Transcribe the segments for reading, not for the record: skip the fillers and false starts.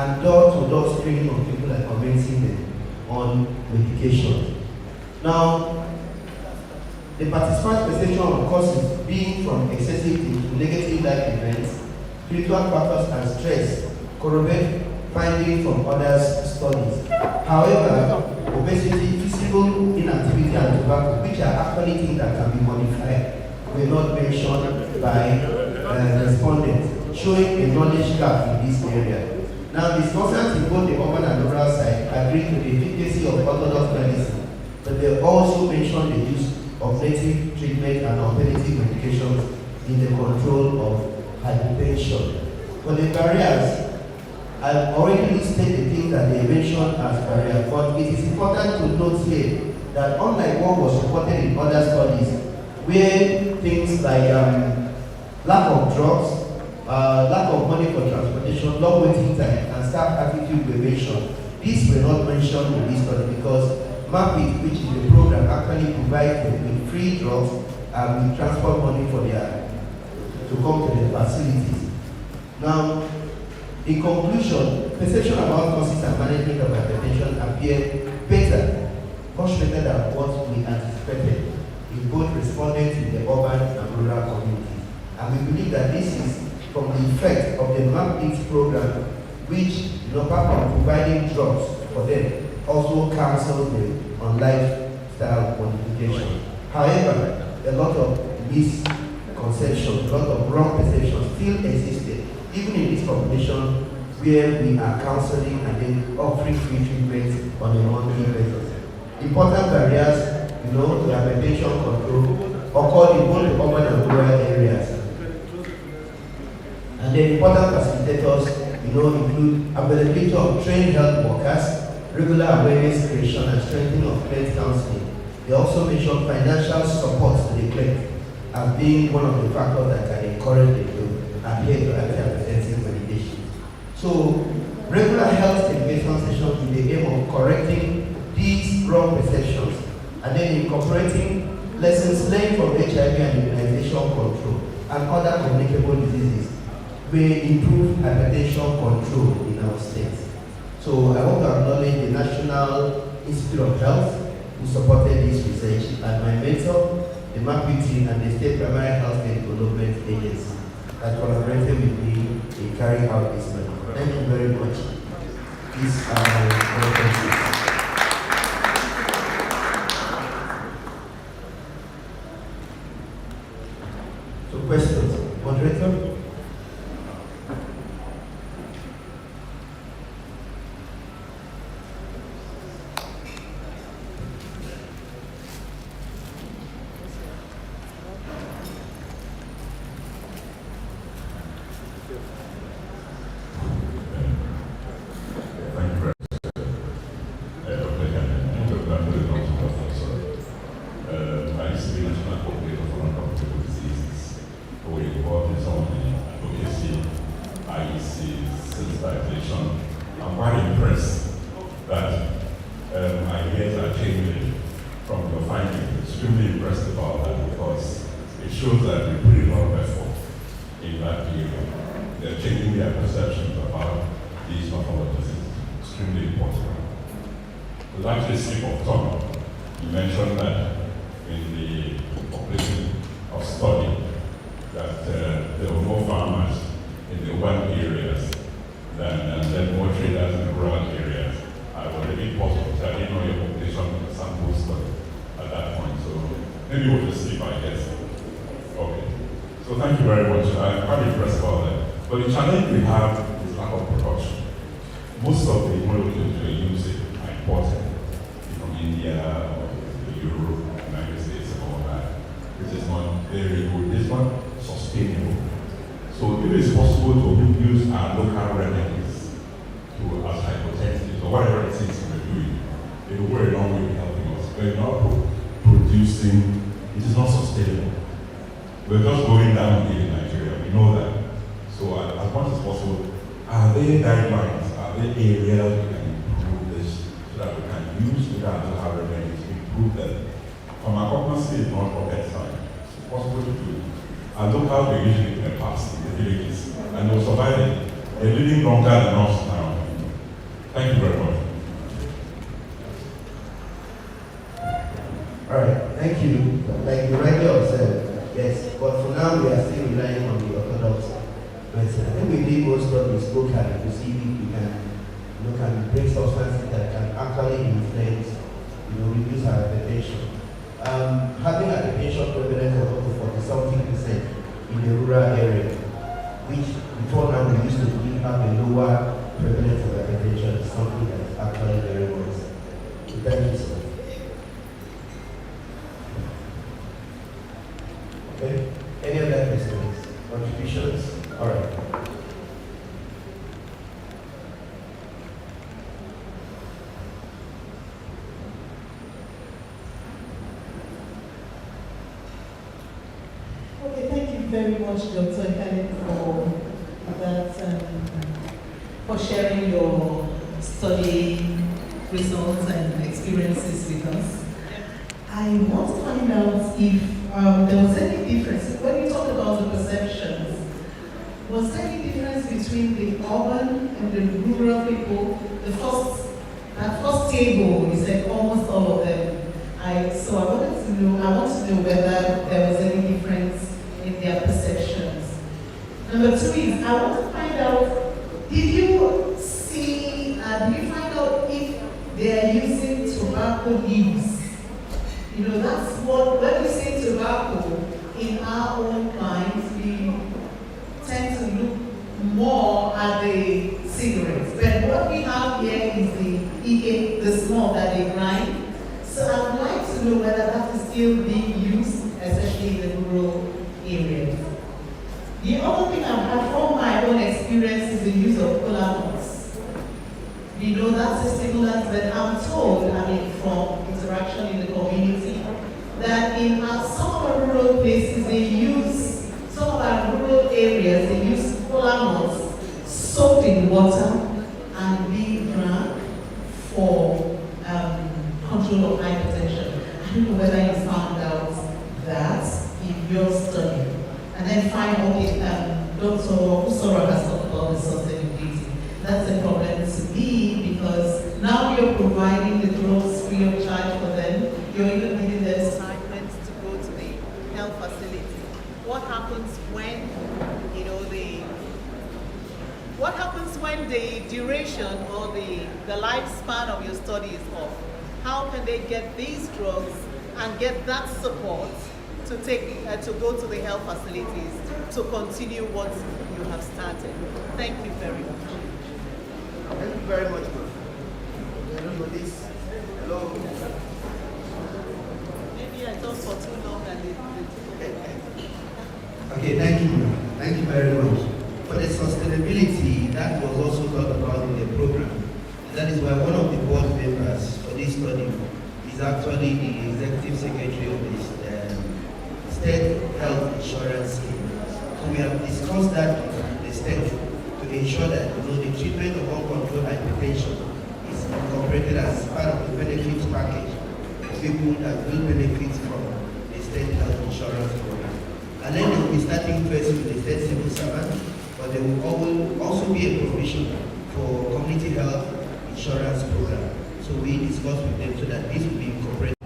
and door-to-door screening of people and convincing them on medication. Now, the participants' perception of causes being from excessive to negative life events, spiritual factors and stress corroborate findings from others' studies. However, obesity, physical inactivity and tobacco, which are actually things that can be modified, were not mentioned by respondents, showing a knowledge gap in this area. Now, discussants in both the urban and rural side agree to the efficacy of orthodox medicine, but they also mention the use of native treatment and alternative medications in the control of hypertension. For the barriers, I've already listed the things that they mentioned as barriers, but it is important to note here that unlike what was reported in other studies, where things like lack of drugs, lack of money for transportation, long waiting time, and staff attitude were mentioned. These were not mentioned in this study because MAPIT, which is the program, actually provides with free drugs and with transport money for to come to the facilities. Now, in conclusion, perception about causes and management of hypertension appear better, much better than what we anticipated in both respondents in the urban and rural communities. And we believe that this is from the effect of the MAPIT program, which, apart from providing drugs for them, also counsels them on lifestyle modification. However, a lot of misconceptions, a lot of wrong perceptions still existed, even in this population where we are counseling and then offering free treatment on a monthly basis. Important barriers, to hypertension control occur in both the urban and rural areas. And the important facilitators, include availability of trained health workers, regular awareness creation and strengthening of client counseling. They also mention financial support to the client as being one of the factors that can encourage them to adhere to antihypertensive medication. So, regular health education sessions with the aim of correcting these wrong perceptions and then incorporating lessons learned from HIV and immunization control and other communicable diseases may improve hypertension control in our state. So I want to acknowledge the National Institute of Health who supported this research and my mentor, the MAPIT and the State Primary Health Care Development Agency that collaborated with me in carrying out this work. Thank you very much. These are my questions. So questions, moderator? I'm quite impressed that ideas are changing from your findings. Extremely impressed about that because it shows that we put a lot of effort in that area. They're changing their perceptions about these pathologies. It's extremely important. It was actually a slip of tongue. You mentioned that in the population of study that there were more farmers in the urban areas than more traders in the rural areas. I was a bit puzzled. I didn't know your population sample study at that point. So maybe we'll just sleep, I guess. Okay. So thank you very much. I'm quite impressed about that. But the challenge we have is lack of production. Most of the molecules we're using are imported from India or Europe, United States, and all that. This is not very good. It's not sustainable. So if it's possible to use our local remedies as hypotheticals or whatever it is we're doing, it will go a long way in helping us. But not producing, it is not sustainable. We're just going down here in Nigeria, we know that. So as much as possible, are there guidelines, are there areas we can improve this so that we can use without our remedies to improve them? From our occupancy is not rocket science. It's possible to do. And look how they usually in the past in the villages, and they're surviving. They're living longer than us now in Thank you very much. All right, thank you. Like you rightly observed, yes, but for now we are still relying on the orthodox medicine. I think we did most studies locally to see if we can bring substances that can actually influence, reduce our hypertension. Having hypertension prevalence of up to 40-something% in the rural area, which before now we used to have a lower prevalence of hypertension, is something that is actually very worrisome. So thank you, sir. Okay. Any other questions? Contributions? All right. Okay, thank you very much, Dr. Khaled, for that, for sharing your study results and experiences with us. I want to find out if there was any difference, when you talk about the perceptions, was there any difference between the urban and the rural people? That first table, you said almost all of them. I want to know whether there was any difference in their perceptions. Number two is, I want to find out, did you find out if they are using tobacco leaves? That's what, when we say tobacco, in our own minds, we tend to look more at the cigarettes. But what we have here is the smoke that they grind. So I would like to know whether that is still being used, especially in the rural areas. The other thing I've had from my own experience is the use of cola nuts. That's a stimulant, but I'm told, from interaction in the community, that in some of our rural places, some of our rural areas, they use cola nuts soaked in water and being drunk for control of hypertension. I don't know whether you found out that in your study. And then finally, Dr. Usoro has talked about the sustainability. That's a problem to me because now you're providing the drugs free of charge for them. You're even giving them stipends to go to the health facility. What happens when, what happens when the duration or the lifespan of your study is off? How can they get these drugs and get that support to go to the health facilities to continue what you have started? Thank you very much. Thank you very much, ma'am. I don't know this. Hello. Maybe I talked for too long and Okay, thank you. Thank you very much. For the sustainability, that was also talked about in the program. That is why one of the board members for this study is actually the executive secretary of this state health insurance scheme. So we have discussed that with the state to ensure that the treatment of uncontrolled hypertension is incorporated as part of the benefits package for people that will benefit from the state health insurance program. And then they will be starting first with the state civil servant, but there will also be a provision for community health insurance program. So we discussed with them so that this will be incorporated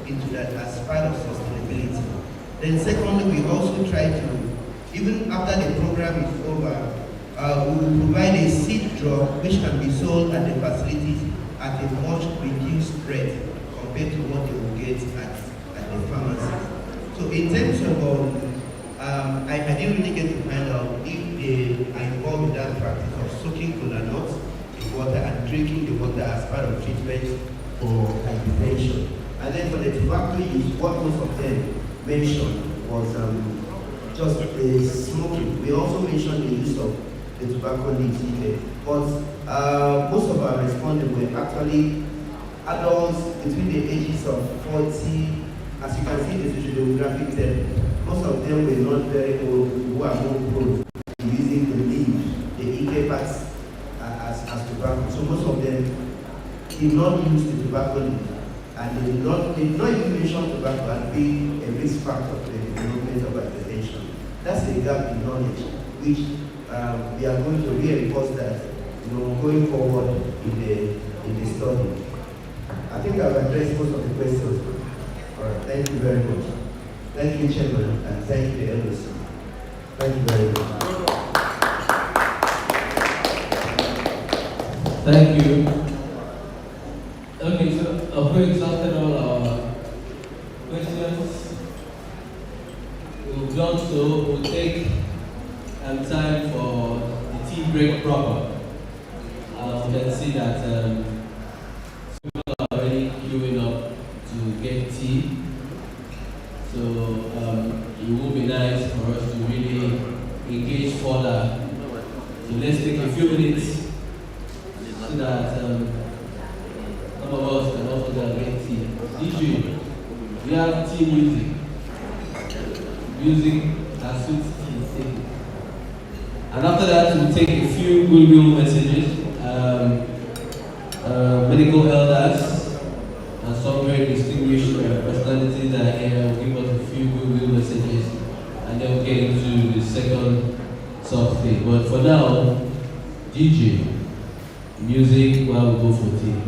into that as part of sustainability. Then secondly, we also try to, even after the program is over, we will provide a seed drug which can be sold at the facilities at a much reduced rate compared to what they will get at the pharmacy. So in terms of, I didn't really get to find out if they are involved in that practice of soaking cola nuts in water and drinking the water as part of treatment for hypertension. And then for the tobacco use, what most of them mentioned was just the smoking. We also mentioned the use of the tobacco leaves here. But most of our respondents were actually adults between the ages of 40, as you can see in the sociodemographic there. Most of them were not very old, who are more prone to using the leaf, the EK parts as tobacco. So most of them did not use the tobacco leaf, and they did not even mention tobacco as being a risk factor for the development of hypertension. That's a gap in knowledge, which we are going to reinforce that going forward in the study. I think I've addressed most of the questions. All right, thank you very much. Thank you, Chairman, and thank you, the LOC. Thank you very much. Thank you. Okay, so having exhausted all our questions, we've done so. We'll take time for the tea break proper. You can see that people are already queuing up to get tea. So it will be nice for us to really engage further. So let's take a few minutes so that some of us can also get tea. DJ, we have tea music. Music that suits tea. And after that, we'll take a few goodwill messages. Medical elders and some very distinguished personalities that are here will give us a few goodwill messages, and then we'll get into the second sub-stage. But for now, DJ, music while we go for tea.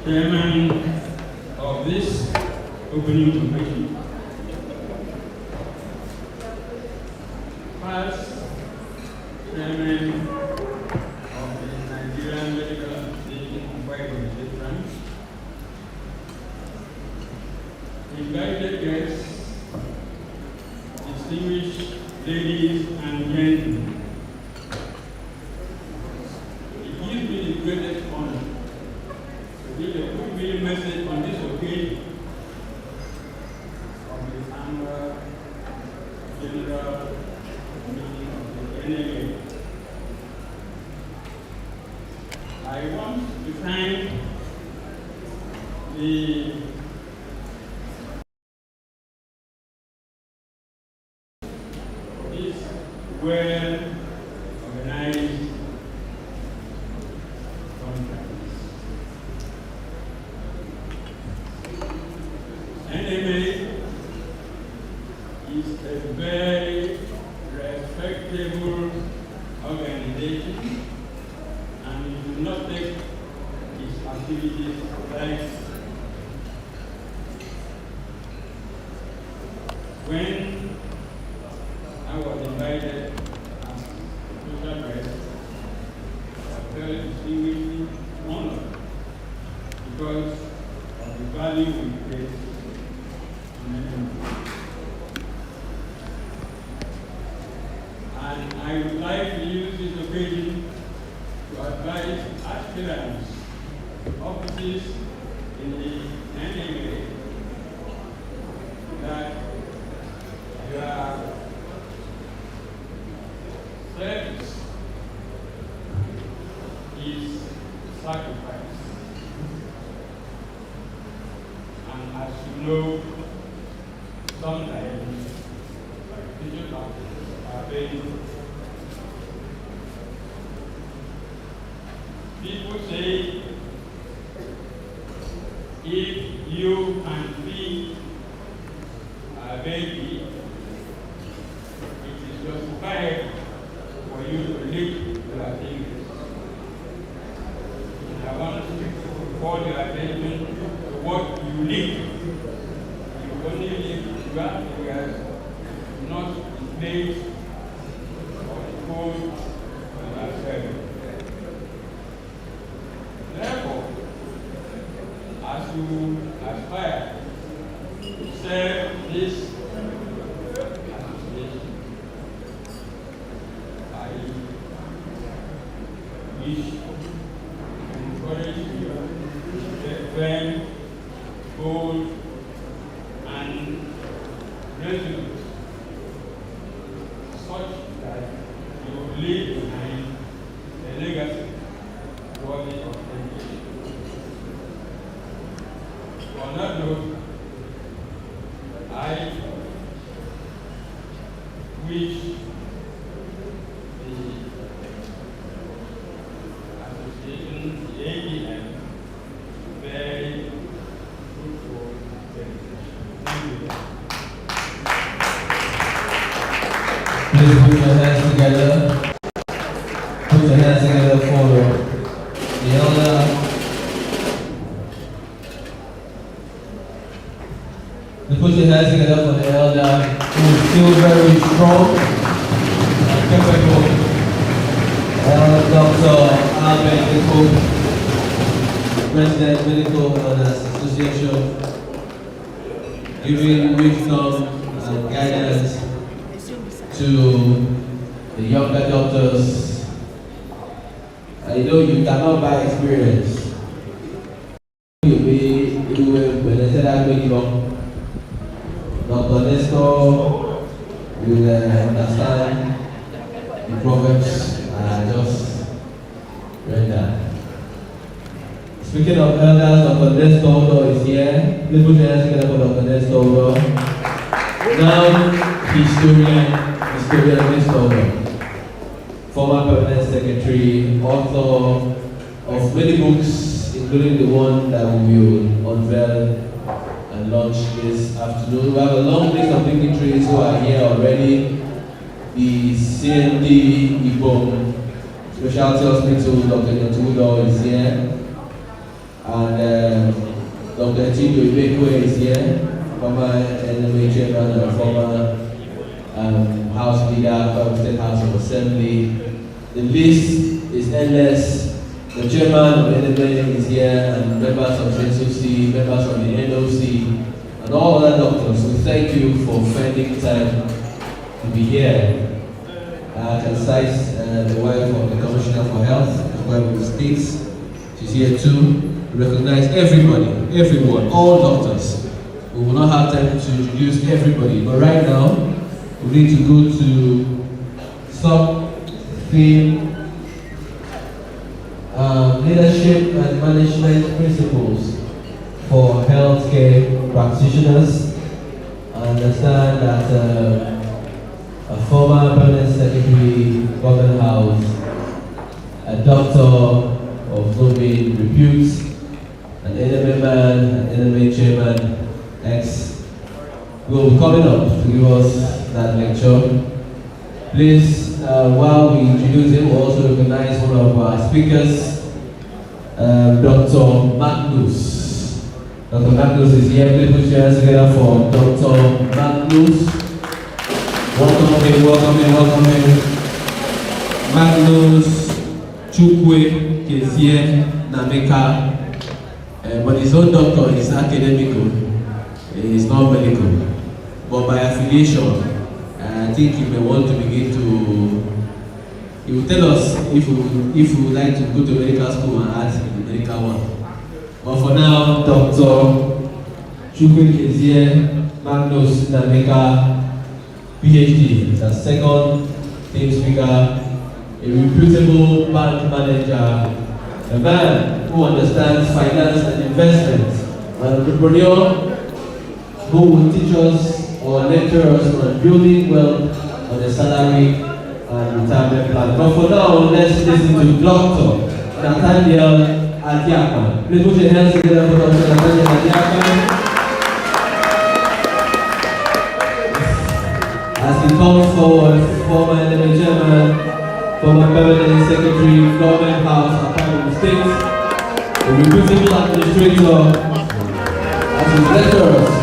chairman of this opening committee. First, chairman of the Nigerian Medical Association Akwa Ibom State branch. Invited guests, distinguished ladies and gentlemen. It gives me the greatest honor to give a quick message on this occasion of the annual general meeting of the NMA. I want to thank the well organized conference. NMA is a very respectable organization, and we do not take its activities lightly. When I was invited as social guest, I felt extremely honored because of the value we place on NMA. And I would like to use this occasion to advise aspirants, officers in the NMA, that your service is sacrifice. And as you know, sometimes digital are very. People say, if you can feed a baby, it is justified for you to live your things. And I want to call your attention to what you live. You only live 12 years, not in place of food and service. Therefore, as you aspire to serve this association, I wish to encourage you to be firm, bold, and resolute, such that you will leave behind a legacy worthy of emulation. On that note, I wish the association, the ADM, very fruitful dedication. Thank you. Please put your hands together. Put your hands together for the elder. Put your hands together for the elder who is still very strong and capable. Dr. Albert, President Medical Elders Association, giving wisdom and guidance to the younger doctors. I know you cannot buy experience. You will Dr. Nestor will understand the proverbs and I just read that. Speaking of elders, Dr. Nestor is here. Please put your hands together for Dr. Nestor. Now, historian Nestor, former permanent secretary, author of many books, including the one that we will unveil and launch this afternoon. We have a long list of dignitaries who are here already. The CND Ibom Specialty Hospital, Dr. Yotudo is here. And Dr. Chido Ibekwe is here, former NMA chairman and former House Leader, Akwa Ibom State House of Assembly. The list is endless. The chairman of NMA is here, and members of the SOC, members of the NOC, and all other doctors. So thank you for finding time to be here. I can cite the wife of the Commissioner for Health, Akwa Ibom State. She's here too. We recognize everybody, everyone, all doctors. We will not have time to introduce everybody, but right now, we need to go to sub-theme leadership and management principles for healthcare practitioners. I understand that a former permanent secretary, government house, a doctor of domain repute, an NMA man, an NMA chairman, X, will be coming up to give us that lecture. Please, while we introduce him, we'll also recognize one of our speakers, Dr. Magnus. Dr. Magnus is here. Please put your hands together for Dr. Magnus. Welcome him, welcome him, welcome him. Magnus Chukwe Kezie Nameka. But his own doctor is academical, he is not medical. But by affiliation, I think he may want to begin to, he will tell us if we would like to go to medical school and add the medical one. But for now, Dr. Chukwe Kezie Magnus Nameka, PhD, is a second team speaker, a reputable bank manager, a man who understands finance and investment, an entrepreneur who will teach us or lecture us on building wealth on a salary and retirement plan. But for now, let's listen to Dr. Nathaniel Adiakman. Please put your hands together for Dr. Nathaniel Adiakman. As he comes forward, former NMA chairman, former permanent secretary, government house, Akwa Ibom State, the reputable administrator, as his lecturers.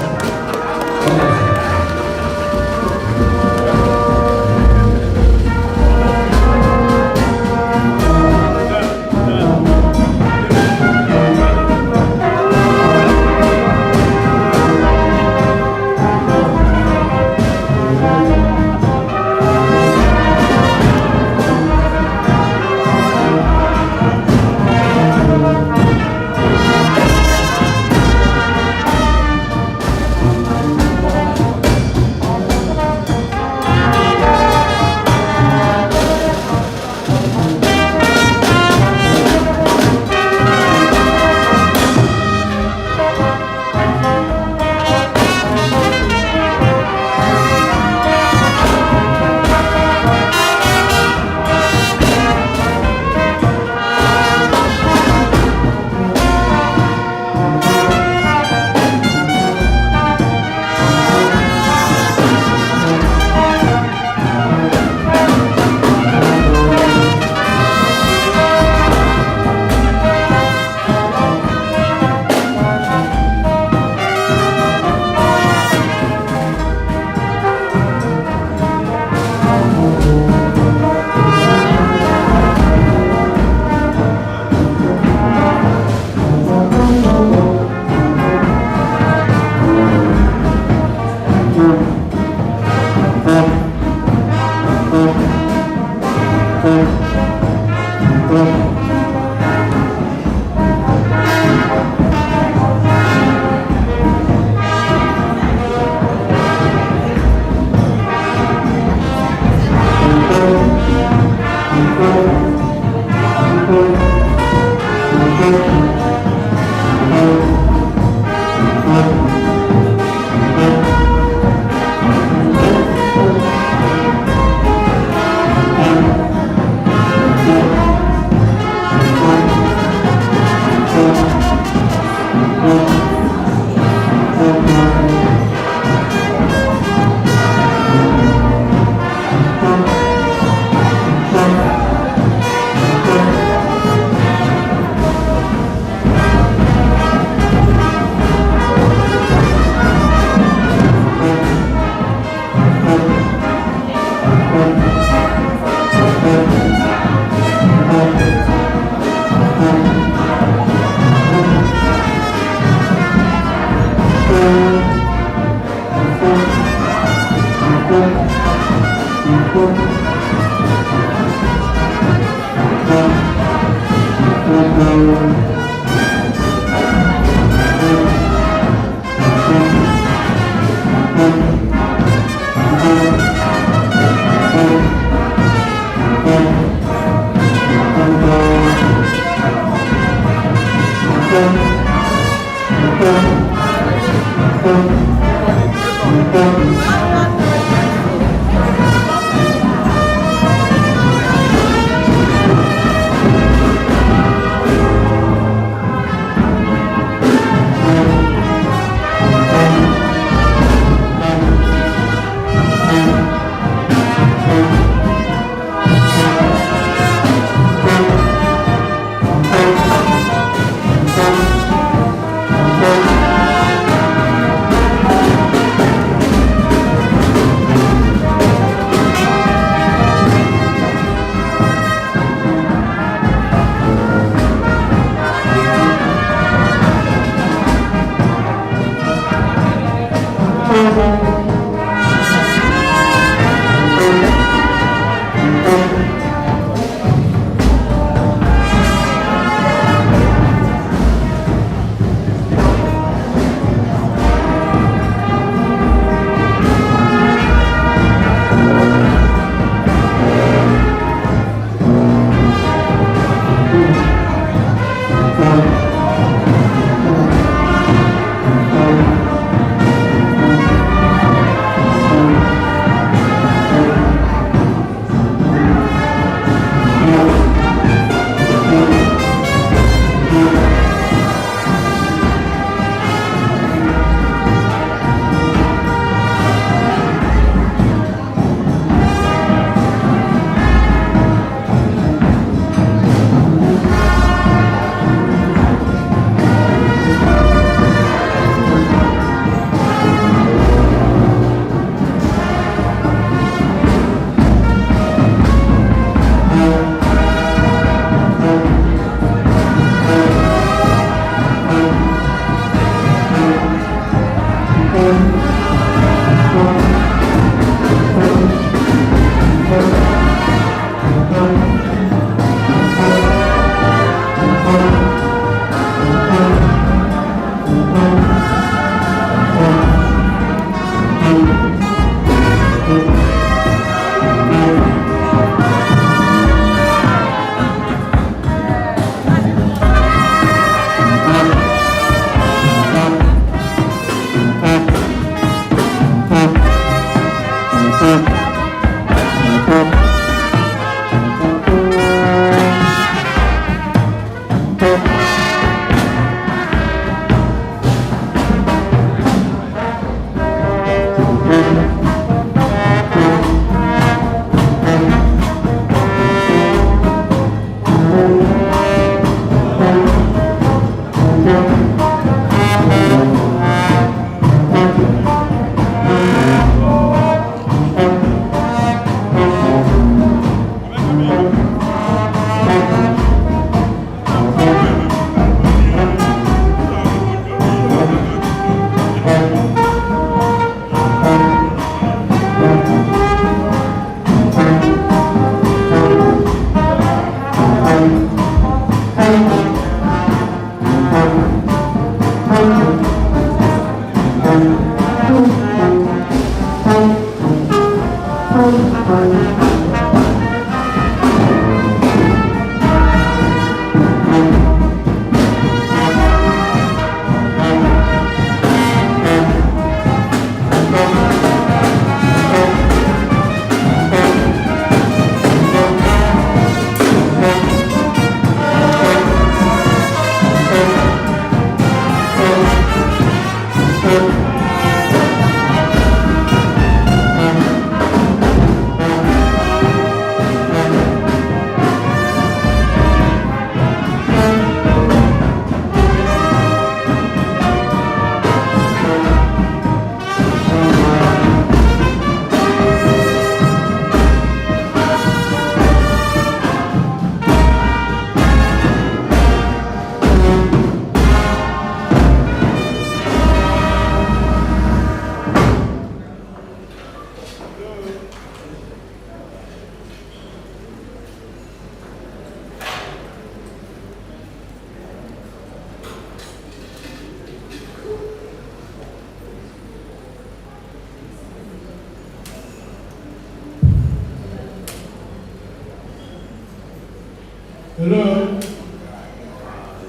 Hello.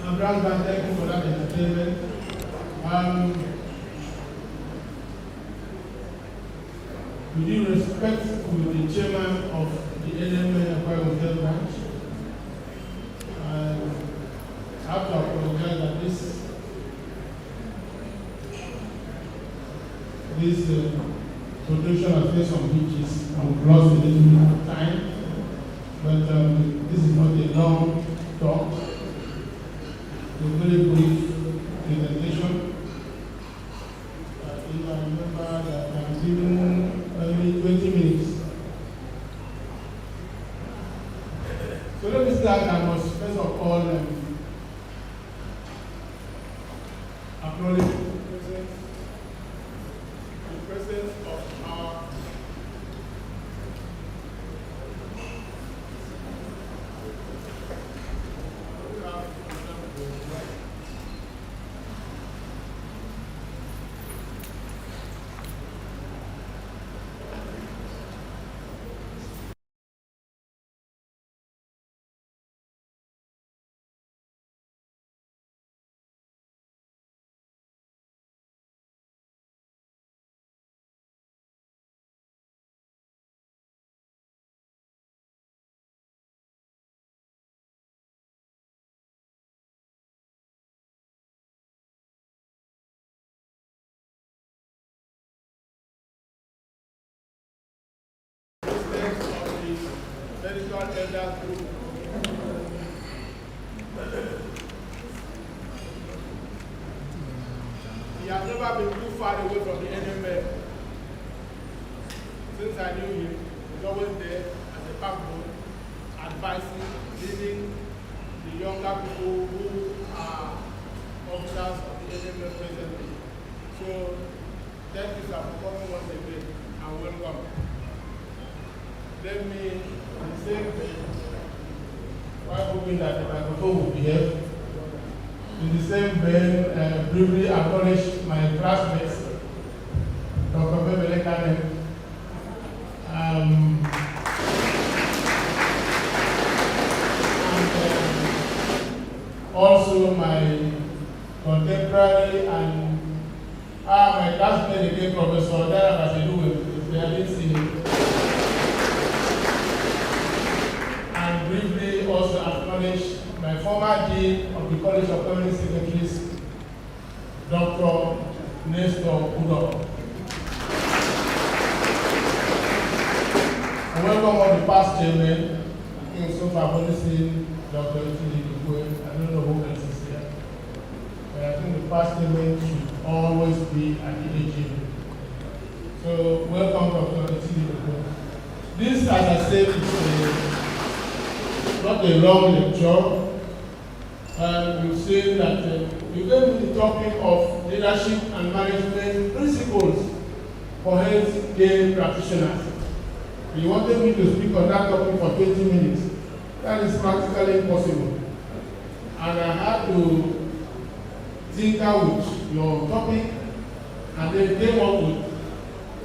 I'm Brandon, thank you for that entertainment. With due respect to the chairman of the NMA Akwa Ibom State branch, I have to apologize that this production has faced some hitches and lost a little bit of time, but this is not a long talk. A very brief presentation. If I remember that I'm given only 20 minutes. So let me start. I must first of all acknowledge the presence of our medical elders group. He has never been too far away from the NMA. Since I knew him, he's always there as a backbone, advising, leading the younger people who are officers of the NMA presently. So, thank you, sir, for coming once again and welcome. Let me, in the same way, while hoping that the microphone will behave, in the same vein, briefly acknowledge my classmates, Dr. Bebele Kanem, and also my contemporary and my classmate again, Professor Dara Basedu, if I didn't see him. And briefly also acknowledge my former dean of the College of Community Secretaries, Dr. Nestor Udo. I welcome all the past chairmen. I think so far I've only seen Dr. Itili Dukwe. I don't know who else is here. But I think the past chairmen should always be at the AGM. So welcome Dr. Itili Dukwe. This, as I said, is not a long lecture. We've seen that we gave the topic of leadership and management principles for health care practitioners. You wanted me to speak on that topic for 20 minutes. That is practically impossible. And I had to tinker with your topic and then came up with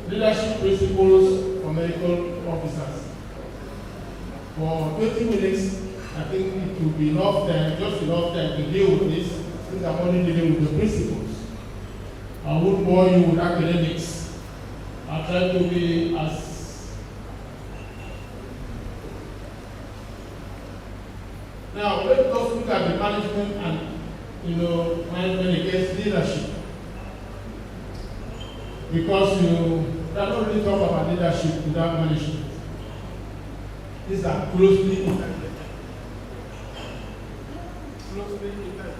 leadership principles for medical officers. For 20 minutes, I think it will be enough time, just enough time to deal with this, since I'm only dealing with the principles. I won't bore you with academics. I'll try to be as now, let us look at the management and management against leadership. Because you cannot really talk about leadership without management. These are closely intertwined. Closely intertwined.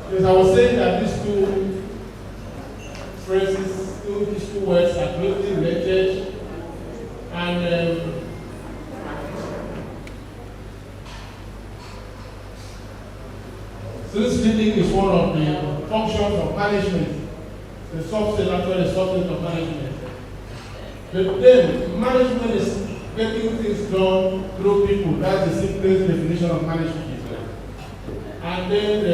Yes, I was saying that these two phrases, these two words are closely related, and since leading is one of the functions of management, the substance, actually the substance of management. But then, management is getting things done through people. That's the simplest definition of management. And then,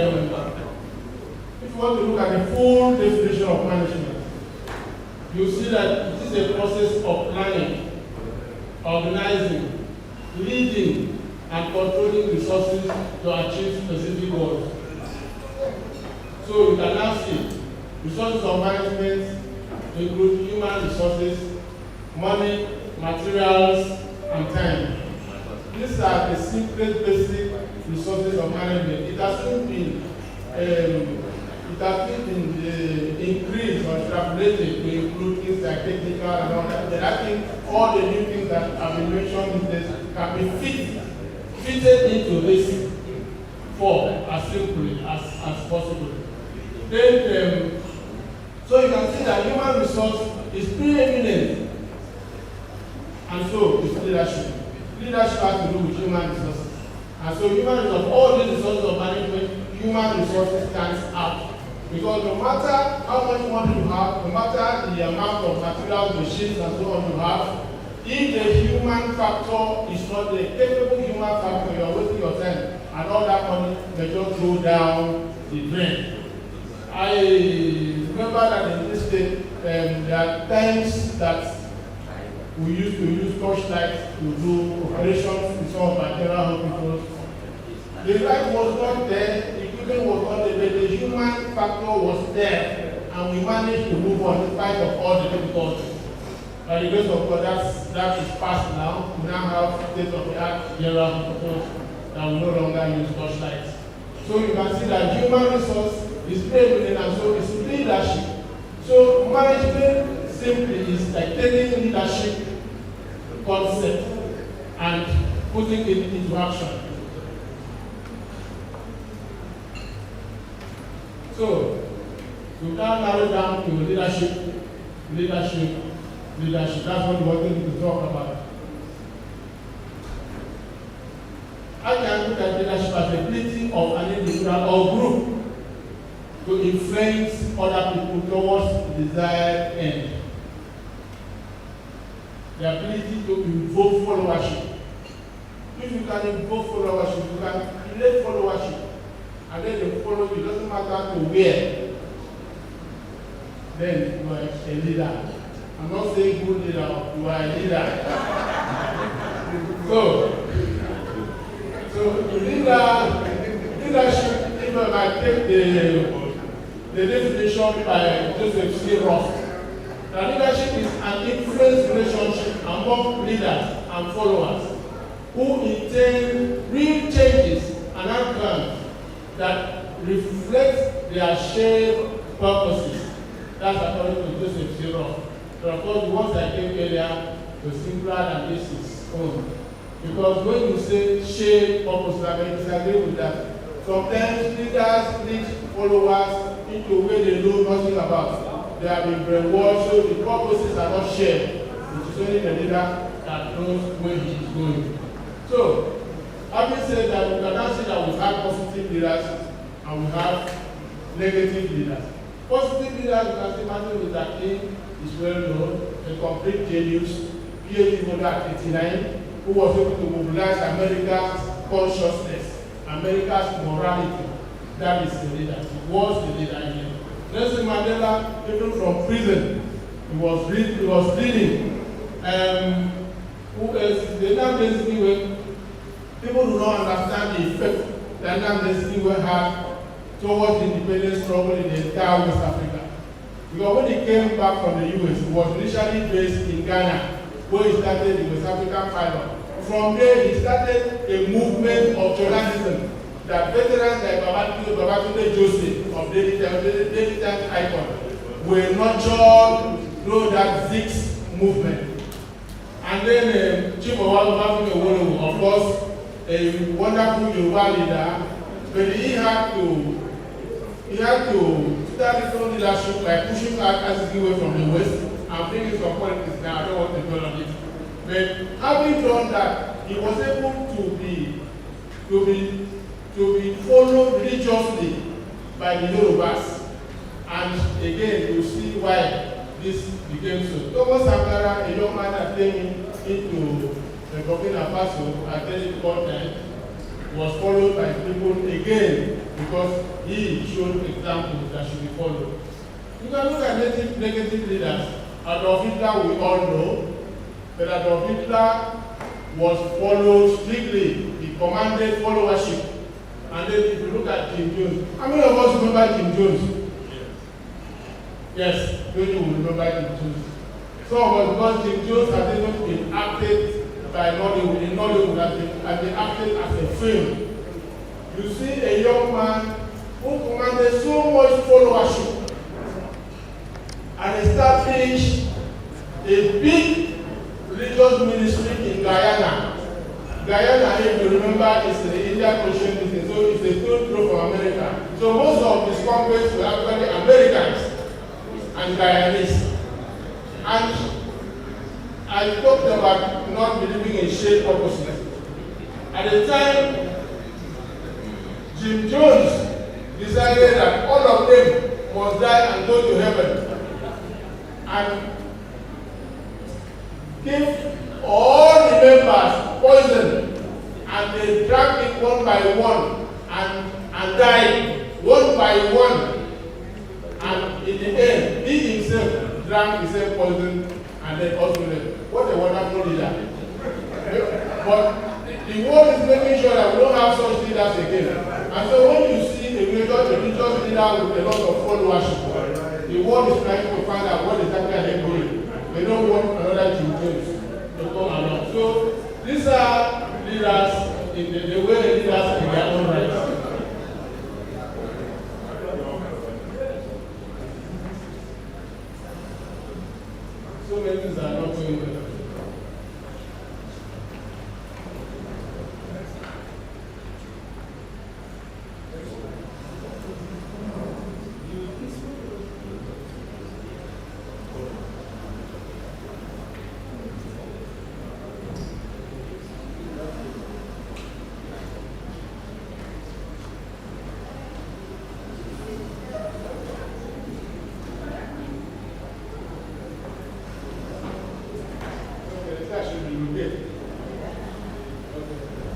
if you want to look at the full definition of management, you see that it is a process of planning, organizing, leading, and controlling resources to achieve specific goals. So you can now see resources of management include human resources, money, materials, and time. These are the simplest basic resources of management. It hasn't been increased or extrapolated to include things like technical and all that. But I think all the new things that have been mentioned in this can be fitted into this form as simply as possible. Then, so you can see that human resource is preeminent, and so is leadership. Leadership has to do with human resources. And so human resources, all these resources of management, human resources stands out. Because no matter how much money you have, no matter the amount of materials, machines, and so on you have, if the human factor is not the capable human factor, you are wasting your time, and all that money may just go down the drain. I remember that in this state, there are times that we used to use torchlights to do operations in some of our general hospitals. The light was not there, the equipment was not there, but the human factor was there, and we managed to move on in spite of all the difficulties. By the grace of God, that is past now. We now have state-of-the-art general hospitals that we no longer use torchlights. So you can see that human resource is preeminent, and so is leadership. So management simply is like taking leadership concept and putting it into action. So we can narrow down to leadership. That's what we wanted to talk about. I can look at leadership as the ability of an individual or group to influence other people towards the desired end. The ability to invoke followership. If you can invoke followership, you can create followership, and then they follow you. It doesn't matter to where. Then you are a leader. I'm not saying good leader, you are a leader. So leadership, if I take the definition by Joseph C. Ross, that leadership is an influence relationship among leaders and followers who intend real changes and outcomes that reflect their shared purposes. That's according to Joseph C. Ross. But of course, the ones I gave earlier were simpler than this is own. Because when you say shared purposes, I may disagree with that. Sometimes leaders lead followers into a way they know nothing about. They have been brainwashed, so the purposes are not shared. It is only the leader that knows where he is going. So, having said that, we can now see that we have positive leaders and we have negative leaders. Positive leaders, you can see Martin Luther King is well known, a complete genius, PhD holder at 89, who was able to mobilize America's consciousness, America's morality. That is the leader. He was the leader here. Nelson Mandela, even from prison, he was leading. Who else? The Nnamdi Azikiwe, people do not understand the effect that Nnamdi Azikiwe had towards the independence struggle in the entire West Africa. Because when he came back from the US, he was initially based in Ghana, where he started the West African pilot. From there, he started a movement of journalism that veterans like Babatunde Joseph of Daily Times icon were nurtured through that Zix movement. And then Chief Owolu, of course, a wonderful Yoruba leader, but he had to start his own leadership by pushing Azikiwe from the West and bringing some politics now. I don't want to dwell on it. But having done that, he was able to be followed religiously by the Yorubas. And again, you see why this became so. Thomas Sankara, a young man that came into the Burkina Faso at the time, was followed by people again because he showed examples that should be followed. You can look at negative leaders. Adolf Hitler, we all know, but Adolf Hitler was followed strictly. He commanded followership. And then if you look at Jim Jones, how many of us remember Jim Jones? Yes, many will remember Jim Jones. Some of us, because Jim Jones has even been acted by Nollywood, in Nollywood has been acted as a film. You see a young man who commanded so much followership and established a big religious ministry in Guyana. Guyana, if you remember, is the Indian Ocean business, so it's a third flow from America. So most of his conquests were actually Americans and Guyanese. And I talked about not believing in shared purposes. At the time, Jim Jones decided that all of them must die and go to heaven. And give all the members poison, and they drank it one by one and died one by one. And in the end, he himself drank the same poison and then also left. What a wonderful leader. But the world is making sure that we don't have such leaders again. And so when you see a major religious leader with a lot of followership, the world is trying to find out what exactly are they doing. They don't want another Jim Jones to come along. So these are leaders in the way the leaders in their own rights. So many things are not going well.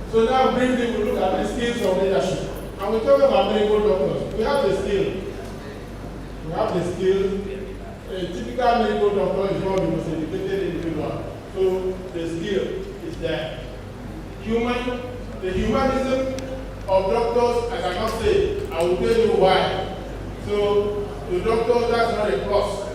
So now briefly we look at the skills of leadership. And we talk about medical doctors. We have the skill. We have the skill. A typical medical doctor is one of the most educated individual. So the skill is there. The humanism of doctors, I cannot say. I will tell you why. So the doctor, that's not a plus.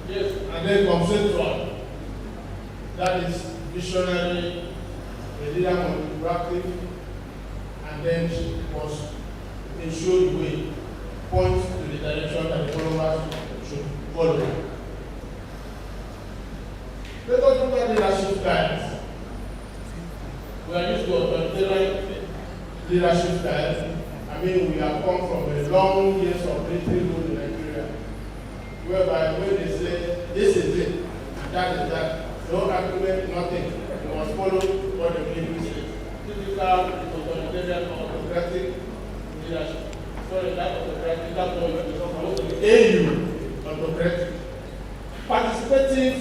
Yes, and then conceptual. That is visionary, a leader must be proactive, and then she must ensure the way, point to the direction that the followers should follow. Let us look at leadership styles. We are used to authoritarian leadership styles. I mean, we have come from a long years of military rule in Nigeria, whereby when they say, this is it, and that is that, no argument, nothing. You must follow what the military says. Typical authoritarian or autocratic leadership. Sorry, that autocratic, that's what you supposed to be. AU, autocratic. Participative,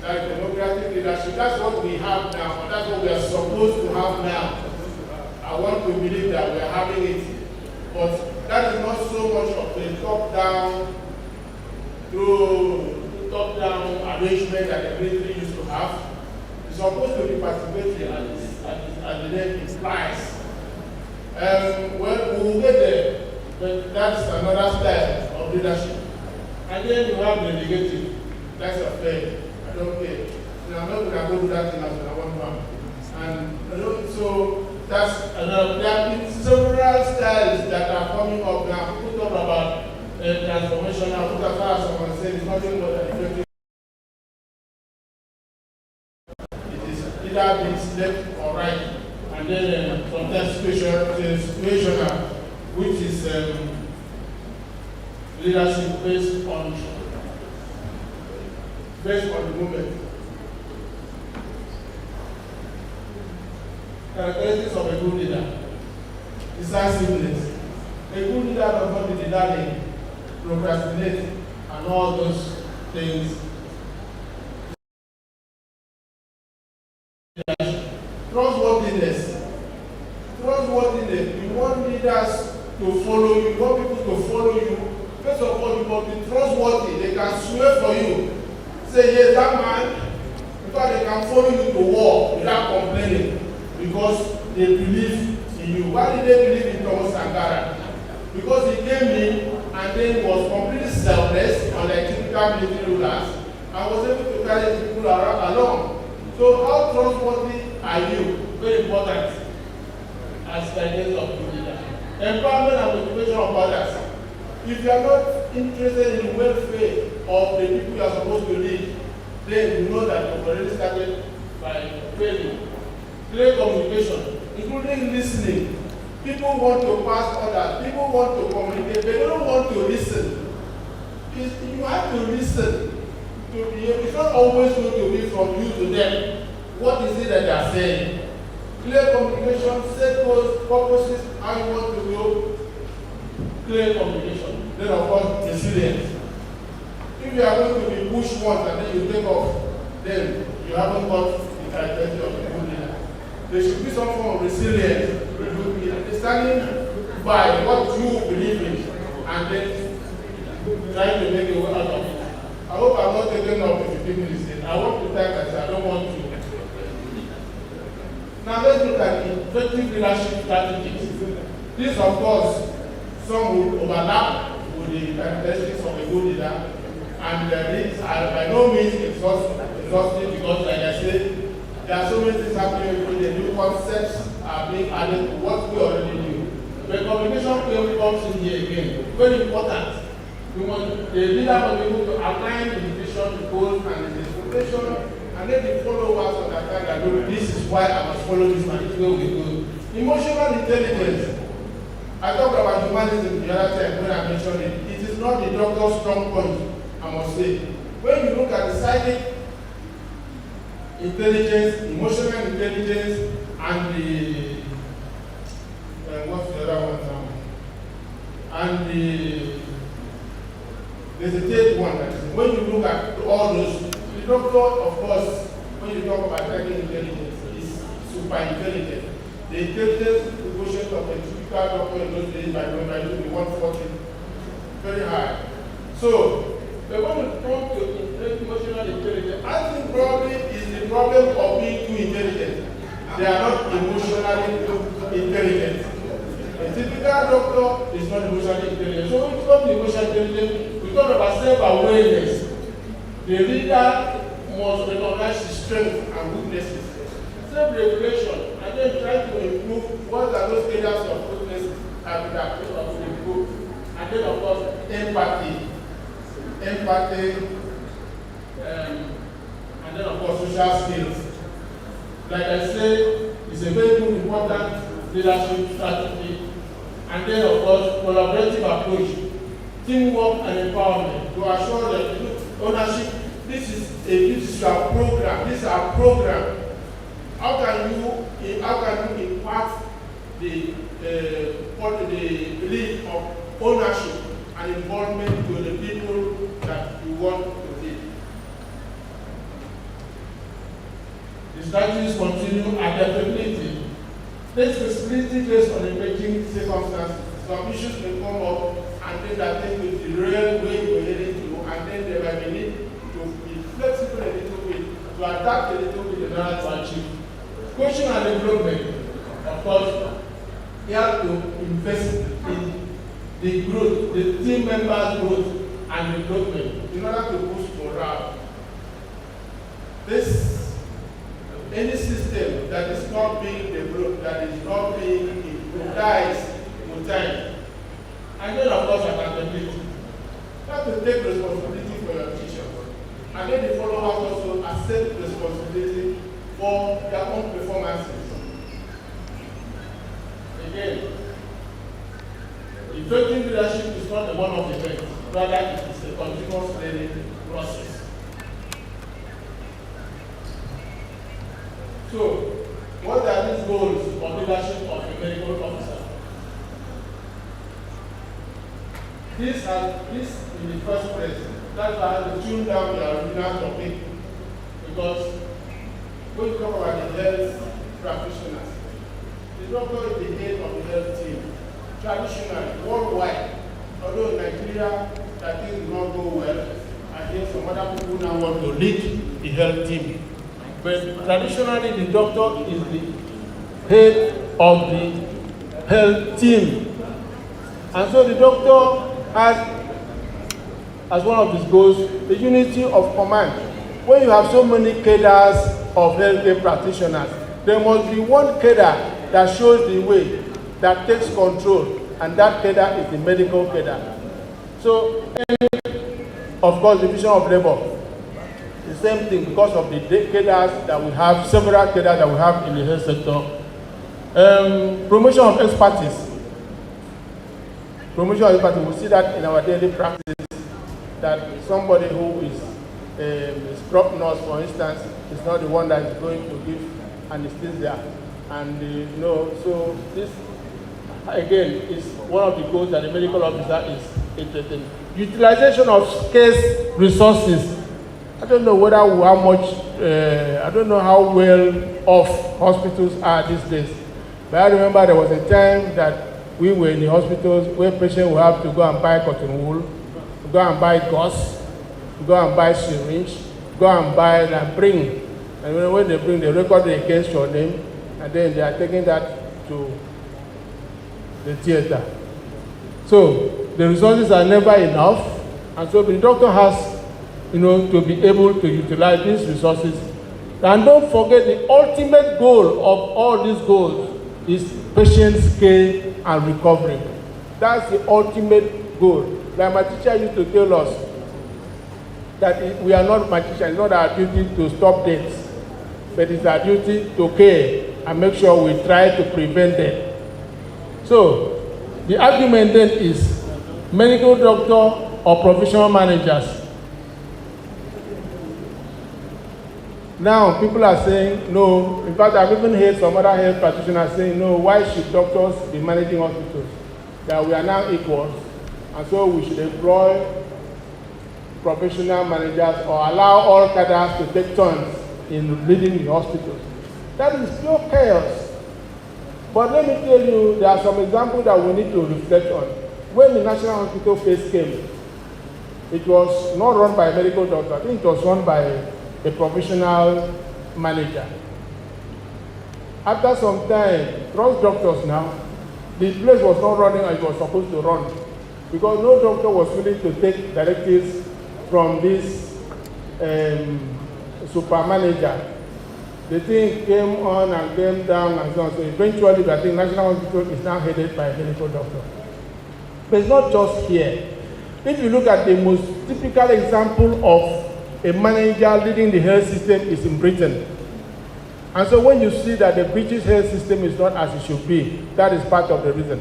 like democratic leadership, that's what we have now, and that's what we are supposed to have now. I want to believe that we are having it, but that is not so much of a top-down, through top-down arrangement that the military used to have. It's supposed to be participatory, as the name implies. Well, we will get there, but that's another style of leadership. And then you have the negative. That's a fair. I don't care. I'm not going to go to that thing as I want one. And so that's another. There have been several styles that are coming up now. People talk about transformational. Someone said it's nothing more than either it's left or right, and then sometimes situational, which is leadership based on the moment. Characteristics of a good leader: decisiveness. A good leader does not be dilly, procrastinate, and all those things. Trustworthiness. You want leaders to follow you, you want people to follow you. First of all, you must be trustworthy. They can swear for you. Say, yes, that man, because they can follow you to war without complaining, because they believe in you. Why did they believe in Thomas Sankara? Because he came in and then was completely selfless, unlike typical military rulers, and was able to carry the people along. So how trustworthy are you? Very important as guidance of good leader. Empowerment and motivation of others. If you are not interested in the welfare of the people you are supposed to lead, then you know that you've already started by failing. Clear communication, including listening. People want to pass orders, people want to communicate, they don't want to listen. You have to listen to be able. It's not always going to be from you to them. What is it that they are saying? Clear communication, set goals, purposes, how you want to go. Clear communication. Then of course, resilience. If you are going to be pushed once and then you take off, then you haven't got the characteristic of a good leader. There should be some form of resilience. You should be understanding by what you believe in and then trying to make a way out of it. I hope I'm not taking up the 15 minutes. I want to type that I don't want to. Now let's look at effective leadership strategies. This, of course, some will overlap with the characteristics of a good leader, and these are by no means exhaustive because, like I said, there are so many things happening every day. New concepts are being added to what we already knew. The communication frame comes in here again. Very important. The leader must be able to align the vision, the goals, and the expectation, and then the followers understand that this is why I must follow this man. This way we go. Emotional intelligence. I talked about humanism the other time when I mentioned it. It is not the doctor's strong point, I must say. When you look at the psychic intelligence, emotional intelligence, and the what's the other one now? And there's a third one. That is, when you look at all those, the doctor, of course, when you talk about psychic intelligence, is super intelligent. The intelligence quotient of a typical doctor in those days by the 140, very high. So, we're going to talk to emotional intelligence. I think probably is the problem of being too intelligent. They are not emotionally intelligent. A typical doctor is not emotionally intelligent. So when we talk emotionally intelligent, we talk about self-awareness. The leader must recognize his strengths and weaknesses. Self-regulation, and then try to improve what are those areas of weakness that could improve. And then of course, empathy, and then of course social skills. Like I said, it's a very good important leadership strategy. And then of course, collaborative approach, teamwork and empowerment to assure that ownership. This is our program. This is our program. How can you impart the belief of ownership and involvement to the people that you want to lead? The strategies continue adaptability. There's flexibility based on emerging circumstances. Some issues may come up and then that thing will derail where you're heading to, and then there might be need to be flexible a little bit, to adapt a little bit in order to achieve. Coaching and development, of course, you have to invest in the growth, the team members' growth and development in order to boost morale. Any system that is not being developed, that is not being improved, dies with time. And then, of course, accountability. You have to take responsibility for your teachers. And then the followers also accept responsibility for their own performances. Again, effective leadership is not a one-off event, rather it is a continuous learning process. So, what are these goals of leadership of a medical officer? This is the first place. That's why I have to tune down the original topic, because when you talk about the health practitioners, the doctor is the head of the health team. Traditionally, worldwide, although in Nigeria that things do not go well, I hear some other people now want to lead the health team. But traditionally, the doctor is the head of the health team. And so the doctor has, as one of his goals, the unity of command. When you have so many cadres of healthcare practitioners, there must be one cadre that shows the way, that takes control, and that cadre is the medical cadre. So, of course, division of labor, the same thing because of the cadres that we have, several cadres that we have in the health sector. Promotion of expertise. Promotion of expertise, we see that in our daily practice, that somebody who is a scrub nurse, for instance, is not the one that is going to give anesthesia. And so this, again, is one of the goals that the medical officer is interested in. Utilization of scarce resources. I don't know I don't know how well off hospitals are these days. But I remember there was a time that we were in the hospitals where patients would have to go and buy cotton wool, go and buy gauze, go and buy syringe, go and buy and bring. And when they bring, they record it against your name, and then they are taking that to the theater. So the resources are never enough, and so the doctor has, to be able to utilize these resources. And don't forget, the ultimate goal of all these goals is patient care and recovery. That's the ultimate goal. Like my teacher used to tell us that we are not magicians. It's not our duty to stop deaths, but it's our duty to care and make sure we try to prevent them. So the argument then is medical doctor or professional managers. Now people are saying no. In fact, I've even heard some other health practitioners saying no. Why should doctors be managing hospitals? That we are now equals, and so we should employ professional managers or allow all cadres to take turns in leading the hospitals. That is pure chaos. But let me tell you, there are some examples that we need to reflect on. When the National Hospital phase came, it was not run by a medical doctor. I think it was run by a professional manager. After some time, trust doctors now, the place was not running as it was supposed to run, because no doctor was willing to take directives from this super manager. The thing came on and came down and so on. So eventually, I think National Hospital is now headed by a medical doctor. But it's not just here. If you look at the most typical example of a manager leading the health system is in Britain. And so when you see that the British health system is not as it should be, that is part of the reason.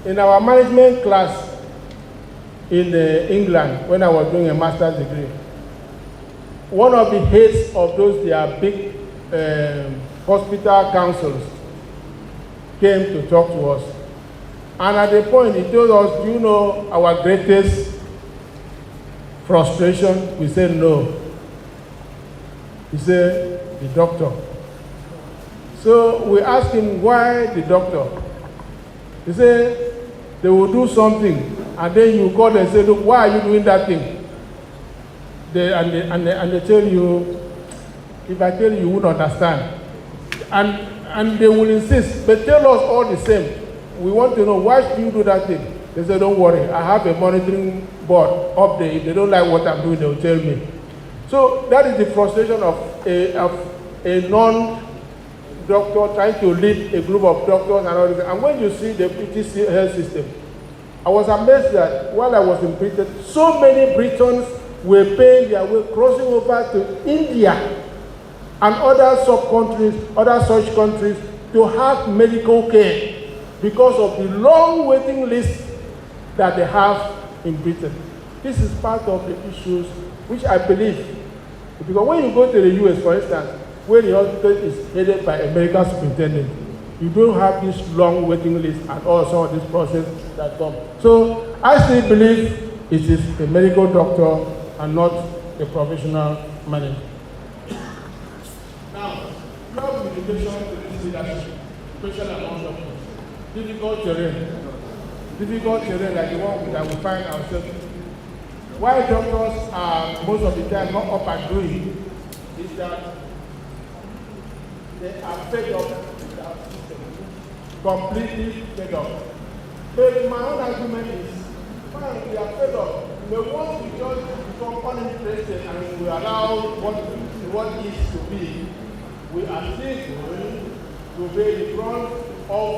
In our management class in England, when I was doing a master's degree, one of the heads of those their big hospital councils came to talk to us. And at the point, he told us, do you know our greatest frustration? We said no. He said, the doctor. So we asked him, why the doctor? He said, they will do something, and then you call and say, look, why are you doing that thing? And they tell you, if I tell you, you won't understand. And they will insist, but tell us all the same. We want to know, why should you do that thing? They say, don't worry, I have a monitoring board up there. If they don't like what I'm doing, they'll tell me. So that is the frustration of a non-doctor trying to lead a group of doctors and all this. And when you see the British health system, I was amazed that while I was in Britain, so many Britons were paying their way, crossing over to India and other sub-countries, other such countries, to have medical care because of the long waiting list that they have in Britain. This is part of the issues which I believe, because when you go to the US, for instance, where the hospital is headed by a medical superintendent, you don't have this long waiting list and also this process that comes. So I still believe it is a medical doctor and not a professional manager. Now, you have limitation to this leadership, especially among doctors. Difficult terrain like the one that we find ourselves in. Why doctors are most of the time not up and doing is that they are fed up with our system, completely fed up. But my own argument is, fine, we are fed up. But once we just become uninterested and we allow what is to be, we are still going to bear the brunt of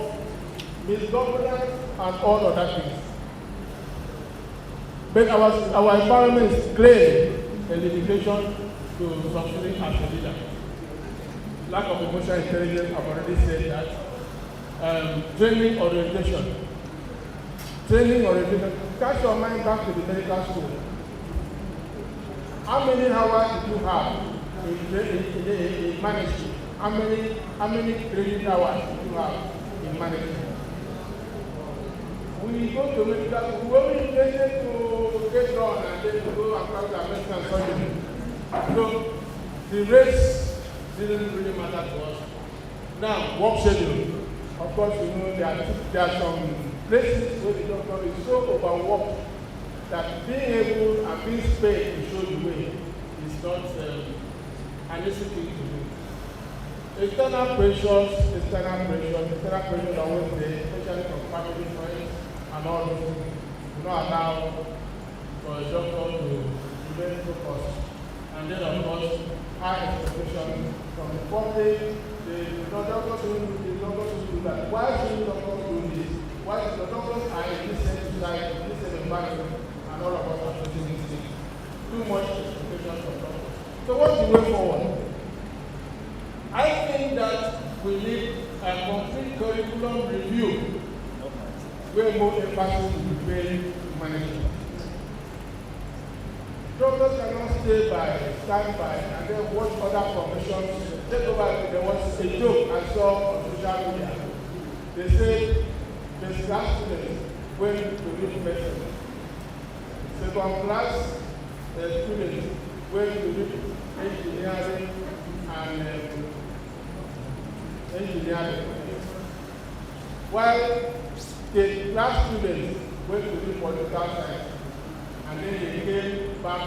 misgovernance and all other things. But our environment is clearly a limitation to succeeding as a leader. Lack of emotional intelligence, I've already said that. Training orientation. Catch your mind back to the medical school. How many hours did you have in management? How many training hours did you have in management? We go to medical school, we only intended to get done and then to go and practice our medicine and surgery. So the race didn't really matter to us. Now, work schedule. Of course, you know there are some places where the doctor is so overworked that being able and being paid to show the way is not an easy thing to do. External pressures are always there, especially from family, friends, and all those things. Do not allow for a doctor to remain focused. And then, of course, high expectations from the public. The doctors do that. Why should doctors do this? Why should the doctors are in this same society, in this same environment, and all of us are facing these things? Too much expectations from doctors. So what's the way forward? I think that we need a complete curriculum review where more emphasis will be paid to management. Doctors cannot stand by, and then watch other professions. Take over. There was a joke I saw on social media. They said the class students went to read medicine. Second class students went to read engineering and while the class students went to read political science. And then they came back,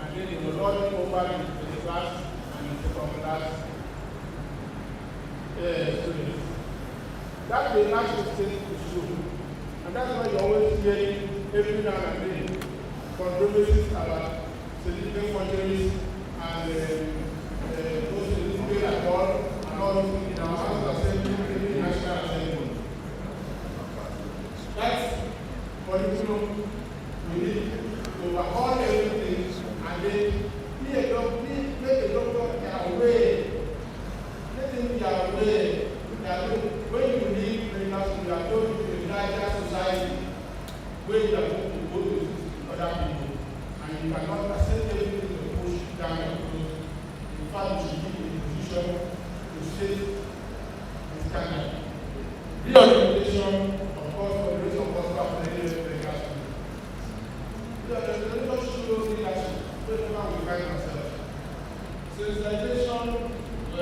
and then they were running over the class and the second class students. That's the national state is true. And that's why you're always hearing every now and then controversies about significant forgeries and those who didn't pay at all, and all those things in our House Assembly, in the National Assembly. That's curriculum we need. Overhaul everything and then make a doctor aware. Let him be aware that when you leave medical school, you are going to a larger society where you are going to go to other people. And you cannot accept everything to push down your clothes. In fact, you should be in a position to set the standard. Reorientation, of course, for the rest of us who are medical school. Let us show leadership wherever we find ourselves. Sensitization, I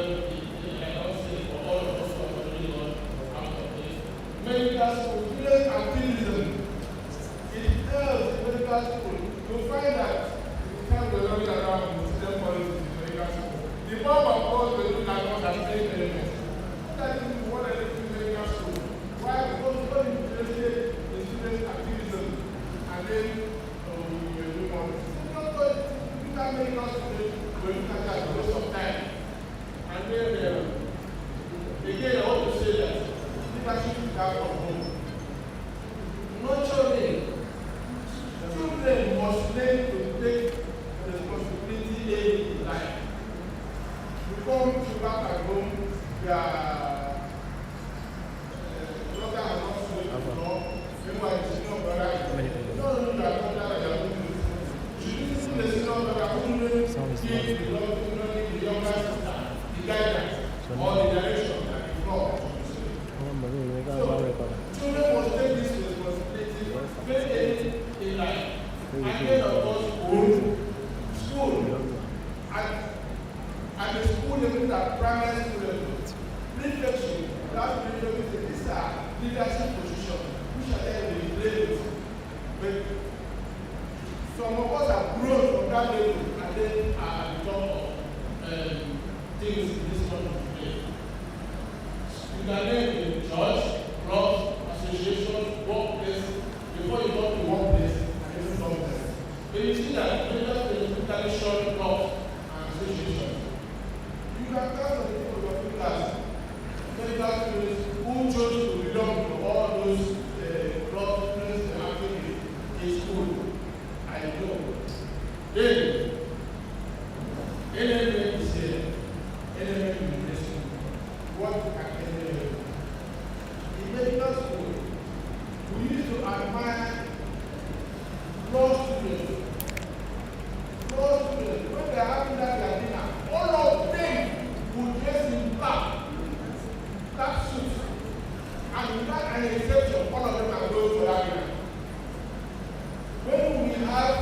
don't say for all of us who are already out of this. Medical school, students activism. It helps medical school to find that you can't be running around with student policies in medical school. The bulk of course we look at us as same elements. That is what I do in medical school. Why? Because we are interested in student activism and then you can make us when you can have lots of time. And then, again, I want to say that leadership is out of home. Nurturing, children must learn to take responsibility in life. Become leadership position, which are then be played. But some of us have grown from that level and then are at the top of things in this country today. You can name in church, clubs, associations, workplace, before you go to workplace and even somewhere. But you see that leaders show clubs and associations. You can count on the people of your class, medical students who chose to belong to all those clubs, friends, and activities in school. I know. Then, NMA is here. NMA University. What can NMA do? In medical school, we used to admire law students. Law students, when they are having their dinner, all of them would dress in black suits. And without an exception, all of them are going for that dinner. When we have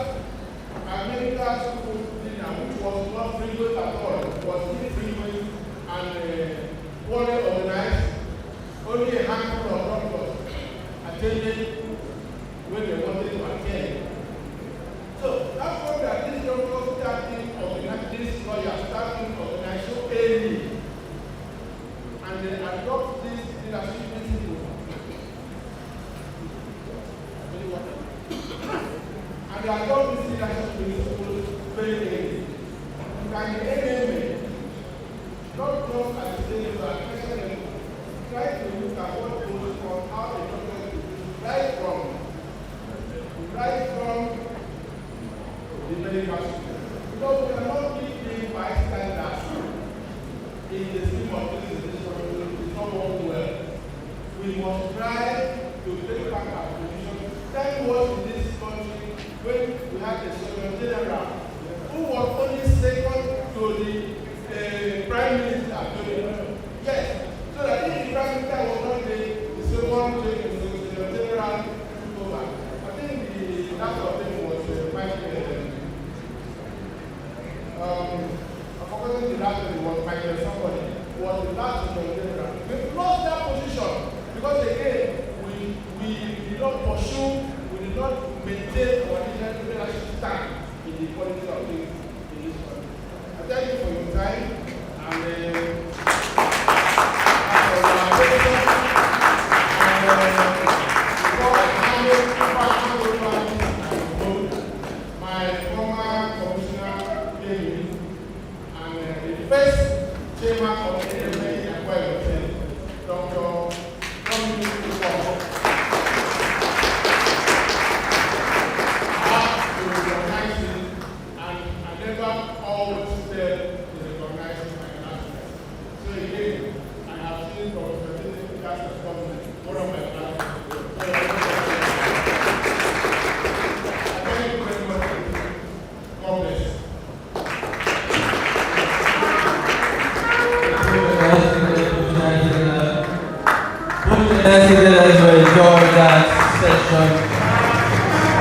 a medical school dinner, which was not frequent at all, it was infrequent and poorly organized, only a handful of doctors attended when they wanted to attend. So that's why that these doctors starting organizing, these lawyers starting organizing so early, and they adopt this leadership principle. And they adopt this leadership principle very early. And the NMA, not just at the stage of education, try to look at what goes on, how the doctors do right from the medical school. Because we cannot be being bystanders in the scheme of things in this country. It's not working well. We must try to take back our position. That was in this country when we had the Secretariat General, who was only second to the Prime Minister. Yes. So that if the Prime Minister was not the second to the Secretariat General took over. I think the last of them was according to the last one, was Michael somebody, was the last Secretariat General. We lost that position because again, we did not pursue, we did not maintain our leadership stand in the politics of things in this country. I thank you for your time and before I hand over my former commissioner Barnie and the first chairman of NMA Akwa Ibom State, Dr.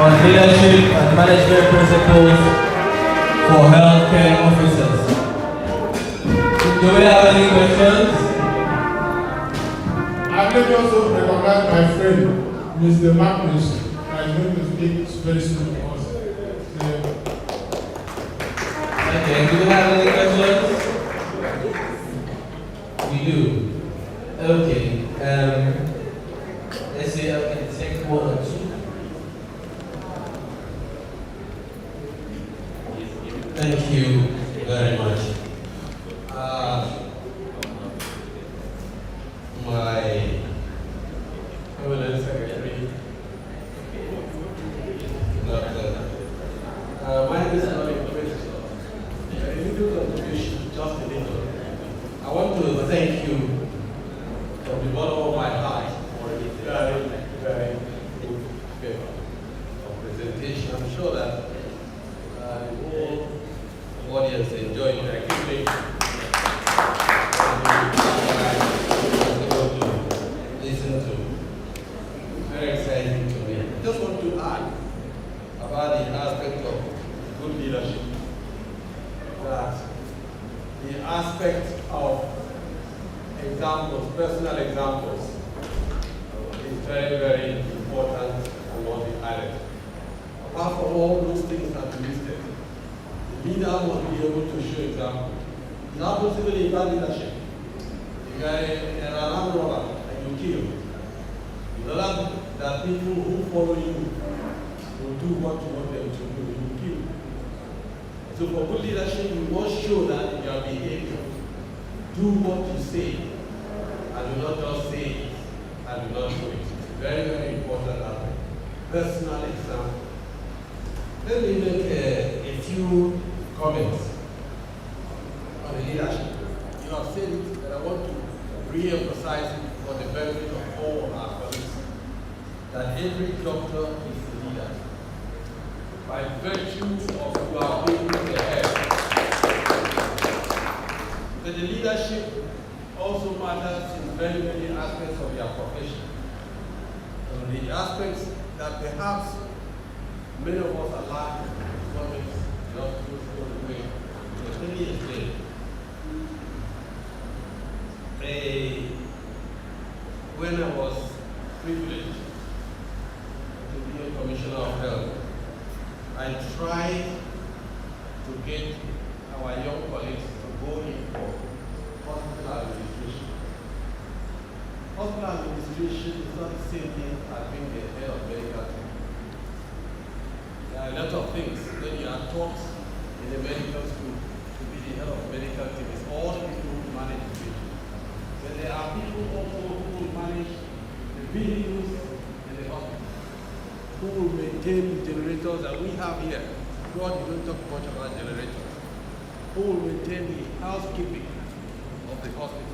on leadership and management principles for healthcare officers. Do we have any questions? I let me also recognize my friend, Mr. Magnus, who is going to speak very soon to us. Okay, do we have any questions? We do. Okay. Let's see, I can take one or two. Thank you very much. My permanent secretary, my name is just a little. I want to thank you from the bottom of my heart for a very, very good paper of presentation. I'm sure that the whole audience enjoyed it. I keep making listen to. Very exciting to me. I just want to add about the aspect of good leadership. That the aspect of examples, personal examples, very, very important and multi-added. Apart from all those things that we listed, the leader must be able to show example. It's not possible in bad leadership. If you are an armed robber and you kill, in order that people who follow you will do what you want them to do, you will kill. So for good leadership, you must show that in your behavior. Do what you say, and do not just say it, and do not do it. Very, very important aspect. Personal example. Let me make a few comments on the leadership. You have said it, but I want to re-emphasize it for the benefit of all our colleagues, that every doctor is a leader. By virtue of your being the head. But the leadership also matters in very many aspects of your profession. The aspects that perhaps many of us are lacking, what makes not go the way the thing is when I was privileged to be a commissioner of health, I tried to get our young colleagues to go in for hospital administration. Hospital administration is not the same thing as being the head of medical team. There are a lot of things when you are taught in the medical school to be the head of medical team. It's all the people who manage the patient. But there are people also who will manage the buildings in the hospital, who will maintain the generators that we have here. God, you don't talk much about generators. Who will maintain the housekeeping of the hospital.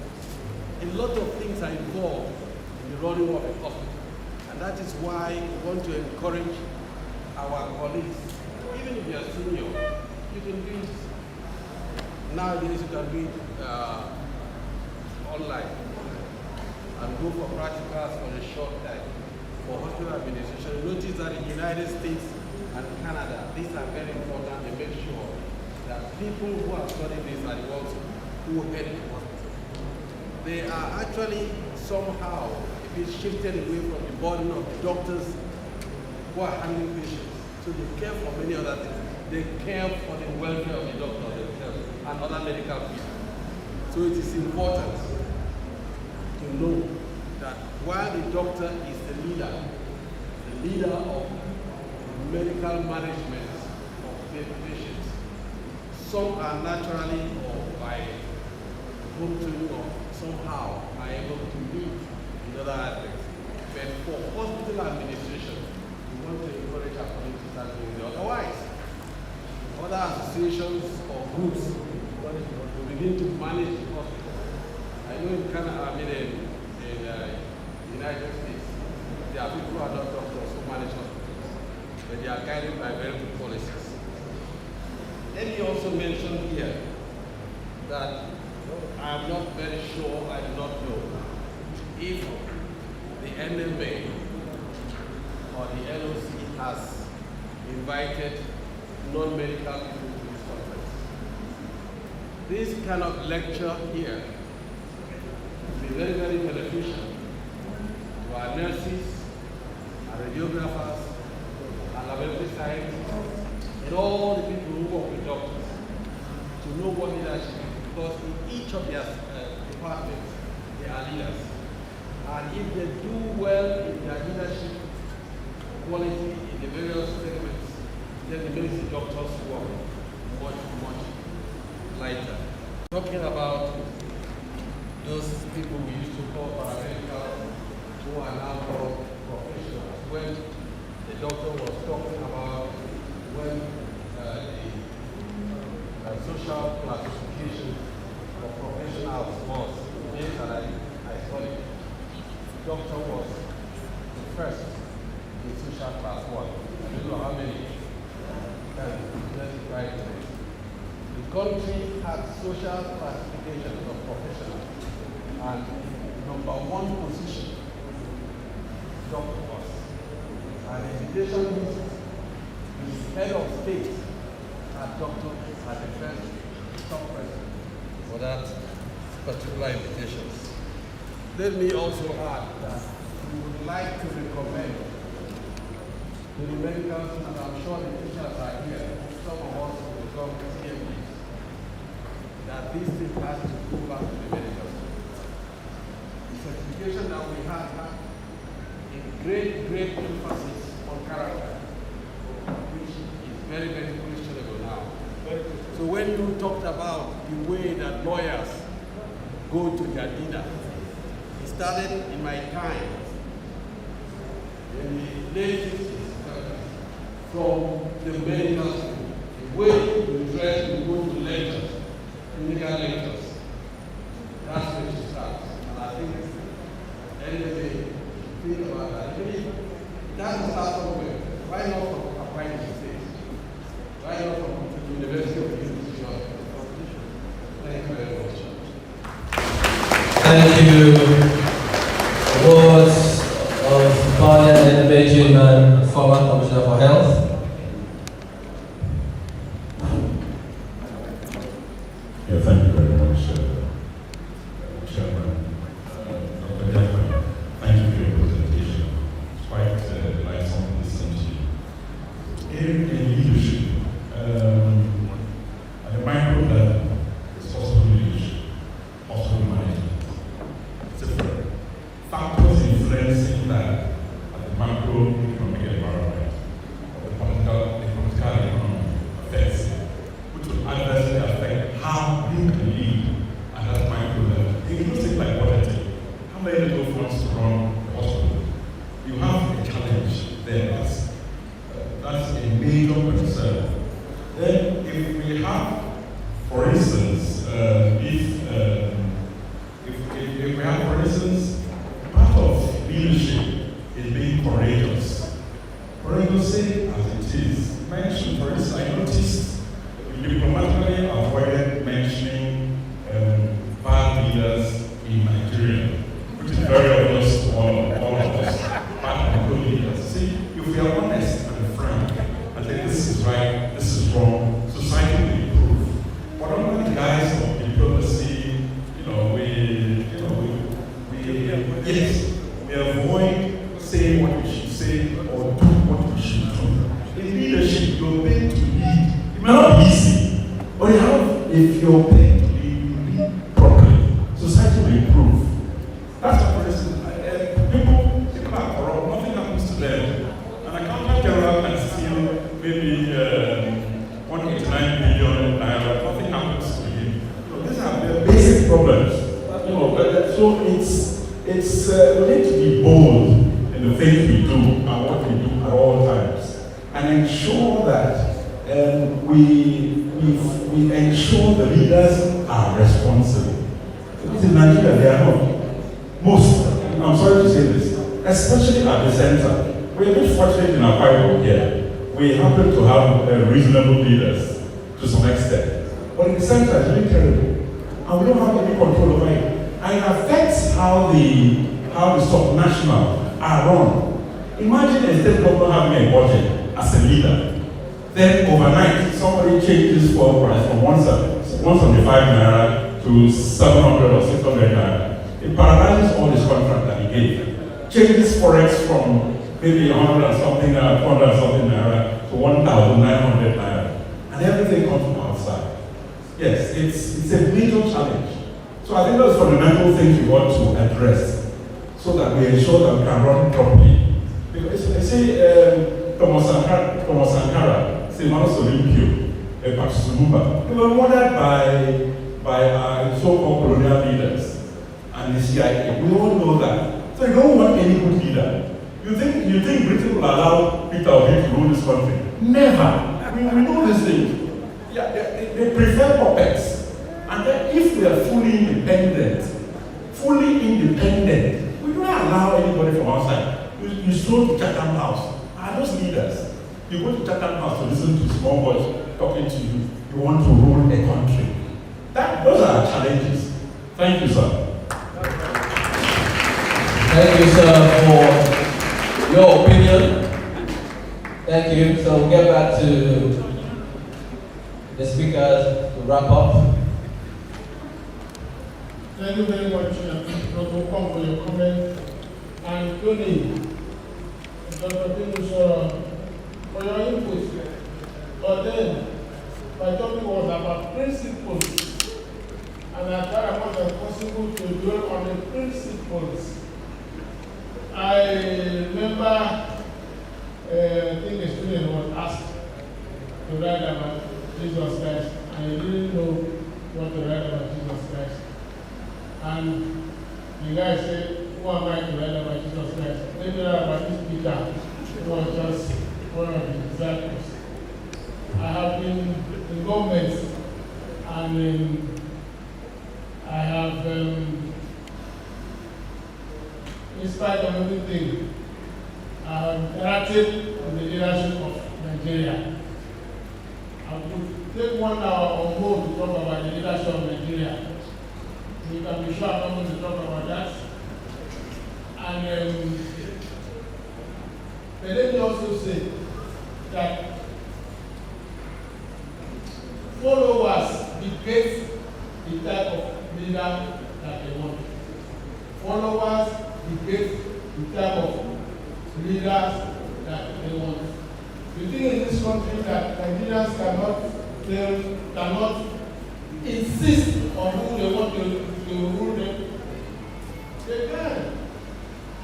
A lot of things are involved in the running of a hospital. And that is why we want to encourage our colleagues, even if you are senior, you can do it. Nowadays you can do it online and go for practicals for a short time for hospital administration. Notice that in the United States and Canada, these are very important to make sure that people who are studying this are the ones who head the hospital. They are actually somehow, if it's shifted away from the burden of the doctors who are handling patients. So they care for many other things. They care for the welfare of the doctor themselves and other medical people. So it is important to know that while the doctor is the leader of medical management of patients, some are naturally or by home training or somehow are able to lead in other aspects. But for hospital administration, we want to encourage our colleagues to start doing it. Otherwise, other associations or groups will begin to manage the hospital. I know in Canada, in the United States, there are people who are not doctors who manage hospitals, but they are guided by very good policies. Let me also mention here that I am not very sure, I do not know if the NMA or the NOC has invited non-medical people to this conference. This kind of lecture here will be very, very beneficial to our nurses, our radiographers, our laboratory scientists, and all the people who work with doctors to know what leadership is, because in each of their departments, they are leaders. And if they do well in their leadership quality in the various segments, then it makes the doctors work much, much lighter. Talking about those people we used to call paramedical who are now called professionals, when the doctor was talking about when the social classification of professionals was made that I studied, the doctor was the first in social class 1. I don't know how many can identify this. The country had social classifications of professionals, and number 1 position, doctor was. And the invitation list, the head of state had doctor as the first top person for that particular invitations. Let me also add that would like to recommend to the medicals, and I'm sure the teachers are here, some of us will become CMEs, that this thing has to go back to the medical school. The certification that we have a great emphasis on character, which is very, very questionable now. So when you talked about the way that lawyers go to their dinner, it started in my time, in the late 50s, from the medical school. The way you dress, you go to lectures, clinical lectures. That's where it starts. And I think NMA, think about that. It doesn't start somewhere. Why not from Akwa Ibom State? Why not from the University of Houston? Thank you very much. Thank you. Awards of Barnie and NMA and former Commissioner for Health. Yeah, thank you very much, Chairman. Dr. Jackman, thank you for your presentation. It's quite delightful to listen to you. In leadership, at the micro level, it's also leadership, also management. It's different factors influencing that at the macro economic environment, or the political economy affects it, which will adversely affect how you can lead at that micro level. You can think like politics. How many little funds to run the hospital? You have a challenge there. That's a major concern. Then, if we have, for instance, if we have, for instance, part of leadership is being courageous. Courageous, as it is. Mention, for instance, I noticed you diplomatically avoided mentioning bad leaders in Nigeria, which is very obvious to all of us. Bad and good leaders. See, if we are honest and frank, I think this is right, this is wrong, society will improve. But under the guise of diplomacy, we avoid saying what we should say or do what we should do. In leadership, you're paid to lead. It may not be easy, but if you're paid to lead, you lead properly. Society will improve. That's what, for instance, people are corrupt, nothing happens to them. An accountant general can steal maybe 189 billion naira, nothing happens to him. These are the basic problems. So we need to be bold in the things we do and what we do at all times, and ensure that we ensure the leaders are responsible. Because in Nigeria, they are not. Most, I'm sorry to say this, especially at the center. We're a bit fortunate in our Bible here. We happen to have reasonable leaders to some extent. But in the center, it's really terrible. And we don't have any control over it. And it affects how the sub-national are run. Imagine a state government having a budget as a leader. Then overnight, somebody changes fuel price from 175 naira to 700 or 600 naira. It paralyzes all his contract that he gave. Changes forex from maybe 100 and something naira, 200 and something naira to 1,900 naira. And everything comes from outside. Yes, it's a major challenge. So I think those fundamental things we want to address so that we ensure that we can run properly. Because I say Thomas Sankara, Manos Olympio, Patrice Lumumba, they were murdered by our so-called colonial leaders and the CIA. We all know that. So you don't want any good leader. You think Britain will allow Peter Obi to rule this country? Never. We know this thing. Yeah, they prefer puppets. And then if we are fully independent, we don't allow anybody from outside. You go to Chatham House. Are those leaders? You go to Chatham House to listen to small boys talking to you. You want to rule a country. Those are our challenges. Thank you, sir. Thank you, sir, for your opinion. Thank you. So we'll get back to the speakers to wrap up. Thank you very much, Dr. Okon, for your comment and Tony, Dr. Pinusoro, for your input. But then, my topic was about principles, and I tried as much as possible to dwell on the principles. I remember, I think a student was asked to write about Jesus Christ, and he didn't know what to write about Jesus Christ. And the guy said, who am I to write about Jesus Christ? Maybe write about this Peter, who was just one of the disciples. I have been in government, and I have, in spite of everything, I have interacted with the leadership of Nigeria. I would take 1 hour or more to talk about the leadership of Nigeria. You can be sure I'm not going to talk about that. And but let me also say that followers dictate the type of leader that they want. Followers dictate the type of leaders that they want. The thing in this country that Nigerians cannot insist on who they want to rule them. They can.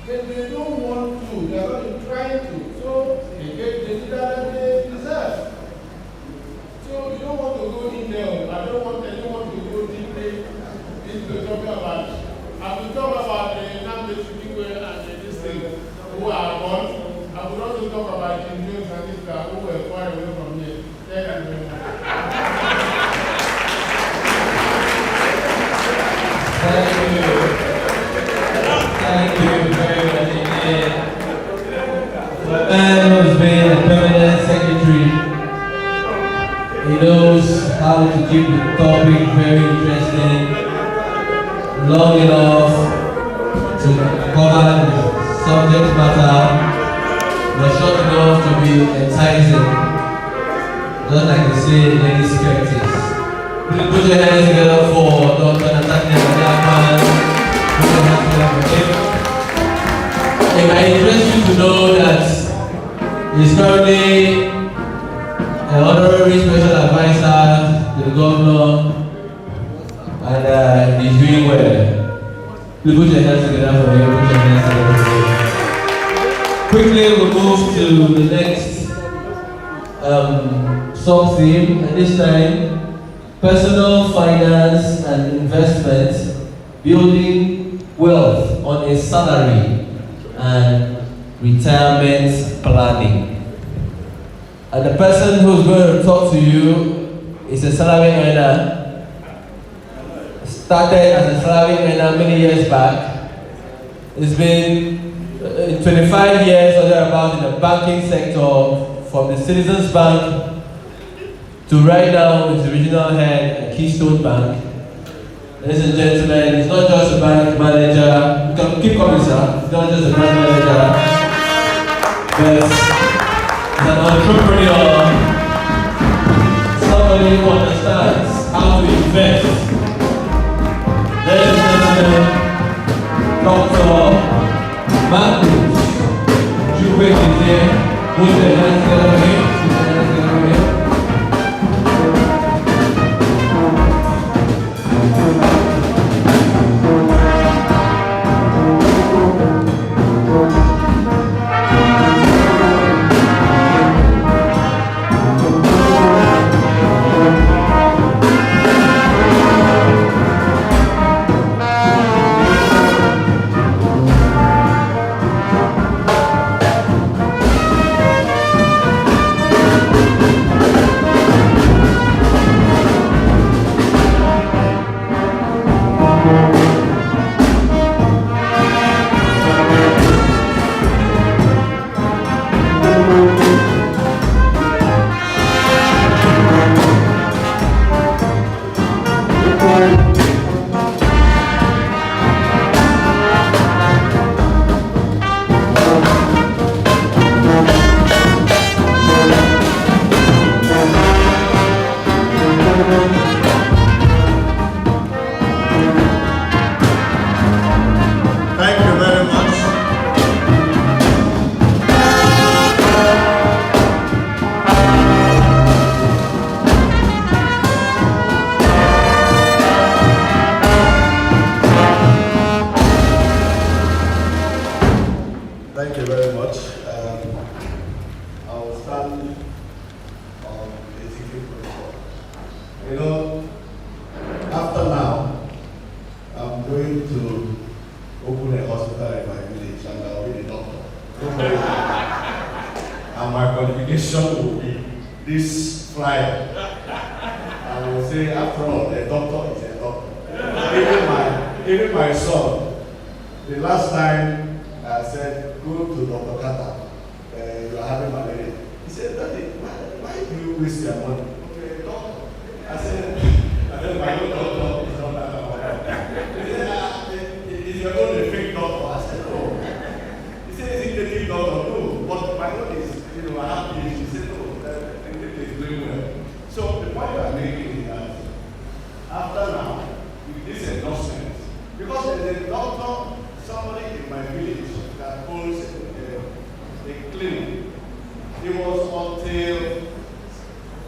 They don't want to. They are not trying to. So they get the leader that they deserve. So you don't want to go in there. I don't want anyone to go deeply into talking about. I will talk about the NMA History Book Launch and this thing who are born. I will also talk about Jim Jones and this guy who were far away from here. Thank you very much. Thank you very much indeed. For a man who's been a permanent secretary, he knows how to keep the topic very interesting, long enough to cover the subject matter, but short enough to be enticing, just like they say in ladies' practice. Please put your hands together for Dr. Akwa. It might interest you to know that he's currently an honorary special advisor to the governor, and he's doing well. Please put your hands together for him. Put your hands together for him. Quickly, we'll move to the next sub-theme, and this time, personal finance and investment, building wealth on a salary and retirement planning. And the person who's going to talk to you is a salary earner. Started as a salary earner many years back. It's been 25 years or thereabouts in the banking sector, from the Citizens Bank to right now with the regional head at Keystone Bank. Ladies and gentlemen, he's not just a bank manager. You can keep coming, sir. He's not just a bank manager, but he's an entrepreneur, somebody who understands how to invest. Ladies and gentlemen, Dr. Barnie is here. Put your hands together for him. Put your hands together for him. qualification will be this flyer. I will say, after all, a doctor is a doctor. Even my son, the last time I said, go to Dr. Kata, you are having malaria. He said, Daddy, why do you waste your money? Okay, doctor. I said, my own doctor is not that one. He said, is your own a fake doctor? I said, no. He said, is it a fake doctor? No. But my own is, I have PhD. He said, no, it is doing well. So the point I'm making is that after now, with this endorsement, because there's a doctor, somebody in my village that owns a clinic. It was until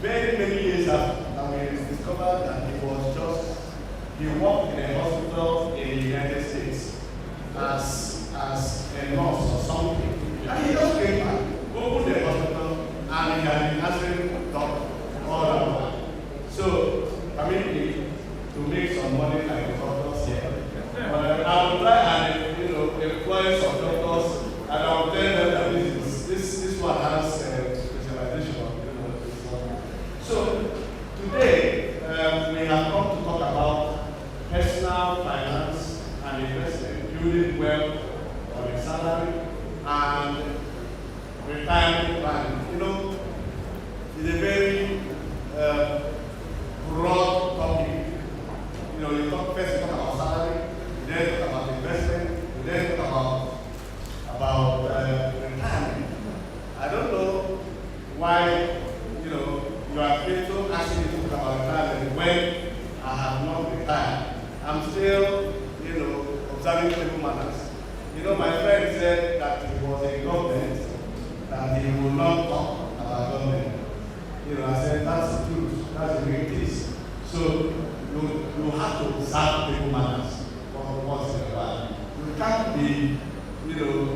very many years after it was discovered that he worked in a hospital in the United States as a nurse or something. And he just came back, opened the hospital, and he had been answering doctor all around. So, to make some money like the doctors here. But I will try and employ some doctors, and I will tell them that this one has specialization. So today we have come to talk about personal finance and investment, building wealth on a salary and retirement plan. It's a very broad topic. You first talk about salary, then talk about investment, then talk about retirement. I don't know why you are still asking me to talk about retirement when I have not retired. I'm still observing table manners. My friend said that he was in government, that he will not talk about government. I said that's the truth, that's the way it is. So you have to observe table manners once in a while. You can't be,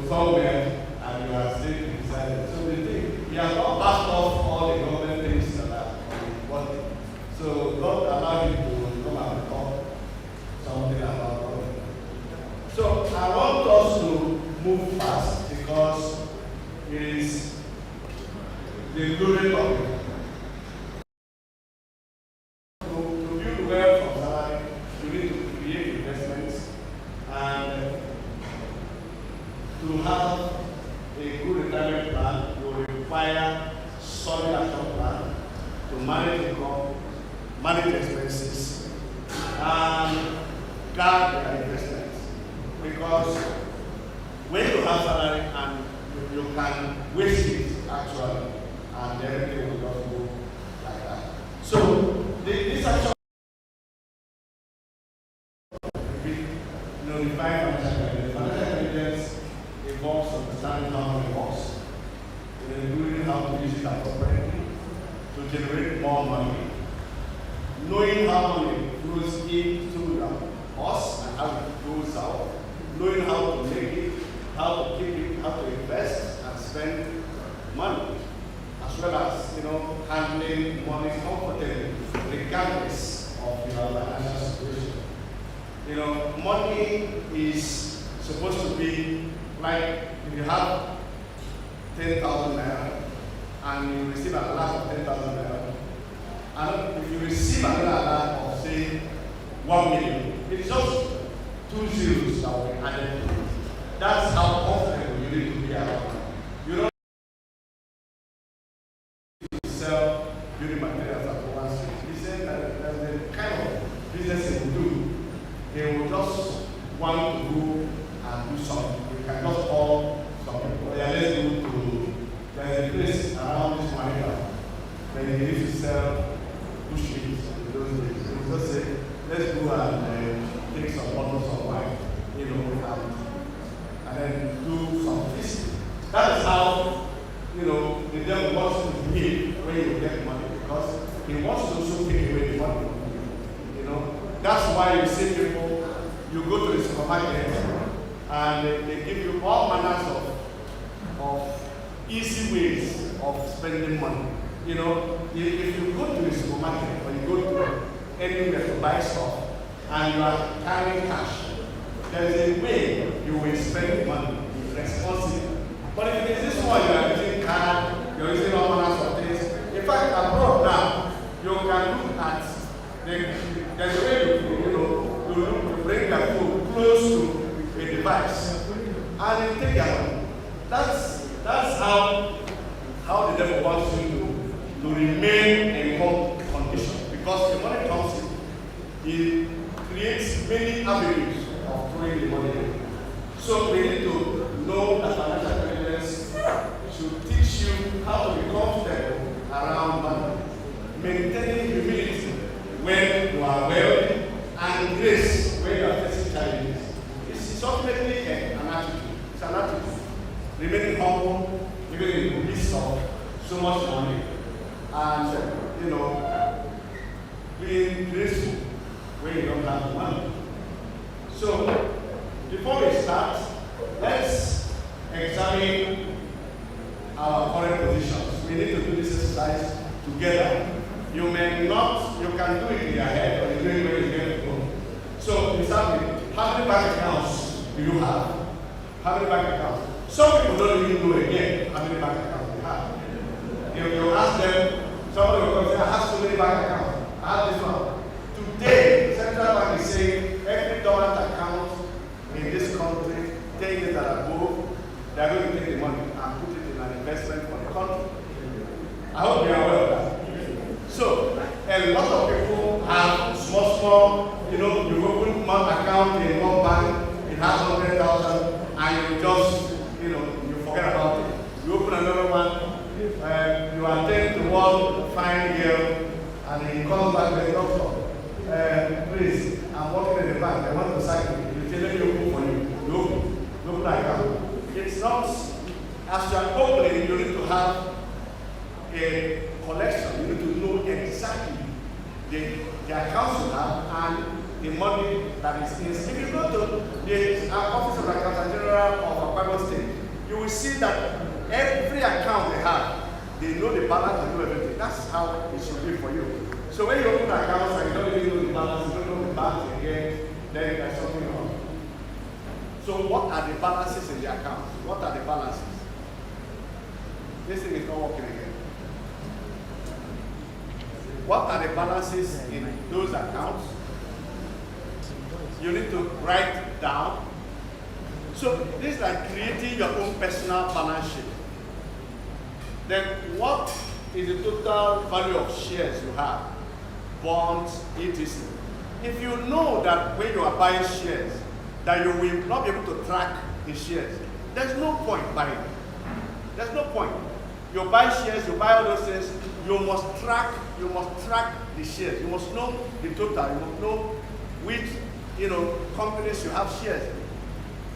somewhere and you are still criticizing. So the thing, you have not passed off all the government things that are working. So God allow you to come and talk something about government. So I want us to move fast because it is the glory topic. To have a good retirement plan, you require solid action plan to manage income, manage expenses, and guard your investments. Because when you have salary and you can waste it actually, and everything will just go like that. So this action define financial intelligence involves understanding how money works, including how to use it appropriately to generate more money, knowing how money flows into us and how it goes out, knowing how to make it, how to keep it, how to invest and spend money, as well as handling money comfortably regardless of your financial situation. Money is supposed to be like if you have 10,000 naira and you receive an alert of 10,000 naira, and if you receive another alert of say 1 million, it's just 2 zeros that will be added to it. That's how comfortable you need to be around money. You don't need to sell building materials at one street. He said that the kind of business he will do, they will just want to go and do something. You can just call some people, let's go to, there's a place around this market where they used to sell bush meat in those days. They would just say, let's go and take some bottles of wine, and then do some feasting. That is how, the devil wants to be where you get money, because he wants to also take away the money from you. That's why you see people, you go to the supermarket and they give you all manners of easy ways of spending money. If you go to the supermarket or you go to anywhere to buy stuff and you are carrying cash, there is a way you will spend money responsibly. But if it is this one, you are using card, you are using and you take your money. That's how the devil wants you to remain in one condition. Because the money comes in, he creates many avenues of throwing the money in. So we need to know that financial intelligence should teach you how to be comfortable around money, maintaining humility when you are wealthy, and grace when you are facing challenges. It's ultimately an attitude. It's an attitude. Remaining humble, even in the midst of so much money, and being graceful when you don't have the money. So, before we start, let's examine our current positions. We need to do this exercise together. You can do it in your head, or you do it where you get to go. So, we start with, how many bank accounts do you have? How many bank accounts? Some people don't even know again how many bank accounts they have. You ask them, somebody will come and say, I have so many bank accounts. I have this one. Today, Central Bank is saying every dormant account in this country, 10 years and above, they are going to take the money and put it in an investment for the country. I hope you are aware of that. So, a lot of people have small, you open one account in one bank, it has 100,000, and you just, you forget about it. You open another one, you attend to one fine girl, and he comes back to the doctor. Please, I'm working in the bank, I want to cycle. You tell me open for you. You open an account. It's not, as you are opening, you need to have a collection. You need to know exactly the accounts you have and the money that is in. If you go to the Office of the Accountant General of Akwa Ibom State, you will see that every account they have, they know the balance, they know everything. That's how it should be for you. So when you open accounts and you don't even know the balance, you don't know the balance again, then there's something wrong. So what are the balances in the accounts? What are the balances? This thing is not working again. What are the balances in those accounts? You need to write down. So this is like creating your own personal balance sheet. Then what is the total value of shares you have? Bonds, etc. If you know that when you are buying shares, that you will not be able to track the shares, there's no point buying. There's no point. You buy shares, you buy all those things, you must track the shares. You must know the total, you must know which companies you have shares.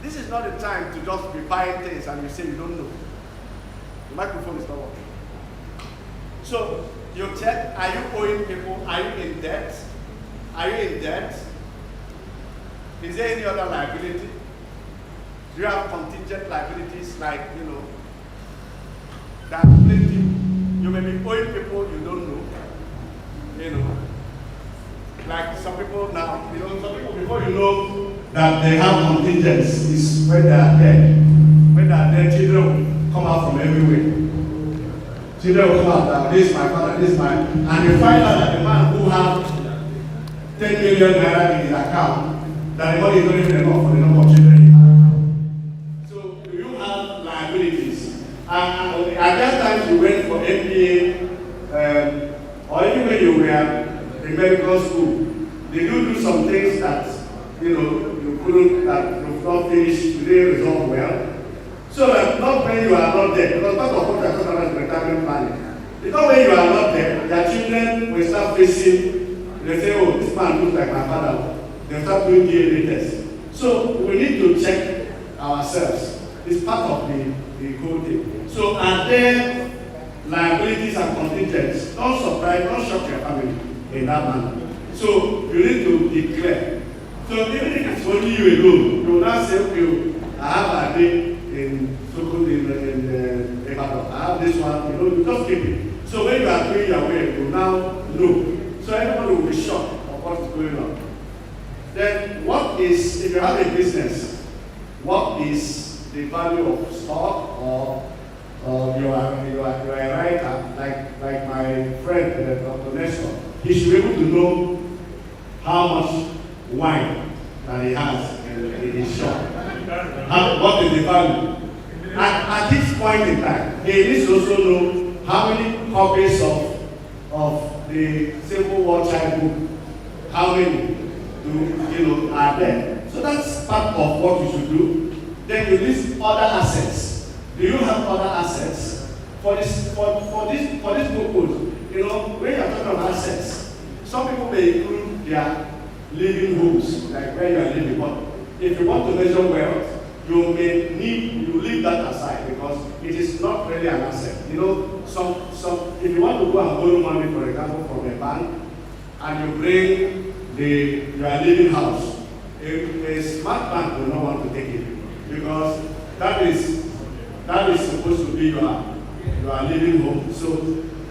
This is not the time to just be buying things and you say you don't know. The microphone is not working. So you check, are you owing people? Are you in debt? Are you in debt? Is there any other liability? Do you have contingent liabilities like, that plenty? You may be owing people you don't know. Like some people now, some people before you know that they have contingents is when they are dead. When they are dead, children will come out from everywhere. Children will come out, this is my father, this is my, and you find out that the man who has 10 million naira in his account, that the money is not even enough for the number of children he has. So do you have liabilities? And at that time you went for MBA, or even when you were in medical school, did you do some things that you couldn't, that you've not finished, you didn't resolve well? So that not when you are not there, because part of what I talk about is retirement planning. Because when you are not there, your children will start facing, they say, oh, this man looks like my father. They start doing DNA tests. So we need to check ourselves. It's part of the whole thing. So are there liabilities and contingents? Don't surprise, don't shock your family in that manner. So you need to declare. So even if it's only you alone, you will not say, okay, I have a day in so-called in Ecuador. I have this one, you just keep it. So when you are doing your way, you now know. So everybody will be shocked of what is going on. Then what is, if you have a business, what is the value of stock, or you are a writer, like my friend, Dr. Nestor, he should be able to know how much wine that he has in his shop. what is the value. At this point in time, he needs to also know how many copies of the Civil War Child Book, how many are there. So that's part of what you should do. Then you list other assets. Do you have other assets for this purpose? You know, when you're talking about assets, some people may include their living homes, like where you are living. But if you want to measure wealth, you leave that aside because it is not really an asset. You know, if you want to go and borrow money, for example, from a bank, and you bring your living house, a smart bank will not want to take it because that is supposed to be your living home. So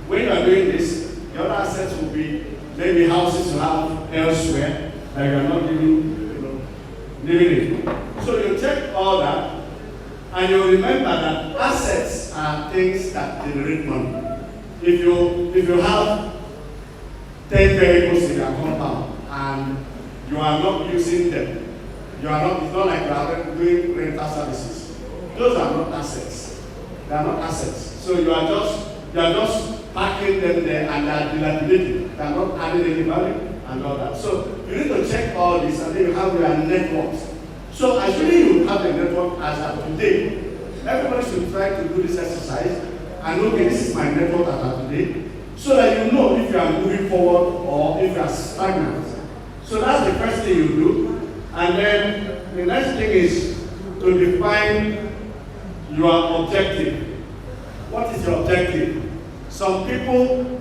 when you are doing this, the other assets will be maybe houses you have elsewhere that you are not living in. So you check all that, and you remember that assets are things that generate money. If you have 10 vehicles in your compound and you are not using them, it's not like you are doing rental services. Those are not assets. They are not assets. So you are just packing them there and they are dilapidated. They are not adding any value and all that. So you need to check all this, and then you have your networks. So assuming you have a network as of today, everybody should try to do this exercise and okay, this is my network as of today, so that you know if you are moving forward or if you are stagnant. So that's the first thing you do. And then the next thing is to define your objective. What is your objective? Some people,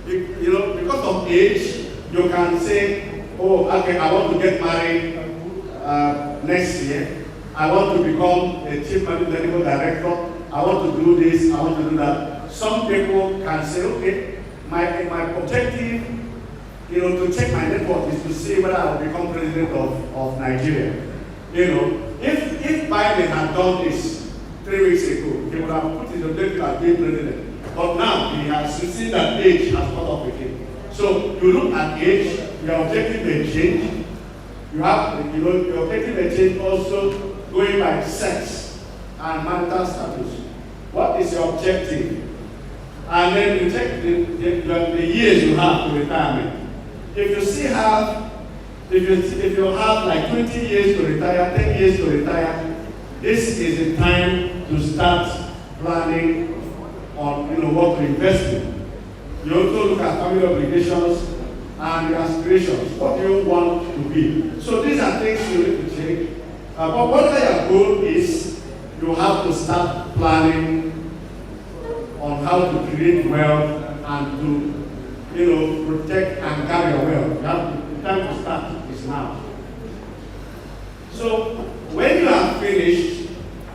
because of age, you can say, oh, okay, I want to get married next year. I want to become a chief medical director. I want to do this, I want to do that. Some people can say, okay, my objective, to check my network is to see whether I will become president of Nigeria. If Biden had done this 3 weeks ago, he would have put his objective as being president. But now he has seen that age has caught up with him. So you look at age, your objective may change. You have, your objective may change also going by sex and marital status. What is your objective? And then you check the years you have to retirement. If you have like 20 years to retire, 10 years to retire, this is the time to start planning on what to invest in. You also look at family obligations and your aspirations. What do you want to be? So these are things you need to check. But whatever your goal is, you have to start planning on how to create wealth and to protect and carry your wealth. The time to start is now. So when you are finished,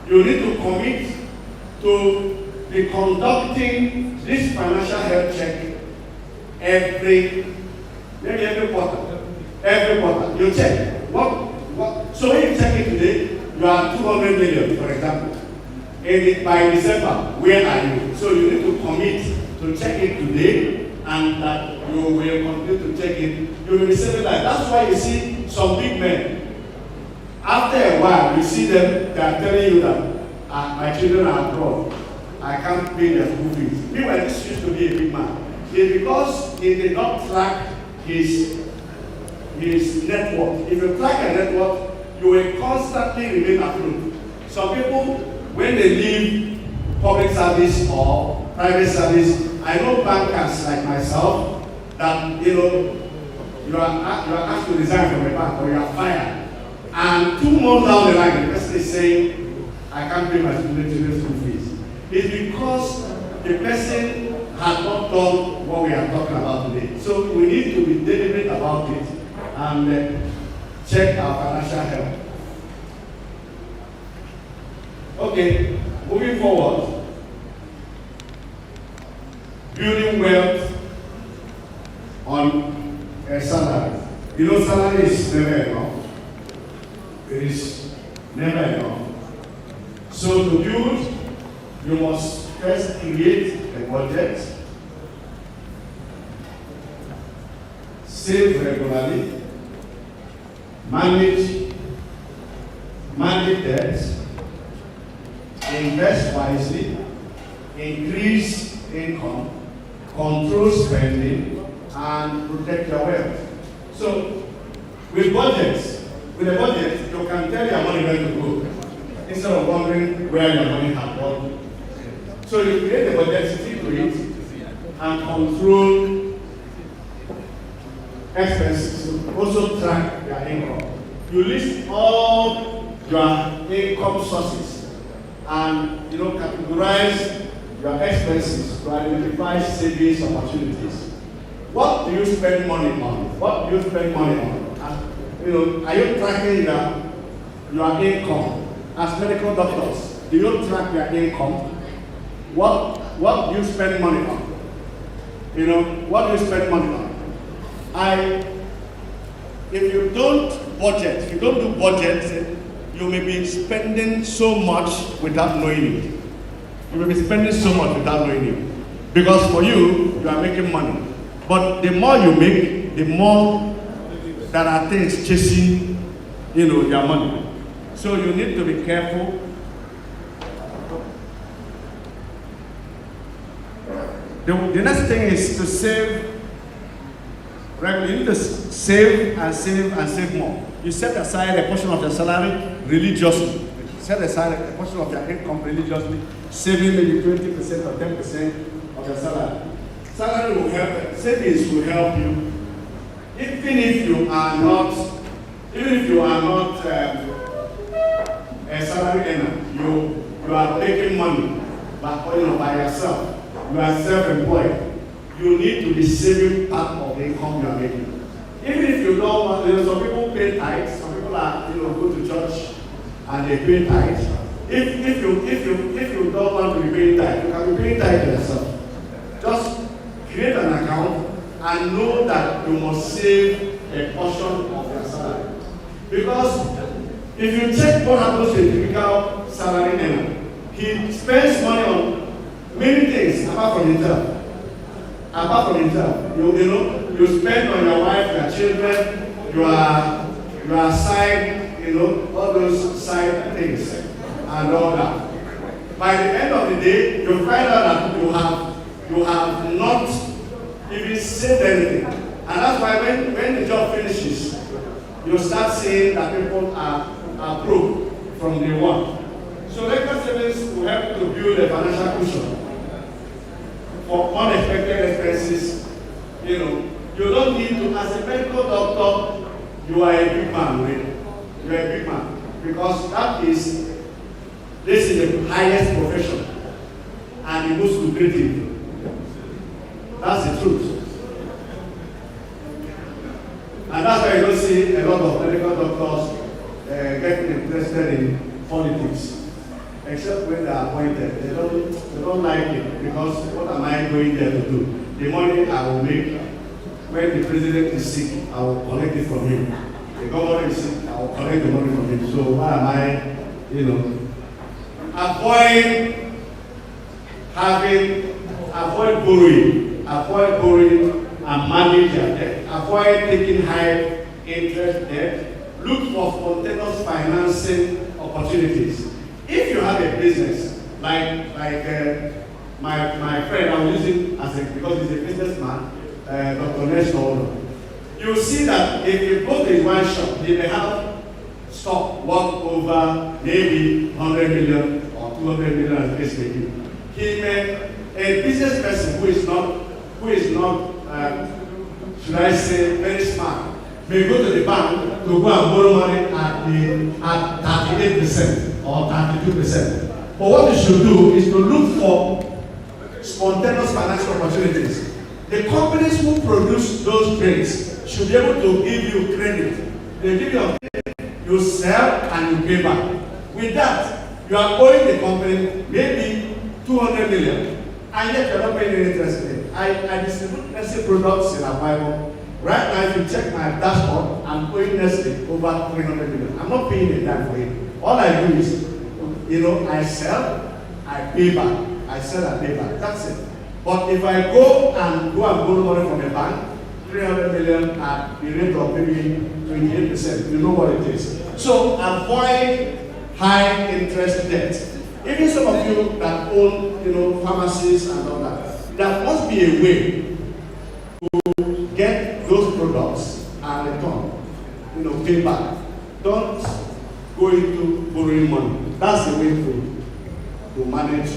you need to commit to be conducting this financial health check every quarter. Every quarter. You check. So when you check it today, you are 200 million, for example. By December, where are you? So you need to commit to check it today, and that you will continue to check it. You will be saving life. That's why you see some big men. After a while, you see them, they are telling you that my children are abroad. I can't pay their school fees. Meanwhile, this used to be a big man. It's because he did not track his network. If you track a network, you will constantly remain afloat. Some people, when they leave public service or private service, I know bankers like myself that you are asked to resign from a bank or you are fired, and 2 months down the line, the person is saying, I can't pay my children's school fees. It's because the person has not done what we are talking about today. So we need to be deliberate about it and check our financial health. Okay, moving forward. Building wealth on a salary. Salary is never enough. It is never enough. So to build, you must first create a budget, save regularly, manage manage debts, invest wisely, increase income, control spending, and protect your wealth. So, with a budget, you can tell your money where to go, instead of wondering where your money has gone. So you create a budget, stick to it, and control expenses. Also track your income. You list all your income sources and categorize your expenses to identify savings opportunities. What do you spend money on? What do you spend money on? And, are you tracking your income? As medical doctors, do you track your income? What do you spend money on? What do you spend money on? If you don't budget, if you don't do budget, you may be spending so much without knowing it. You may be spending so much without knowing it. Because for you are making money. But the more you make, the more there are things chasing, your money. So you need to be careful. The next thing is to save. You need to save and save and save more. You set aside a portion of your salary religiously. Set aside a portion of your income religiously, saving maybe 20% or 10% of your salary. Salary will help. Savings will help you, even if you are not a salary earner. You are making money, by yourself. You are self-employed. You need to be saving part of the income you are making. Even if you don't want, some people pay tithes. Some people are, go to church and they pay tithes. If you don't want to be paying tithes, you can be paying tithes yourself. Just create an account and know that you must save a portion of your salary. Because if you check what happens to a typical salary earner, he spends money on many things apart from himself. You spend on your wife, your children, your side, all those side things and all that. By the end of the day, you find out that you have not even saved anything. And that's why when the job finishes, you start seeing that people are broke from day one. So regular savings will help to build a financial cushion for unexpected expenses. You don't need to, as a medical doctor, you are a big man, really. You are a big man. Because this is the highest profession and the most lucrative. That's the truth. And that's why you don't see a lot of medical doctors getting interested in politics. Except when they are appointed. They don't like it because what am I going there to do? The money I will make when the president is sick, I will collect it from him. The governor is sick, I will collect the money from him. So why am I, avoid borrowing and manage your debt. Avoid taking high interest debt. Look for spontaneous financing opportunities. If you have a business, like my friend I'm using because he's a businessman, Dr. Nestor, you'll see that if you go to his wine shop, he may have stock worth over maybe 100 million or 200 million as the case may be. He may, a business person who is not should I say, very smart, may go to the bank to go and borrow money at 38% or 32%. But what you should do is to look for spontaneous financial opportunities. The companies who produce those drinks should be able to give you credit. They give you a credit, you sell and you pay back. With that, you are owing the company maybe 200 million, and yet you are not paying any interest rate. I distribute Nestle products in Akwa Ibom. Right now, if you check my dashboard, I'm owing Nestle over 300 million. I'm not paying a dime for it. All I do is, I sell, I pay back. I sell and pay back. That's it. But if I go and borrow money from a bank, 300 million at the rate of maybe 28%, you know what it is. So avoid high interest debt. Even some of you that own, pharmacies and all that, there must be a way to get those products and return, pay back. Don't go into borrowing money. That's the way to manage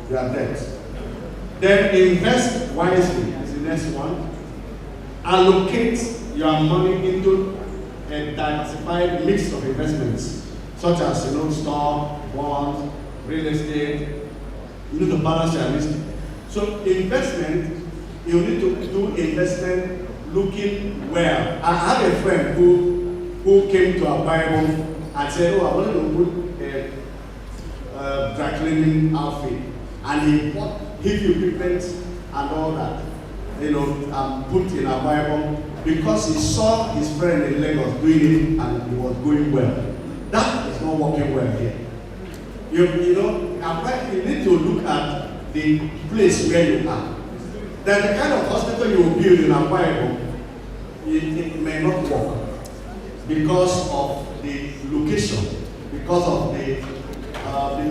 your debt. Then invest wisely is the next one. Allocate your money into a diversified mix of investments, such as stock, bonds, real estate. You need to balance your risk. So investment, you need to do investment looking well. I have a friend who came to Akwa Ibom and said, I wanted to put a dry cleaning outfit, and he bought heavy equipment and all that, put in Akwa Ibom because he saw his friend in Lagos doing it and it was going well. That is not working well here. You need to look at the place where you are. Then the kind of hospital you will build in Akwa Ibom, it may not work because of the location, because of the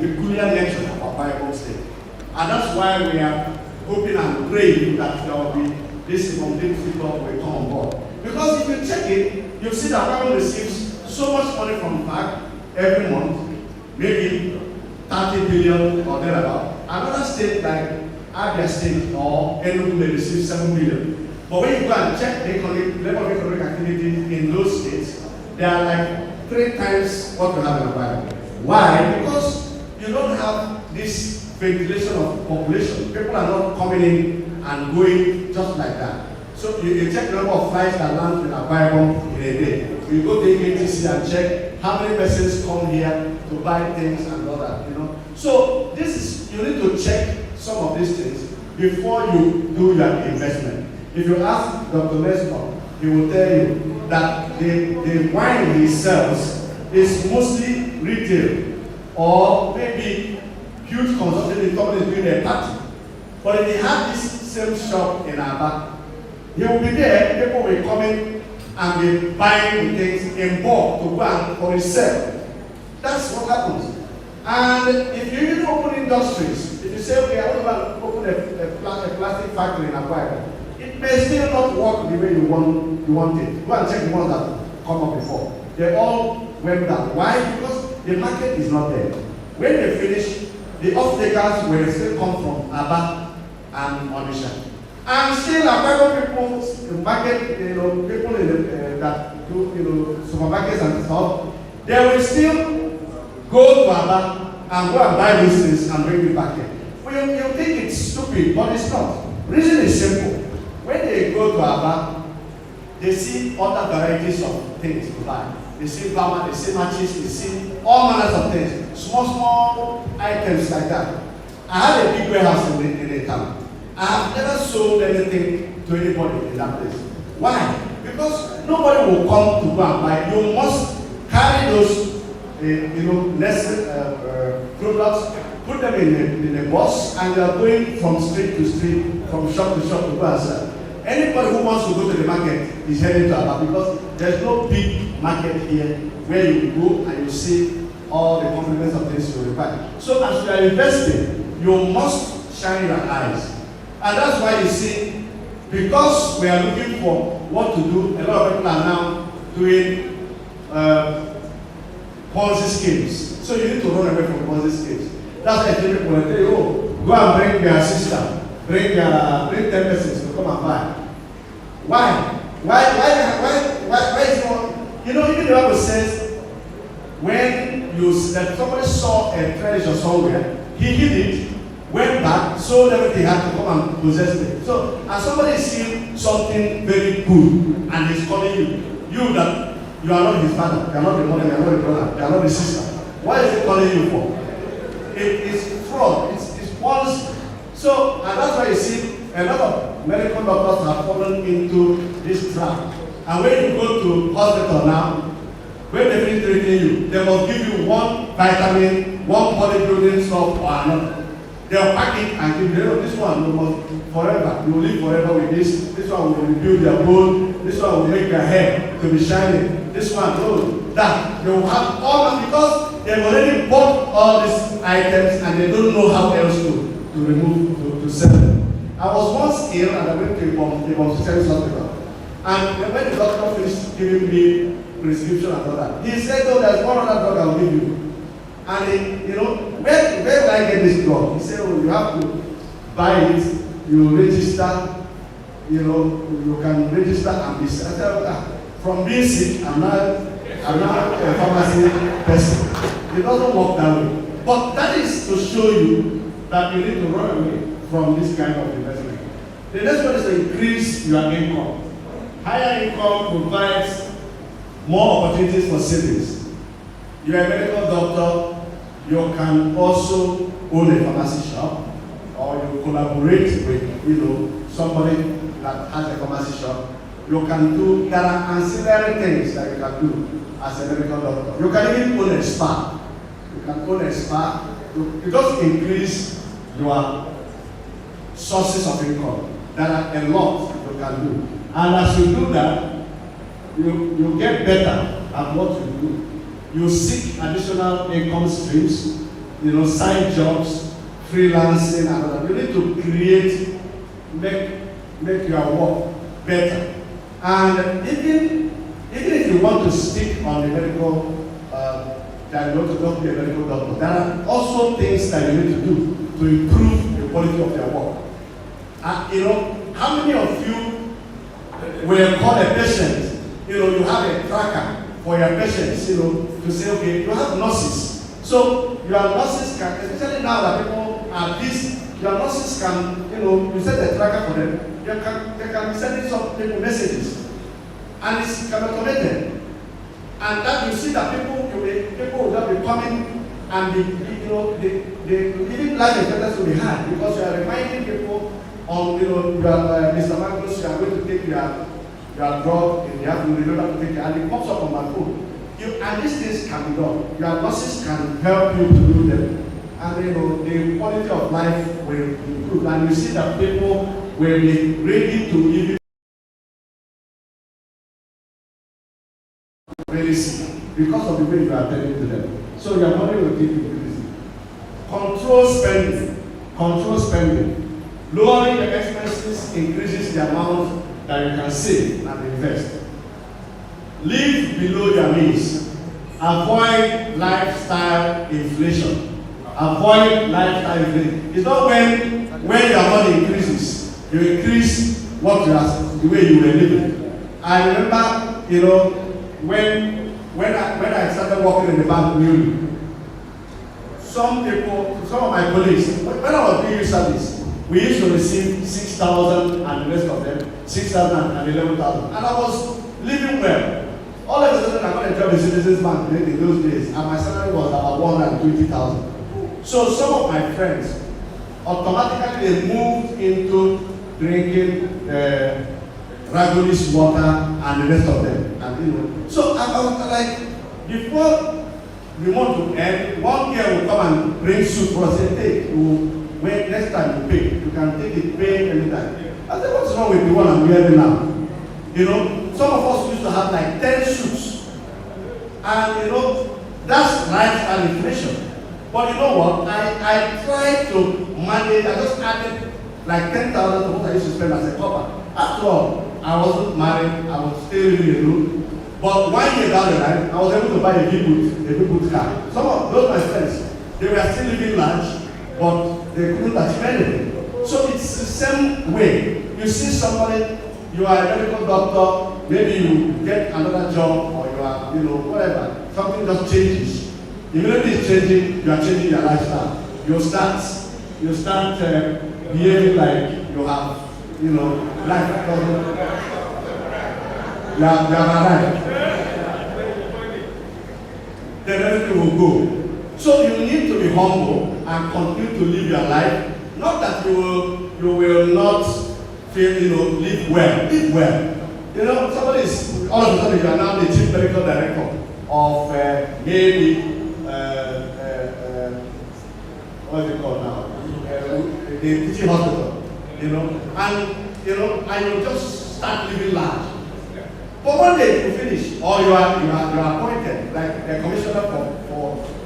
peculiar nature of Akwa Ibom State. And that's why we are hoping and praying that there will be this complete people will come on board. Because if you check it, you see that Akwa Ibom receives so much money from FAC every month, maybe 30 billion or thereabout. Another state like Abia State or Enugu may receive 7 billion. But when you go and check the level of economic activity in those states, they are like 3 times what we have in Akwa Ibom. Why? Because you don't have this ventilation of population. People are not coming in and going just like that. So you check the number of flights that land in Akwa Ibom in a day. You go to ATC and check how many persons come here to buy things and all that, So you need to check some of these things before you do your investment. If you ask Dr. Nestor, he will tell you that the wine he sells is mostly retail or maybe huge consumption companies doing a party. But if he had this same shop in Aba, he will be there, people will come in and be buying the things in bulk to go and for resale. That's what happens. And if you even open industries, if you say, okay, I want to open a plastic factory in Akwa Ibom, it may still not work the way you want it. Go and check the ones that come up before. They all went down. Why? Because the market is not there. When they finish, the off-takers will still come from Aba and Onisha. And still, Akwa Ibom people, market, people in that do, supermarkets and stuff, they will still go to Aba and go and buy these things and bring it back here. Well, you think it's stupid, but it's not. Reason is simple. When they go to Aba, they see other varieties of things to buy. They see bama, they see matches, they see all manners of things. Small items like that. I had a big warehouse in a town. I have never sold anything to anybody in that place. Why? Because nobody will come to go and buy. You must carry those necessary products, put them in a bus, and you are going from street to street, from shop to shop to go and sell. Anybody who wants to go to the market is heading to Aba because there's no big market here where you go and you see all the complements of things you require. So as you are investing, you must shine your eyes. And that's why you see, because we are looking for what to do, a lot of people are now doing Ponzi schemes. So you need to run away from Ponzi schemes. That's why people will tell you, go and bring your sister, bring 10 persons to come and buy. Why? Why is it not? Even the Bible says, when that somebody saw a treasure somewhere, he hid it, went back, sold everything, had to come and possess it. So, and somebody is seeing something very good, and he's calling you that you are not his father, you are not the mother, you are not the brother, you are not the sister. What is he calling you for? It is fraud, it's false. So, and that's why you see a lot of medical doctors have fallen into this trap. And when you go to hospital now, when they finish treating you, they must give you one vitamin, one bodybuilding stuff or another. They'll pack it and give you, this one you must forever. You will live forever with this. This one will rebuild your bone. This one will make your hair to be shining. This one, that. They will have all that because they've already bought all these items and they don't know how else to remove, to sell them. I was once ill and I went to Ibom State hospital. And when the doctor finished giving me prescription and all that, he said, "Oh, there's one other drug I'll give you." And he, you know, where will I get this drug? He said, "Oh, you have to buy it, you register, you know, you can register and be." I said, "From being sick, I'm not a pharmacy person." It doesn't work that way. But that is to show you that you need to run away from this kind of investment. The next one is to increase your income. Higher income provides more opportunities for savings. You're a medical doctor, you can also own a pharmacy shop, or you collaborate with, you know, somebody that has a pharmacy shop. You can do, there are ancillary things that you can do as a medical doctor. You can even own a spa. You can own a spa. You just increase your sources of income. There are a lot you can do. And as you do that, you get better at what you do. You seek additional income streams, you know, side jobs, freelancing, and all that. You need to create, make your work better. And even if you want to stick on the medical, that you want to not be a medical doctor, there are also things that you need to do to improve the quality of your work. You know, how many of you will call a patient, you know, you have a tracker for your patients, you know, to say, okay, you have nurses. So your nurses can, especially now that people are busy, your nurses can, you know, you set a tracker for them, they can be sending some people messages. And it's can be automated. And that you see that people will just be coming and you know, even life expectancy will be high because you are reminding people on, you know, Mr. Magnus, you are going to take your drug and you have to remember to take it, and it pops up on my phone. And these things can be done. Your nurses can help you to do them. And you know, the quality of life will improve. And you see that people will be ready to even really see because of the way you are attending to them. So your money will keep increasing. Control spending. Control spending. Lowering your expenses increases the amount that you can save and invest. Live below your means. Avoid lifestyle inflation. Avoid lifestyle inflation. It's not when your money increases, you increase what you are, the way you were living. I remember, you know, when I started working in the bank newly, some of my colleagues, when I was doing service, we used to receive 6,000 and the rest of them 6,000 and 11,000. And I was living well. All of a sudden, I got a job in Citizens Bank in those days, and my salary was about 120,000. So some of my friends automatically moved into drinking Ragulis water and the rest of them. And, you know, so I was like, before we want to end, one girl will come and bring soup for us and say, "Hey, when next time you pay, you can take it, pay anytime." I said, "What's wrong with the one I'm wearing now?" You know, some of us used to have like 10 suits. And you know, that's lifestyle inflation. But you know what? I tried to manage, I just added like 10,000 to what I used to spend as a cover. After all, I wasn't married, I was still living alone. But 1 year down the line, I was able to buy a V-boot car. Some of those my friends, they were still living large, but they couldn't achieve anything. So it's the same way. You see somebody, you are a medical doctor, maybe you get another job, or you are, you know, whatever. Something just changes. Immediately it's changing, you are changing your lifestyle. You start behaving like you have, you know, life doesn't. You have arrived. Then everything will go. So you need to be humble and continue to live your life. Not that you will not feel, you know, live well. Live well. You know, somebody is, all of a sudden you are now the chief medical director of maybe, what is it called now? The teaching hospital. You know, and you just start living large. But one day you finish, or you are appointed like a commissioner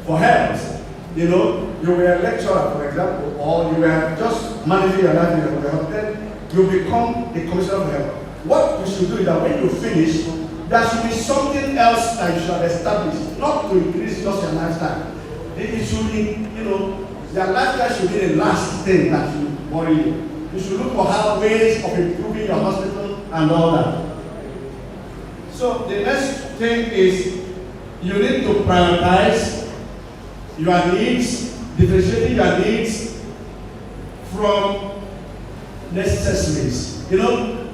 for health. You know, you were a lecturer, for example, or you were just managing your life in your health, then you become the commissioner of health. What you should do is that when you finish, there should be something else that you should have established, not to increase just your lifestyle. It should be, you know, your lifestyle should be the last thing that should worry you. You should look for how ways of improving your hospital and all that. So the next thing is you need to prioritize your needs, differentiating your needs from necessities. You know,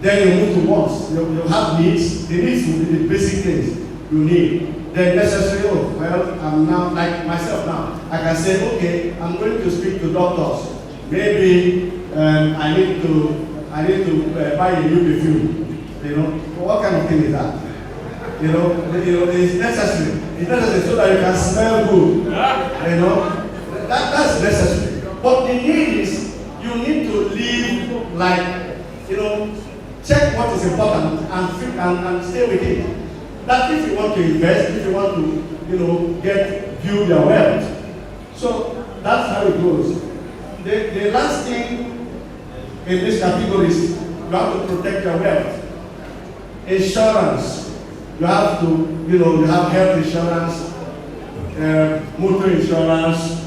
then you move to wants. You have needs. The needs will be the basic things you need. Then necessary, oh, well, I'm now, like myself now, I can say, okay, I'm going to speak to doctors. Maybe I need to buy a new perfume. You know, what kind of thing is that? You know, it's necessary. It's necessary so that you can smell good. You know, that's necessary. But the need is you need to live like, you know, check what is important and stay with it. That if you want to invest, if you want to, you know, build your wealth. So that's how it goes. The last thing in this category is you have to protect your wealth. Insurance. You have to, you know, you have health insurance, motor insurance,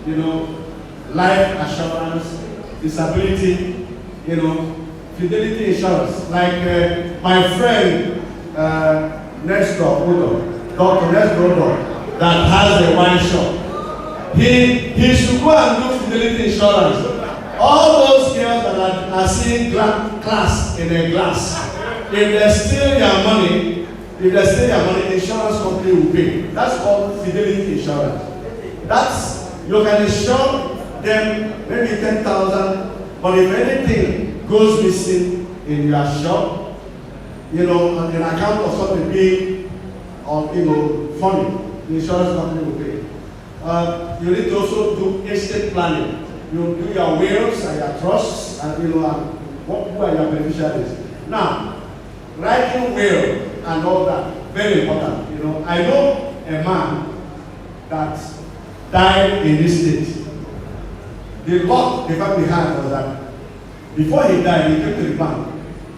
you know, life assurance, disability, you know, fidelity insurance. Like my friend next door, Dr. Next door, that has a wine shop. He should go and do fidelity insurance. All those girls that are seeing class in a glass, if they steal their money, the insurance company will pay. That's called fidelity insurance. That's, you can insure them maybe 10,000, but if anything goes missing in your shop, you know, on an account of something being, or you know, funny, the insurance company will pay. You need to also do estate planning. You do your wills and your trusts, and you know, who are your beneficiaries. Now, writing will and all that, very important. You know, I know a man that died in this state. The luck the family had was that before he died, he came to the bank.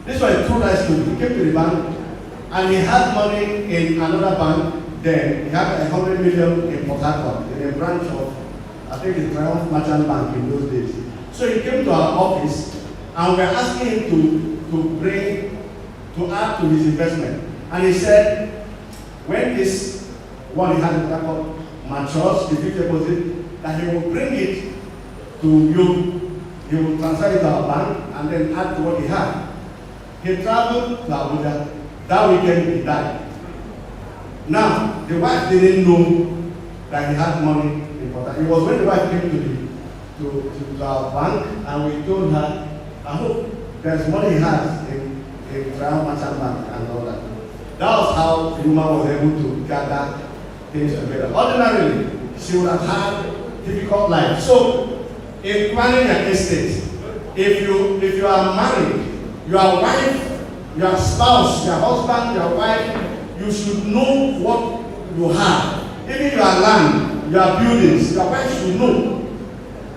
This was a true life story. He came to the bank and he had money in another bank. Then he had 100 million in Port Harcourt, in a branch of, I think it's Triumph Merchant Bank in those days. So he came to our office and we were asking him to add to his investment. And he said, when this one he had in Port Harcourt matures, the fixed deposit, that he will bring it to you, he will transfer it to our bank and then add to what he had. He traveled to Abuja. That weekend he died. Now, the wife didn't know that he had money in Port Harcourt. It was when the wife came to our bank and we told her, I hope there's money he has in Triumph Merchant Bank and all that. That was how the woman was able to gather things together. Ordinarily, she would have had a difficult life. So, in planning an estate, if you are married, your wife, your spouse, your husband, your wife, you should know what you have. Even your land, your buildings, your wife should know.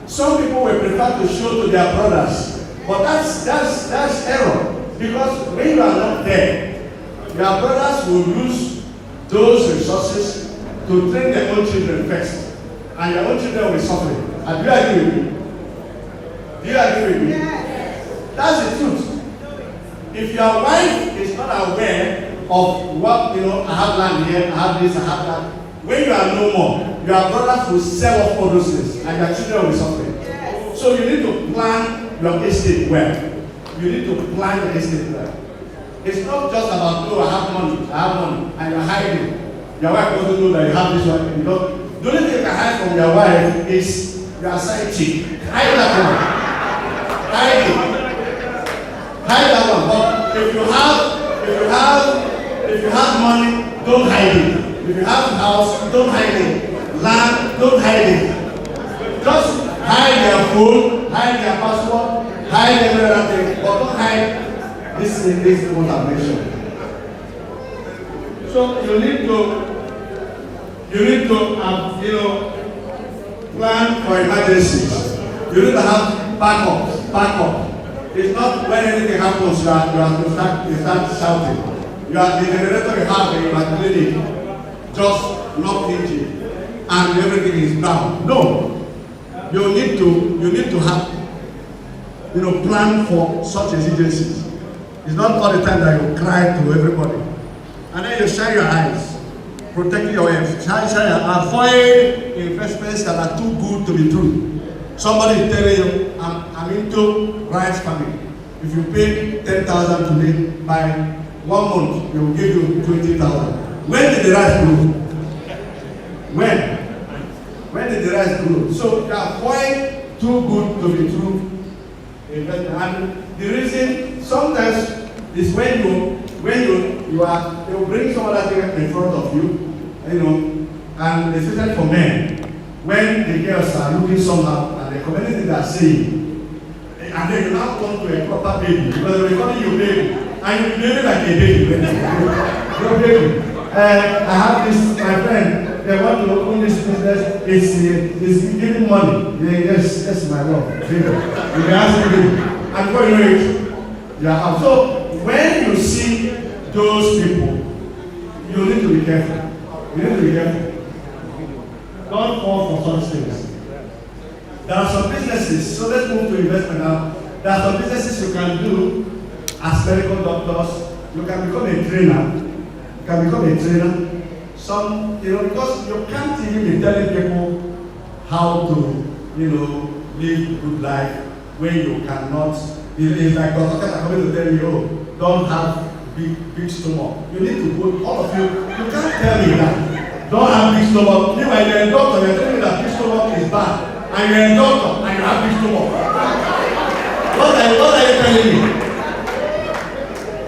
Some people will prefer to show to their brothers, but that's error. Because when you are not there, your brothers will use those resources to train their own children first, and your own children will be suffering. And do you agree with me? Do you agree with me? Yes. That's the truth. If your wife is not aware of what, you know, I have land here, I have this, I have that, when you are no more, your brothers will sell off all those things, and your children will be suffering. Yes. So you need to plan your estate well. You need to plan your estate well. It's not just about, oh, I have money, and you're hiding. Your wife doesn't know that you have this one. Because the only thing you can hide from your wife is your side chick. Hide that one. Hide it. Hide that one. But if you have money, don't hide it. If you have a house, don't hide it. Land, don't hide it. Just hide your phone, hide your password, hide every other thing, but don't hide this what I mentioned. So you need to You need to have, plan for emergencies. You need to have backup. It's not when anything happens, you start shouting. You are the generator you have in your clinic, just locked engine, and everything is down. No. You need to have, plan for such exigencies. It's not all the time that you cry to everybody. And then you shine your eyes, protect your health. Avoid investments that are too good to be true. Somebody is telling you, I'm into rice farming. If you pay 10,000 today, by 1 month, they will give you 20,000. When did the rice grow? When did the rice grow? So avoid too good to be true investment. And the reason sometimes is when you are, they will bring some other thing in front of you, and especially for men, when the girls are looking somehow and the community they are saying, and then you now turn to a proper baby because they're calling you baby, and you behave like a baby. You're baby. I have this, my friend, they want to open this business, is giving money. Yes, my love. You can ask me, and for you know it, you are out. So when you see those people, you need to be careful. Don't fall for such things. There are some businesses, so let's move to investment now. There are some businesses you can do as medical doctors. You can become a trainer. Some, because you can't even be telling people how to, live a good life when you cannot. It's like Dr. Kata coming to tell you, don't have big stomach. You need to go, all of you can't tell me that. Don't have big stomach. Meanwhile, you're a doctor, you're telling me that big stomach is bad. And you're a doctor, and you have big stomach. What are you telling me?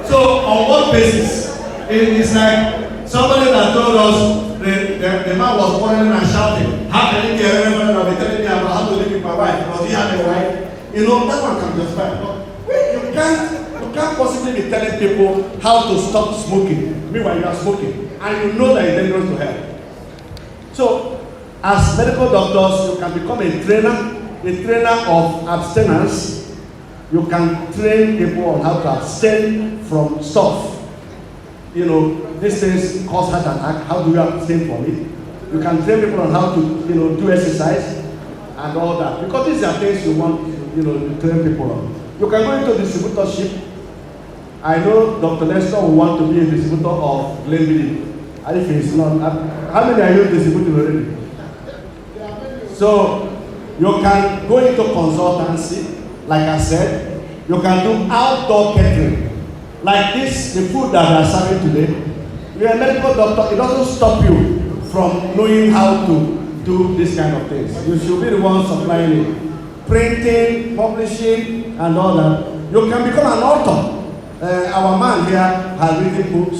So, on what basis? It's like somebody that told us the man was quarreling and shouting. How can he get everyone that be telling me about how to live with my wife? Because he had a wife. That one can justify. But you can't possibly be telling people how to stop smoking. Meanwhile, you are smoking. And you know that it's dangerous to health. So, as medical doctors, you can become a trainer of abstinence. You can train people on how to abstain from stuff. These things cause heart attack. How do you abstain from it? You can train people on how to, do exercise and all that. Because these are things you want, to train people on. You can go into distributorship. I know Dr. Nestor will want to be a distributor of Glenville. And if he's not, how many are you distributing already? So, you can go into consultancy, like I said. You can do outdoor catering. Like this, the food that we are serving today. You're a medical doctor, it doesn't stop you from knowing how to do this kind of things. You should be the one supplying it. Printing, publishing, and all that. You can become an author. Our man here has written books.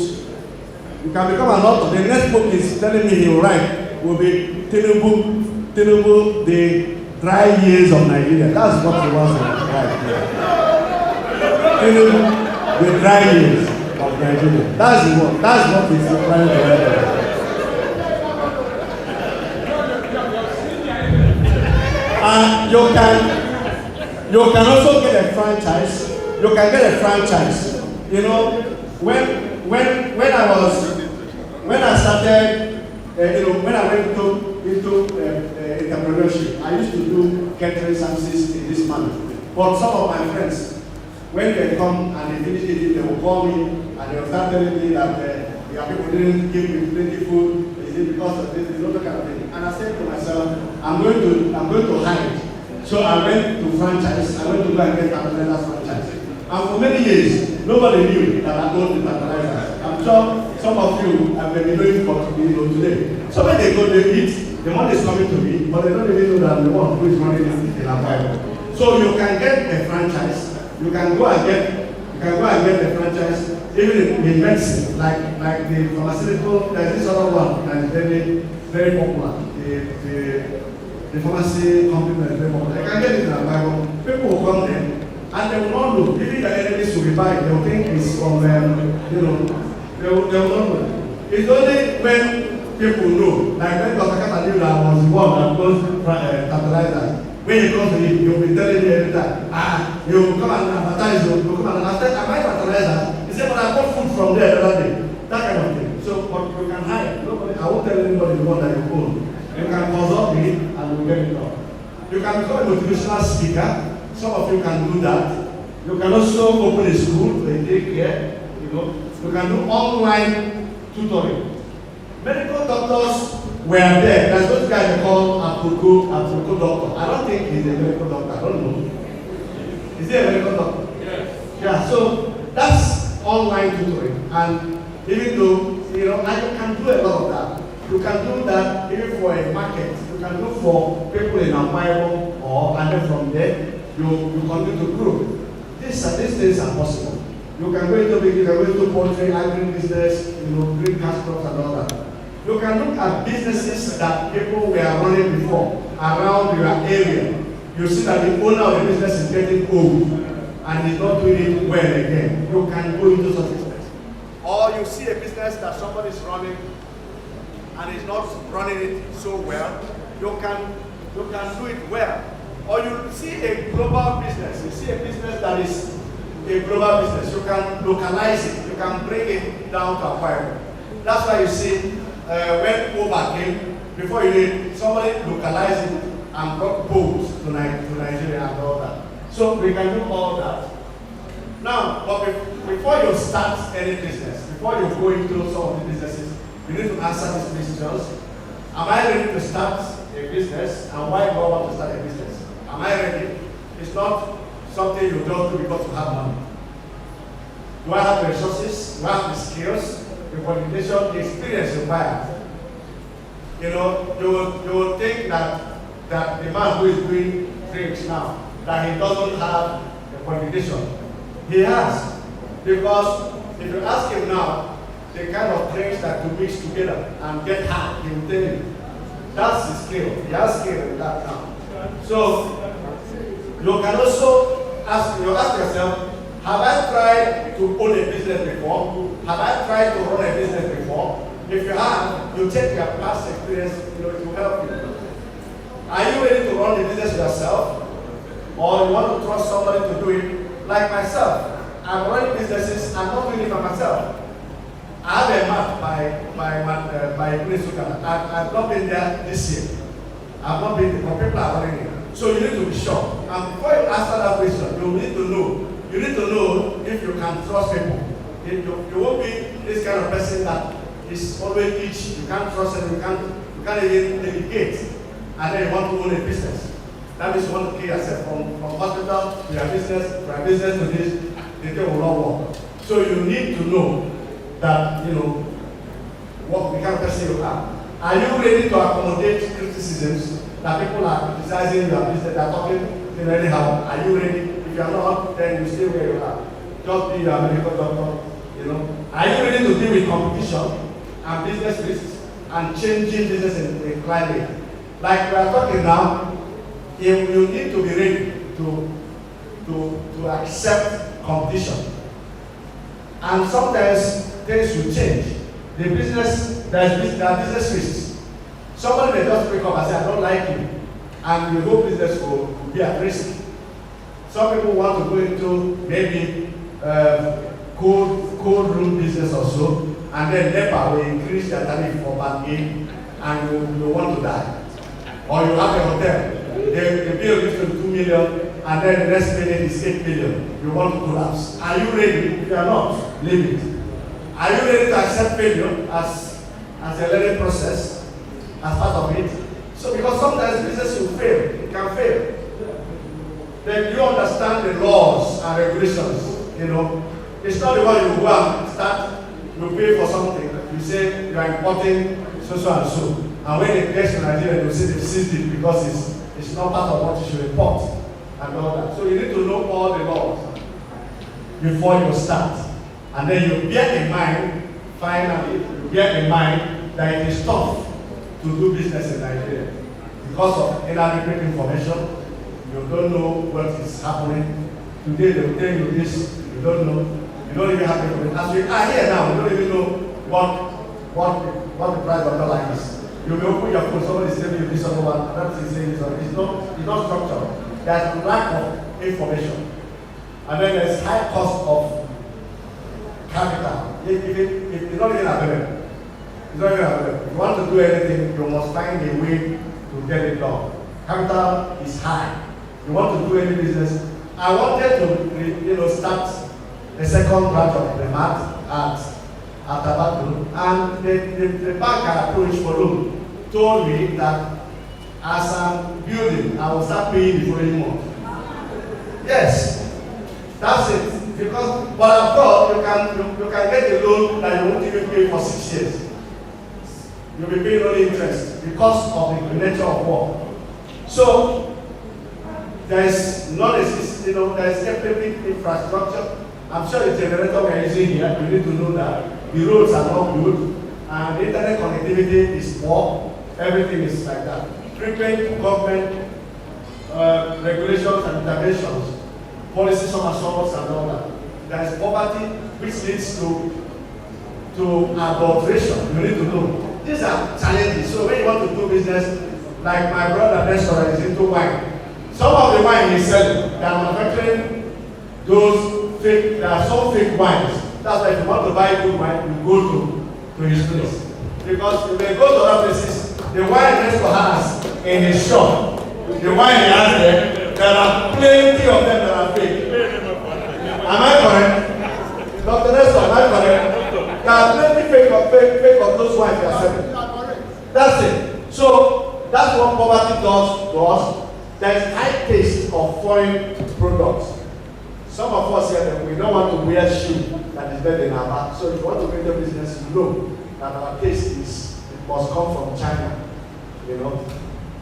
You can become an author. The next book is telling me he will write will be Tinubu, the dry years of Nigeria. That's what he wants to write. Tinubu, the dry years of Nigeria. That's what he's trying to write. You can also get a franchise. You can get a franchise. When I started, when I went into entrepreneurship, I used to do catering services in this manner. But some of my friends, when they come and they finish eating, they will call me and they will start telling me that people didn't give me plenty food. Is it because of this? It's not that kind of thing. And I said to myself, I'm going to hide. So I went to franchise. I went to go and get another franchise. And for many years, nobody knew that I owned the fertilizers. I'm sure some of you have been doing for today. So when they go, they eat, the money is coming to me, but they don't even know that I'm the one who is running it in Akwa Ibom. So you can get a franchise. You can go and get a franchise, even in medicine, like the pharmaceutical. There's this other one that is very, very popular. The pharmacy company that is very popular. You can get it in Akwa Ibom. People will come there. And they will not know, even the enemies will be buying, they will think it's from, they will not know. It's only when people know. Like when Dr. Kata knew that I was the one that goes fertilizer. When he comes to him, he'll be telling me every time, you come and advertise, you come and advertise. Am I fertilizer? He said, but I bought food from there the other day. That kind of thing. So, but you can hide. Nobody, I won't tell anybody the one that you own. You can consult me and we'll get it done. You can become a motivational speaker. Some of you can do that. You can also open a school for a daycare. You can do online tutoring. Medical doctors were there. There's those guys they call Apoko doctor. I don't think he's a medical doctor. I don't know. Is he a medical doctor? Yes. Yeah, so that's online tutoring. And even though, and you can do a lot of that. You can do that even for a market. You can do for people in Akwa Ibom, and then from there, you continue to grow. These things are possible. You can go into poultry, agri-business, green cash crops and all that. You can look at businesses that people were running before around your area. You see that the owner of the business is getting old and is not doing it well again. You can go into such business. Or you see a business that somebody is running and is not running it so well, you can do it well. Or you see a global business, you see a business that is a global business, you can localize it, you can bring it down to Akwa Ibom. That's why you see when Uber came, before you did, somebody localized it and brought boats to Nigeria and all that. So we can do all that. Now, but before you start any business, before you go into some of the businesses, you need to answer these questions. Am I ready to start a business, and why do I want to start a business? Am I ready? It's not something you just do because you have money. Do I have the resources? Do I have the skills, the qualification, the experience required? You will think that the man who is doing drinks now, that he doesn't have the qualification. He has. Because if you ask him now, the kind of drinks that to mix together and get high, he will tell you. That's his skill. He has skill in that now. So, you can also ask yourself, have I tried to own a business before? Have I tried to run a business before? If you have, you take your past experience, it will help you. Are you ready to run the business yourself? Or you want to trust somebody to do it? Like myself, I'm running businesses, I'm not doing it by myself. I have a map by Minnesota. I've not been there this year. I've not been there, but people are running it. So you need to be sure. And before you answer that question, you need to know. You need to know if you can trust people. You won't be this kind of person that is always itchy. You can't trust them, you can't even delegate. And then you want to own a business. That means you want to kill yourself from hospital to your business to this, the thing will not work. So you need to know that, what the kind of person you are. Are you ready to accommodate criticisms that people are criticizing your business, they are talking anyhow? Are you ready? If you are not, then you stay where you are. Just be a medical doctor, Are you ready to deal with competition and business risks and changing business in climate? Like we are talking now, you need to be ready to accept competition. And sometimes things will change. There are business risks. Somebody may just pick up and say, I don't like you, and the whole business will be at risk. Some people want to go into maybe cold room business or so, and then NEPA will increase their tariff for banking, and you want to die. Or you have a hotel, the bill is 2 million, and then the next minute is 8 million. You want to collapse. Are you ready? If you are not, leave it. Are you ready to accept failure as a learning process, as part of it? So because sometimes business will fail, it can fail. Then you understand the laws and regulations. It's not the one you go and start, you pay for something, you say you are importing so and so. And when it gets to Nigeria, you say they seized it because it's not part of what you should import and all that. So you need to know all the laws before you start. And then you bear in mind, finally, that it is tough to do business in Nigeria. Because of inadequate information, you don't know what is happening. Today they will tell you this, you don't know. You don't even have information. As we are here now, we don't even know what what the price of dollar is. You may open your phone, somebody is telling you this other one, another is saying this one. It's not structured. There's lack of information. And then there's high cost of capital. It's not even available. It's not even available. If you want to do anything, you must find a way to get it done. Capital is high. You want to do any business. I wanted to, start a second branch of the mat at Tabatu, and the bank I approached for loan told me that as I'm building, I will start paying the following month. Yes, that's it. Because, but of course, you can get a loan that you won't even pay for 6 years. You'll be paying only interest because of the nature of work. So there is there's definitely infrastructure. I'm sure the generator we are using here, you need to know that the roads are not good and the internet connectivity is poor. Everything is like that. Frequent government regulations and interventions, policy somersaults and all that. There is poverty which leads to adulteration. You need to know. These are challenges. So when you want to do business, like my brother Nestor is into wine. Some of the wine he's selling, they are manufacturing those fake, there are some fake wines. That's why if you want to buy good wine, you go to his place. Because if they go to other places, the wine Nestor has in his shop, the wine he has there are plenty of them that are fake. Am I correct? Dr. Nestor, am I correct? There are plenty fake of those wines they are selling. That's it. So that's what poverty does to us. There is high taste of foreign products. Some of us here, we don't want to wear shoes that is better than our back. So if you want to make a business, you know that our taste it must come from China.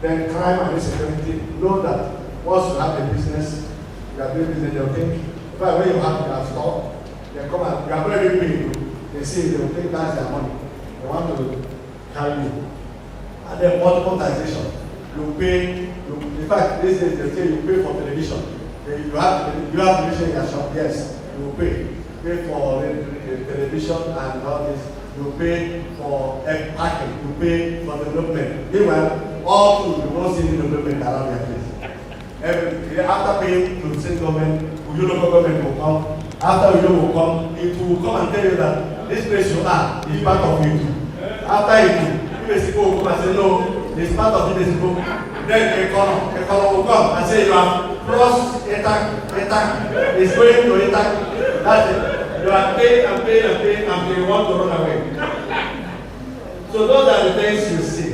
Then crime and insecurity, know that once you have a business, you are doing business, they'll think, but when you have your store, they come and you are already paying. They see they will think that's their money. They want to carry you. And then multiple taxation. You pay, in fact, these days they say you pay for television. You have television in your shop, yes, you will pay. Pay for the television and all this. You pay for packing, you pay for development. Meanwhile, all through you won't see development around your place. After paying to the state government, local government will come. After you will come, it will come and tell you that this place you are is part of you. After you basically will come and say no, it's part of it. Then the economy will come and say you have crossed attack. It's going to attack. That's it. You are paying until you want to run away. So those are the things you see.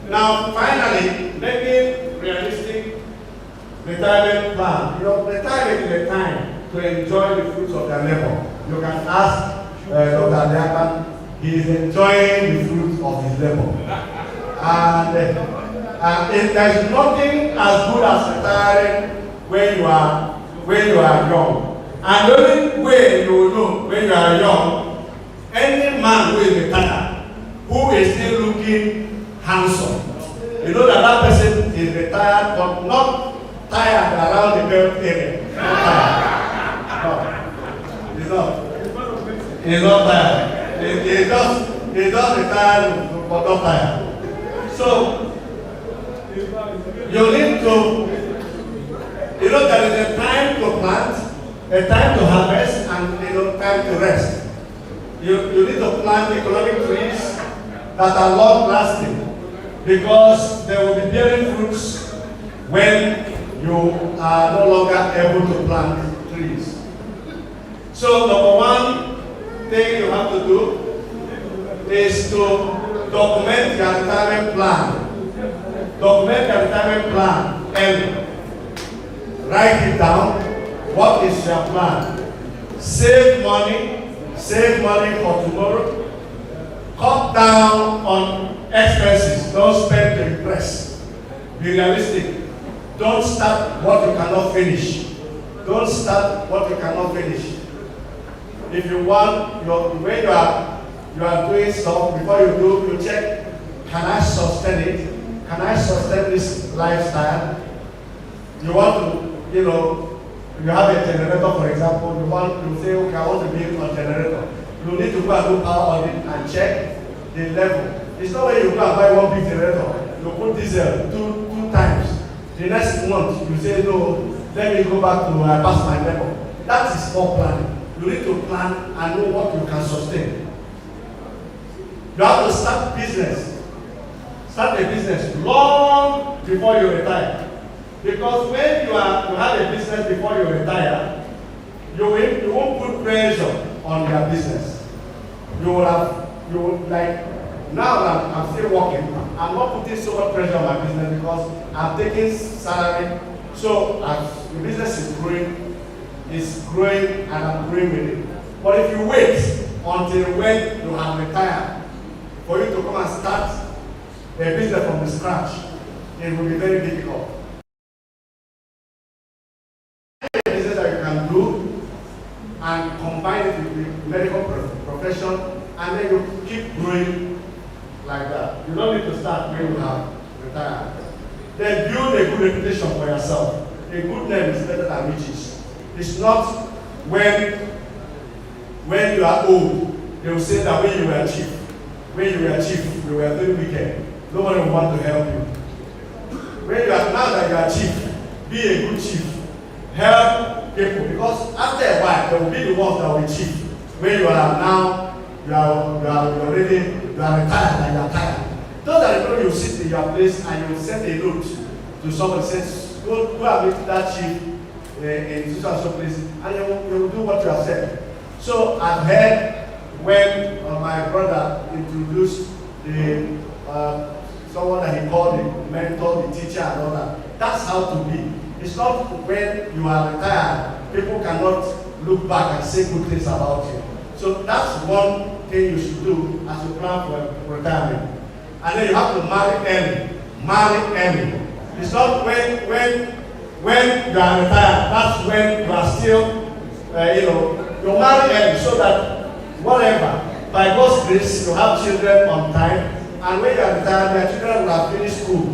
Now, finally, making realistic retirement plan. Retirement is a time to enjoy the fruits of their labor. You can ask Dr. Adiakan, he is enjoying the fruits of his labor. And there is nothing as good as retiring when you are young. And the only way you will know when you are young, any man who is retired, who is still looking handsome, you know that person is retired but not tired around the belt area. Not tired. No, he's not. He's not tired. He's just retired but not tired. So you need to, there is a time to plant, a time to harvest, and time to rest. You need to plant economic trees that are long-lasting, because they will be bearing fruits when you are no longer able to plant trees. So number one thing you have to do is to document your retirement plan. Document your retirement plan and write it down. What is your plan? Save money for tomorrow. Cut down on expenses. Don't spend to impress. Be realistic. Don't start what you cannot finish. Don't start what you cannot finish. If you want, when you are doing stuff, before you do, you check, can I sustain it? Can I sustain this lifestyle? You want to, you have a generator, for example, you say, okay, I want to build a generator. You need to go and do power audit and check the level. It's not when you go and buy one big generator, you put diesel two times. The next month, you say, no, let me go back to pass my level. That is not planning. You need to plan and know what you can sustain. You have to start business. Start a business long before you retire. Because when you have a business before you retire, you won't put pressure on your business. You will like, now that I'm still working, I'm not putting so much pressure on my business because I'm taking salary. So as the business is growing and I'm growing with it. But if you wait until when you have retired, for you to come and start a business from the scratch, it will be very difficult. A business that you can do and combine it with the medical profession, and then you keep growing like that. You don't need to start when you have retired. Then build a good reputation for yourself. A good name is better than riches. It's not when you are old, they will say that when you were chief, you were very wicked. Nobody will want to help you. Now that you are chief, be a good chief. Help people, because after a while, they will be the ones that will be chief. When you are now, you are retired and you are tired. Those are the people you sit in your place and you send a note to someone says, go and meet that chief in so place, and you will do what you have said. So I've heard when my brother introduced someone that he called the mentor, the teacher, and all that. That's how to be. It's not when you are retired, people cannot look back and say good things about you. So that's one thing you should do as you plan for retirement. And then you have to marry early. Marry early. It's not when you are retired, that's when you are still, you marry early so that whatever, by God's grace, you have children on time, and when you are retired, your children will have finished school.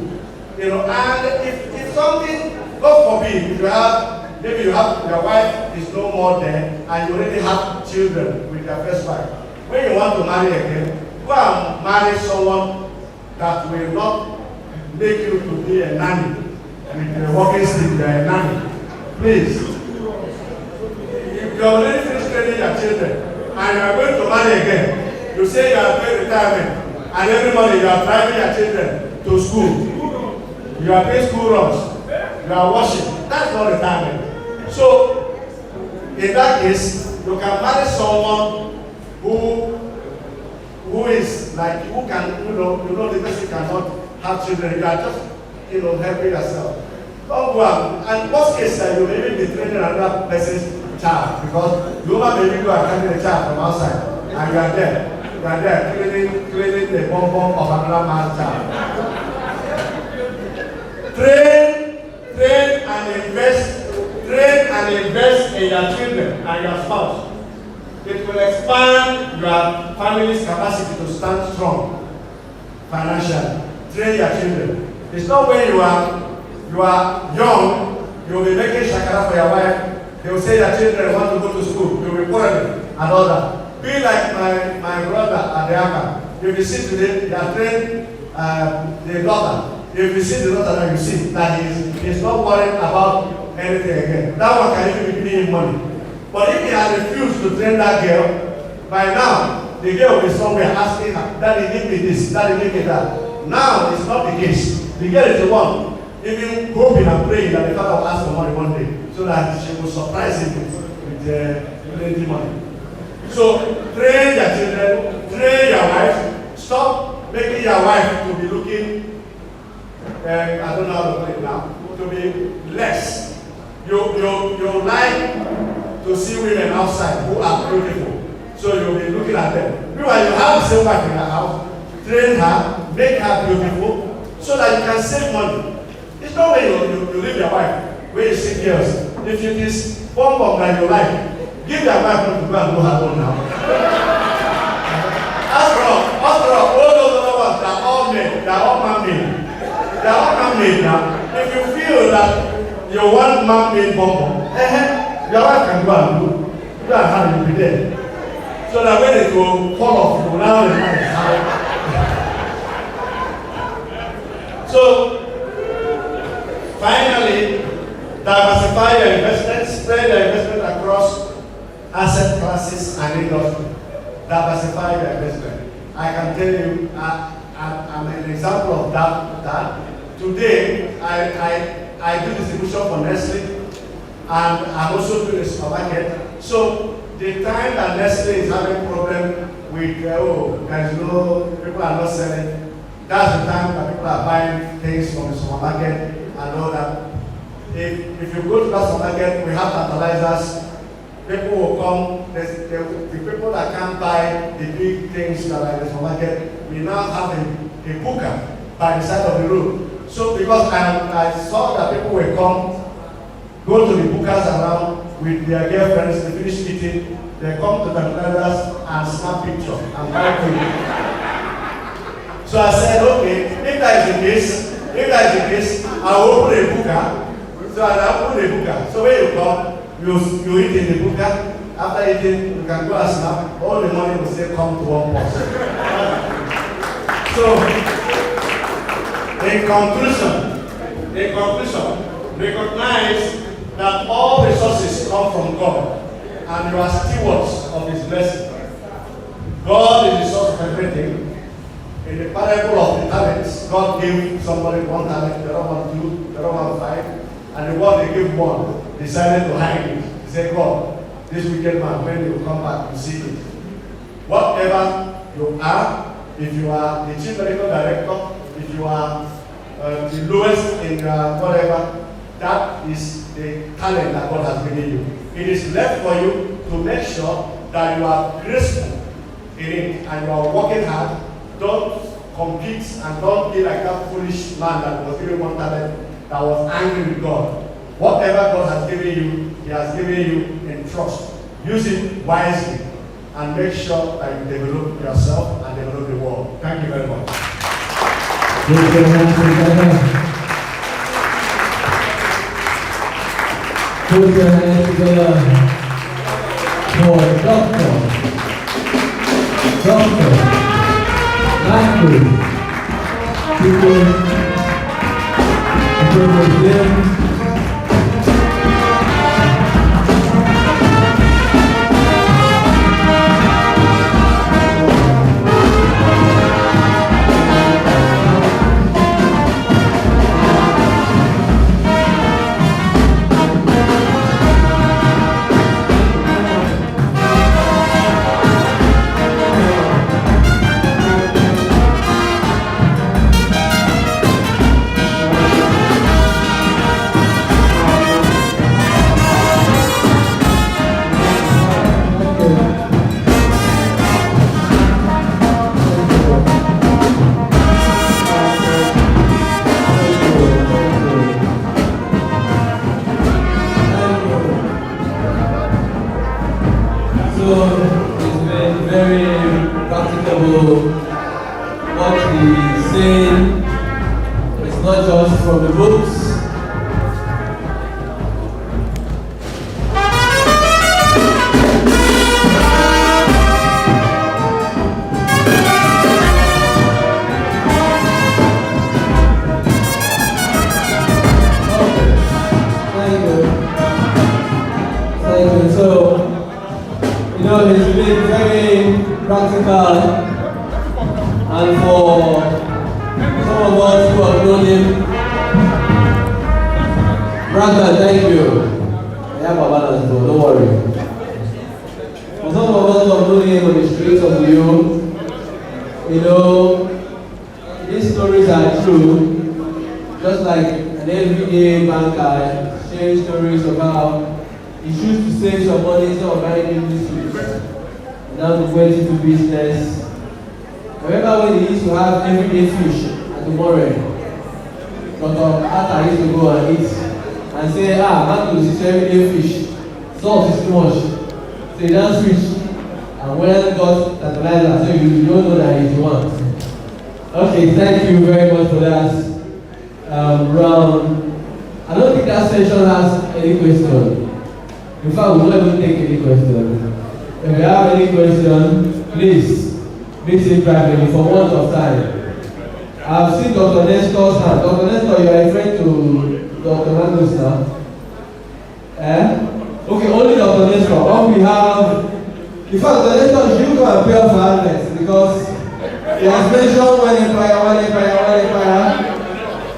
And if something, God forbid, if you have, maybe your wife is no more there, and you already have children with your first wife. When you want to marry again, go and marry someone that will not make you to be a nanny. With a walking stick, you are a nanny. Please. If you are already finished training your children, and you are going to marry again, you say you are doing retirement, and every morning you are driving your children to school. You are doing school runs. You are washing. That's not retirement. So, in that case, you can marry someone who is like, who can, the person cannot have children. You are just, helping yourself. Don't go out. And worst case, you may even be training another person's child, because the woman may be carrying the child from outside, and you are there. You are there cleaning the bum of another man's child. Train and invest in your children and your spouse. It will expand your family's capacity to stand strong financially. Train your children. It's not when you are young, you will be making shakara for your wife. They will say your children want to go to school. You will report them and all that. Be like my brother at the Akwa. If you see today, they are trained the daughter. If you see the daughter that you see, that he's not worried about anything again. That one can even be giving him money. But if he had refused to train that girl, by now, the girl will be somewhere asking her, Daddy, give me this, Daddy, give me that. Now, it's not the case. The girl is the one, even hoping and praying that the father will ask for money one day, so that she will surprise him with plenty money. So, train your children, train your wife. Stop making your wife to be looking, I don't know how to put it now, to be less. You like to see women outside who are beautiful, so you'll be looking at them. Meanwhile, you have the same wife in your house, train her, make her beautiful, so that you can save money. It's not when you leave your wife, when you see girls. If it is bomb that you like, give your wife to go and do her own now. After all those other ones, they are all men, they are all man-made. They are all man-made now. If you feel that you want man-made bomb, your wife can go and do and have it be there. So that when it will fall off, you will now realize how So, finally, diversify your investments, spread your investment across asset classes and industry. Diversify your investment. I can tell you, I'm an example of that. Today, I do distribution for Nestle, and I'm also doing a supermarket. So, the time that Nestle is having problem with, there's no, people are not selling, that's the time that people are buying things from the supermarket and all that. If you go to that supermarket, we have fertilizers. People will come, the people that can't buy the big things that are in the supermarket, we now have a booker by the side of the road. So because I saw that people will come, go to the bookers around with their girlfriends, they finish eating, they come to the fertilizers and snap picture and buy food. So I said, okay, if that is the case, I will open a booker. So I open a booker. So when you come, you eat in the booker. After eating, you can go and snap. All the money will still come to one person. So, in conclusion, recognize that all resources come from God, and you are stewards of His blessing. God is the source of everything. In the parable of the talents, God gave somebody 1 talent, the other one 2, the other one 5. And the one they gave 1 decided to hide it. He said, God, this wicked man, when he will come back, you see it. Whatever you are, if you are the chief medical director, if you are the lowest in whatever, that is the talent that God has given you. It is left for you to make sure that you are graceful in it and you are working hard. Don't compete and don't be like that foolish man that was given 1 talent that was angry with God. Whatever God has given you, He has given you in trust. Use it wisely and make sure that you develop yourself and develop the world. Thank you very much. Put your hands together for Dr. I've seen Dr. Nestor's hand. Dr. Nestor, you are referring to Dr. Magnus now? Okay, only Dr. Nestor. On behalf, in fact, Dr. Nestor, you should come and pay off for handless because he has mentioned one empire.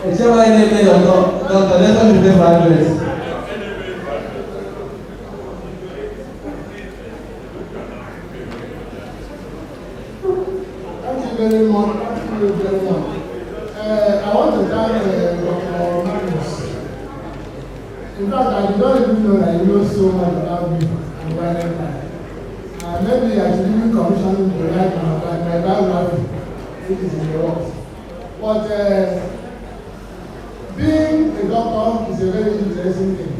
Whichever NMA Dr. Nestor should pay for handless. Thank you very much. I want to thank Dr. Magnus. In fact, I did not even know that you know so much about me and violent crime. Maybe I should even commission to write my biography, which is in the works. But being a doctor is a very interesting thing.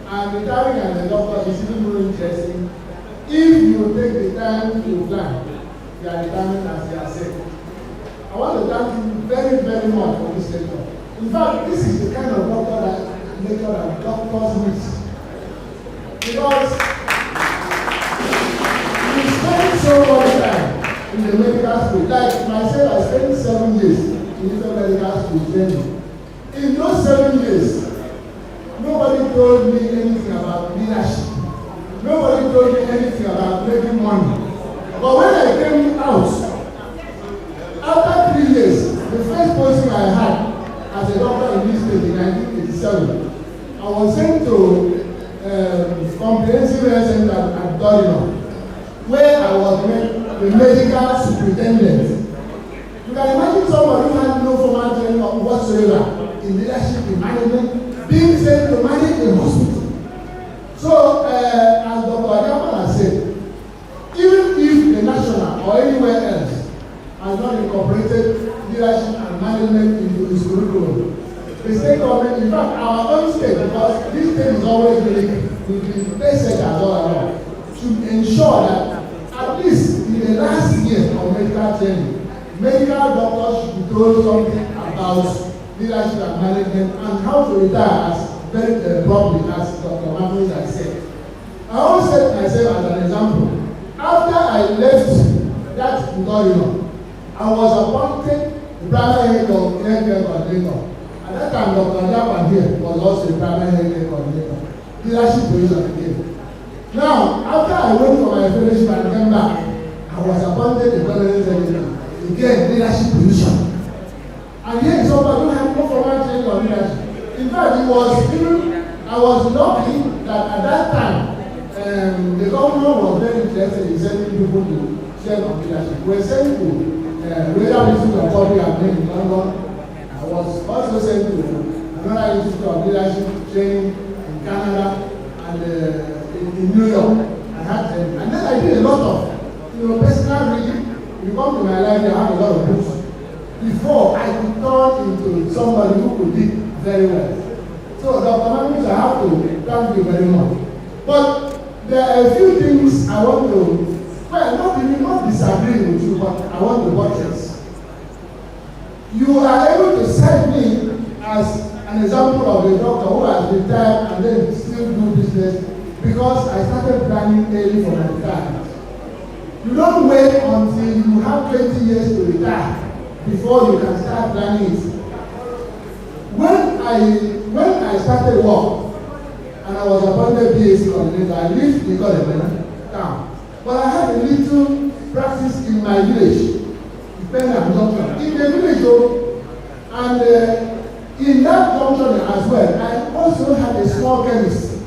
And retiring as a doctor is even more interesting if you take the time to plan your retirement as you have said. I want to thank you very, very much for this lecture. In fact, this is the kind of lecture that doctors need. Because we spend so much time in the medical school. Like myself, I spent 7 years in the medical school training. In those 7 years, nobody told me anything about leadership. Nobody told me anything about making money. But when I came out, after 3 years, the first posting I had as a doctor in this state in 1987, I was sent to comprehensive health center at Barnie, where I was the medical superintendent. You can imagine somebody who had no formal training whatsoever in leadership, in management, being sent to manage a hospital. So, as Dr. Agapan has said, even if the national or anywhere else has not incorporated leadership and management into its curriculum, the state government, in fact, our own state, because this state is always really with the best sectors all around, should ensure that at least in the last year of medical training, medical doctors should be told something about leadership and management and how to retire as very properly as Dr. Magnus has said. I always set myself as an example. After I left that tutorial, I was appointed the primary head of healthcare coordinator. At that time, Dr. Japan here was also the primary healthcare coordinator. Leadership position again. Now, after I went for my fellowship and came back, I was appointed the permanent secretary. Again, leadership position. And here somebody who had no formal training on leadership. In fact, I was lucky that at that time, the government was very interested in sending people to share on leadership. We were sent to Royal Institute of Public Admin in London. I was also sent to another Institute of Leadership training in Canada and in New York. I had them. And then I did a lot of personal reading. You come to my life, I have a lot of books. Before I could turn into somebody who could read very well. So Dr. Magnus, I have to thank you very much. But there are a few things I want to, not disagree with you, but I want to buttress. You are able to cite me as an example of a doctor who has retired and then still do business because I started planning early for my retirement. You don't wait until you have 20 years to retire before you can start planning it. When I started work and I was appointed PAC coordinator, I lived in Godemena town. But I had a little practice in my village, in the village, and in that junction as well, I also had a small chemist.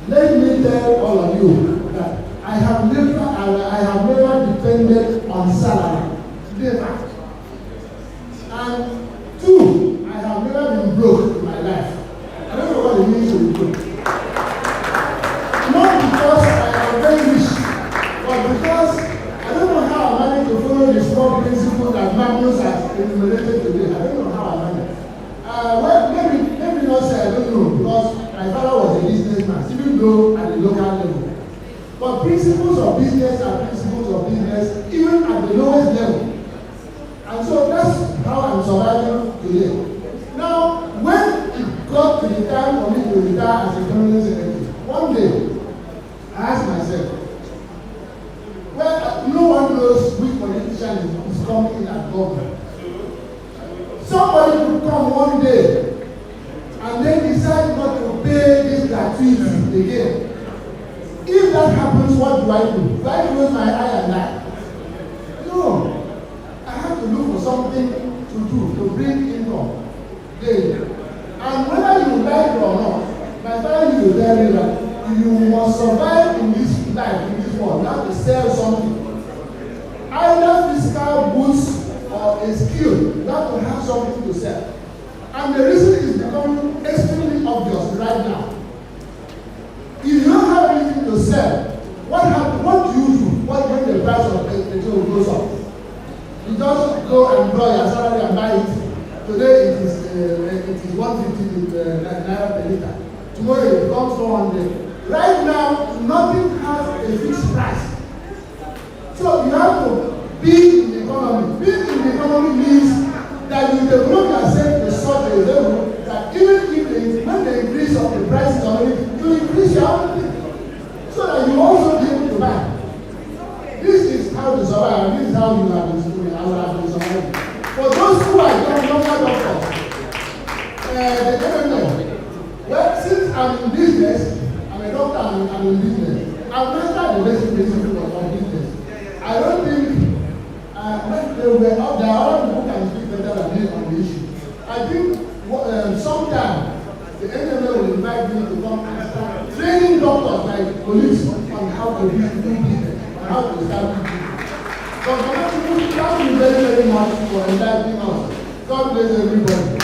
Let me tell all of you that I have never depended on salary. Never. And 2, I have never been broke in my life. I don't know what it means to be broke. Not because I am very rich, but because I don't know how I managed to follow the small principle that Magnus has enumerated today. I don't know how I managed. Well, maybe not say I don't know, because my father was a businessman, even though at the local level. But principles of business are principles of business, even at the lowest level. And so that's how I'm surviving today. Now, when it got to the time for me to retire as a permanent secretary, one day, I asked myself, well, no one knows which politician is coming in as government. come one day and then decide not to pay this gratuity again. If that happens, what do I do? Do I close my eye and die? No. I have to look for something to do, to bring income daily. And whether you like it or not, my father used to tell me that you must survive in this life, in this world, you have to sell something. Either physical goods or a skill, you have to have something to sell. And the reason is becoming extremely obvious right now. If you don't have anything to sell, what happens? What do you do when the price of petrol goes up? You just go and draw your salary and buy it. Today it is 150 naira per liter. Tomorrow it becomes 400. Right now, nothing has a fixed price. So you have to be in the economy. Being in the economy means that you develop yourself to such a level that even if when the increase of the price is already, you increase your own thing. So that you also be able to buy. This is how to survive, and this is how you have been surviving. For those who are younger doctors, they don't know. Well, since I'm in business, I'm a doctor and I'm in business. I've mastered the basic principles of business. I don't think there are other people who can speak better than me on the issue. I think sometime the NMA will invite me to come and start training doctors like police on how to do business and how to establish business. So thank you very, very much for inviting us. God bless everybody.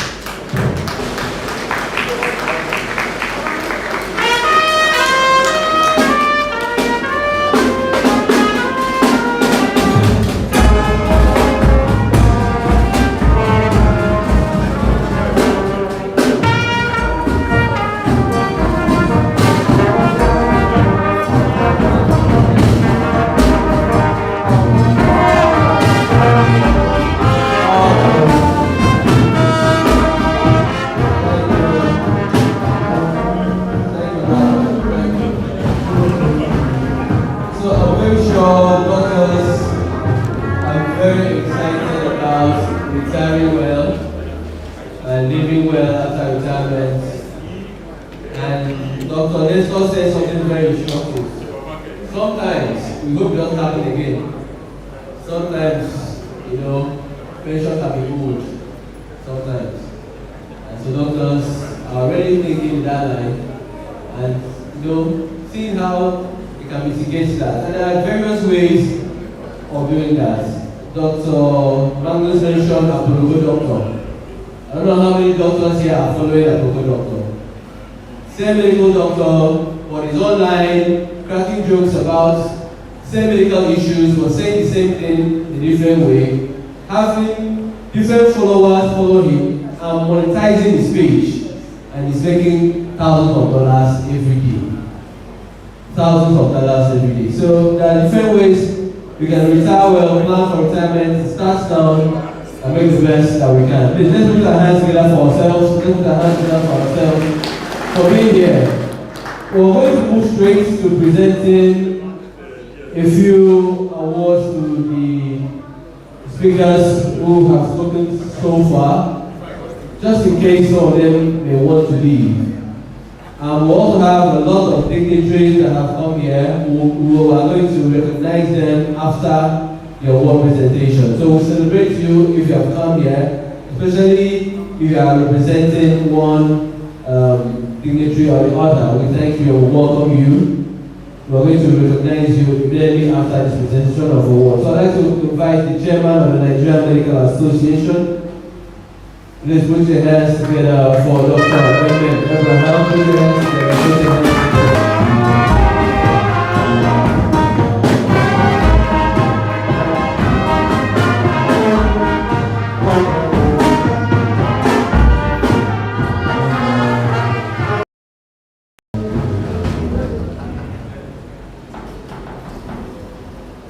Let's put your hands together for Dr. Abraham. Put your hands together.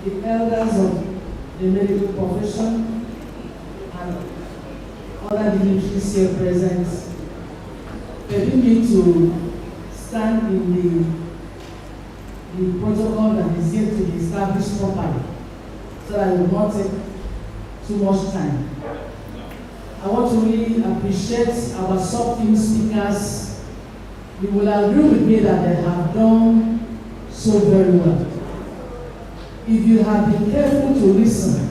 The elders of the medical profession and other dignitaries here present, permit me to stand in the protocol that is yet to be established properly, so that it will not take too much time. I want to really appreciate our sub-team speakers. You will agree with me that they have done so very well. If you have been careful to listen,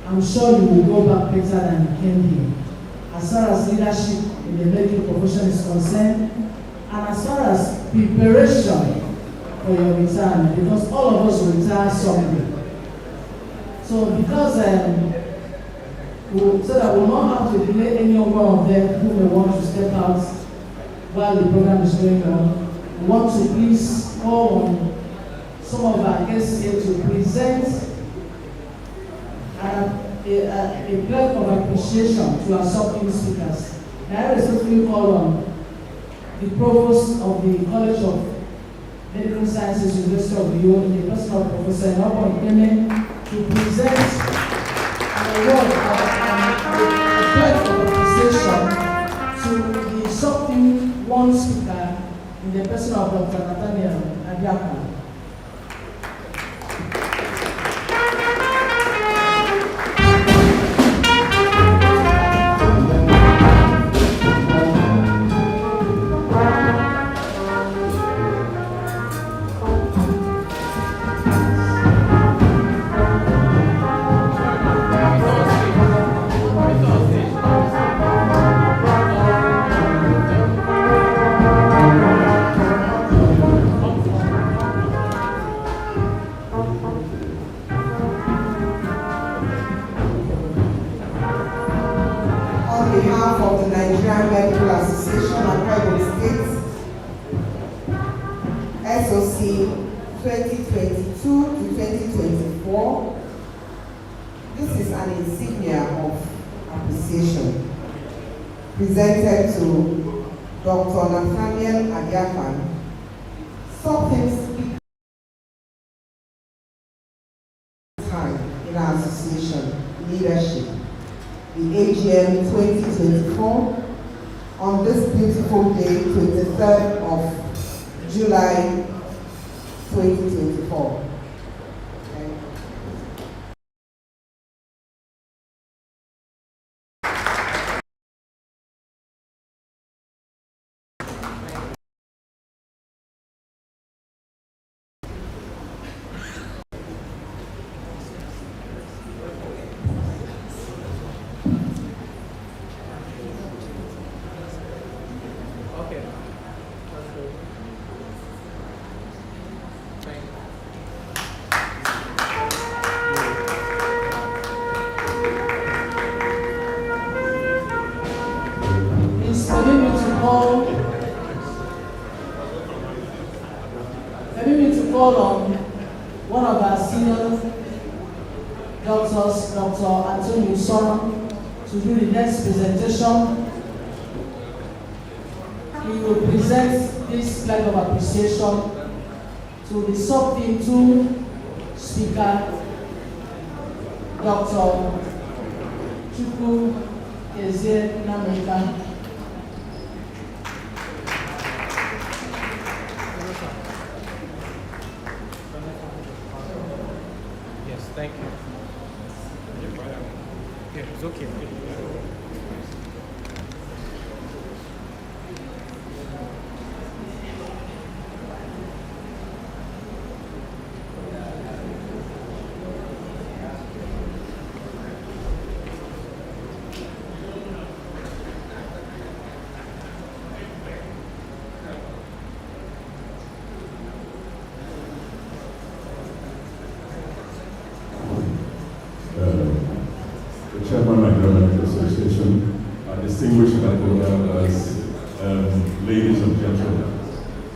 I'm sure you will go back better than you came here. As far as leadership in the medical profession is concerned, and as far as preparation for your retirement, because all of us will retire someday. So because so that we'll not have to delay any one of them who may want to step out while the program is going on, we want to please call on some of our guests here to present a pledge of appreciation to our sub-team speakers. May I respectfully call on the Provost of the College of Medical Sciences, University of New York, the person of Professor Akwa Ibom, to present an award a pledge of appreciation to the sub-team one speaker in the person of Dr. Nathaniel Adiakwa. On behalf of the Nigerian Medical Association, Akwa Ibom State, SOC 2022 to 2024, this is an insignia of appreciation presented to Dr. Nathaniel Adiakwa, sub-team speaker time in our association leadership, the AGM 2024, on this beautiful day, 23rd of July 2024. Call on one of our senior doctors, Dr. Anthony Soro, to do the next presentation. He will present this flag of appreciation to the sub-team 2 speaker, Dr. Chukwu Ezie Nameka. Thank you. Yeah, it's okay. The Chairman of the Nigerian Medical Association, distinguished stakeholders, ladies and gentlemen.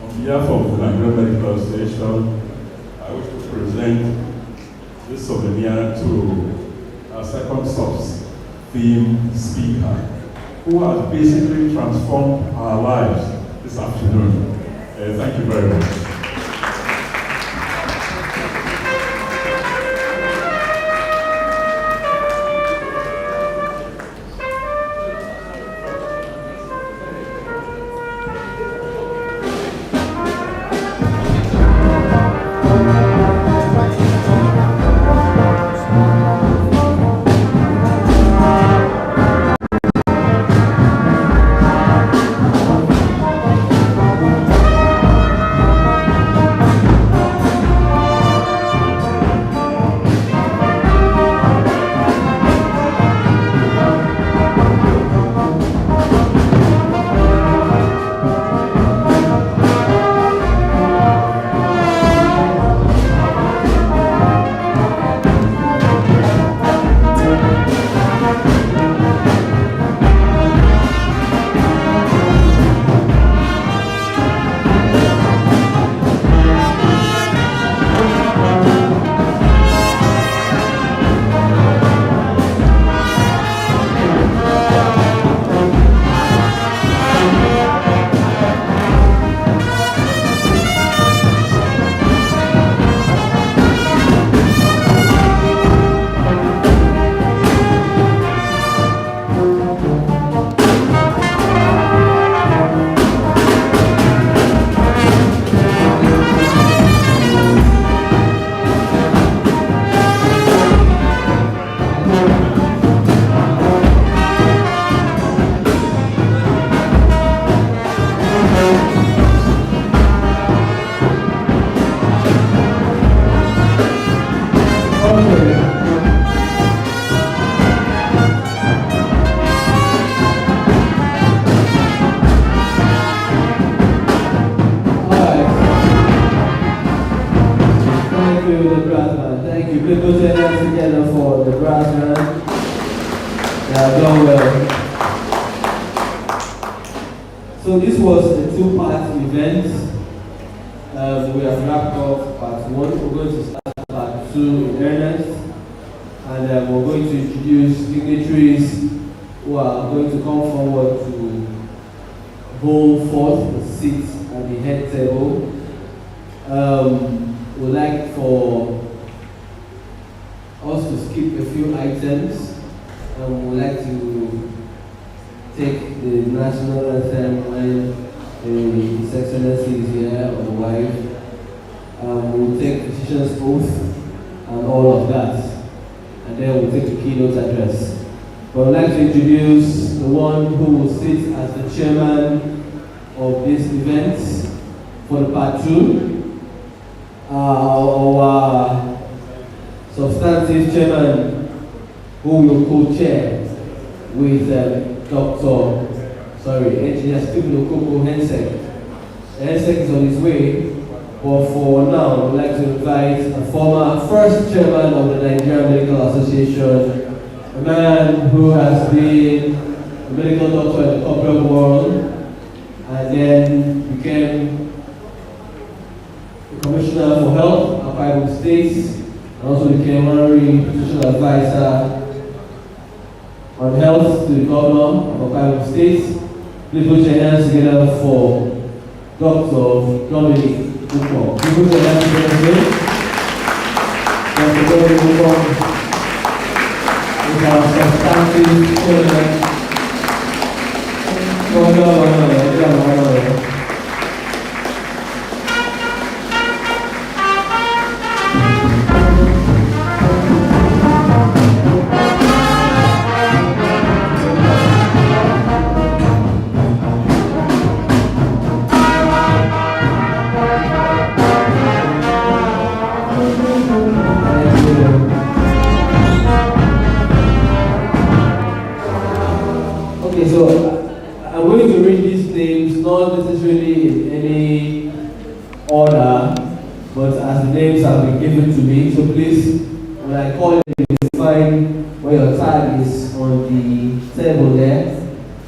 On behalf of the Nigerian Medical Association, I wish to present this souvenir to our second sub-theme speaker, who has basically transformed our lives this afternoon. Thank you very much. well. So this was a two-part event. We have wrapped up part 1. We're going to start part 2 in earnest. And we're going to introduce dignitaries who are going to come forward to hold forth the seats at the head table. We'd like for us to skip a few items. We'd like to take the national anthem when His Excellency is here, or the wife. We'll take petitioner's oath and all of that. And then we'll take the keynote address. But I'd like to introduce the one who will sit as the chairman of this event for the part 2. Our substantive chairman, who will co-chair with Engineer Stephen Okoko Hensek. Hensek is on his way, but for now, we'd like to invite a former first chairman of the Nigerian Medical Association, a man who has been a medical doctor in the corporate world, and then became the Commissioner for Health, Akwa Ibom State, and also became honorary professional advisor on health to the governor of Akwa Ibom State. Please put your hands together for Dr. Dominic Ukong. Please put your hands together. Dr. Dominic Ukong is our substantive chairman. Okay, so I'm going to read these names, not necessarily in any order, but as the names have been given to me. So please, when I call you, you find where your tag is on the table there.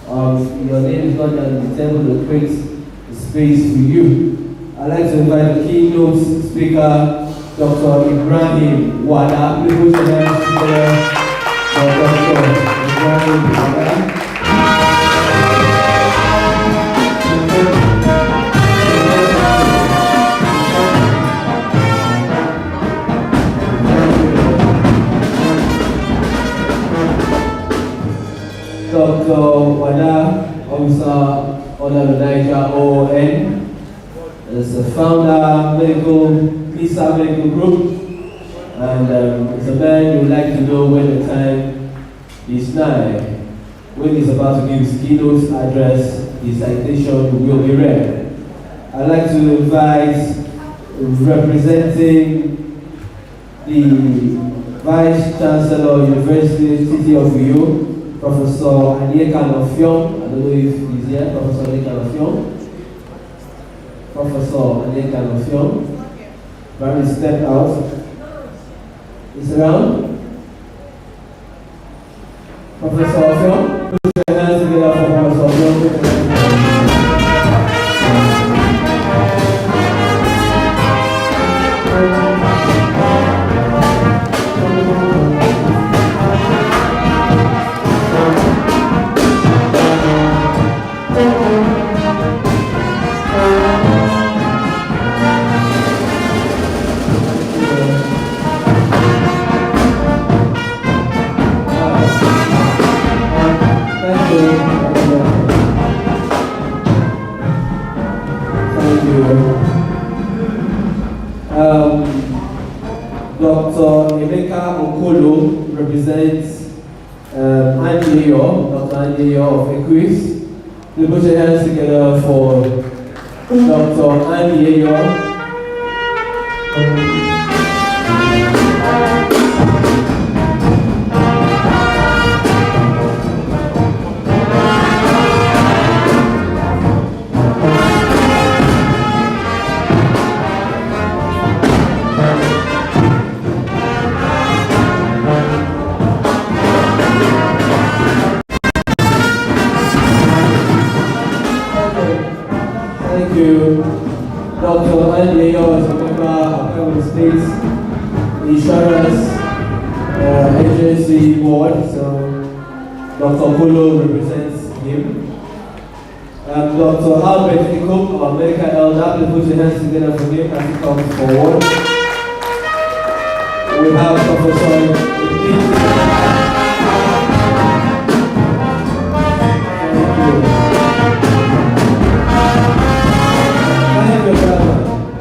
Your name is not on the table to create the space for you. I'd like to invite the keynote speaker, Dr. Ibrahim Wada. Please put your hands together for Dr. Ibrahim Wada. Dr. Wada, Officer Honor Niger ON, is the founder Misa Medical Group, and it's a man you would like to know when the time is nigh. When he's about to give his keynote address, his citation will be read. I'd like to invite, representing the Vice Chancellor, University City of Uyo, Professor Anyeka Nofyon. I don't know if he's here, Professor Anyeka Nofyon. Professor Anyeka Nofyon. Barnie step out. Is around? Professor Nofyon. Put your hands together for Professor Nofyon. Dr. Emeka Okolo represents Andy Eyo, Dr. Andy Eyo of Equis. Please put your hands together for Dr. Andy Eyo. Thank you. Dr. Andy is a member of Akwa Ibom State Insurance Agency Board, so Dr. Polo represents him. Dr. Albert Ikob, our medical elder, please put your hands together for him as he comes forward. We have Professor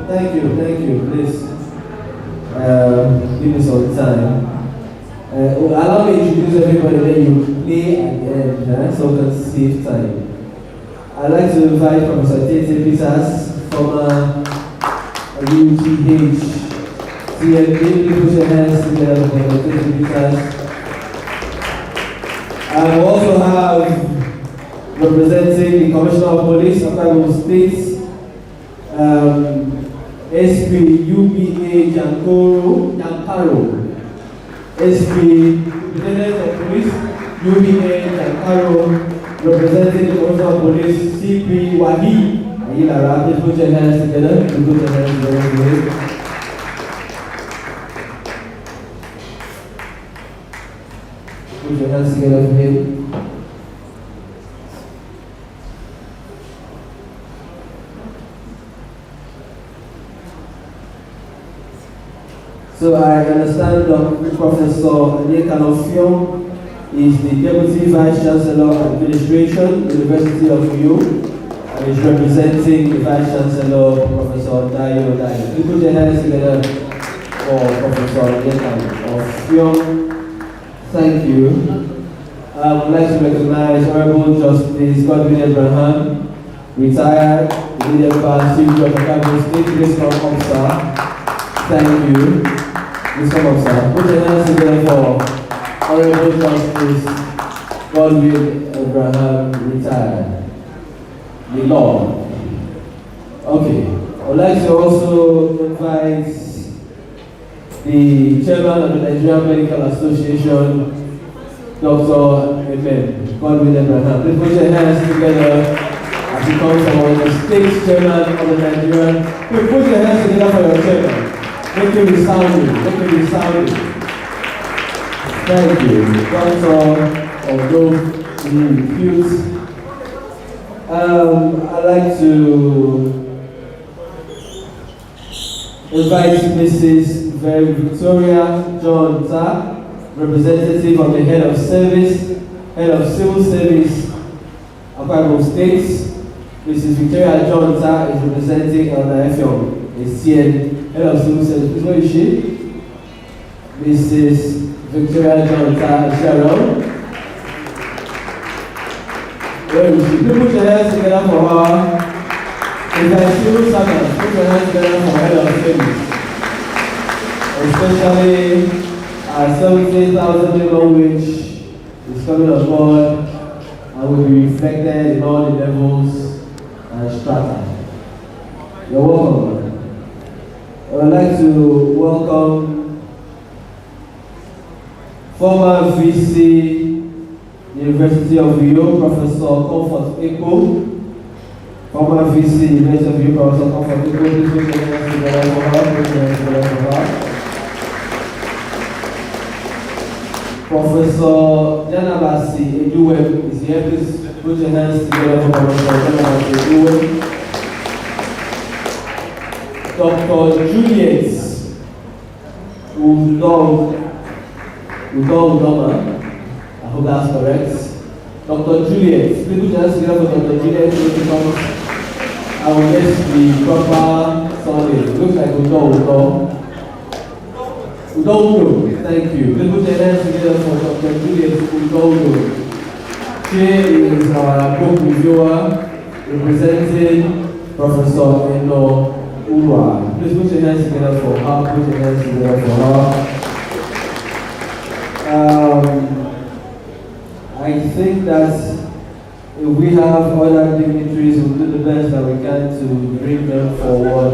Thank you, please. Give me some time. Allow me to introduce everybody, then you play at the end, so we can save time. I'd like to invite Professor Tete Peters, former UTH CMD. Please put your hands together for Professor Tete Peters. I also have representing the Commissioner of Police of Akwa Ibom State, SP UBA Jankaro, SP Lieutenant of Police UBA Jankaro, representing the Commissioner of Police CP Wahi Ayilara. Please put your hands together. Put your hands together. Put your hands together for him. So I understand that Professor Onyeka is the Deputy Vice Chancellor of Administration, University of Uyo, and is representing the Vice Chancellor, Professor Dayo Dayo. Please put your hands together for Professor Onyeka. Thank you. I would like to recognize Honorable Justice Godwin Abraham, retired Immediate Past Chief Judge of Akwa Ibom State Police Officer. Thank you. Please come up, sir. Put your hands together for Honorable Justice Godwin Abraham, retired. The law. Okay. I would like to also invite the Chairman of the Nigerian Medical Association, Dr. Amen Godwin Abraham. Please put your hands together as he comes forward. The State Chairman of the Nigerian. Please put your hands together for your Chairman. Make it resounding. Thank you. Dr. Although he refused. I'd like to invite Mrs. Victoria John Ta, representative of the Head of Civil Service, Akwa Ibom State. Mrs. Victoria John Ta is representing Elder Effiong, a CN. Head of Civil Service, where is she? Mrs. Victoria Jonathan, is she around? Where is she? Please put your hands together for her. If I civil servant, put your hands together for Head of Service. Especially our 17,000 minimum wage is coming on board and will be reflected in all the levels and strata. You're welcome. I would like to welcome former VC, University of Uyo, Professor Comfort Eko. Former VC, University of Uyo, Professor Comfort Eko. Please put your hands together for her. Professor Janabasi Eduwe is here. Please put your hands together for Professor Janabasi Eduwe. Dr. Juliet Udoma, I hope that's correct. Dr. Juliet, please put your hands together for Dr. Juliet who becomes, I will guess the proper surname. Looks like Udo. Thank you. Please put your hands together for Dr. Juliet Udo. She is our book reviewer representing Professor Eno Uwa. Please put your hands together for her. Put your hands together for her. I think that if we have other dignitaries, we'll do the best that we can to bring them forward.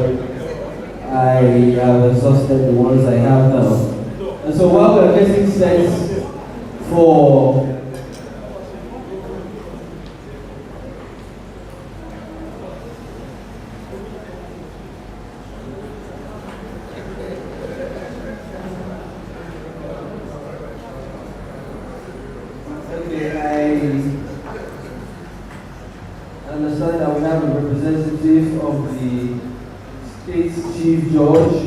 I have exhausted the ones I have now. And so while we're getting set for representative of the State Chief Judge.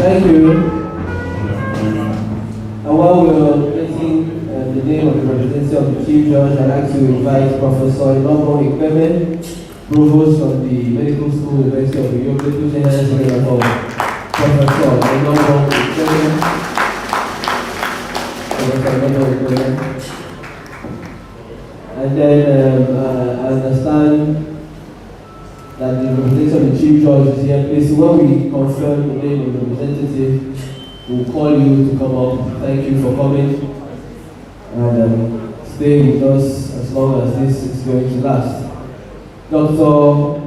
Thank you. And while we're getting the name of the representative of the Chief Judge, I'd like to invite Professor Akwa Ibom, Provost of the Medical School, University of New York. Please put your hands together for Professor Akwa Ibom. And then I understand that the representative of the Chief Judge is here. Please, when we confirm the name of the representative, we'll call you to come up. Thank you for coming. And stay with us as long as this is going to last. Dr.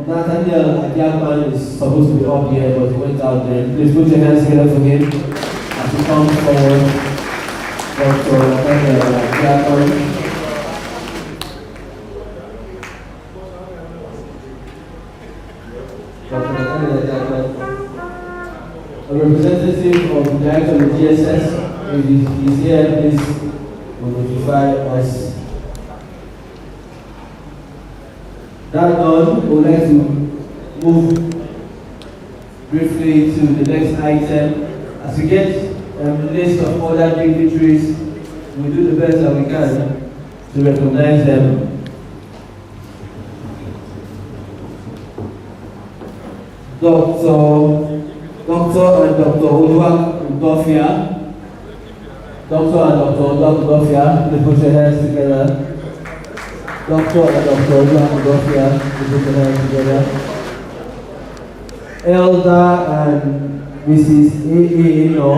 Nathaniel Adiakman is supposed to be up here, but he went out there. Please put your hands together for him as he comes forward. Dr. Nathaniel Adiakman. A representative of the director of the DSS is here. Please will notify us. That done, we would like to move briefly to the next item. As we get a list of other dignitaries, we do the best that we can to recognize them. Dr. and Dr. Udofia. Dr. and Dr. Udofia, please put your hands together. Dr. and Dr. Udofia, please put your hands together. Elder and Mrs. A.A. No.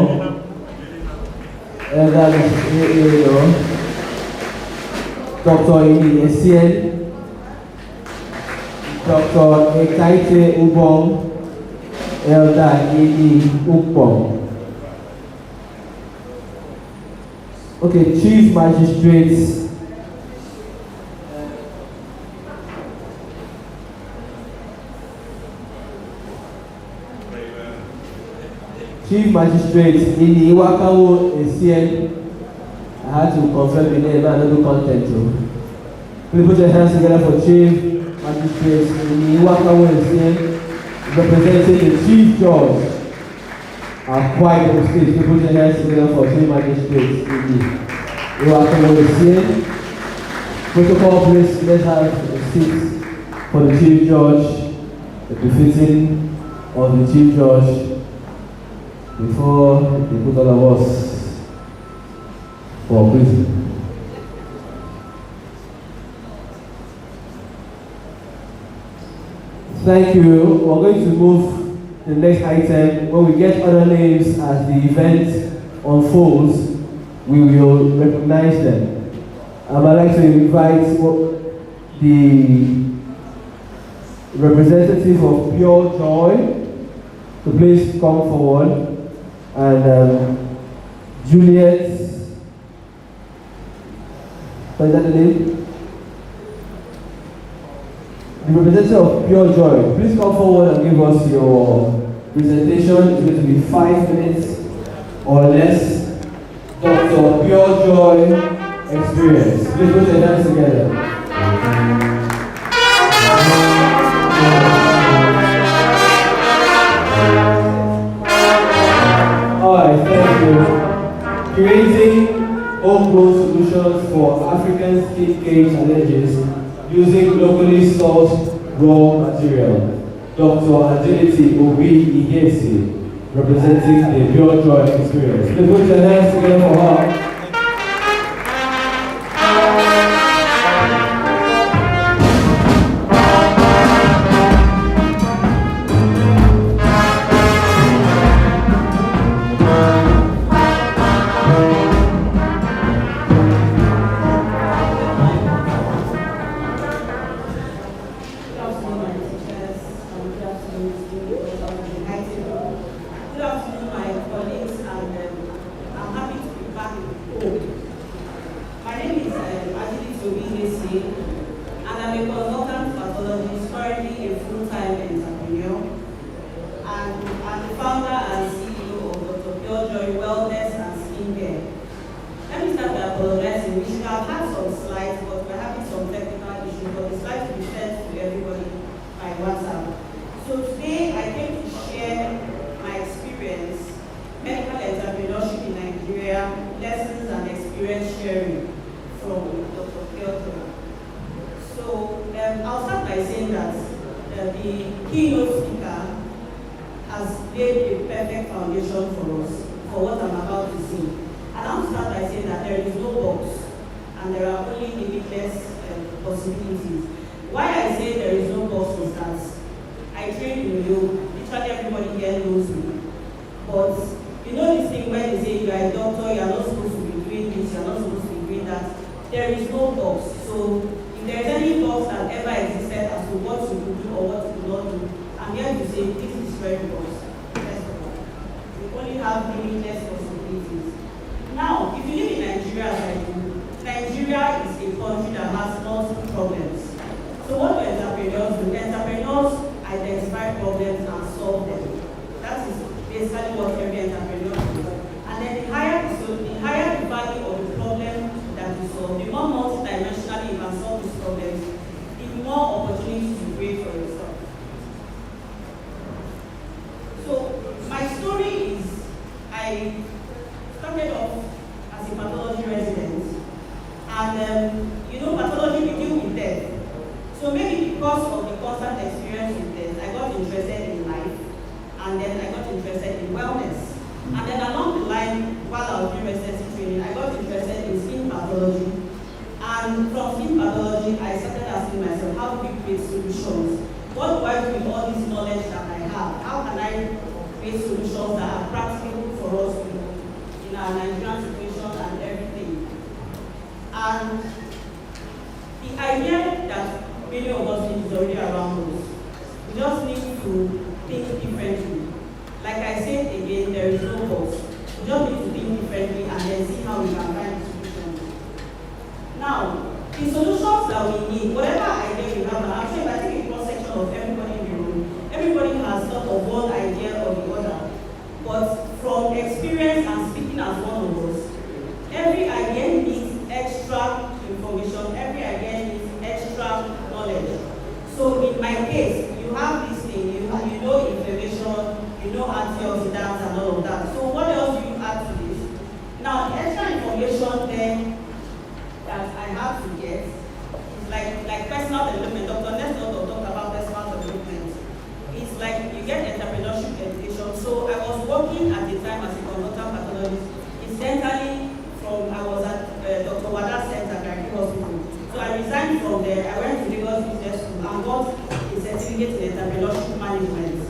Elder Mrs. A.A. No. Dr. Amy Essien. Dr. Ekaite Ubong. Elder Amy Ubong. Okay, Chief Magistrates. Chief Magistrate in Iwakawo Essien. I had to confirm the name and the content too. Please put your hands together for Chief Magistrate in Iwakawo Essien, representing the Chief Judge Akwa Ibom State. Please put your hands together for Chief Magistrate in Iwakawo Essien. Protocol, please, let's have a seat for the Chief Judge, the befitting of the Chief Judge, before they put all of us for prison. Thank you. We're going to move to the next item. When we get other names as the event unfolds, we will recognize them. I'd like to invite the representative of Pure Joy to please come forward. And Juliet, what is that the name? The representative of Pure Joy, please come forward and give us your presentation. It's going to be 5 minutes or less. Dr. Pure Joy Experience. Please put your hands together. Alright, thank you. Creating homegrown solutions for African skin care challenges using locally sourced raw material. Dr. Agility Obi Ihesi, representing the Pure Joy Experience. Please put your hands together for her. currently a full-time entrepreneur, and I'm the founder and CEO of Dr. Pure Joy Wellness and Skincare. Let me start by apologizing. We should have had some slides, but we're having some technical issues, but the slides will be sent to everybody by WhatsApp. So today I came to share my experience, medical entrepreneurship in Nigeria, lessons and experience sharing from Dr. Pure Joy. So I'll start by saying that the keynote speaker has laid a perfect foundation for us, for what I'm about to say. And I'll start by saying that there is no box, and there are only limitless possibilities. Why I say there is no box is that I train in you, literally everybody here knows me. But you know this thing when they say you are a doctor, you are not supposed to be doing this, you are not supposed to be doing that. There is no box. So if there is any box that ever existed as to what you could do or what you could not do, I'm here to say this is very box. First of all, we only have limitless possibilities. Now, if you live in Nigeria as I do, Nigeria is a country that has multiple problems. So what do entrepreneurs do? Entrepreneurs identify problems and solve them. That is basically what every entrepreneur does. And then the higher the value of the problem that you solve, the more multidimensionally you can solve these problems, the more opportunities you create for yourself. So my story is, I started off as a pathology resident, and you know, pathology we deal with death. So maybe because of the constant experience with death, I got interested in life, and then I got interested in wellness. And then along the line, while I was doing residency training, I got interested in skin pathology. And from skin pathology, I started asking myself, how do we create solutions? What do I do with all this knowledge that I have? How can I create solutions that are practical for us in our Nigerian situation and everything? And the idea that many of us need is already around us. We just need to think differently. Like I said again, there is no box. We just need to think differently and then see how we can find solutions. Now, the solutions that we need, whatever idea we have, and I'm sure if I take a cross section of everybody in the room, everybody has sort of one idea or the other. But from experience and speaking as one of us, every idea needs extra information, every idea needs extra knowledge. So in my case, you have this thing, you know inflammation, you know antioxidants and all of that. So what else do you add to this? Now, the extra information then that I have to get is like personal development. Dr. Let's not talk about personal development. It's like you get entrepreneurship education. So I was working at the time as a consultant pathologist. Incidentally, I was at Dr. Wada's Center, Barnie Hospital. So I resigned from there. I went to Lagos Business School and got a certificate in entrepreneurship management.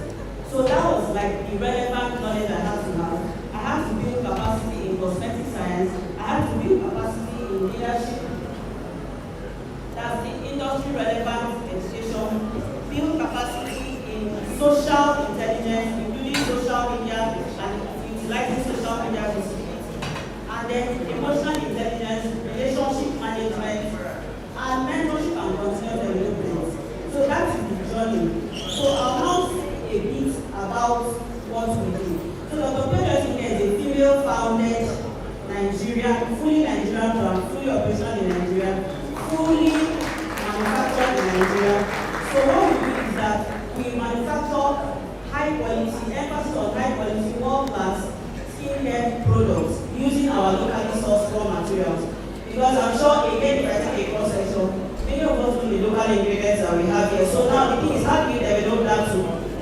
So that was like the relevant knowledge I had to have. I had to build capacity in cosmetic science. I had to build capacity in leadership. That's the industry relevant education. Build capacity in social intelligence, including social media and utilizing social media to speak. And then emotional intelligence, relationship management, and mentorship and continuous development. So that is the journey. So I'll now say a bit about what we do. So Dr. Pure is a female-founded Nigerian, fully Nigerian brand, fully operational in Nigeria, fully manufactured in Nigeria. So what we do is that we manufacture high quality, emphasis on high quality, world-class skincare products using our locally sourced raw materials. Because I'm sure, again, if I take a cross section, many of us know the local ingredients that we have here. So now the thing is, how do we develop that to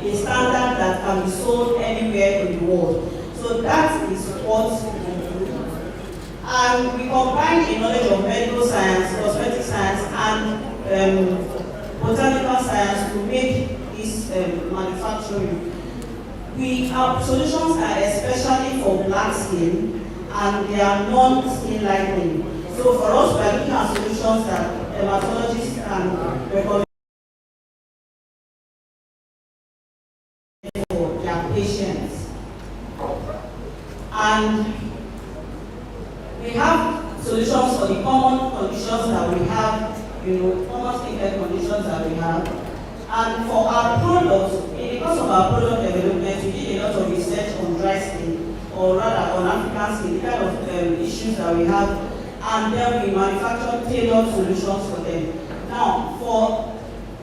a standard that can be sold anywhere in the world? So that is what we do. And we combine the knowledge of medical science, cosmetic science, and botanical science to make this manufacturing. Our solutions are especially for black skin, and they are non-skin lightening. So for us, we are looking at solutions that dermatologists can recommend for their patients. And we have solutions for the common conditions that we have, common skincare conditions that we have. And for our products, because of our product development, we did a lot of research on dry skin, or rather on African skin, the kind of issues that we have, and then we manufacture tailored solutions for them. Now,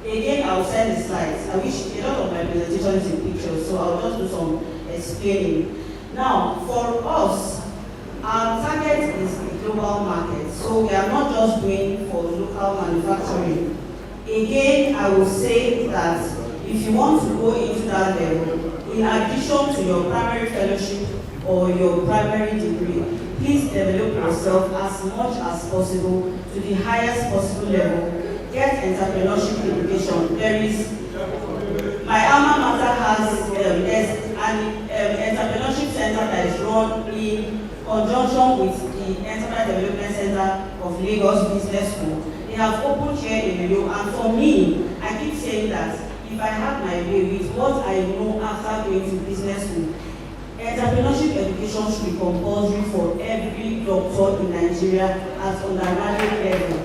again, I'll send the slides. I wish a lot of my presentation is in pictures, so I'll just do some explaining. Now, for us, our target is the global market, so we are not just doing for local manufacturing. Again, I will say that if you want to go into that level, in addition to your primary fellowship or your primary degree, please develop yourself as much as possible to the highest possible level. Get entrepreneurship education. There is, my alma mater has an entrepreneurship center that is run in conjunction with the Enterprise Development Center of Lagos Business School. They have opened here in Rio, and for me, I keep saying that if I had my way with what I know after going to business school, entrepreneurship education should be compulsory for every doctor in Nigeria at undergraduate level.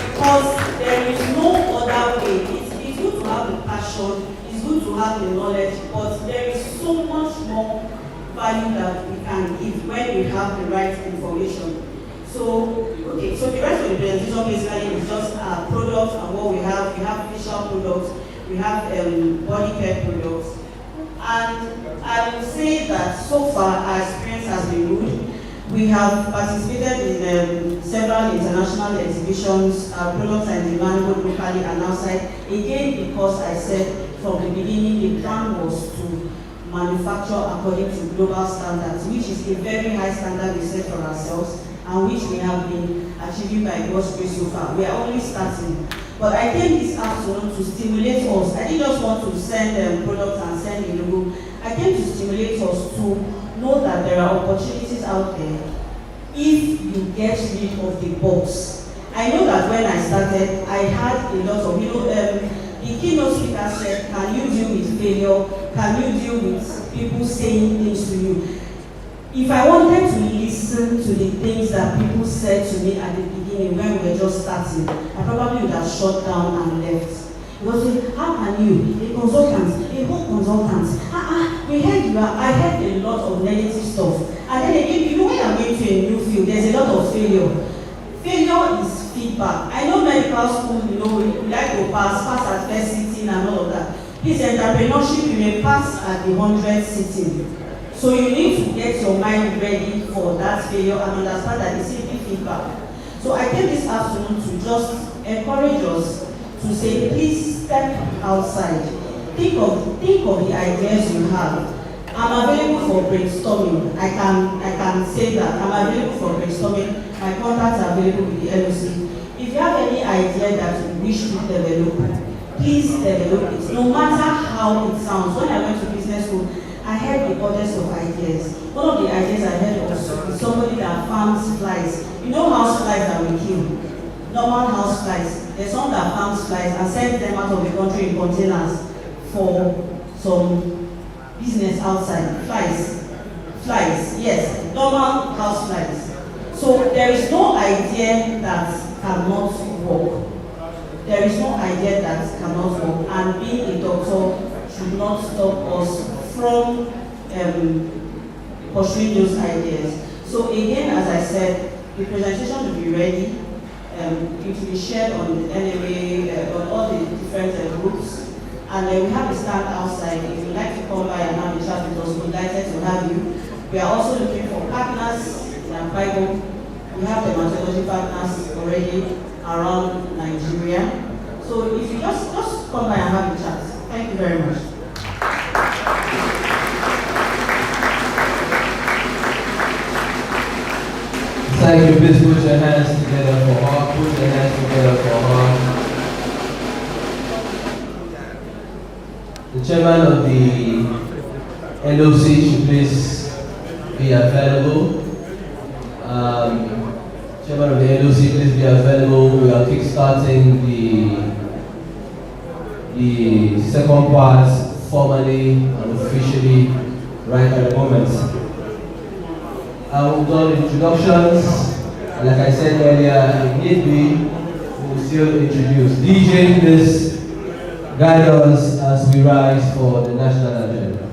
Because there is no other way. It's good to have the passion, it's good to have the knowledge, but there is so much more value that we can give when we have the right information. So the rest of the presentation basically is just our products and what we have. We have facial products, we have body care products. And I will say that so far our experience has been good. We have participated in several international exhibitions. Our products are in demand both locally and outside. Again, because I said from the beginning the plan was to manufacture according to global standards, which is a very high standard we set for ourselves, and which we have been achieving by God's grace so far. We are only starting. But I came this afternoon to stimulate us. I didn't just want to send products and send a logo. I came to stimulate us to know that there are opportunities out there if you get rid of the box. I know that when I started, I had a lot of, the keynote speaker said, can you deal with failure? Can you deal with people saying things to you? If I wanted to listen to the things that people said to me at the beginning when we were just starting, I probably would have shut down and left. Because how can you, a consultant, a whole consultant, I heard a lot of negative stuff. And then again, you know, when you're going to a new field, there's a lot of failure. Failure is feedback. I know medical school, we like to pass at first sitting and all of that. This entrepreneurship, you may pass at the 100th sitting. So you need to get your mind ready for that failure and understand that it's simply feedback. So I came this afternoon to just encourage us to say, please step outside. Think of the ideas you have. I'm available for brainstorming. I can say that. I'm available for brainstorming. My contacts are available with the LOC. If you have any idea that you wish to develop, please develop it. No matter how it sounds. When I went to business school, I heard the others of ideas. One of the ideas I heard was somebody that farms flies. You know house flies that we kill? Normal house flies. There's some that farms flies and sends them out of the country in containers for some business outside. Flies, yes. Normal house flies. So there is no idea that cannot work. There is no idea that cannot work. And being a doctor should not stop us from pursuing those ideas. So again, as I said, the presentation will be ready. It will be shared on the NMA, on all the different groups. And then we have a stand outside. If you'd like to come by and have a chat with us, we're delighted to have you. We are also looking for partners in Akwa Ibom. We have dermatology partners already around Nigeria. So if you just come by and have a chat. Thank you very much. Thank you. Please put your hands together for her. Put your hands together for her. The chairman of the LOC should please be available. Chairman of the LOC, please be available. We are kickstarting the second part formally and officially right at the moment. I will do the introductions. Like I said earlier, if need be, we will still introduce. DJ, please guide us as we rise for the national agenda.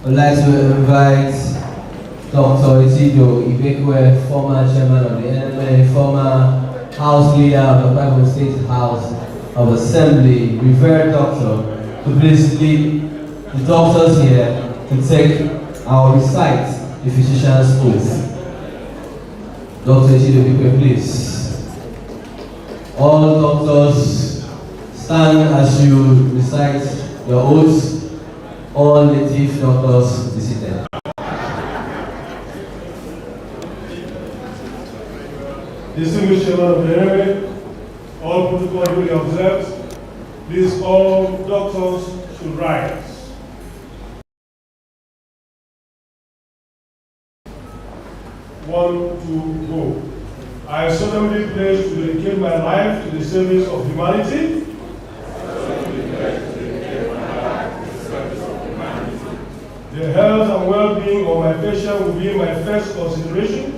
I'd like to invite Dr. Ibekwe, former chairman of the NMA, former House leader of the Akwa Ibom State House of Assembly, revered doctor, to please lead the doctors here to take our recite the physician's oath. Dr. Ibekwe, please. All doctors stand as you recite your oaths. All native doctors visited. Distinguished chairman of the NMA, all protocol duly observed. Please, all doctors should rise. One, two, go. I solemnly pledge to dedicate my life to the service of humanity. The health and well-being of my patient will be my first consideration.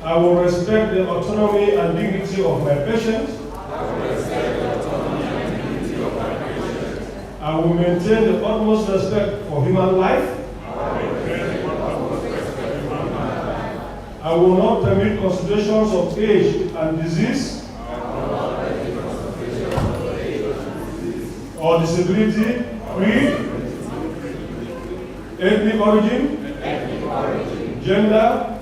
I will respect the autonomy and dignity of my patients. I will maintain the utmost respect for human life. I will not permit considerations of age and disease or disability, creed, ethnic origin, gender,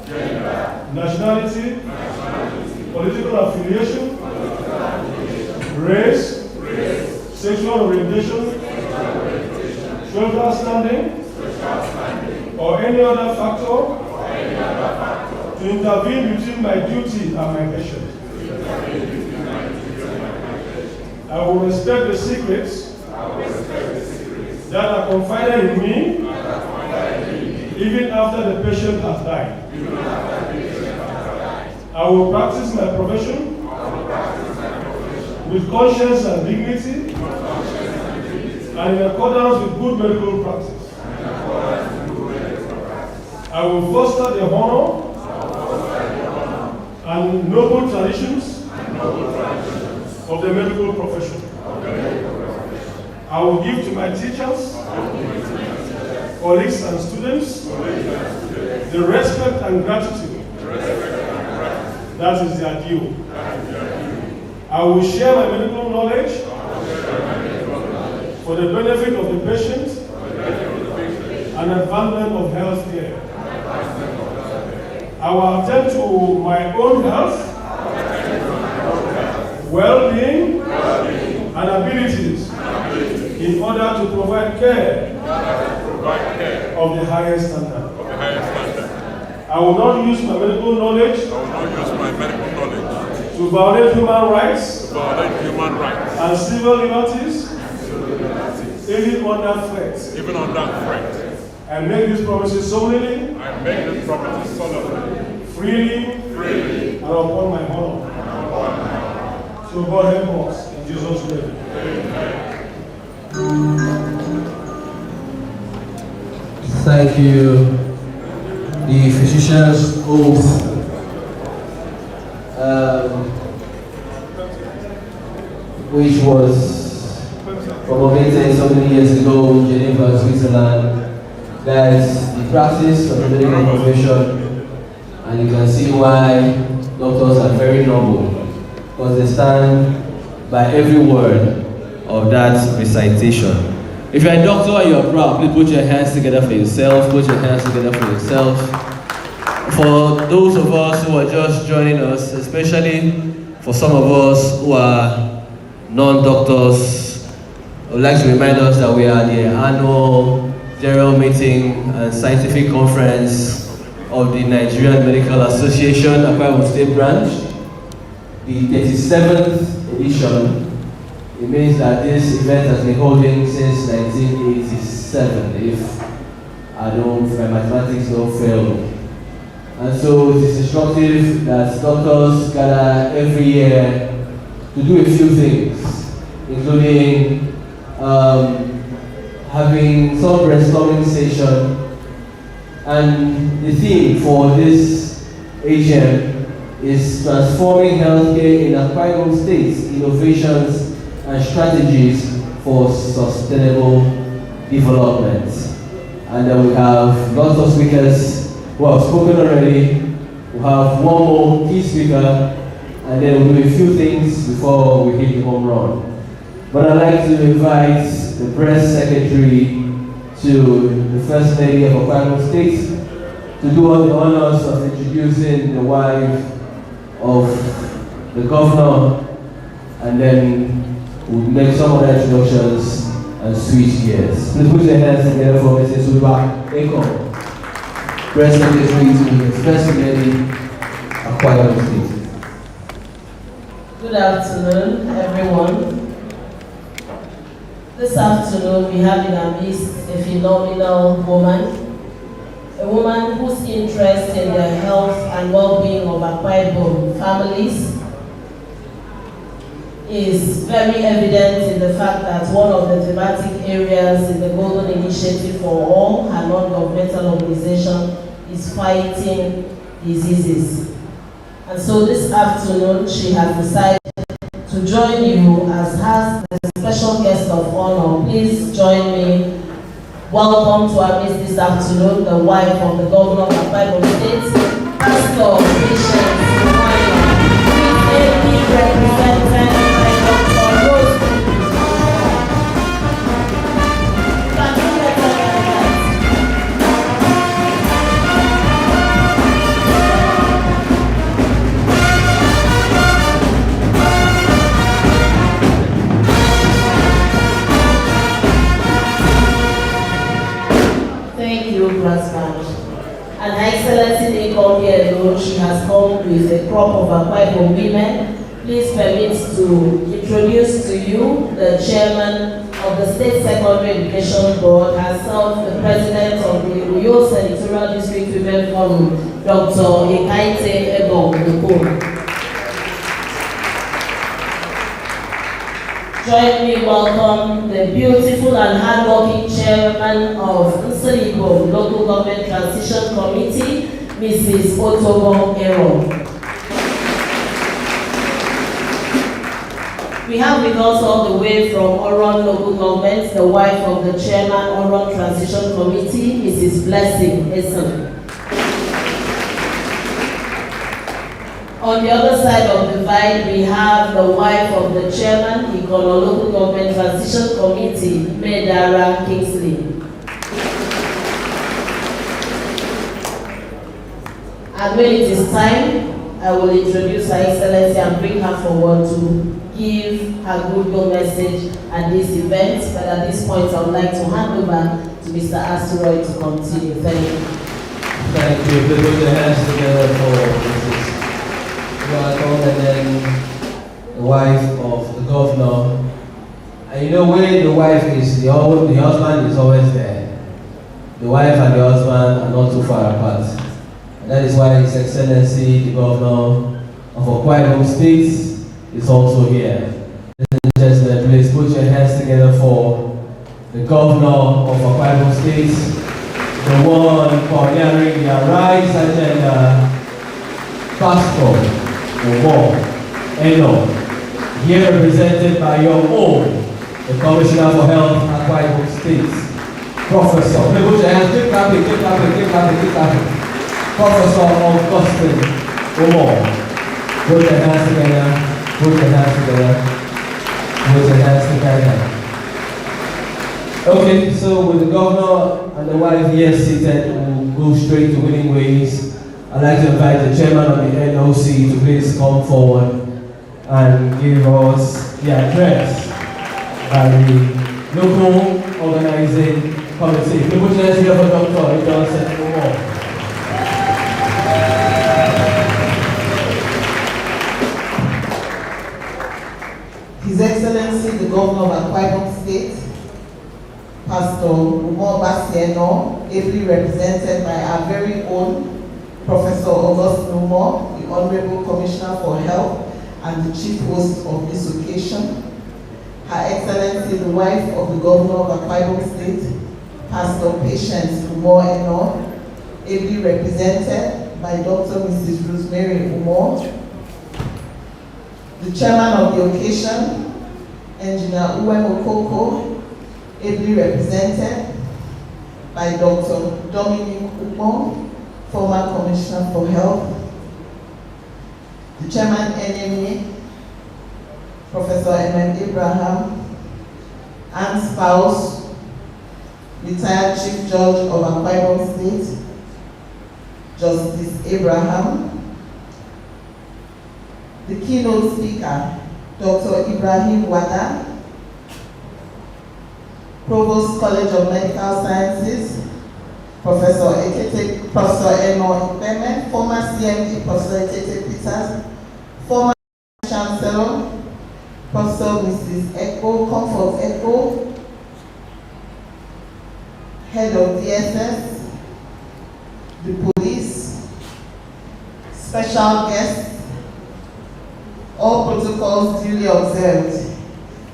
nationality, political affiliation, race, sexual orientation, social standing, or any other factor to intervene between my duty and my patient. I will respect the secrets that are confided in me even after the patient has died. I will practice my profession with conscience and dignity and in accordance with good medical practice. I will foster the honor and noble traditions of the medical profession. I will give to my teachers, colleagues and students the respect and gratitude that is their due. I will share my medical knowledge for the benefit of the patient and advancement of health care. I will attend to my own health, well-being, and abilities in order to provide care of the highest standard. I will not use my medical knowledge to violate human rights and civil liberties, even under threat. I make these promises solemnly, freely, and upon my honor. So God help us in Jesus' name. Thank you. The physician's oath which was promulgated so many years ago in Geneva, Switzerland, that the practice of the medical profession, and you can see why doctors are very noble, because they stand by every word of that recitation. If you're a doctor and you're proud, please put your hands together for yourself. Put your hands together for yourself. For those of us who are just joining us, especially for some of us who are non-doctors, I would like to remind us that we are the annual general meeting and scientific conference of the Nigerian Medical Association, Akwa Ibom State branch, the 37th edition. It means that this event has been holding since 1987, if my mathematics don't fail. And so it is instructive that doctors gather every year to do a few things, including having some brainstorming session. And the theme for this AGM is transforming healthcare in Akwa Ibom State, innovations and strategies for sustainable development. And then we have lots of speakers who have spoken already. We have one more key speaker, and then we'll do a few things before we hit the home run. But I'd like to invite the press secretary to the First Lady of Akwa Ibom State to do all the honors of introducing the wife of the governor, and then we'll make some other introductions and switch gears. Please put your hands together for Mrs. Uba Eko, Press Secretary to the First Lady of Akwa Ibom State. Good afternoon, everyone. This afternoon, we have in our midst a phenomenal woman, a woman whose interest in the health and well-being of Akwa Ibom families is very evident in the fact that one of the thematic areas in the Golden Initiative for all her non-governmental organization is fighting diseases. And so this afternoon, she has decided to join you as the special guest of honor. Please join me. Welcome to our midst this afternoon, the wife of the governor of Akwa Ibom State, Pastor Patience represented by Dr. Rose. brass band. And Her Excellency didn't come here alone, she has come with a crop of Akwa Ibom women. Please permit to introduce to you the chairman of the State Secondary Education Board, herself the president of the Uyo Senatorial District Women Forum, Dr. Akwa. Join me welcome the beautiful and hardworking chairman of NMA Local Government Transition Committee, Mrs. Otobo Ero. We have with us all the way from Oron Local Government, the wife of the chairman Oron Transition Committee, Mrs. Blessing Essen. On the other side of the divide, we have the wife of the chairman, Ikono Local Government Transition Committee, Medara Kingsley. And when it is time, I will introduce Her Excellency and bring her forward to give her goodwill message at this event. But at this point, I would like to hand over to Mr. Asteroid to continue. Thank you. Thank you. Please put your hands together for Mrs. and then the wife of the governor. And you know, when the wife is, the husband is always there. The wife and the husband are not too far apart. And that is why His Excellency, the governor of Akwa Ibom State, is also here. Ladies and gentlemen, please put your hands together for the governor of Akwa Ibom State, the one pioneering the Arise agenda, Pastor Eno, here represented by your own, the Commissioner for Health, Akwa Ibom State, Professor. Please put your hands, keep clapping. Professor Augustine Omo. Put your hands together. Put your hands together. Okay, so with the governor and the wife here seated, we'll go straight to winning ways. I'd like to invite the chairman of the NOC to please come forward and give us the address by the local organizing committee. Please put your hands together for Dr. Johnson Omo. His Excellency, the Governor of Akwa Ibom State, Pastor Basieno, ably represented by our very own Professor Augustine Umo, the Honorable Commissioner for Health and the Chief Host of this occasion, Her Excellency, the wife of the Governor of Akwa Ibom State, Pastor Patience Umo Eno, ably represented by Dr. Mrs. Rosemary Umo, the chairman of the occasion, Engineer Uwem Okoko, ably represented by Dr. Dominic Umo, former Commissioner for Health, the chairman NMA, Professor M.M. Abraham, and spouse, retired Chief Judge of Akwa Ibom State, Justice Abraham, the keynote speaker, Dr. Ibrahim Wada, Provost College of Medical Sciences, Professor Eno Ikpeme, former CMD, Professor Ekete Peters, former Chancellor, Professor Mrs. Eko, Comfort Eko, Head of DSS, the police, special guests, all protocols duly observed.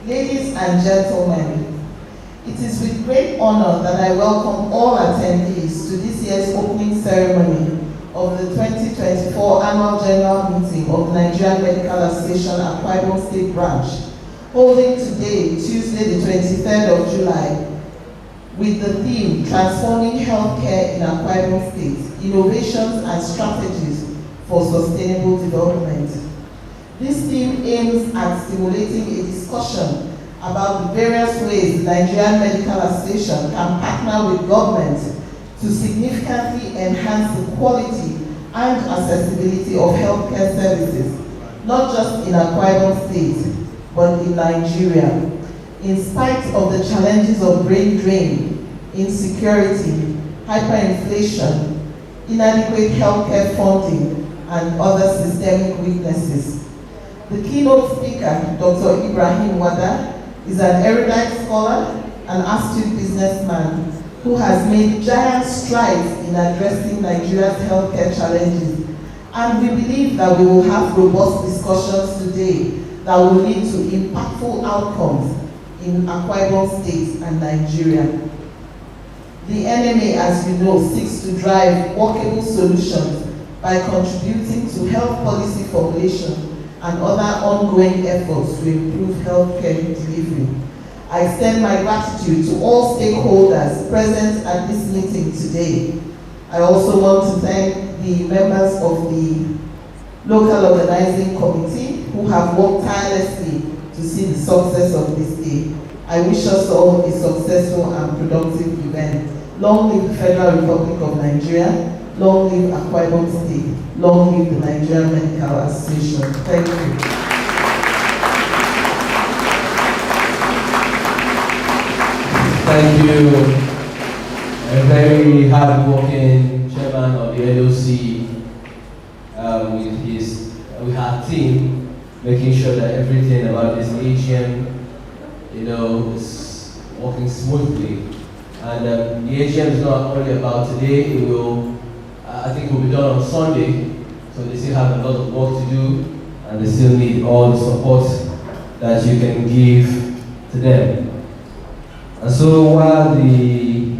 Ladies and gentlemen, it is with great honor that I welcome all attendees to this year's opening ceremony of the 2024 Annual General Meeting of the Nigerian Medical Association Akwa Ibom State Branch, holding today, Tuesday the 23rd of July, with the theme, Transforming Healthcare in Akwa Ibom State, Innovations and Strategies for Sustainable Development. This theme aims at stimulating a discussion about the various ways the Nigerian Medical Association can partner with government to significantly enhance the quality and accessibility of healthcare services, not just in Akwa Ibom State, but in Nigeria, in spite of the challenges of brain drain, insecurity, hyperinflation, inadequate healthcare funding, and other systemic weaknesses. The keynote speaker, Dr. Ibrahim Wada, is an erudite scholar, an astute businessman who has made giant strides in addressing Nigeria's healthcare challenges. And we believe that we will have robust discussions today that will lead to impactful outcomes in Akwa Ibom State and Nigeria. The NMA, as you know, seeks to drive workable solutions by contributing to health policy formulation and other ongoing efforts to improve healthcare delivery. I extend my gratitude to all stakeholders present at this meeting today. I also want to thank the members of the local organizing committee who have worked tirelessly to see the success of this day. I wish us all a successful and productive event. Long live the Federal Republic of Nigeria. Long live Akwa Ibom State. Long live the Nigerian Medical Association. Thank you. Thank you. A very hard-working chairman of the LOC with her team, making sure that everything about this AGM, is working smoothly. And the AGM is not only about today, it will, I think it will be done on Sunday, so they still have a lot of work to do, and they still need all the support that you can give to them. And so while the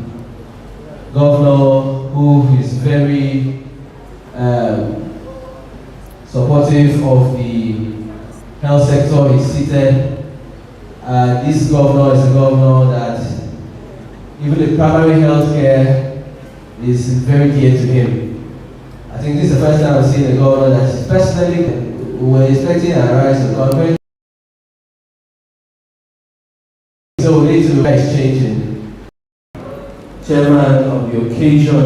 governor, who is very supportive of the health sector, is seated, this governor is a governor that even the primary health care is very dear to him. I think this is the first time I've seen a governor that is personally, we're expecting a rise in government. So we need to be exchanging. Chairman of the occasion,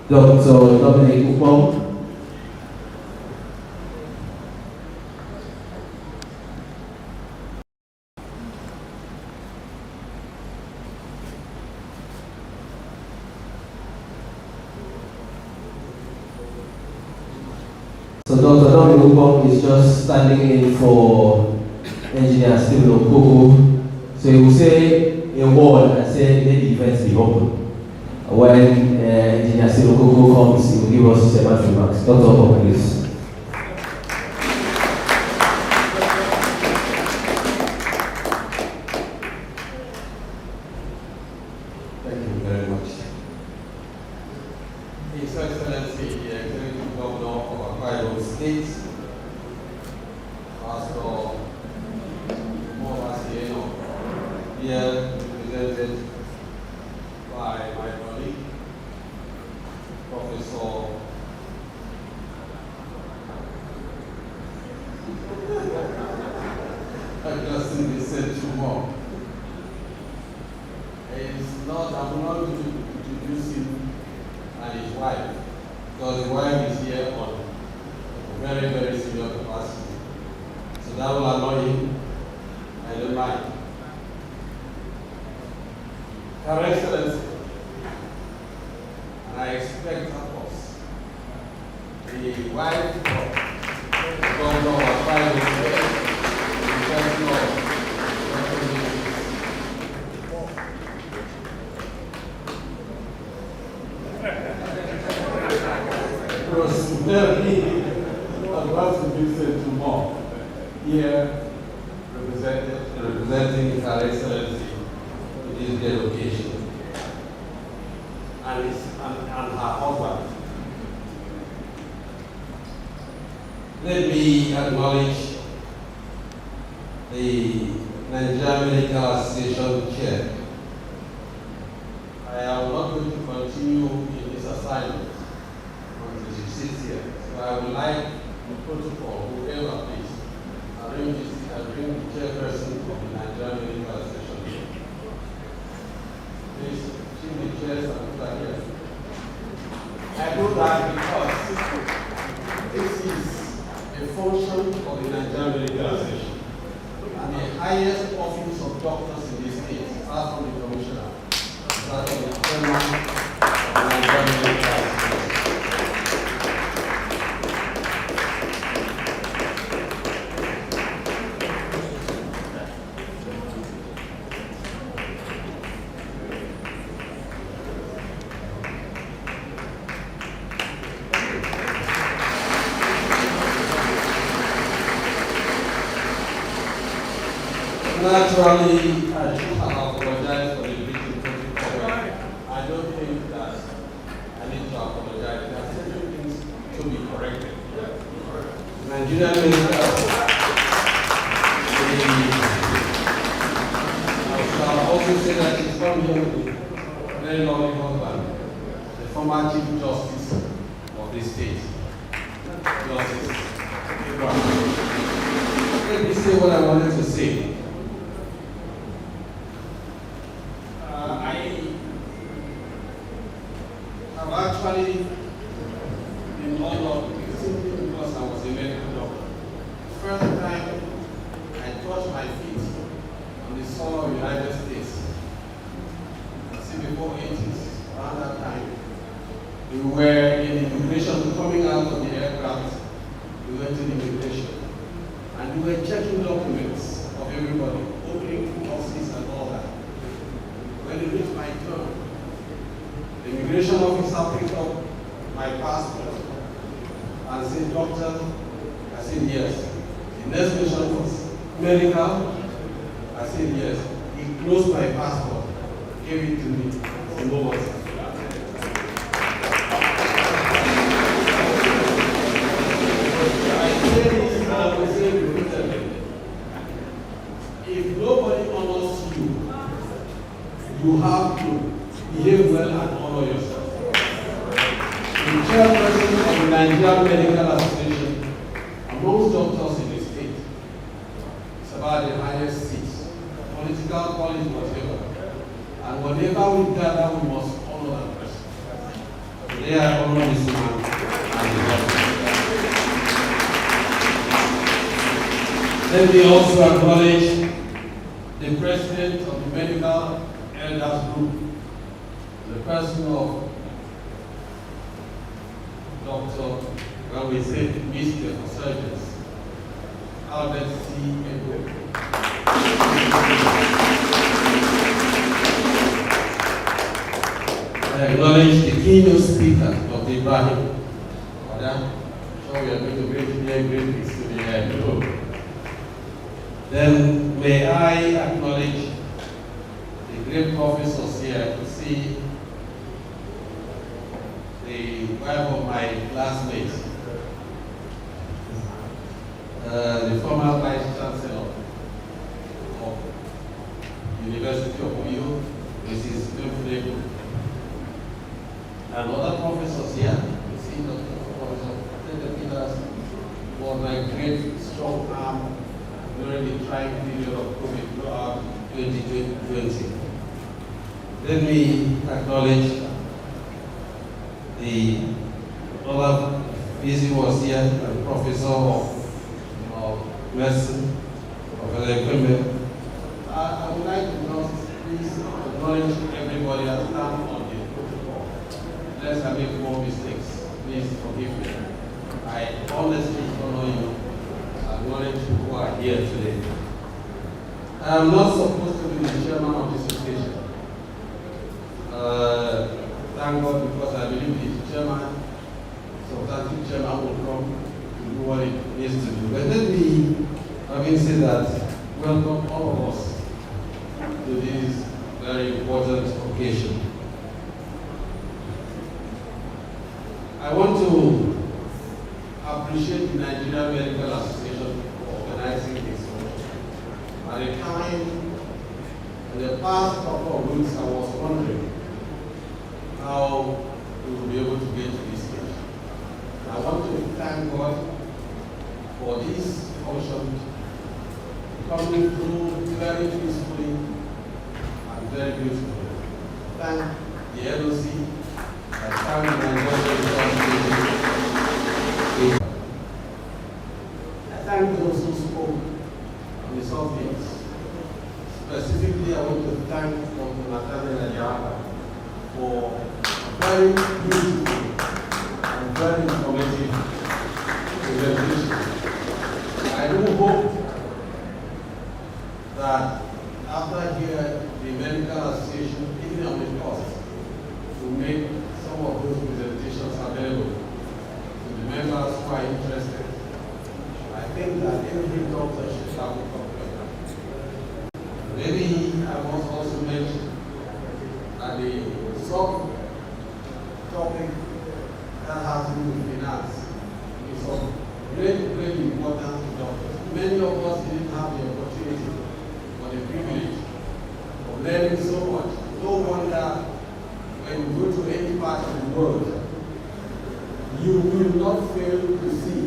Dr. Dominic Upong. So Dr. Dominic Upong is just standing in for Engineer Stephen Okoko. So he will say a word and say, let the event be open. When Engineer Stephen Okoko comes, he will give us several remarks. Dr. Okoko, please. Thank you very much. His Excellency, the Executive Governor of Akwa Ibom State, Pastor here represented by my colleague, Professor I just said two more. I'm not going to introduce him and his wife, because the wife is here on a very, very senior capacity. So that will annoy him. I don't mind. Her Excellency, and I expect, of course, the wife of the Governor of Akwa Ibom State, the person of Rosemary, I want to listen to more. Here, representing Her Excellency in this occasion, and her husband. Let me acknowledge the Nigerian Medical Association Chair. I am not going to continue in this assignment until she sits here. So I would like the protocol, whoever please, arrange the chairperson of the Nigerian Medical Association. Please, change the chairs and put her here. I do that because this is a function of the Nigerian Medical Association, and the highest office of doctors in this state, apart from the commissioner, apart from the chairman Naturally, I should have apologized for the victim protocol. I don't think that I need to apologize. There are certain things to be corrected. Nigerian ministers, I also say that it's from here with a very lovely husband, the former Chief Justice of the state, Justice Barnie. Let me say what I wanted to say. I have actually been honored simply because I was a medical doctor. The first time I touched my feet on the soil of the United States, before 80s, around that time, we were in immigration, coming out of the aircraft, we went to immigration, and we were checking documents of everybody, opening boxes and all that. When it reached my turn, the immigration officer picked up my passport and said, "Doctor," I said, "Yes." The next question was, "Medical?" I said, "Yes." He closed my passport, gave it to me for no one. I say this and I will say repeatedly. If nobody honors you, you have to behave well and honor yourself. The chairperson of the Nigerian Medical Association, amongst doctors in the state, it's about the highest seats, political college, whatever. And whenever we gather, we must honor that person. Today I honor this man and the doctor. Let me also acknowledge the president of the Medical Elders Group, the person of Dr. When we say Mr. for Surgeons, Albert C. Edward. I acknowledge the keynote speaker, Dr. Barnie. I'm sure we are going to great things to the end. Then may I acknowledge the great professors here to see the wife of my classmate, the former Vice Chancellor of University of Uyo, Mrs. Formidable. And other professors here, you see Professor Peters was my great strong arm during the trying period of COVID throughout 2020. Let me acknowledge the other busy was here, the professor of medicine, Professor Equipment. I would like to just please acknowledge everybody and stand on the protocol. Unless I make more mistakes, please forgive me. I honestly honor you, acknowledge you who are here today. I am not supposed to be the chairman of this occasion. Thank God, because I believe the chairman, substantive chairman will come to do what it needs to do. But let me, having said that, welcome all of us to this very important occasion. I want to appreciate the Nigerian Medical Association for organizing this. At the time, in the past couple of weeks, I was wondering how we will be able to get to this stage. I want to thank God for this function coming through very peacefully and very beautifully. Thank the LOC, I thank the Nigerian. I thank those who spoke on the subjects. Specifically, I want to thank Dr. Nathaniel for a very beautiful and very informative presentation. I do hope that after here, the Medical Association, even on the cost, will make some of those presentations available to the members who are interested. I think that every doctor should have a copy of that. topic that has to do with finance is of great importance to doctors. Many of us didn't have the opportunity or the privilege of learning so much. No wonder when you go to any part of the world, you will not fail to see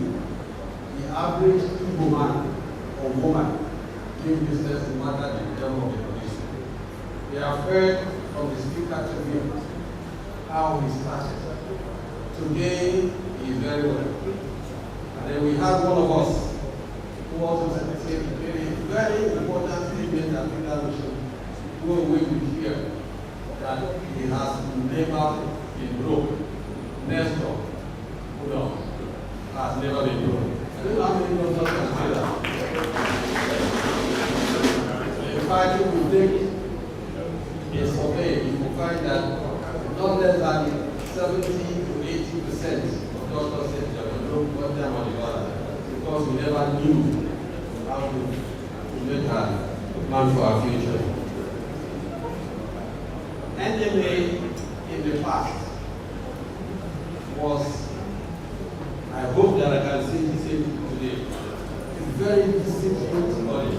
the average Igbo man or woman doing business no matter the term of the condition. We have heard from the speaker today how he started. Today he is very well. And then we have one of us who also said a very important statement that we should go away with here, that he has never been broke. Nestor, has never been broke. I don't know how many doctors can say that. In fact, if we take a survey, you will find that not less than 70 to 80% of doctors said that we don't put them on the other because we never knew how to make a plan for our future. NMA in the past was, I hope that I can say the same today, a very disciplined body.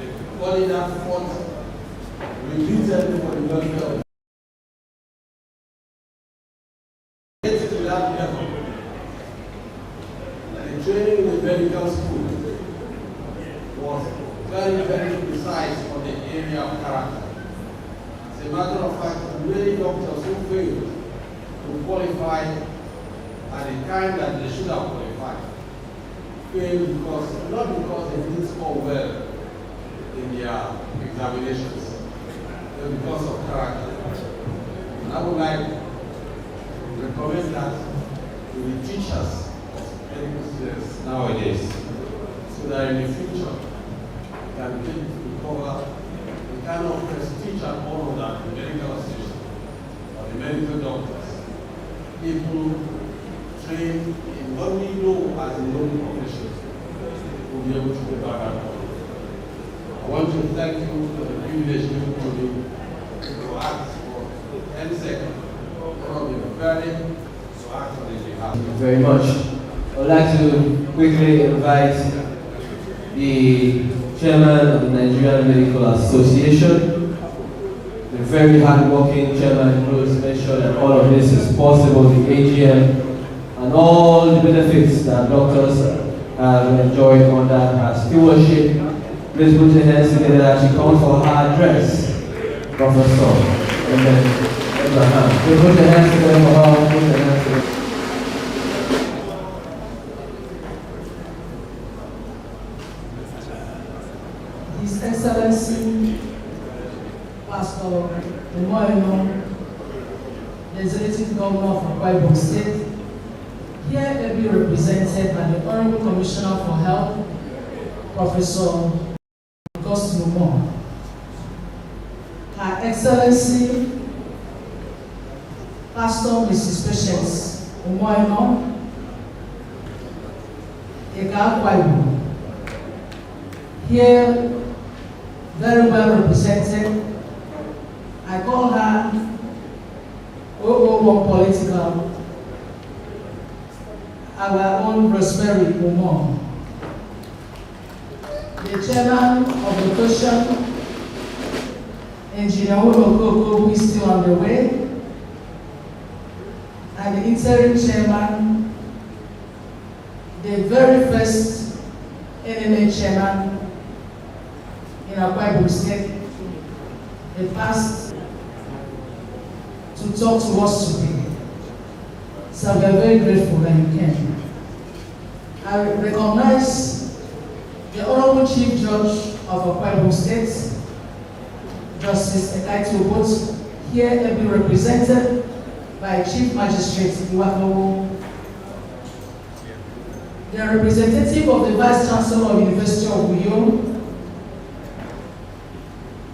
A body that fought repeatedly for the welfare of to that level. The training in the medical school was very precise on the area of character. As a matter of fact, many doctors who failed to qualify at the time that they should have qualified failed not because they didn't score well in their examinations, but because of character. And I would like to recommend that to the teachers of medical students nowadays, so that in the future we can recover the kind of prestige and honor that the medical association or the medical doctors, people trained in what we know as a noble profession, will be able to go back and forth. I want to thank you for the privilege given to me to act for 10 seconds. One of the very to act on his behalf. Thank you very much. I would like to quickly invite the chairman of the Nigerian Medical Association, the very hard-working chairman who has made sure that all of this is possible, the AGM, and all the benefits that doctors have enjoyed under her stewardship. Please put your hands together as she comes for her address, Professor. And then Abraham. Please put your hands together for her. Put your hands together. His Excellency Pastor Umoino, the Executive Governor of Akwa Ibom State, here ably represented by the Honorable Commissioner for Health, Professor Numo, Her Excellency Pastor Mrs. Patience Umoino, Akwa Ibom, here very well represented. I call her 001 political, our own Rosemary Umo, the chairman of the question, Engineer Olokoko, who is still on the way, and the interim chairman, the very first NMA chairman in Akwa Ibom State, the past to talk to us today. So we are very grateful that you came. I recognize the Honorable Chief Judge of Akwa Ibom State, Justice Ekaitu Obot, here ably represented by Chief Magistrate Iwakowo, the representative of the Vice Chancellor of the University of Uyo,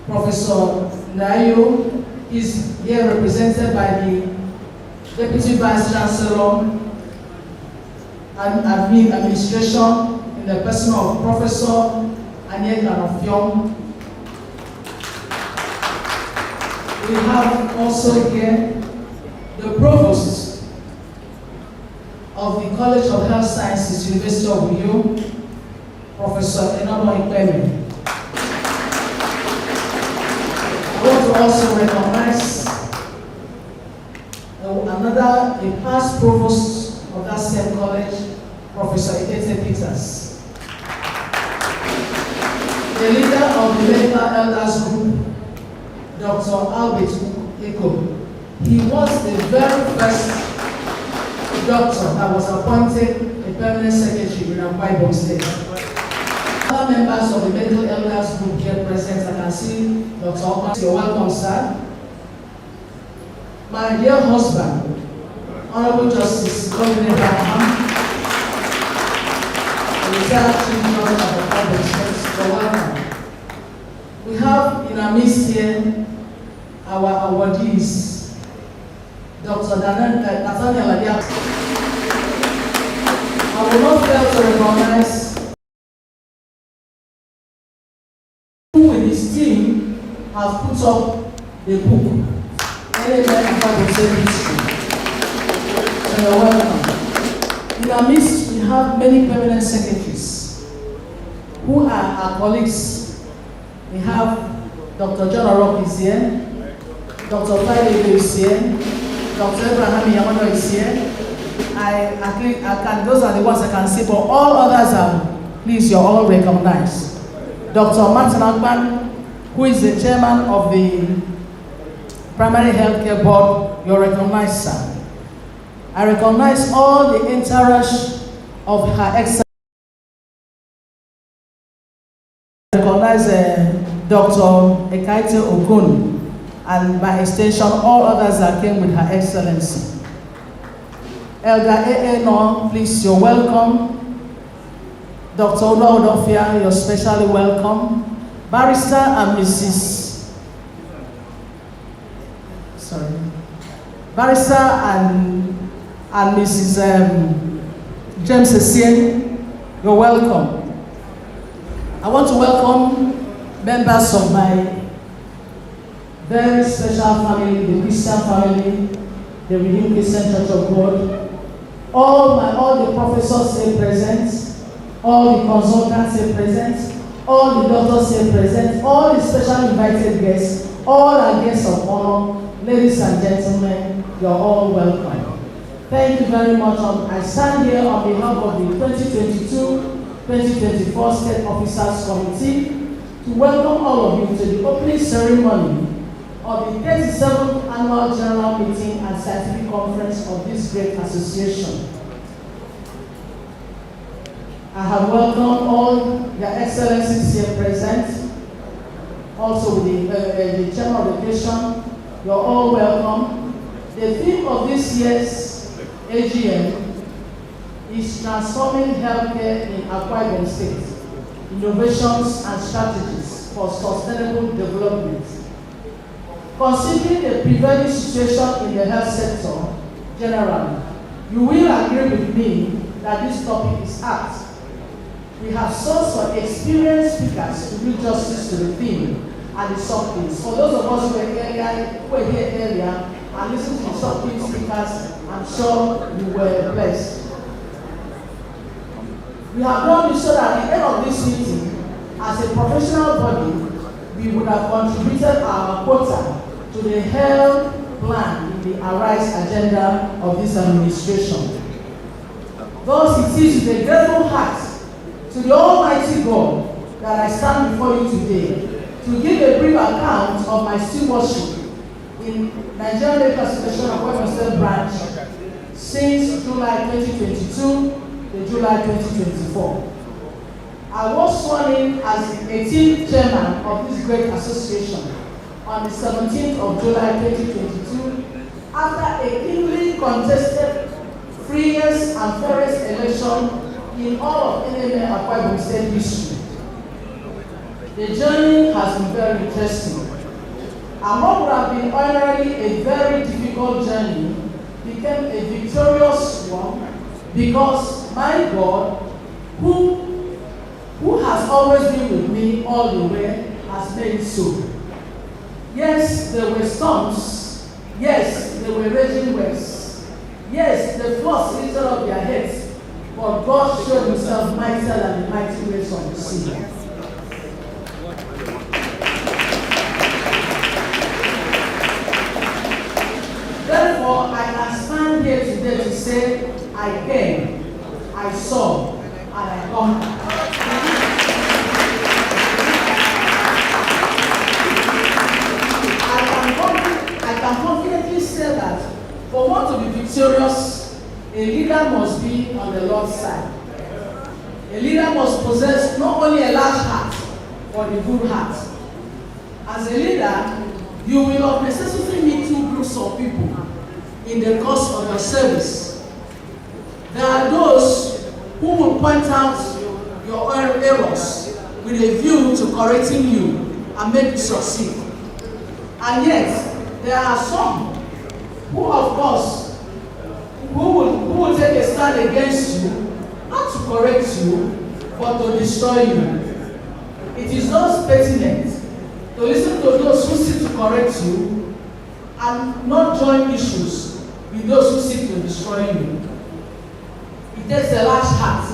Professor Nayo, is here represented by the Deputy Vice Chancellor and Administration in the person of Professor Anyeka Nofyong. We have also here the Provost of the College of Health Sciences, University of Uyo, Professor NMA-AKS. I want to also recognize a past Provost of that same college, Professor Ikete Peters. The leader of the Medical Elders Group, Dr. Albert Eko. He was the very first doctor that was appointed a permanent secretary in Akwa Ibom State. Other members of the Medical Elders Group here present, I can see Dr. Okan. You're welcome, sir. My dear husband, Honorable Justice Godwin Abraham, the retired Chief Judge of Akwa Ibom State, you're welcome. We have in our midst here our awardees, Dr. Nathaniel Adia. I will not fail to recognize who with his team have put up the book, NMA-AKS History. So you're welcome. In our midst, we have many permanent secretaries who are our colleagues. We have Dr. John Orok is here, Dr. Friday is here, Dr. Abraham Yamano is here. Those are the ones I can see, but all others are, please, you're all recognized. Dr. Martin Akban, who is the chairman of the Primary Healthcare Board, you're recognized, sir. I recognize all the entourage of Her Excellency. I recognize Dr. Ekaite Okun, and by extension, all others that came with Her Excellency. Elder A.A. No, please, you're welcome. Dr. Oda Odofia, you're especially welcome. Barrister and Mrs. Barrister and Mrs. James Essien, you're welcome. I want to welcome members of my very special family, the Christian family, the Redeemed Christian Church of God. All the professors here present, all the consultants here present, all the doctors here present, all the special invited guests, all our guests of honor, ladies and gentlemen, you're all welcome. Thank you very much. I stand here on behalf of the 2022-2024 State Officers Committee to welcome all of you to the opening ceremony of the 37th Annual General Meeting and Scientific Conference of this great association. I have welcomed all your excellencies here present, also with the chairman of the occasion. You're all welcome. The theme of this year's AGM is Transforming Healthcare in Akwa Ibom State, Innovations and Strategies for Sustainable Development. Considering the prevailing situation in the health sector generally, you will agree with me that this topic is apt. We have sought for experienced speakers to do justice to the theme and the sub-themes. For those of us who were here earlier and listened to the sub-theme speakers, I'm sure you were blessed. We have done this so that at the end of this meeting, as a professional body, we would have contributed our quota to the health plan in the ARISE agenda of this administration. Thus, it is with a grateful heart to the Almighty God that I stand before you today to give a brief account of my stewardship in Nigerian Medical Association of Akwa Ibom State branch since July 2022 to July 2024. I was sworn in as the 18th chairman of this great association on the 17th of July 2022 after a keenly contested, freest and fairest election in all of NMA-Akwa Ibom State history. The journey has been very interesting. And what would have been ordinarily a very difficult journey became a victorious one because my God, who has always been with me all the way, has made it so. Yes, there were storms. Yes, there were raging waves. Yes, the floods lifted up their heads. But God showed himself mightier than the mighty waves of the sea. Therefore, I can stand here today to say, I came, I saw, and I conquered. I can confidently say that for one to be victorious, a leader must be on the Lord's side. A leader must possess not only a large heart, but a good heart. As a leader, you will of necessity meet two groups of people in the course of your service. There are those who will point out your errors with a view to correcting you and make you succeed. And yet, there are some who, of course, who will take a stand against you, not to correct you, but to destroy you. It is not pertinent to listen to those who seek to correct you and not join issues with those who seek to destroy you. It takes a large heart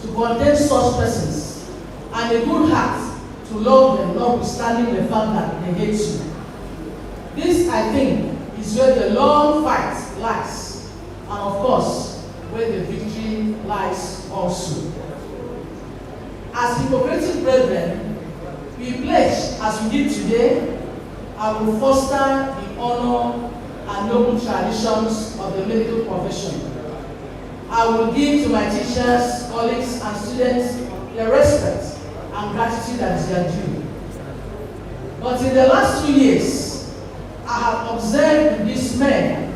to contain such persons and a good heart to love them, notwithstanding the fact that they hate you. This, I think, is where the long fight lies, and of course, where the victory lies also. As Hippocratic brethren, we pledge, as we did today, I will foster the honor and noble traditions of the medical profession. I will give to my teachers, colleagues, and students the respect and gratitude that is their due. But in the last 2 years, I have observed with dismay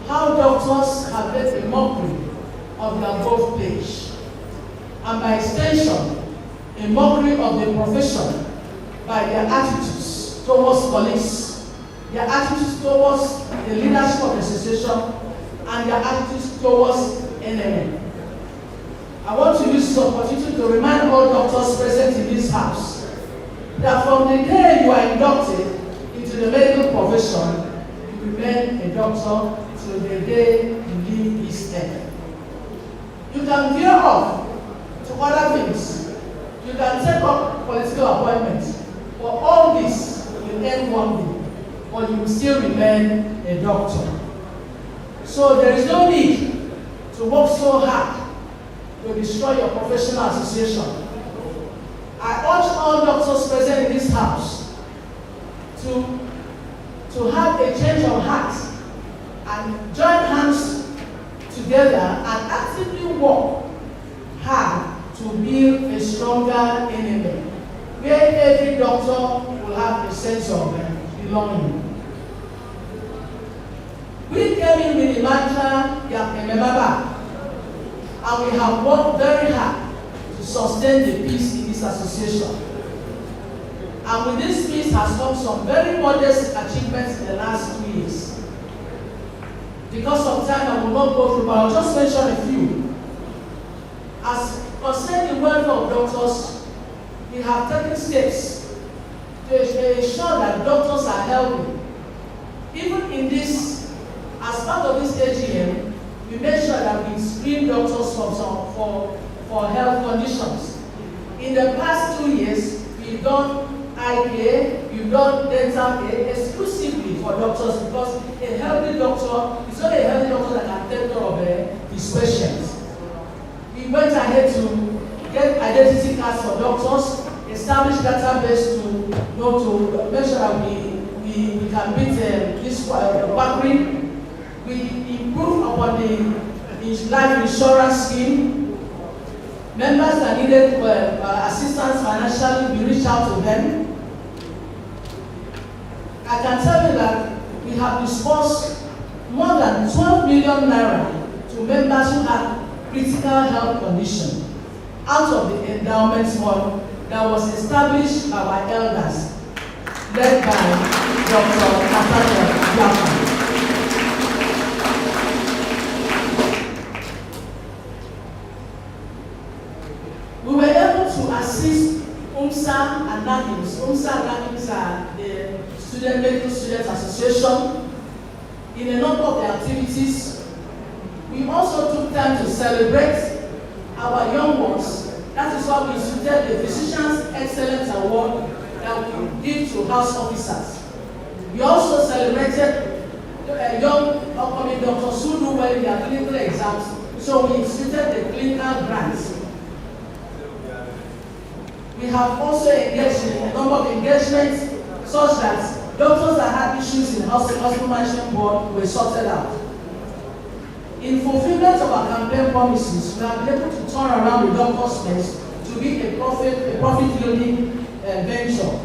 how doctors have made a mockery of their birthplace, and by extension, a mockery of the profession by their attitudes towards colleagues, their attitudes towards the leadership of the association, and their attitudes towards NMA. I want to use this opportunity to remind all doctors present in this house that from the day you are inducted into the medical profession, you remain a doctor till the day you leave this earth. You can veer off to other things. You can take up political appointments. For all this, you end one day, but you will still remain a doctor. So there is no need to work so hard to destroy your professional association. I urge all doctors present in this house to have a change of heart and join hands together and actively work hard to build a stronger NMA, where every doctor will have a sense of belonging. We came in with the mantra, Yamemebaba, and we have worked very hard to sustain the peace in this association. And with this peace has come some very modest achievements in the last 2 years. Because of time, I will not go through, but I'll just mention a few. As concerning the welfare of doctors, we have taken steps to ensure that doctors are healthy. Even in this, as part of this AGM, we make sure that we screen doctors for health conditions. In the past 2 years, we've done eye care, we've done dental care exclusively for doctors, because a healthy doctor is not a healthy doctor that can take care of his patients. We went ahead to get identity cards for doctors, establish database to make sure that we can beat this quackery. We improve upon the life insurance scheme. Members that needed assistance financially, we reach out to them. I can tell you that we have disbursed more than 12 million naira to members who had critical health condition out of the endowment fund that was established by our elders, led by Dr. Akwa. We were able to assist UMSA and NAGIMS. UMSA and NAGIMS are the Medical Students Association, in a number of the activities. We also took time to celebrate our young ones. That is why we instituted the Physicians Excellence Award that we give to house officers. We also celebrated young upcoming doctors who do well in their clinical exams, so we instituted the clinical grants. We have also engaged in a number of engagements such that doctors that had issues in hospital management board were sorted out. In fulfillment of our campaign promises, we have been able to turn around the doctor's mess to be a profit-yielding venture.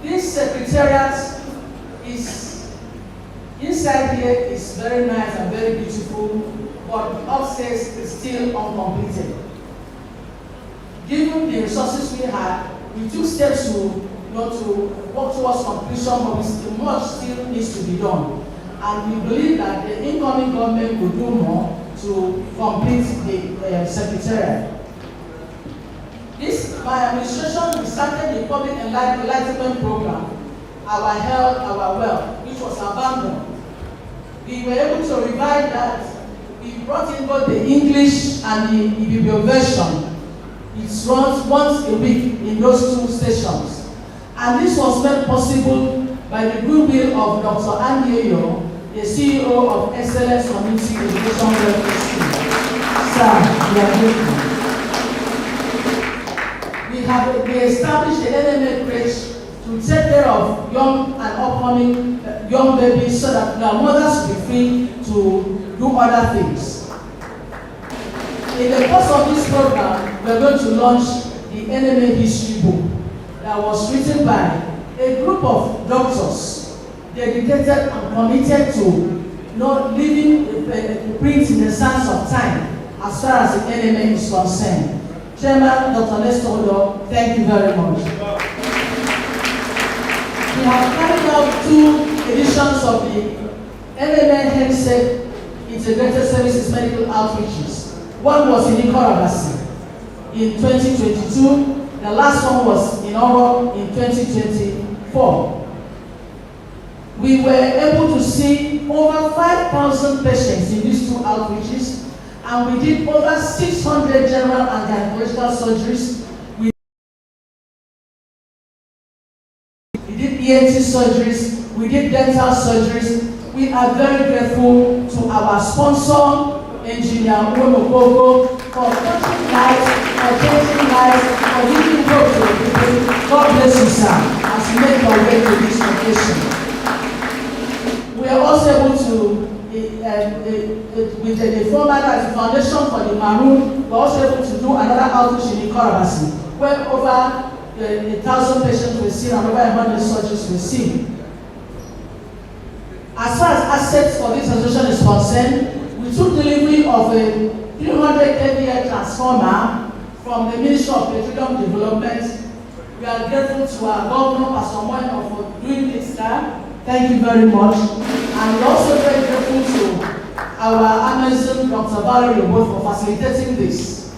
This secretariat is, inside here is very nice and very beautiful, but the upstairs is still uncompleted. Given the resources we had, we took steps to work towards completion, but much still needs to be done. And we believe that the incoming government will do more to complete the Secretariat. My administration, we started the public enlightenment program, Our Health, Our Wealth, which was abandoned. We were able to revive that. We brought in both the English and the Ibibio version. It runs once a week in those two stations. And this was made possible by the goodwill of Dr. Anyeyo, the CEO of Excellence Community Education Welfare Scheme. Sir, we are grateful. We established the NMA crèche to take care of young and upcoming young babies so that their mothers will be free to do other things. In the course of this program, we are going to launch the NMA History Book that was written by a group of doctors dedicated and committed to not leaving the print in the sands of time as far as the NMA is concerned. Chairman, Dr. Nestor Odo, thank you very much. We have carried out 2 editions of the NMA Health Integrated Services Medical Outreaches. One was in Ikorabasi in 2022. The last one was in Oro in 2024. We were able to see over 5,000 patients in these 2 outreaches, and we did over 600 general and gynecological surgeries. We did ENT surgeries, we did dental surgeries. We are very grateful to our sponsor, Engineer Uwemokoko, for touching lives, for changing lives, for giving hope to the people. God bless you, sir, as you make your way to this location. We are also able to, with the format as the foundation for the Maroon, we are also able to do another outreach in Ikorabasi, where over 1,000 patients were seen and over 100 surgeries were seen. As far as assets for this association is concerned, we took delivery of a 300 kVA transformer from the Ministry of Petroleum Development. We are grateful to our governor, Pastor Moino, for doing this time. Thank you very much. And we're also very grateful to our Amazon, Dr. Valerie Obo, for facilitating this.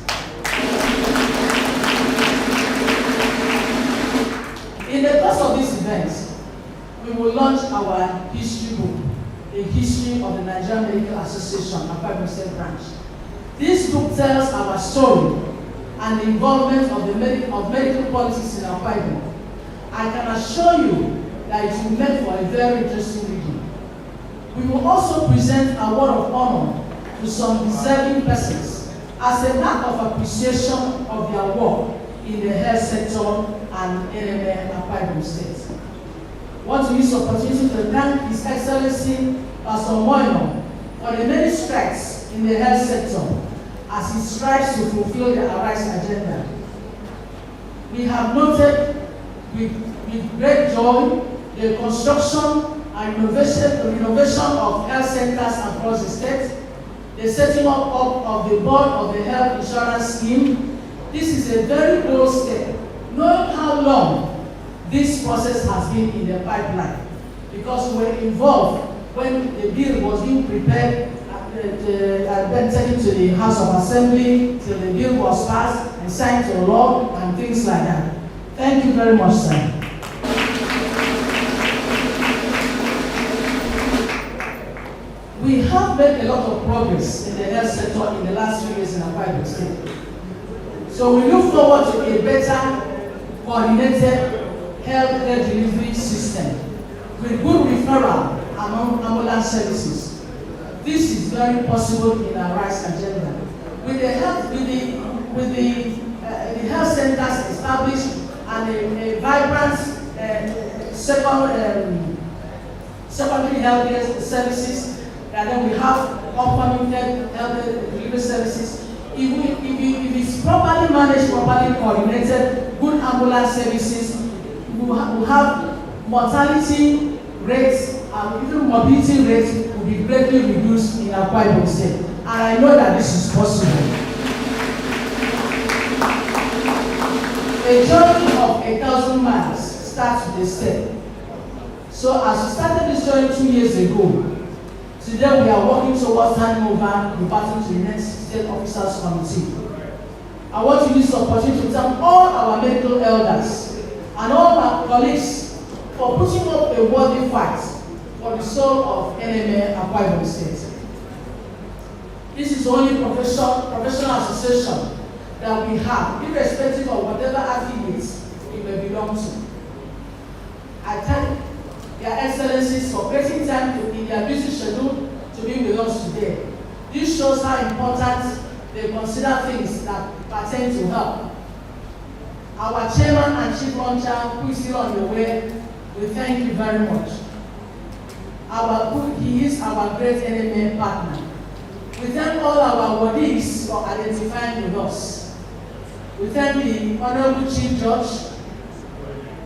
In the course of this event, we will launch our history book, A History of the Nigerian Medical Association, Akwa Ibom State branch. This book tells our story and the involvement of medical politics in Akwa Ibom. I can assure you that it will make for a very interesting reading. We will also present a word of honor to some deserving persons as a mark of appreciation of their work in the health sector and NMA Akwa Ibom State. I want to use the opportunity to thank His Excellency Pastor Moino for the many strides in the health sector as he strives to fulfill the Arise agenda. We have noted with great joy the construction and renovation of health centers across the state, the setting up of the board of the health insurance scheme. This is a very bold step, knowing how long this process has been in the pipeline, because we were involved when the bill was being prepared and then taken to the House of Assembly till the bill was passed, and science or law and things like that. Thank you very much, sir. We have made a lot of progress in the health sector in the last few years in Akwa Ibom State. So we look forward to a better coordinated healthcare delivery system with good referral among ambulance services. This is very possible in our RISE agenda. With the health centers established and a vibrant secondary healthcare services, and then we have upcoming health delivery services. If it's properly managed, properly coordinated, good ambulance services, we will have mortality rates and even mobility rates will be greatly reduced in Akwa Ibom State. And I know that this is possible. A journey of 1,000 miles starts with a step. So as we started this journey 2 years ago, today we are working towards handing over the baton to the next State Officers Committee. I want to use this opportunity to thank all our medical elders and all our colleagues for putting up a worthy fight for the soul of NMA Akwa Ibom State. This is the only professional association that we have, irrespective of whatever affiliates we may belong to. I thank Their Excellencies for creating time in their busy schedule to be with us today. This shows how important they consider things that pertain to health. Our Chairman and Chief Launcher, who is still on the way, we thank you very much. He is our great NMA partner. We thank all our awardees for identifying with us. We thank the Honorable Chief Judge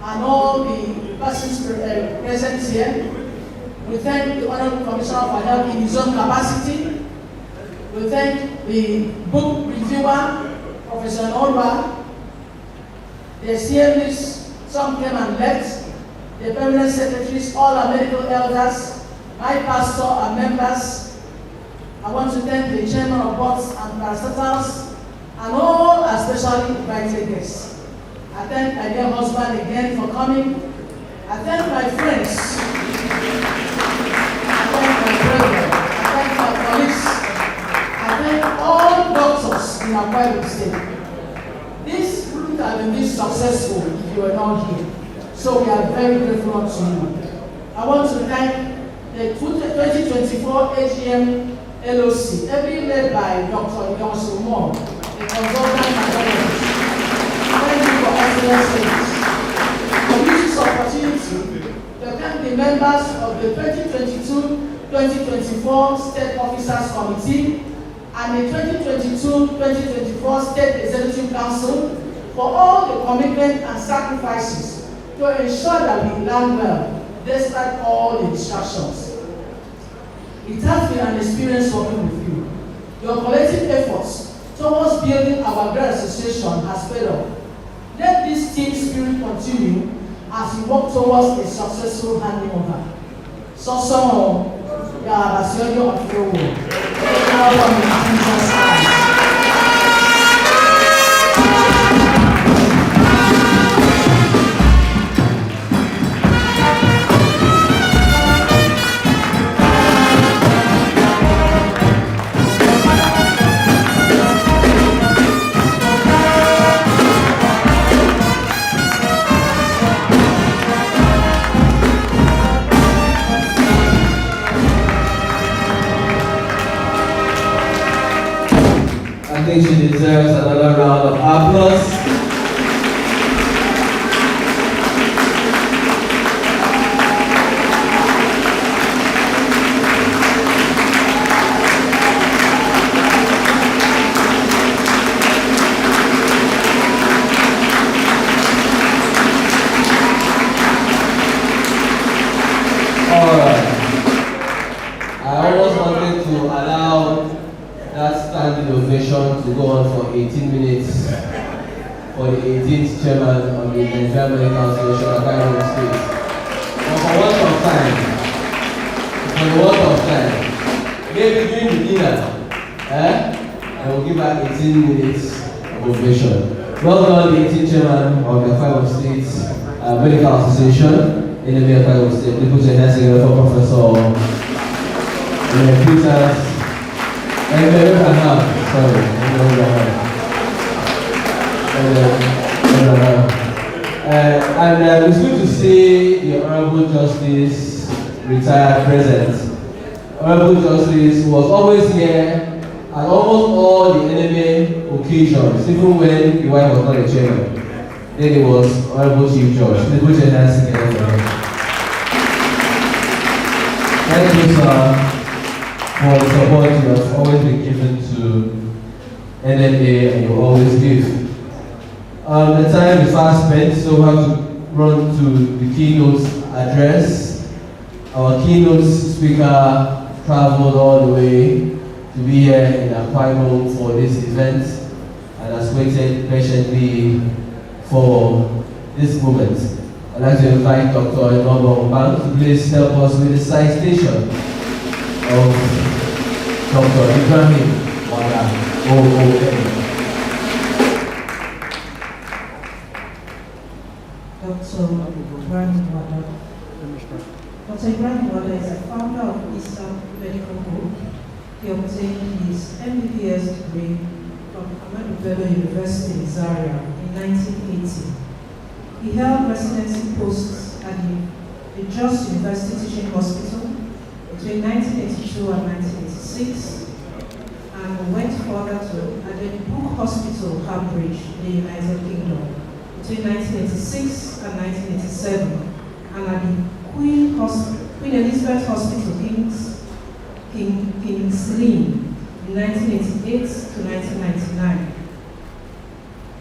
and all the persons present here. We thank the Honorable Commissioner for Health in his own capacity. We thank the book reviewer, Professor Norwa, the CMs, some came and left, the permanent secretaries, all our medical elders, my pastor and members. I want to thank the chairman of boards and parastatals and all our specially invited guests. I thank my dear husband again for coming. I thank my friends. I thank my brethren. I thank my colleagues. I thank all doctors in Akwa Ibom State. This wouldn't have been this successful if you were not here. So we are very grateful to you. I want to thank the 2024 AGM LOC, every led by Dr. Yonsu Moore, the consultant pathologist. Thank you for excellent service. I use this opportunity to thank the members of the 2022-2024 State Officers Committee and the 2022-2024 State Executive Council for all the commitment and sacrifices to ensure that we learn well despite all the distractions. It has been an experience working with you. Your collective efforts towards building our great association has paid off. Let this team spirit continue as we work towards a successful handing over. So, you are a senior of your work. I think she deserves another round of applause. Alright. I almost wanted to allow that standing ovation to go on for 18 minutes for the 18th chairman of the Nigerian Medical Association of Akwa Ibom State. But for want of time, maybe during the dinner, I will give her 18 minutes motivation. Well done, the 18th chairman of the Akwa Ibom State Medical Association, NMA Akwa Ibom State. Please put your hands together for Professor Peters. And it's good to see the Honorable Justice retired present. Honorable Justice was always here at almost all the NMA occasions, even when the wife was not a chairman. Then it was Honorable Chief Judge. Please put your hands together for him. Thank you, sir, for the support you have always been given to NMA and you always give. The time is fast spent, so we have to run to the keynote address. Our keynote speaker traveled all the way to be here in Akwa Ibom for this event and has waited patiently for this moment. I'd like to invite Dr. NMA-AKS to please help us with the citation of Dr. Ibrahim Wada, OON. Dr. Ibrahim Wada. Dr. Ibrahim Wada is a founder of Eastern Medical Group. He obtained his MBBS degree from Ahmadu Bello University in Zaria in 1980. He held residency posts at the Jos University Teaching Hospital between 1982 and 1986, and went further to Adeni Book Hospital, Cambridge, in the United Kingdom, between 1986 and 1987, and at the Queen Elizabeth Hospital, King's Lynn, in 1988 to 1999.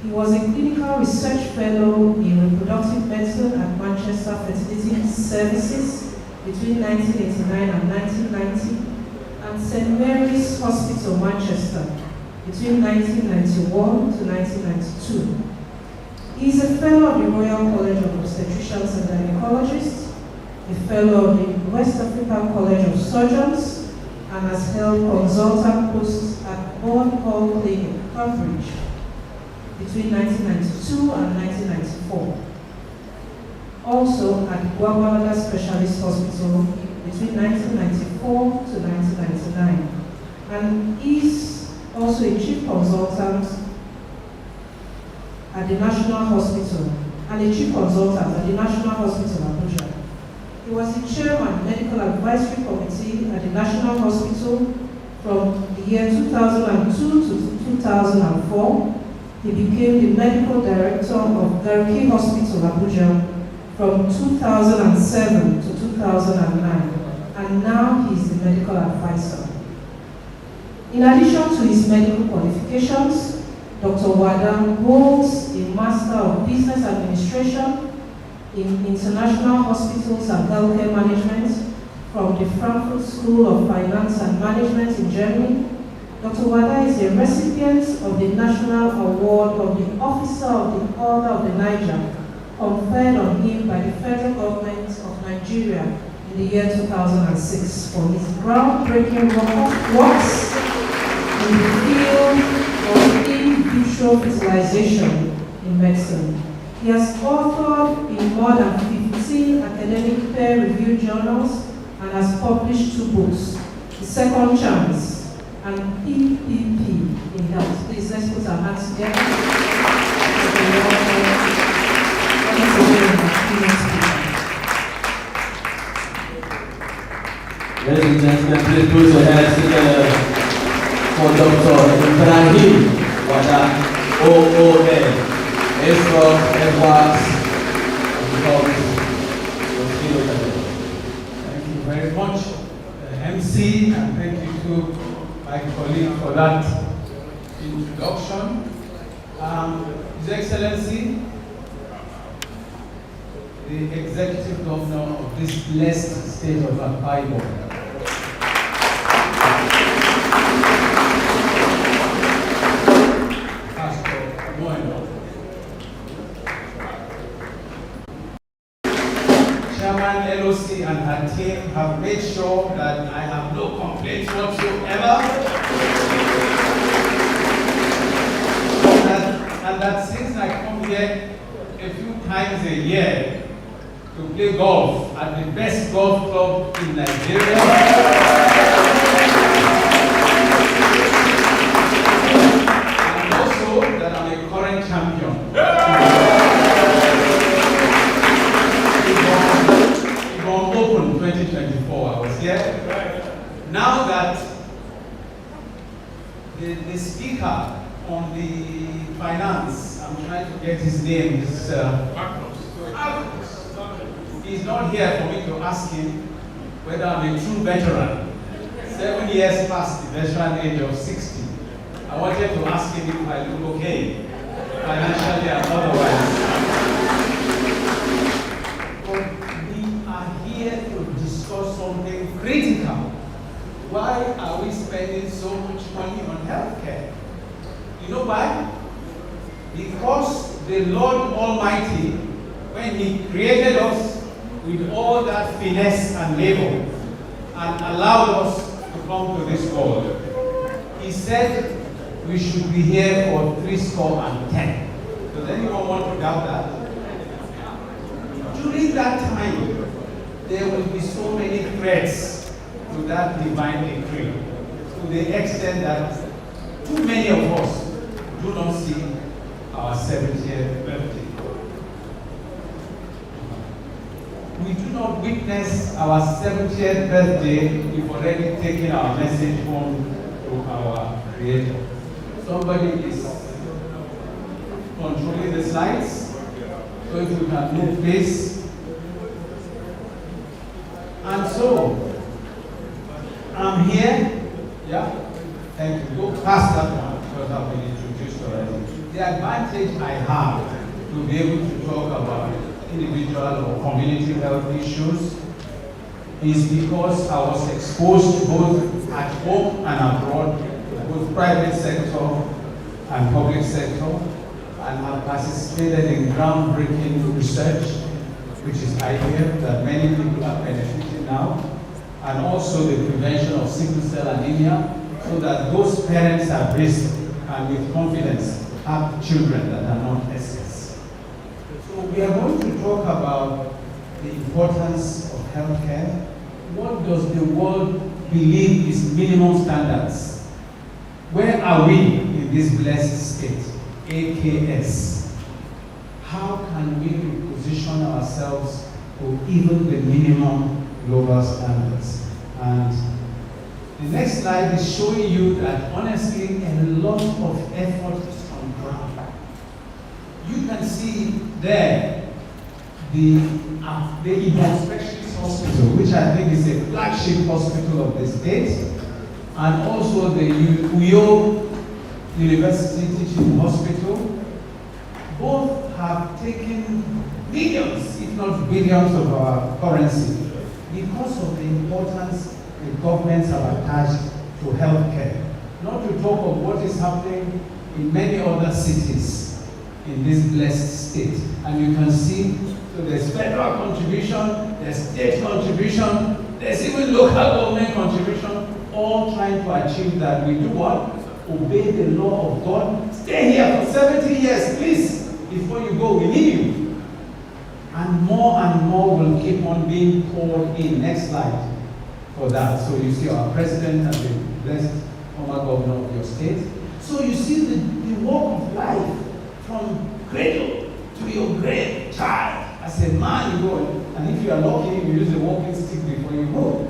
He was a clinical research fellow in reproductive medicine at Manchester Fertility Services between 1989 and 1990, and St. Mary's Hospital, Manchester, between 1991 to 1992. He is a fellow of the Royal College of Obstetricians and Gynecologists, a fellow of the West African College of Surgeons, and has held consultant posts at Bourne Hall Clinic, Cambridge, between 1992 and 1994. Also at Gwagwalada Specialist Hospital between 1994 to 1999, and is also a chief consultant at the National Hospital, Abuja. He was the chairman Medical Advisory Committee at the National Hospital from the year 2002 to 2004. He became the medical director of Garki Hospital, Abuja, from 2007 to 2009, and now he is the medical advisor. In addition to his medical qualifications, Dr. Wada holds a Master of Business Administration in International Hospitals and Healthcare Management from the Frankfurt School of Finance and Management in Germany. Dr. Wada is a recipient of the National Award of the Officer of the Order of the Niger, conferred on him by the federal government of Nigeria in the year 2006 for his groundbreaking works in the field of in vitro fertilization in medicine. He has authored in more than 15 academic peer-reviewed journals and has published 2 books, The Second Chance and PPP in Health. Please, let's put our hands together. Ladies and gentlemen, please put your hands together for Dr. Ibrahim Wada, OON. Thank you very much, MC, and thank you to my colleague for that introduction. His Excellency, the Executive Governor of this blessed state of Akwa Ibom. Chairman LOC and her team have made sure that I have no complaints whatsoever. That and that since I come here a few times a year to play golf at the best golf club in Nigeria, and also that I'm a current champion. Ibom Open 2024, I was here. Now that the speaker on the finance, I'm trying to get his name, is he's not here for me to ask him whether I'm a true veteran. 7 years past the veteran age of 60. I wanted to ask him if I look okay, financially and otherwise. But we are here to discuss something critical. Why are we spending so much money on healthcare? You know why? Because the Lord Almighty, when He created us with all that finesse and labor and allowed us to come to this world, He said we should be here for 70. Does anyone want to doubt that? During that time, there will be so many threats to that divine decree, to the extent that too many of us do not see our 70th birthday. We do not witness our 70th birthday if already taking our message home to our Creator. Somebody is controlling the slides, so if you can move please. And so, I'm here, yeah, thank you. Go past that one because I've been introduced already. The advantage I have to be able to talk about individual or community health issues is because I was exposed both at home and abroad, both private sector and public sector, and have participated in groundbreaking research, which is ideal that many people are benefiting now, and also the prevention of sickle cell anemia, so that those parents at risk and with confidence have children that are not SS. So we are going to talk about the importance of healthcare. What does the world believe is minimum standards? Where are we in this blessed state, AKS? How can we reposition ourselves to even the minimum global standards? And the next slide is showing you that honestly a lot of effort is on ground. You can see there the Ibom Specialist Hospital, which I think is a flagship hospital of the state, and also the Uyo University Teaching Hospital. Both have taken millions, if not billions, of our currency because of the importance the governments have attached to healthcare. Not to talk of what is happening in many other cities in this blessed state. And you can see, so there's federal contribution, there's state contribution, there's even local government contribution, all trying to achieve that. We do what? Obey the law of God. Stay here for 70 years, please. Before you go, we need you. And more will keep on being poured in. Next slide for that. So you see our president and the blessed former governor of your state. So you see the walk of life from cradle to your grave, child. As a man, you go, and if you are lucky, you use a walking stick before you go.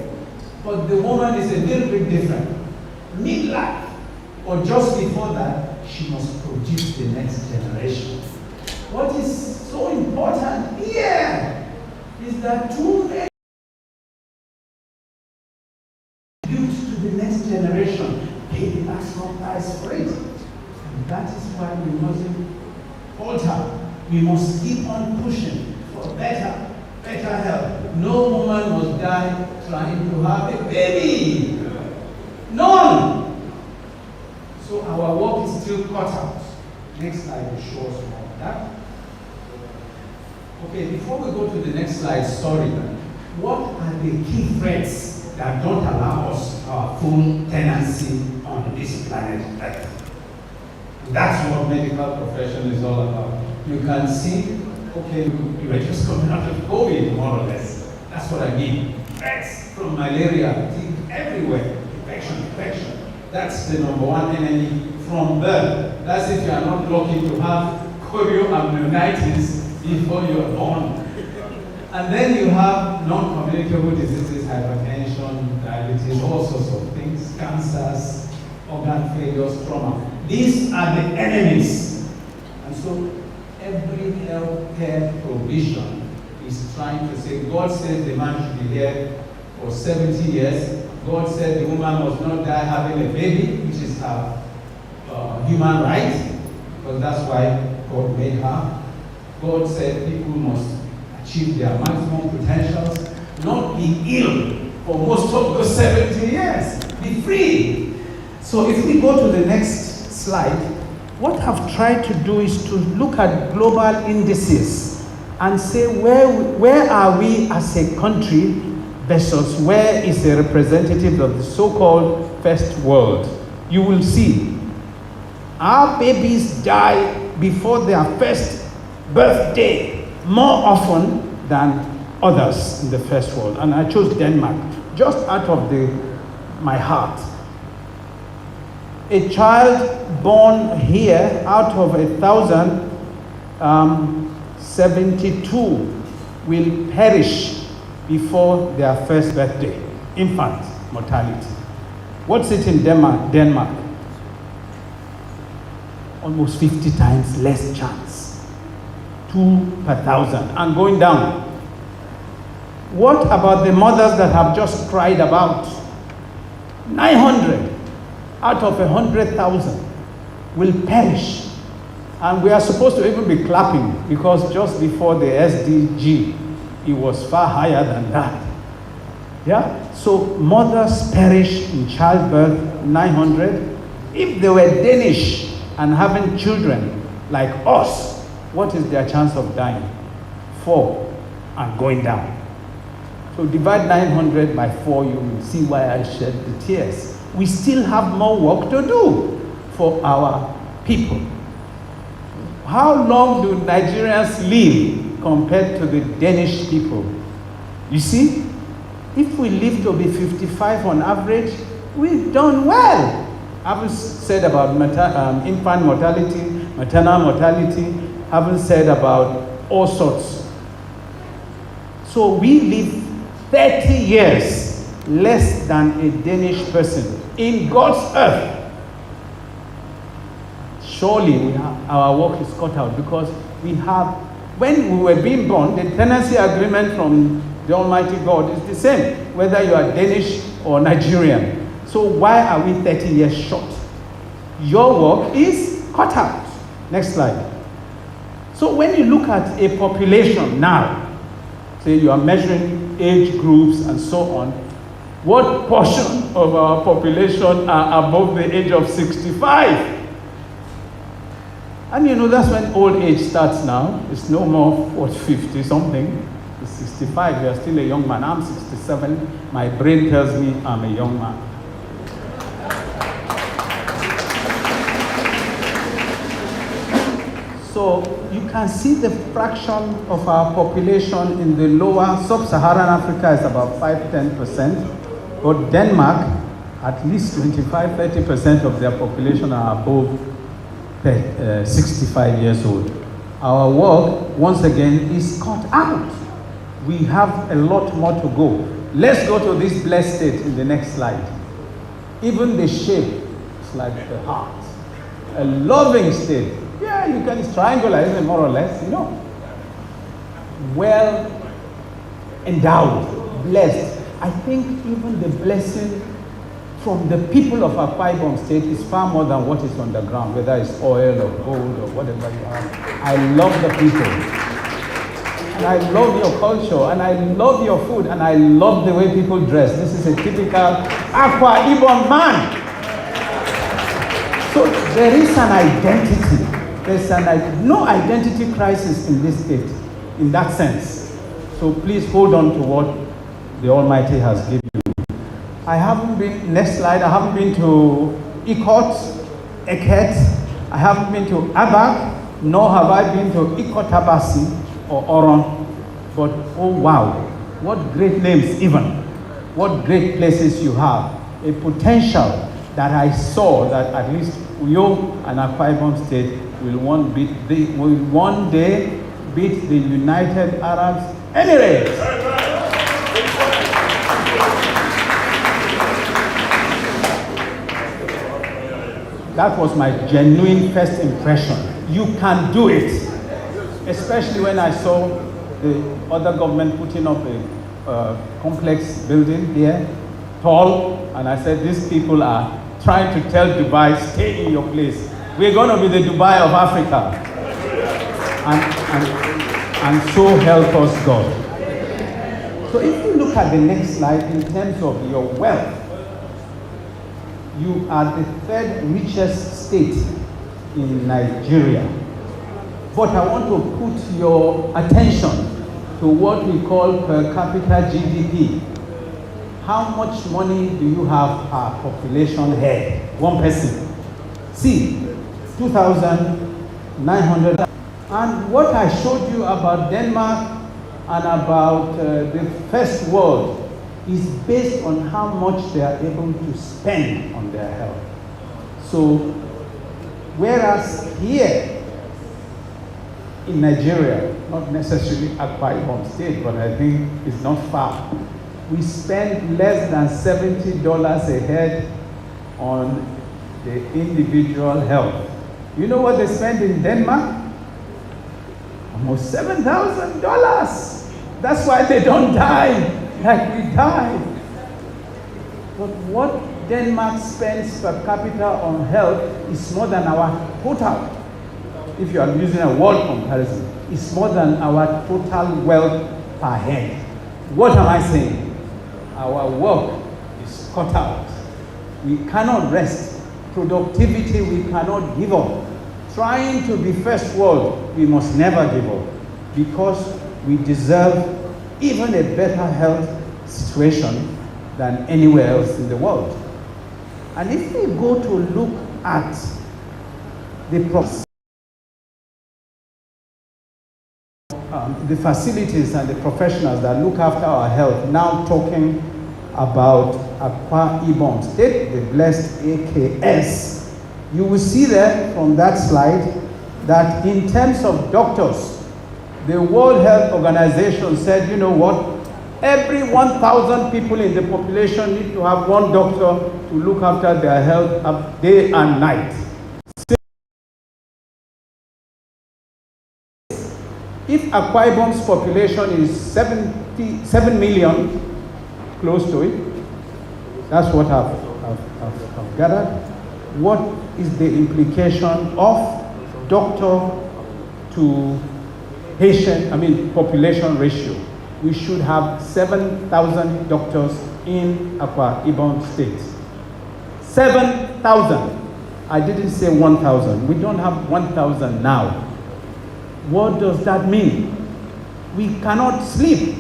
But the woman is a little bit different. Midlife, or just before that, she must produce the next generation. What is so important here is that too many to the next generation pay the maximum price for it. And that is why we mustn't falter. We must keep on pushing for better health. No woman must die trying to have a baby. None. So our work is still cut out. Next slide will show us more of that. Okay, before we go to the next slide, sorry, what are the key threats that don't allow us our full tenancy on this planet Earth? That's what medical profession is all about. You can see, okay, you are just coming out of COVID, more or less. That's what I mean. Threats from malaria, everywhere. Infection. That's the number one enemy from birth. That's if you are not lucky to have chorioamnionitis before you are born. And then you have non-communicable diseases, hypertension, diabetes, all sorts of things, cancers, organ failures, trauma. These are the enemies. And so every healthcare provision is trying to say, God says the man should be here for 70 years. God said the woman must not die having a baby, which is her human right, because that's why God made her. God said people must achieve their maximum potentials, not be ill for most of those 70 years, be free. So if we go to the next slide, what I've tried to do is to look at global indices and say where are we as a country versus where is a representative of the so-called first world. You will see our babies die before their first birthday more often than others in the first world. And I chose Denmark just out of my heart. A child born here out of 1,000, 72 will perish before their first birthday. Infant mortality. What's it in Denmark? Almost 50 times less chance. 2 per 1,000 and going down. What about the mothers that have just cried about? 900 out of 100,000 will perish. And we are supposed to even be clapping because just before the SDG, it was far higher than that. Yeah? So mothers perish in childbirth, 900. If they were Danish and having children like us, what is their chance of dying? 4 and going down. So divide 900 by 4, you will see why I shed the tears. We still have more work to do for our people. How long do Nigerians live compared to the Danish people? You see, if we live to be 55 on average, we've done well. I haven't said about infant mortality, maternal mortality, haven't said about all sorts. So we live 30 years less than a Danish person in God's earth. Surely our work is cut out because we have, when we were being born, the tenancy agreement from the Almighty God is the same, whether you are Danish or Nigerian. So why are we 30 years short? Your work is cut out. Next slide. So when you look at a population now, say you are measuring age groups and so on, what portion of our population are above the age of 65? And you know, that's when old age starts now. It's no more 50 something. It's 65, you're still a young man. I'm 67. My brain tells me I'm a young man. So you can see the fraction of our population in the lower sub-Saharan Africa is about 5-10%, but Denmark, at least 25-30% of their population are above 65 years old. Our work, once again, is cut out. We have a lot more to go. Let's go to this blessed state in the next slide. Even the shape is like the heart. A loving state. Yeah, you can triangulate it more or less, you know. Well endowed, blessed. I think even the blessing from the people of Akwa Ibom State is far more than what is on the ground, whether it's oil or gold or whatever you have. I love the people. And I love your culture, and I love your food, and I love the way people dress. This is a typical Akwa Ibom man. So there is an identity. There's no identity crisis in this state, in that sense. So please hold on to what the Almighty has given you. I haven't been, next slide, I haven't been to NMA-AKS, I haven't been to Abak, nor have I been to Ikotabasi or Oron, but oh wow, what great names even, what great places you have, a potential that I saw that at least Uyo and Akwa Ibom State will one day beat the United Arab Emirates. That was my genuine first impression. You can do it. Especially when I saw the other government putting up a complex building here, tall, and I said, these people are trying to tell Dubai, stay in your place. We're going to be the Dubai of Africa. And so help us God. So if you look at the next slide in terms of your wealth, you are the third richest state in Nigeria. But I want to put your attention to what we call per capita GDP. How much money do you have per population head? One person. See, 2,900. And what I showed you about Denmark and about the first world is based on how much they are able to spend on their health. So, whereas here in Nigeria, not necessarily Akwa Ibom State, but I think it's not far, we spend less than $70 a head on the individual health. You know what they spend in Denmark? Almost $7,000. That's why they don't die like we die. But what Denmark spends per capita on health is more than our total. If you are using a world comparison, it's more than our total wealth per head. What am I saying? Our work is cut out. We cannot rest. Productivity we cannot give up. Trying to be first world, we must never give up, because we deserve even a better health situation than anywhere else in the world. And if we go to look at the facilities and the professionals that look after our health, now talking about Akwa Ibom State, the blessed AKS, you will see there from that slide that in terms of doctors, the World Health Organization said, you know what, every 1,000 people in the population need to have one doctor to look after their health day and night. If Akwa Ibom's population is 7 million, close to it, that's what I've gathered. What is the implication of doctor to patient, population ratio? We should have 7,000 doctors in Akwa Ibom State. 7,000. I didn't say 1,000. We don't have 1,000 now. What does that mean? We cannot sleep.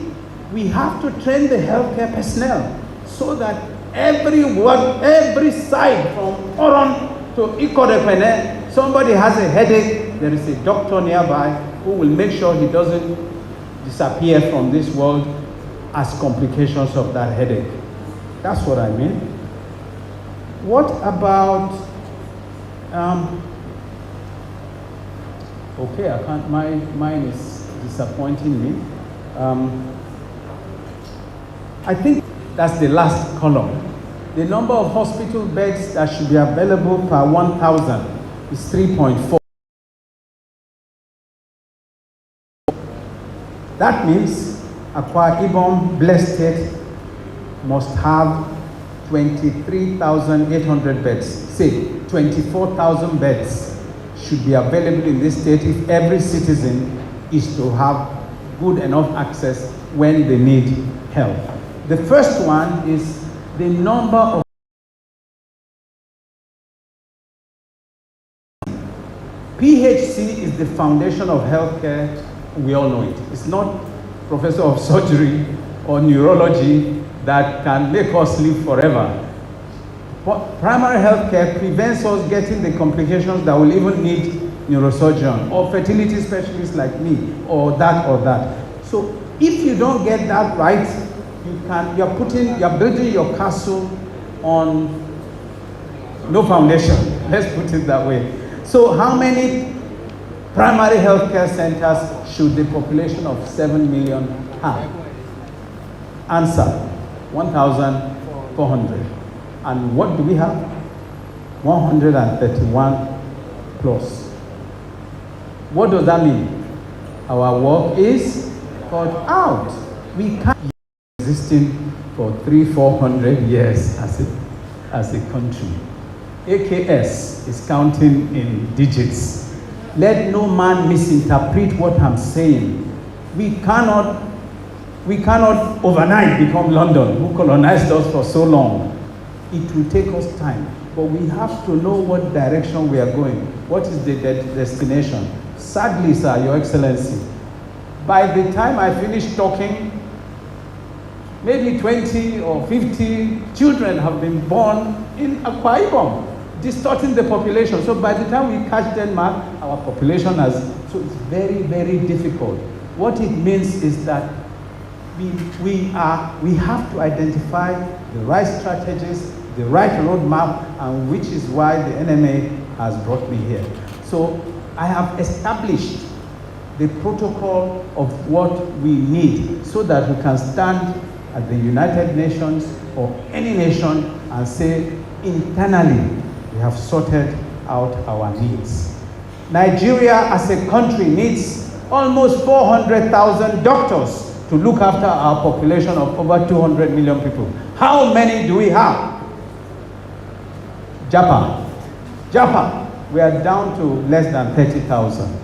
We have to train the healthcare personnel so that every side from Oron to Ikorebene, somebody has a headache, there is a doctor nearby who will make sure he doesn't disappear from this world as complications of that headache. That's what I mean. What about, okay, I can't, mine is disappointing me. I think that's the last column. The number of hospital beds that should be available per 1,000 is 3.4. That means Akwa Ibom Blessed State must have 23,800 beds. Say, 24,000 beds should be available in this state if every citizen is to have good enough access when they need help. The first one is the number of PHC is the foundation of healthcare. We all know it. It's not professor of surgery or neurology that can make us live forever. primary health care prevents us getting the complications that will even need neurosurgeon or fertility specialists like me, or that. So if you don't get that right, you're building your castle on no foundation. Let's put it that way. So how many primary health care centers should the population of 7 million have? Answer, 1,400. And what do we have? 131 plus. What does that mean? Our work is cut out. We can't be existing for 300-400 years as a country. AKS is counting in digits. Let no man misinterpret what I'm saying. We cannot overnight become London, who colonized us for so long. It will take us time, but we have to know what direction we are going. What is the destination? Sadly, sir, Your Excellency, by the time I finish talking, maybe 20 or 50 children have been born in Akwa Ibom, distorting the population. So by the time we catch Denmark, our population has, so it's very, very difficult. What it means is that we have to identify the right strategies, the right roadmap, and which is why the NMA has brought me here. So I have established the protocol of what we need so that we can stand at the United Nations or any nation and say internally we have sorted out our needs. Nigeria as a country needs almost 400,000 doctors to look after our population of over 200 million people. How many do we have? Japan, we are down to less than 30,000.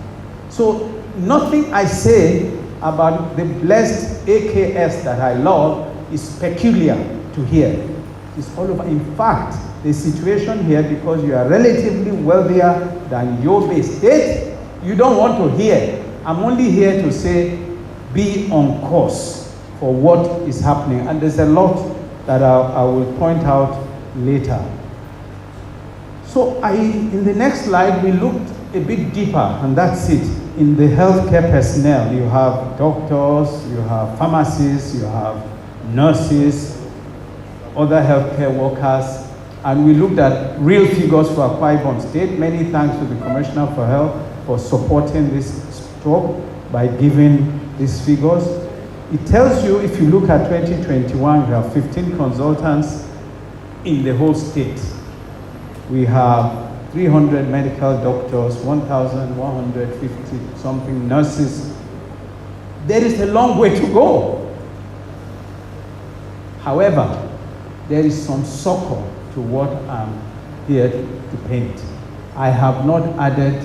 So nothing I say about the blessed AKS that I love is peculiar to here. It's all over. In fact, the situation here, because you are relatively wealthier than Yobe State, you don't want to hear. I'm only here to say, be on course for what is happening. And there's a lot that I will point out later. So in the next slide, we looked a bit deeper, and that's it. In the healthcare personnel, you have doctors, you have pharmacists, you have nurses, other healthcare workers, and we looked at real figures for Akwa Ibom State. Many thanks to the Commissioner for Health for supporting this talk by giving these figures. It tells you, if you look at 2021, we have 15 consultants in the whole state. We have 300 medical doctors, 1,150 something nurses. There is a long way to go. However, there is some succor to what I'm here to paint. I have not added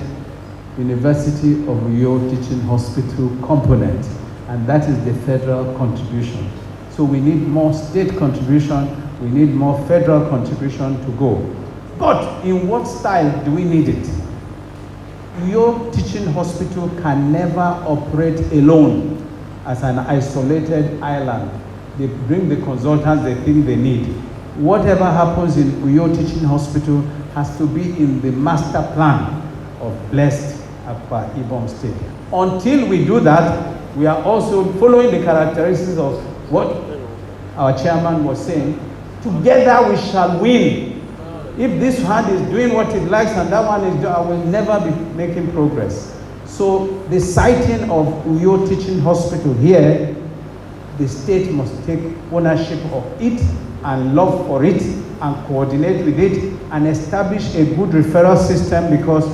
University of Uyo Teaching Hospital component, and that is the federal contribution. So we need more state contribution, we need more federal contribution to go. But in what style do we need it? Uyo Teaching Hospital can never operate alone as an isolated island. They bring the consultants they think they need. Whatever happens in Uyo Teaching Hospital has to be in the master plan of blessed Akwa Ibom State. Until we do that, we are also following the characteristics of what our chairman was saying. Together we shall win. If this hand is doing what it likes and that one is doing, I will never be making progress. So the siting of Uyo Teaching Hospital here, the state must take ownership of it and love for it and coordinate with it and establish a good referral system, because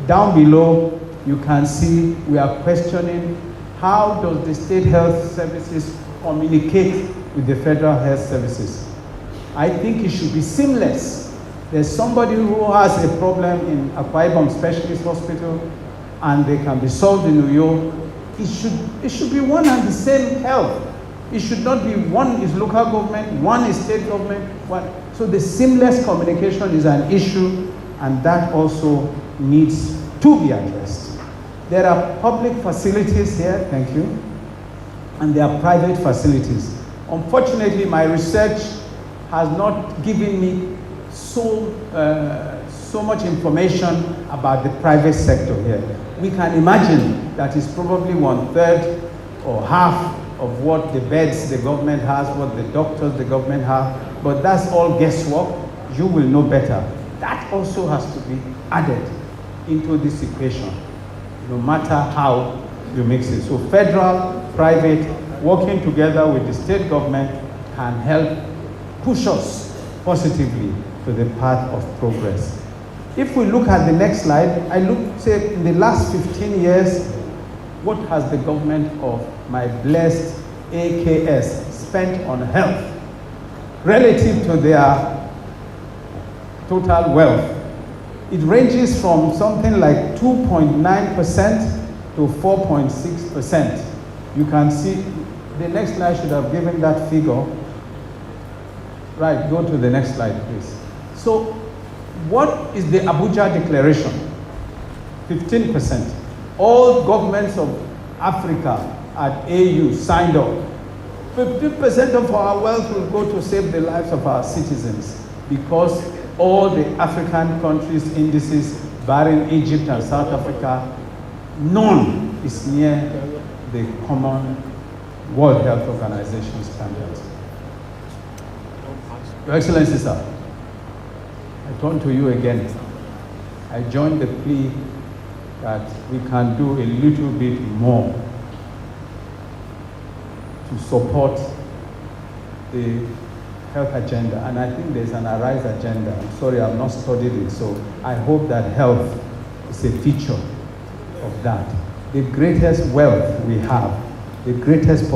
down below you can see we are questioning how does the state health services communicate with the federal health services. I think it should be seamless. There's somebody who has a problem in Akwa Ibom Specialist Hospital and they can be solved in Uyo. It should be one and the same health. It should not be one is local government, one is state government. So the seamless communication is an issue, and that also needs to be addressed. There are public facilities here, thank you, and there are private facilities. Unfortunately, my research has not given me so much information about the private sector here. We can imagine that it's probably 1/3 or half of what the beds the government has, what the doctors the government have, but that's all guesswork. You will know better. That also has to be added into this equation, no matter how you mix it. So federal, private, working together with the state government can help push us positively to the path of progress. If we look at the next slide, say in the last 15 years, what has the government of my blessed AKS spent on health relative to their total wealth? It ranges from something like 2.9% to 4.6%. You can see, the next slide should have given that figure. Right, go to the next slide, please. So, what is the Abuja Declaration? 15%. All governments of Africa at AU signed up. 50% of our wealth will go to save the lives of our citizens, because all the African countries' indices, barring Egypt and South Africa, none is near the common World Health Organization standards. Your Excellency, sir, I turn to you again. I join the plea that we can do a little bit more to support the health agenda, and I think there's an Arise agenda. I'm sorry, I've not studied it, so I hope that health is a feature of that. The greatest wealth we have, the greatest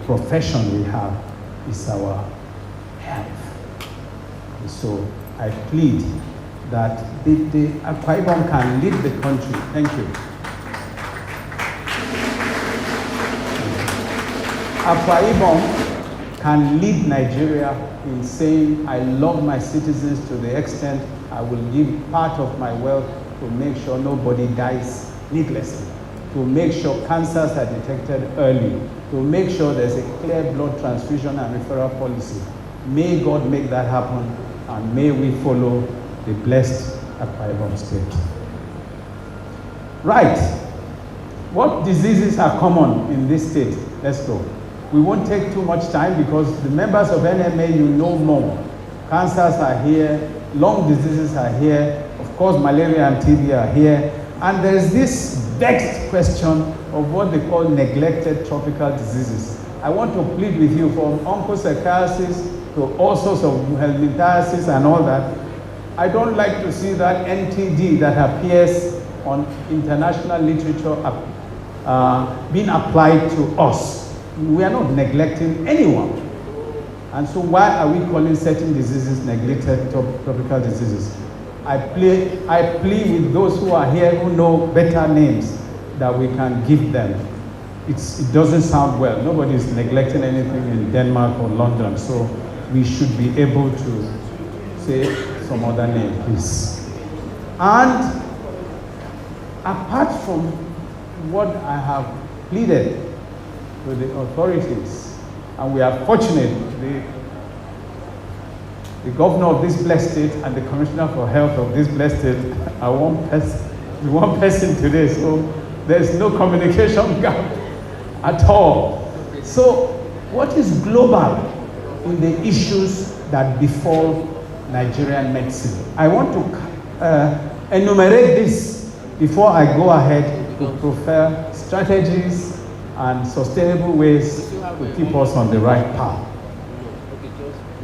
profession we have is our health. And so I plead that the Akwa Ibom can lead the country. Thank you. Akwa Ibom can lead Nigeria in saying, I love my citizens to the extent I will give part of my wealth to make sure nobody dies needlessly, to make sure cancers are detected early, to make sure there's a clear blood transfusion and referral policy. May God make that happen, and may we follow the blessed Akwa Ibom State. Right. What diseases are common in this state? Let's go. We won't take too much time because the members of NMA, you know more. Cancers are here, lung diseases are here, of course malaria and TB are here, and there's this vexed question of what they call neglected tropical diseases. I want to plead with you, from onchocerciasis to all sorts of helminthiasis and all that. I don't like to see that NTD that appears on international literature being applied to us. We are not neglecting anyone. And so why are we calling certain diseases neglected tropical diseases? I plead with those who are here who know better names that we can give them. It doesn't sound well. Nobody is neglecting anything in Denmark or London, so we should be able to say some other name, please. And apart from what I have pleaded with the authorities, and we are fortunate, the governor of this blessed state and the commissioner for health of this blessed state are one person today, so there's no communication gap at all. So what is global in the issues that befall Nigerian medicine? I want to enumerate this before I go ahead to prefer strategies and sustainable ways to keep us on the right path.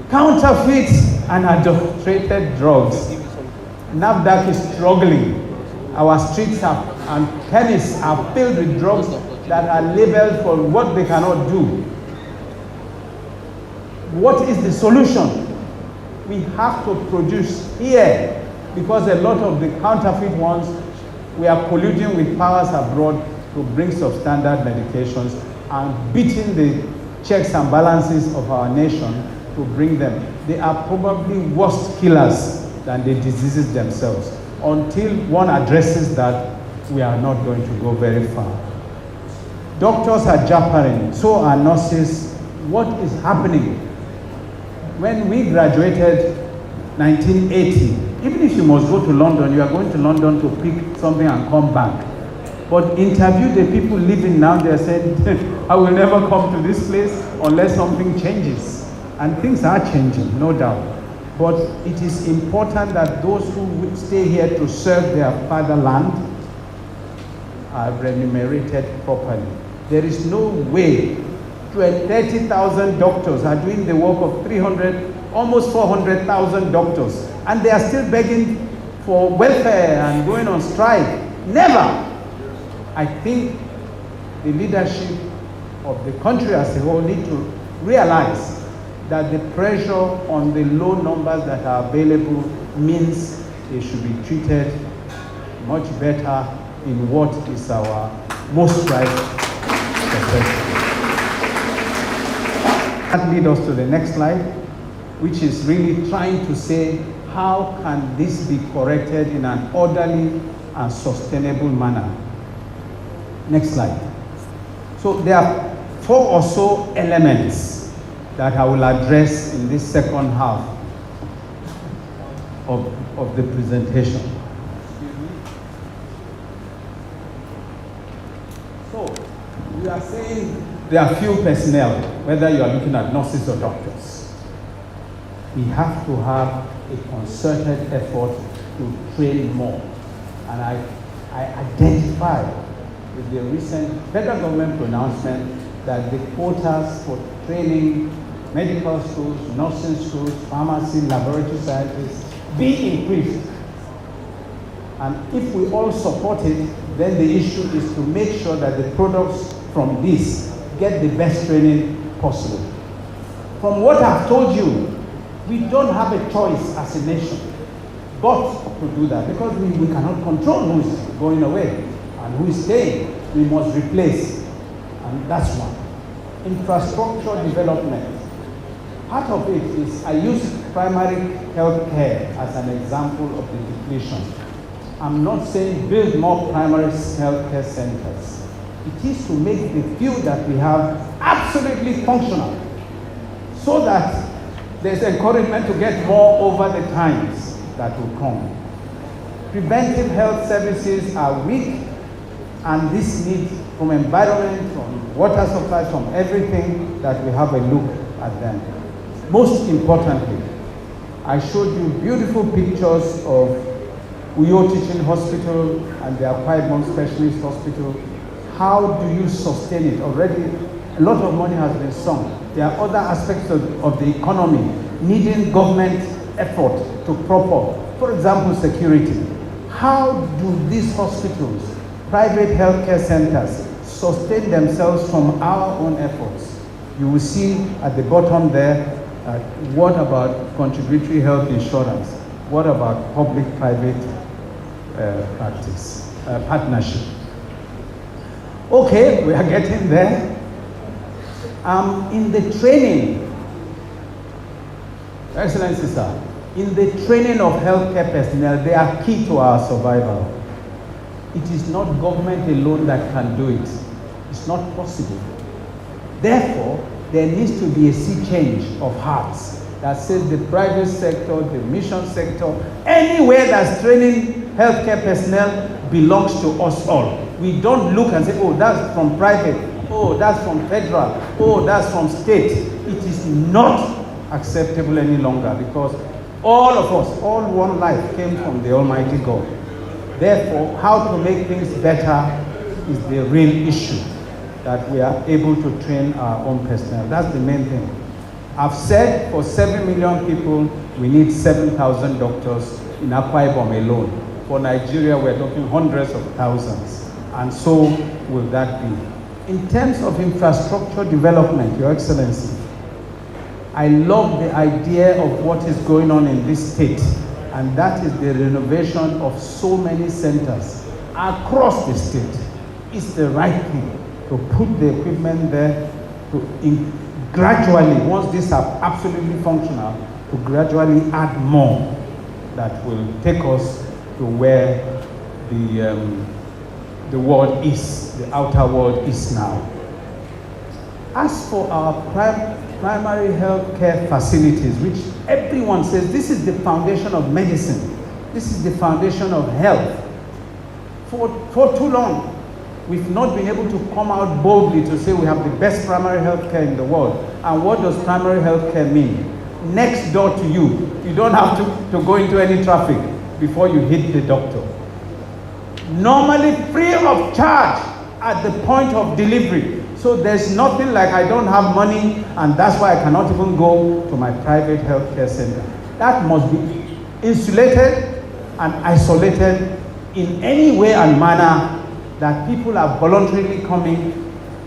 Counterfeit and adulterated drugs. NAFDAC is struggling. Our streets and chemists are filled with drugs that are labeled for what they cannot do. What is the solution? We have to produce here, because a lot of the counterfeit ones, we are polluting with powers abroad to bring substandard medications and beating the checks and balances of our nation to bring them. They are probably worse killers than the diseases themselves. Until one addresses that, we are not going to go very far. Doctors are jabbering, so are nurses. What is happening? When we graduated, 1980. Even if you must go to London, you are going to London to pick something and come back. But interview the people living now, they are saying, I will never come to this place unless something changes. And things are changing, no doubt. But it is important that those who would stay here to serve their fatherland are remunerated properly. There is no way 30,000 doctors are doing the work of 300, almost 400,000 doctors, and they are still begging for welfare and going on strike. Never! I think the leadership of the country as a whole need to realize that the pressure on the low numbers that are available means they should be treated much better in what is our most prized possession. That leads us to the next slide, which is really trying to say, how can this be corrected in an orderly and sustainable manner? Next slide. So there are 4 or so elements that I will address in this second half of the presentation. So we are saying there are few personnel, whether you are looking at nurses or doctors. We have to have a concerted effort to train more. And I identify with the recent federal government pronouncement that the quotas for training medical schools, nursing schools, pharmacy, laboratory scientists be increased. And if we all support it, then the issue is to make sure that the products from this get the best training possible. From what I've told you, we don't have a choice as a nation but to do that, because we cannot control who is going away and who is staying. We must replace, and that's one. Infrastructure development. Part of it is, I use primary health care as an example of the depletion. I'm not saying build more primary health care centers. It is to make the few that we have absolutely functional, so that there's encouragement to get more over the times that will come. Preventive health services are weak, and this needs from environment, from water supply, from everything, that we have a look at them. Most importantly, I showed you beautiful pictures of Uyo Teaching Hospital and the Akwa Ibom Specialist Hospital. How do you sustain it? Already a lot of money has been sunk. There are other aspects of the economy needing government effort to prop up. For example, security. How do these hospitals, private healthcare centers, sustain themselves from our own efforts? You will see at the bottom there, what about contributory health insurance? What about public-private practice, partnership? Okay, we are getting there. In the training, Excellency Sir, in the training of healthcare personnel, they are key to our survival. It is not government alone that can do it. It's not possible. Therefore, there needs to be a sea change of hearts that says the private sector, the mission sector, anywhere that's training healthcare personnel belongs to us all. We don't look and say, oh, that's from private, oh, that's from federal, oh, that's from state. It is not acceptable any longer, because all of us, all one life came from the Almighty God. Therefore, how to make things better is the real issue, that we are able to train our own personnel. That's the main thing. I've said for 7 million people, we need 7,000 doctors in Akwa Ibom alone. For Nigeria, we're talking hundreds of thousands. And so will that be. In terms of infrastructure development, Your Excellency, I love the idea of what is going on in this state, and that is the renovation of so many centers across the state. It's the right thing to put the equipment there, to gradually, once these are absolutely functional, to gradually add more that will take us to where the world is, the outer world is now. As for our primary health care facilities, which everyone says this is the foundation of medicine, this is the foundation of health. For too long, we've not been able to come out boldly to say we have the best primary health care in the world. And what does primary health care mean? Next door to you. You don't have to go into any traffic before you hit the doctor. Normally free of charge at the point of delivery. So there's nothing like I don't have money and that's why I cannot even go to my private healthcare center. That must be insulated and isolated in any way and manner that people are voluntarily coming.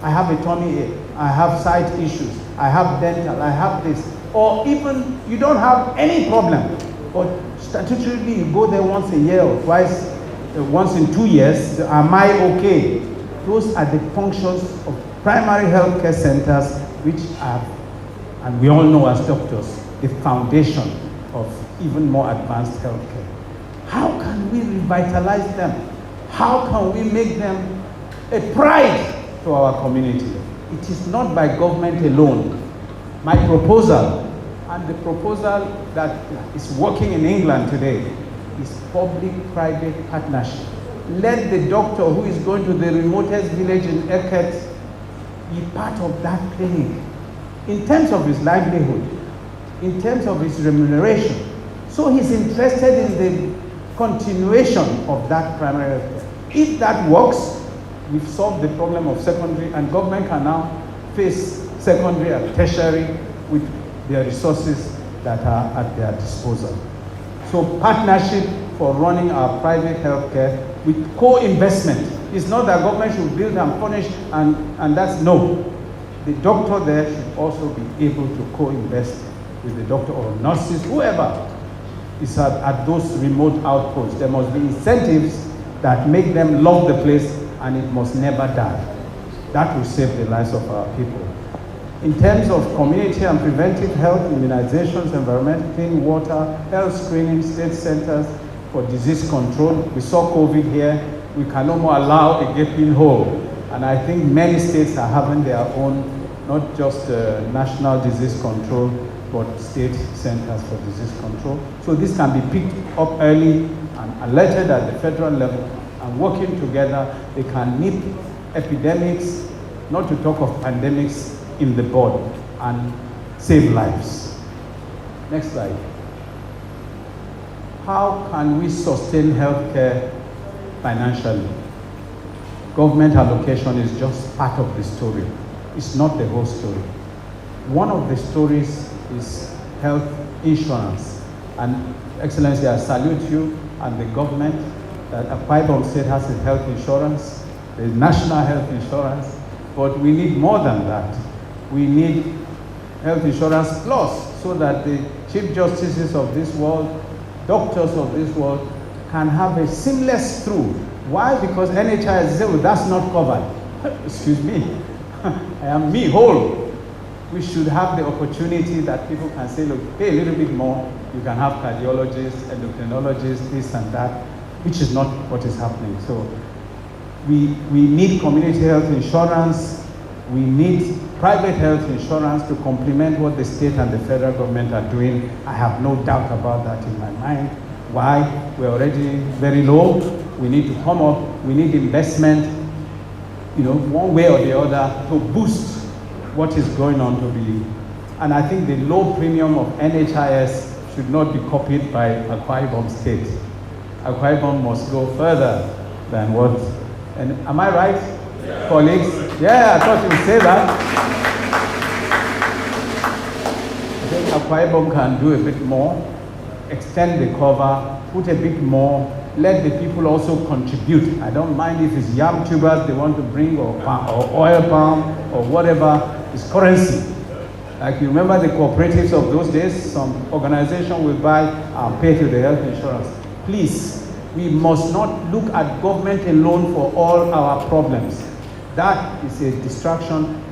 I have a tummy ache, I have sight issues, I have dental, I have this. Or even you don't have any problem, but statutorily you go there once a year or twice, once in 2 years, am I okay? Those are the functions of primary health care centers, which are, and we all know as doctors, the foundation of even more advanced health care. How can we revitalize them? How can we make them a pride to our community? It is not by government alone. My proposal, and the proposal that is working in England today, is public-private partnership. Let the doctor who is going to the remotest village in Eket be part of that clinic in terms of his livelihood, in terms of his remuneration. So he's interested in the continuation of that primary health care. If that works, we've solved the problem of secondary, and government can now face secondary and tertiary with their resources that are at their disposal. So partnership for running our private healthcare with co-investment. It's not that government should build and furnish and that's no. The doctor there should also be able to co-invest with the doctor or nurses, whoever is at those remote outposts. There must be incentives that make them love the place, and it must never die. That will save the lives of our people. In terms of community and preventive health, immunizations, environmental clean water, health screening, state centers for disease control. We saw COVID here. We can no more allow a gaping hole. And I think many states are having their own, not just national disease control, but state centers for disease control. So this can be picked up early and alerted at the federal level, and working together, they can nip epidemics, not to talk of pandemics, in the bud and save lives. Next slide. How can we sustain healthcare financially? Government allocation is just part of the story. It's not the whole story. One of the stories is health insurance. And Excellency, I salute you and the government that Akwa Ibom State has a health insurance, the national health insurance, but we need more than that. We need health insurance plus, so that the chief justices of this world, doctors of this world, can have a seamless through. Why? Because NHIS says, well, that's not covered. Excuse me, I am me whole. We should have the opportunity that people can say, look, pay a little bit more, you can have cardiologists, endocrinologists, this and that, which is not what is happening. So we need community health insurance. We need private health insurance to complement what the state and the federal government are doing. I have no doubt about that in my mind. Why? We're already very low. We need to come up. We need investment, one way or the other to boost what is going on to be. And I think the low premium of NHIS should not be copied by Akwa Ibom State. Akwa Ibom must go further than what, and am I right? Yeah. Colleagues? Yeah, I thought you would say that. I think Akwa Ibom can do a bit more, extend the cover, put a bit more, let the people also contribute. I don't mind if it's yam tubers they want to bring, or oil palm, or whatever, it's currency. Like you remember the cooperatives of those days, some organization will buy and pay to the health insurance. Please, we must not look at government alone for all our problems. That is a distraction.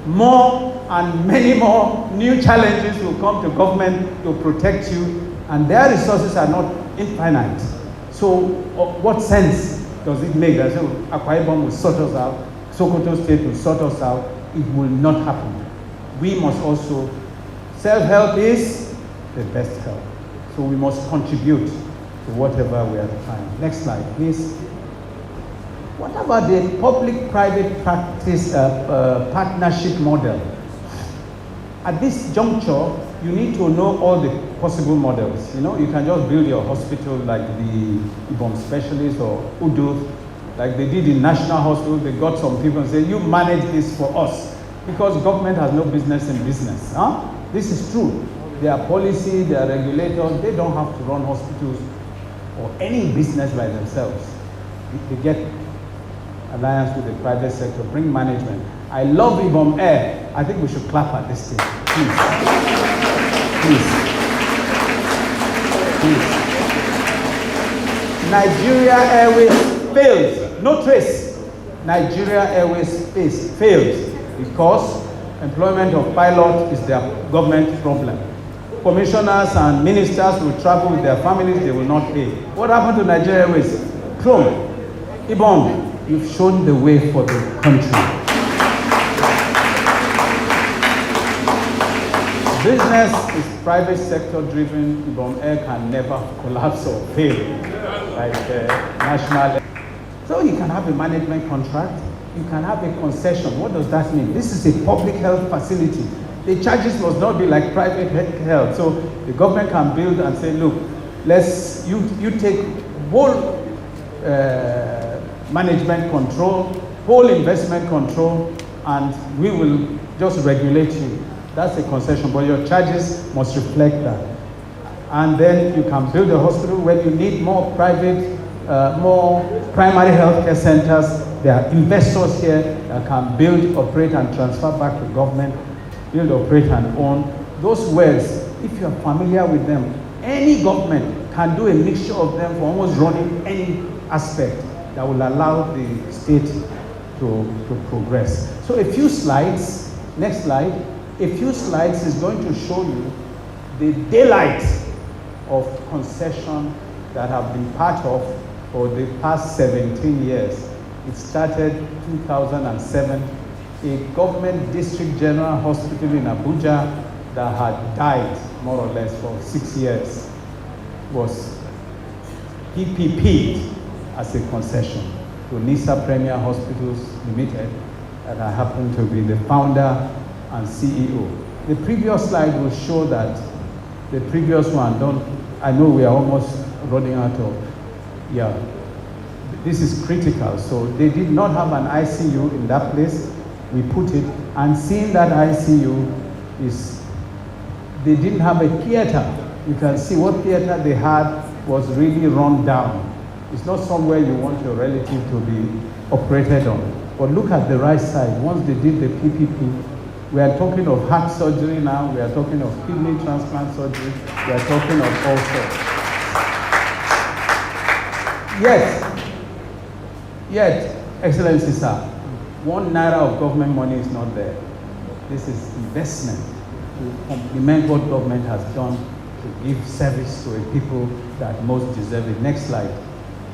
More and many more new challenges will come to government to protect you, and their resources are not infinite. So what sense does it make that Akwa Ibom will sort us out, Sokoto State will sort us out? It will not happen. we must also, self-help is the best help. So we must contribute to whatever we are trying. Next slide, please. What about the public-private practice partnership model? At this juncture, you need to know all the possible models. You know, you can just build your hospital like the Ibom Specialist or Uduth, like they did in National Hospital. They got some people and said, you manage this for us, because government has no business in business. Huh? This is true. There are policy, there are regulators. They don't have to run hospitals or any business by themselves. They get alliance with the private sector, bring management. I love Ibom Air. I think we should clap at this stage. Please. Nigeria Airways fails. No trace. Nigeria Airways fails because employment of pilot is their government problem. Commissioners and ministers will travel with their families, they will not pay. What happened to Nigeria Airways? Chrome. Ibom, you've shown the way for the country. Business is private sector driven. Ibom Air can never collapse or fail like national. So you can have a management contract, you can have a concession. What does that mean? This is a public health facility. The charges must not be like private health. So the government can build and say, look, you take whole management control, whole investment control, and we will just regulate you. That's a concession, but your charges must reflect that. And then you can build a hospital when you need more private, more primary healthcare centers. There are investors here that can build, operate, and transfer back to government, build, operate, and own. Those words, if you are familiar with them, any government can do a mixture of them for almost running any aspect that will allow the state to progress. So a few slides, next slide. A few slides is going to show you the daylight of concession that have been part of for the past 17 years. It started 2007, a government district general hospital in Abuja that had died more or less for 6 years was PPP'd as a concession to Nisa Premier Hospitals Limited, and I happen to be the founder and CEO. The previous slide will show that the previous one, I know we are almost running out of, this is critical. So they did not have an ICU in that place. We put it, and seeing that ICU is, they didn't have a theater. You can see what theater they had was really run down. It's not somewhere you want your relative to be operated on. But look at the right side. Once they did the PPP, we are talking of heart surgery now, we are talking of kidney transplant surgery, we are talking of all sorts. Yet, Excellency Sir, 1 naira of government money is not there. This is investment to complement what government has done to give service to a people that most deserve it. Next slide.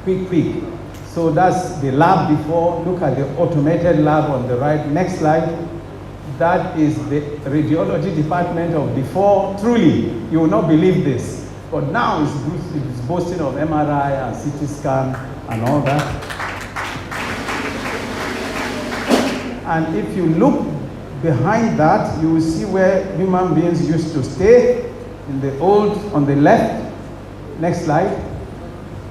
Quick. So that's the lab before. Look at the automated lab on the right. Next slide. That is the radiology department of before. Truly, you will not believe this. But now it's boasting of MRI and CT scan and all that. And if you look behind that, you will see where human beings used to stay in the old, on the left. Next slide.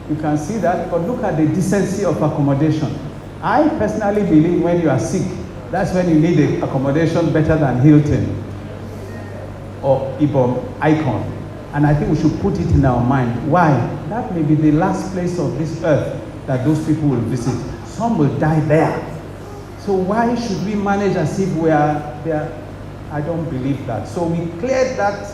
You can see that, but look at the decency of accommodation. I personally believe when you are sick, that's when you need an accommodation better than Hilton or Ibom Icon. And I think we should put it in our mind. Why? That may be the last place of this earth that those people will visit. Some will die there. So why should we manage as if we are there? I don't believe that. So we cleared that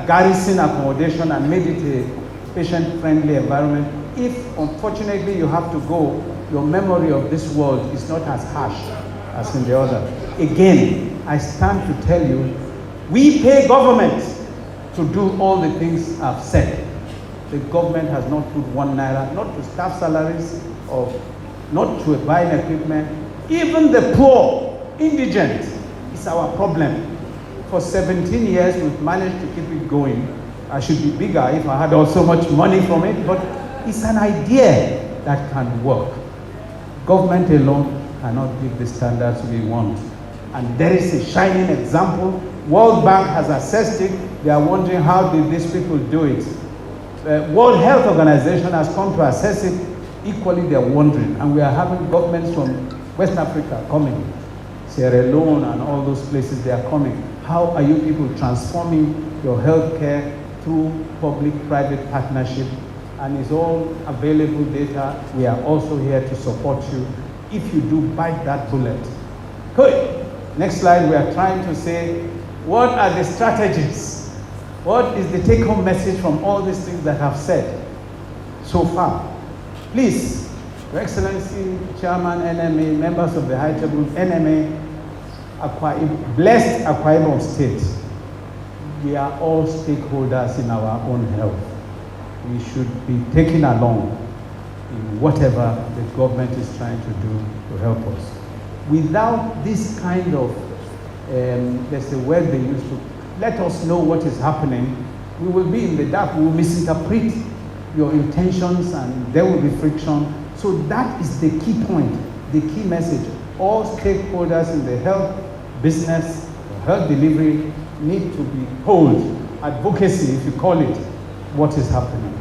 garrison accommodation and made it a patient-friendly environment. If, unfortunately, you have to go, your memory of this world is not as harsh as in the other. Again, I stand to tell you, we pay government to do all the things I've said. The government has not put 1 naira, not to staff salaries, or not to buying equipment. Even the poor, indigent, It's our problem. For 17 years, we've managed to keep it going. I should be bigger if I had also much money from it, but it's an idea that can work. Government alone cannot give the standards we want. And there is a shining example. World Bank has assessed it. They are wondering how did these people do it. World Health Organization has come to assess it. Equally, they are wondering. And we are having governments from West Africa coming. Sierra Leone and all those places, they are coming. How are you people transforming your healthcare through public-private partnership? And it's all available data. We are also here to support you. If you do bite that bullet. Good. Next slide, we are trying to say, what are the strategies? What is the take-home message from all these things that I've said so far? Please, Your Excellency, Chairman, NMA, members of the High Table, NMA, blessed Akwa Ibom State, we are all stakeholders in our own health. We should be taken along in whatever the government is trying to do to help us. Without this kind of, there's a word they used to, let us know what is happening, we will be in the dark, we will misinterpret your intentions and there will be friction. So that is the key point, the key message. All stakeholders in the health business, health delivery need to be told, advocacy if you call it, what is happening.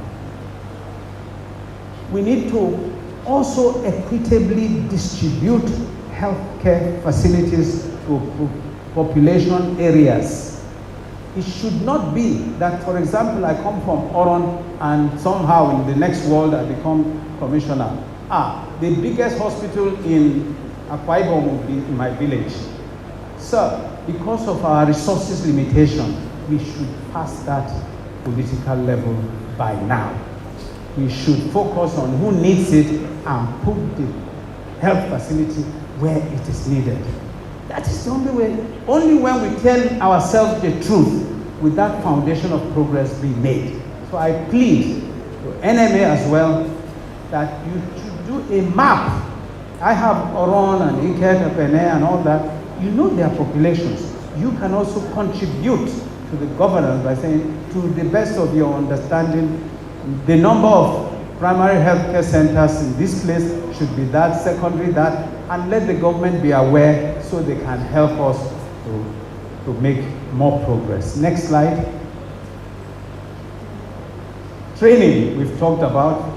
We need to also equitably distribute healthcare facilities to population areas. It should not be that, for example, I come from Oron and somehow in the next world I become commissioner. The biggest hospital in Akwa Ibom will be in my village. Sir, because of our resources limitation, we should pass that political level by now. We should focus on who needs it and put the health facility where it is needed. That is the only way. Only when we tell ourselves the truth will that foundation of progress be made. So I plead to NMA as well that you should do a map. I have Oron and Iket, Pene and all that. You know their populations. You can also contribute to the governance by saying, to the best of your understanding, the number of primary healthcare centers in this place should be that, secondary that, and let the government be aware so they can help us to make more progress. Next slide. Training, we've talked about.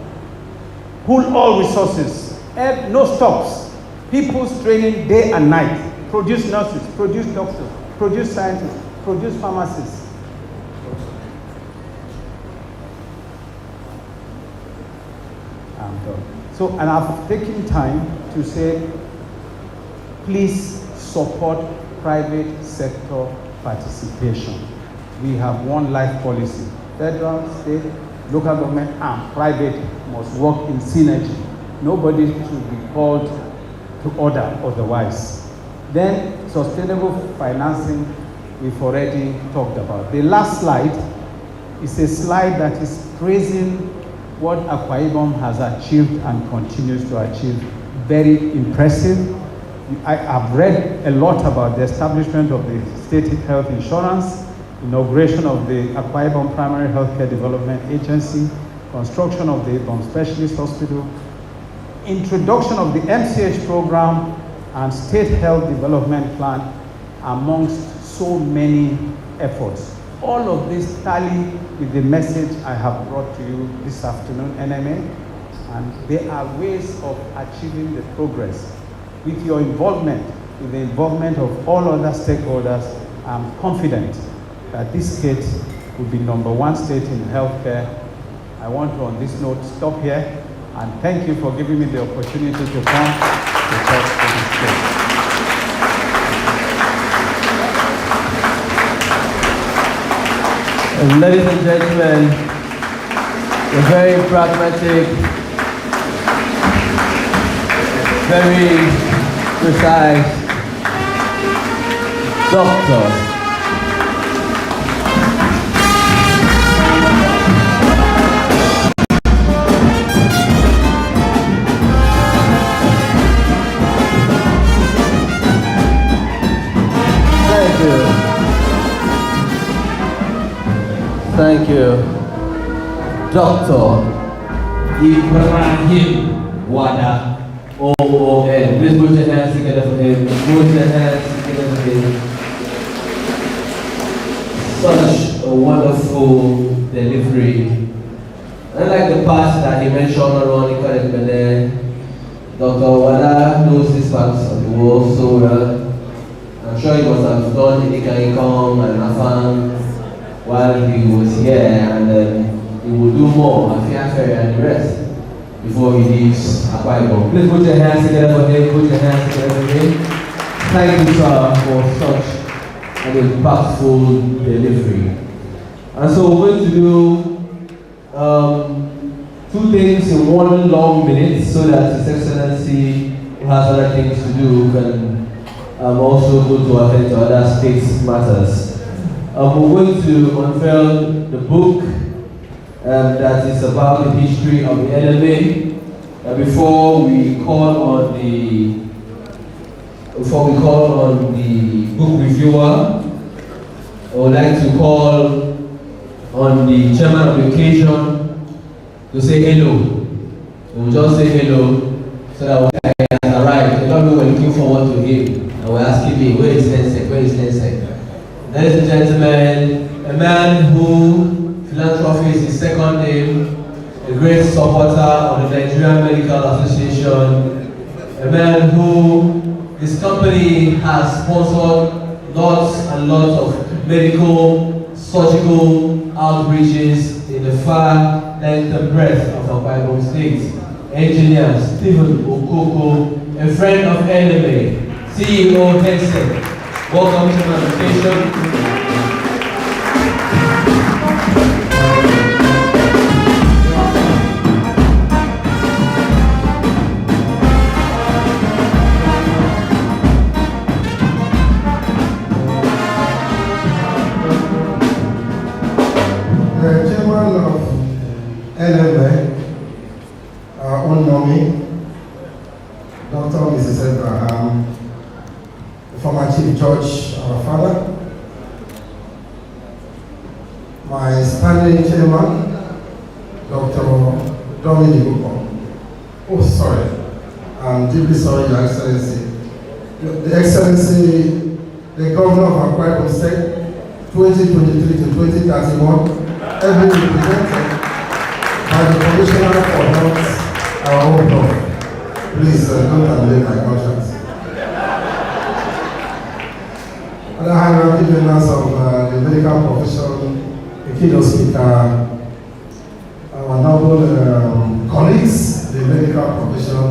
Pool all resources, no stops. People's training day and night. Produce nurses, produce doctors, produce scientists, produce pharmacists. I'm done. So, and I've taken time to say, please support private sector participation. We have one life policy. Federal, state, local government, and private must work in synergy. Nobody should be called to order otherwise. Then, sustainable financing, we've already talked about. The last slide is a slide that is praising what Akwa Ibom has achieved and continues to achieve. Very impressive. I have read a lot about the establishment of the state health insurance, inauguration of the Akwa Ibom Primary Healthcare Development Agency, construction of the Ibom Specialist Hospital, introduction of the MCH program, and state health development plan, amongst so many efforts. All of this tally with the message I have brought to you this afternoon, NMA, and there are ways of achieving the progress. With your involvement, with the involvement of all other stakeholders, I'm confident that this state will be #1 state in healthcare. I want to, on this note, stop here and thank you for giving me the opportunity to come to talk to this state. And ladies and gentlemen, a very pragmatic, very precise doctor. Thank you. Dr. Ibrahim Wada, OON. Please put your hands together for him. Put your hands together for him. Such a wonderful delivery. Unlike the past that he mentioned earlier, Dr. Wada knows these parts of the world so well. I'm sure he must have done income and Afan while he was here, and he will do more, Afiafere and the rest, before he leaves Akwa Ibom. Please put your hands together for him, put your hands together for him. Thank you, sir, for such an impactful delivery. And so we're going to do two things in one long minute so that His Excellency, who has other things to do, can also go to attend to other states matters. We're going to unveil the book that is about the history of the NMA. Before we call on the book reviewer, I would like to call on the chairman of the occasion to say hello. We'll just say hello so that when he has arrived, a lot of people were looking forward to him and we're asking me, where is Nensek? Where is Nensek? Ladies and gentlemen, a man who philanthropy is his second name, a great supporter of the Nigerian Medical Association, a man who his company has sponsored lots and lots of medical, surgical outreaches in the far length and breadth of Akwa Ibom State. Engineer Stephen Okoko, a friend of NMA, CEO Nensek. Welcome to my vacation. The chairman of NMA, our own mommy, Dr. Mrs. Abraham, the former Chief Judge, our father, my standing chairman, Dr. Dominic Uko. Oh, sorry. I'm deeply sorry, Your Excellency. The Excellency, the Governor of Akwa Ibom State, 2023 to 2031, every represented by the Commissioner for Health, our own Lord. Please don't terminate my conscience. On the hand, I'm giving us of the medical profession, the keynote speaker, our noble colleagues, the medical profession.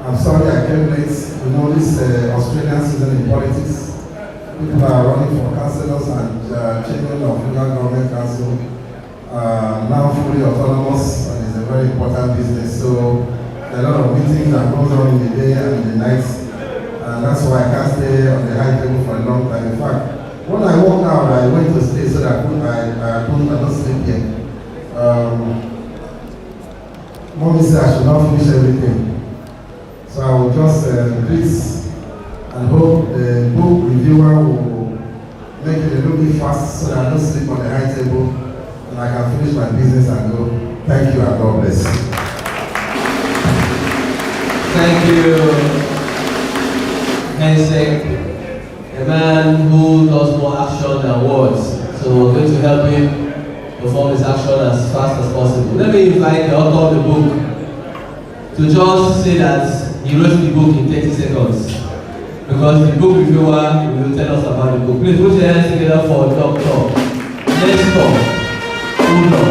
I'm sorry I came late. You know this Australian season in politics. People are running for councillors and chairman of local government council, now fully autonomous, and it's a very important business. So a lot of meetings that goes on in the day and in the night, and that's why I can't stay on the high table for a long time. In fact, when I walked out, I went to stay so that I don't sleep here. Mommy said I should not finish everything, so I will just greet and hope the book reviewer will make it a little bit fast so that I don't sleep on the high table and I can finish my business and go. Thank you and God bless you. Thank you, Nensek, a man who does more action than words. So we're going to help him perform his action as fast as possible. Let me invite the author of the book to just say that he wrote the book in 30 seconds. Because the book reviewer will tell us about the book. Please put your hands together for Dr. Nestor Uno.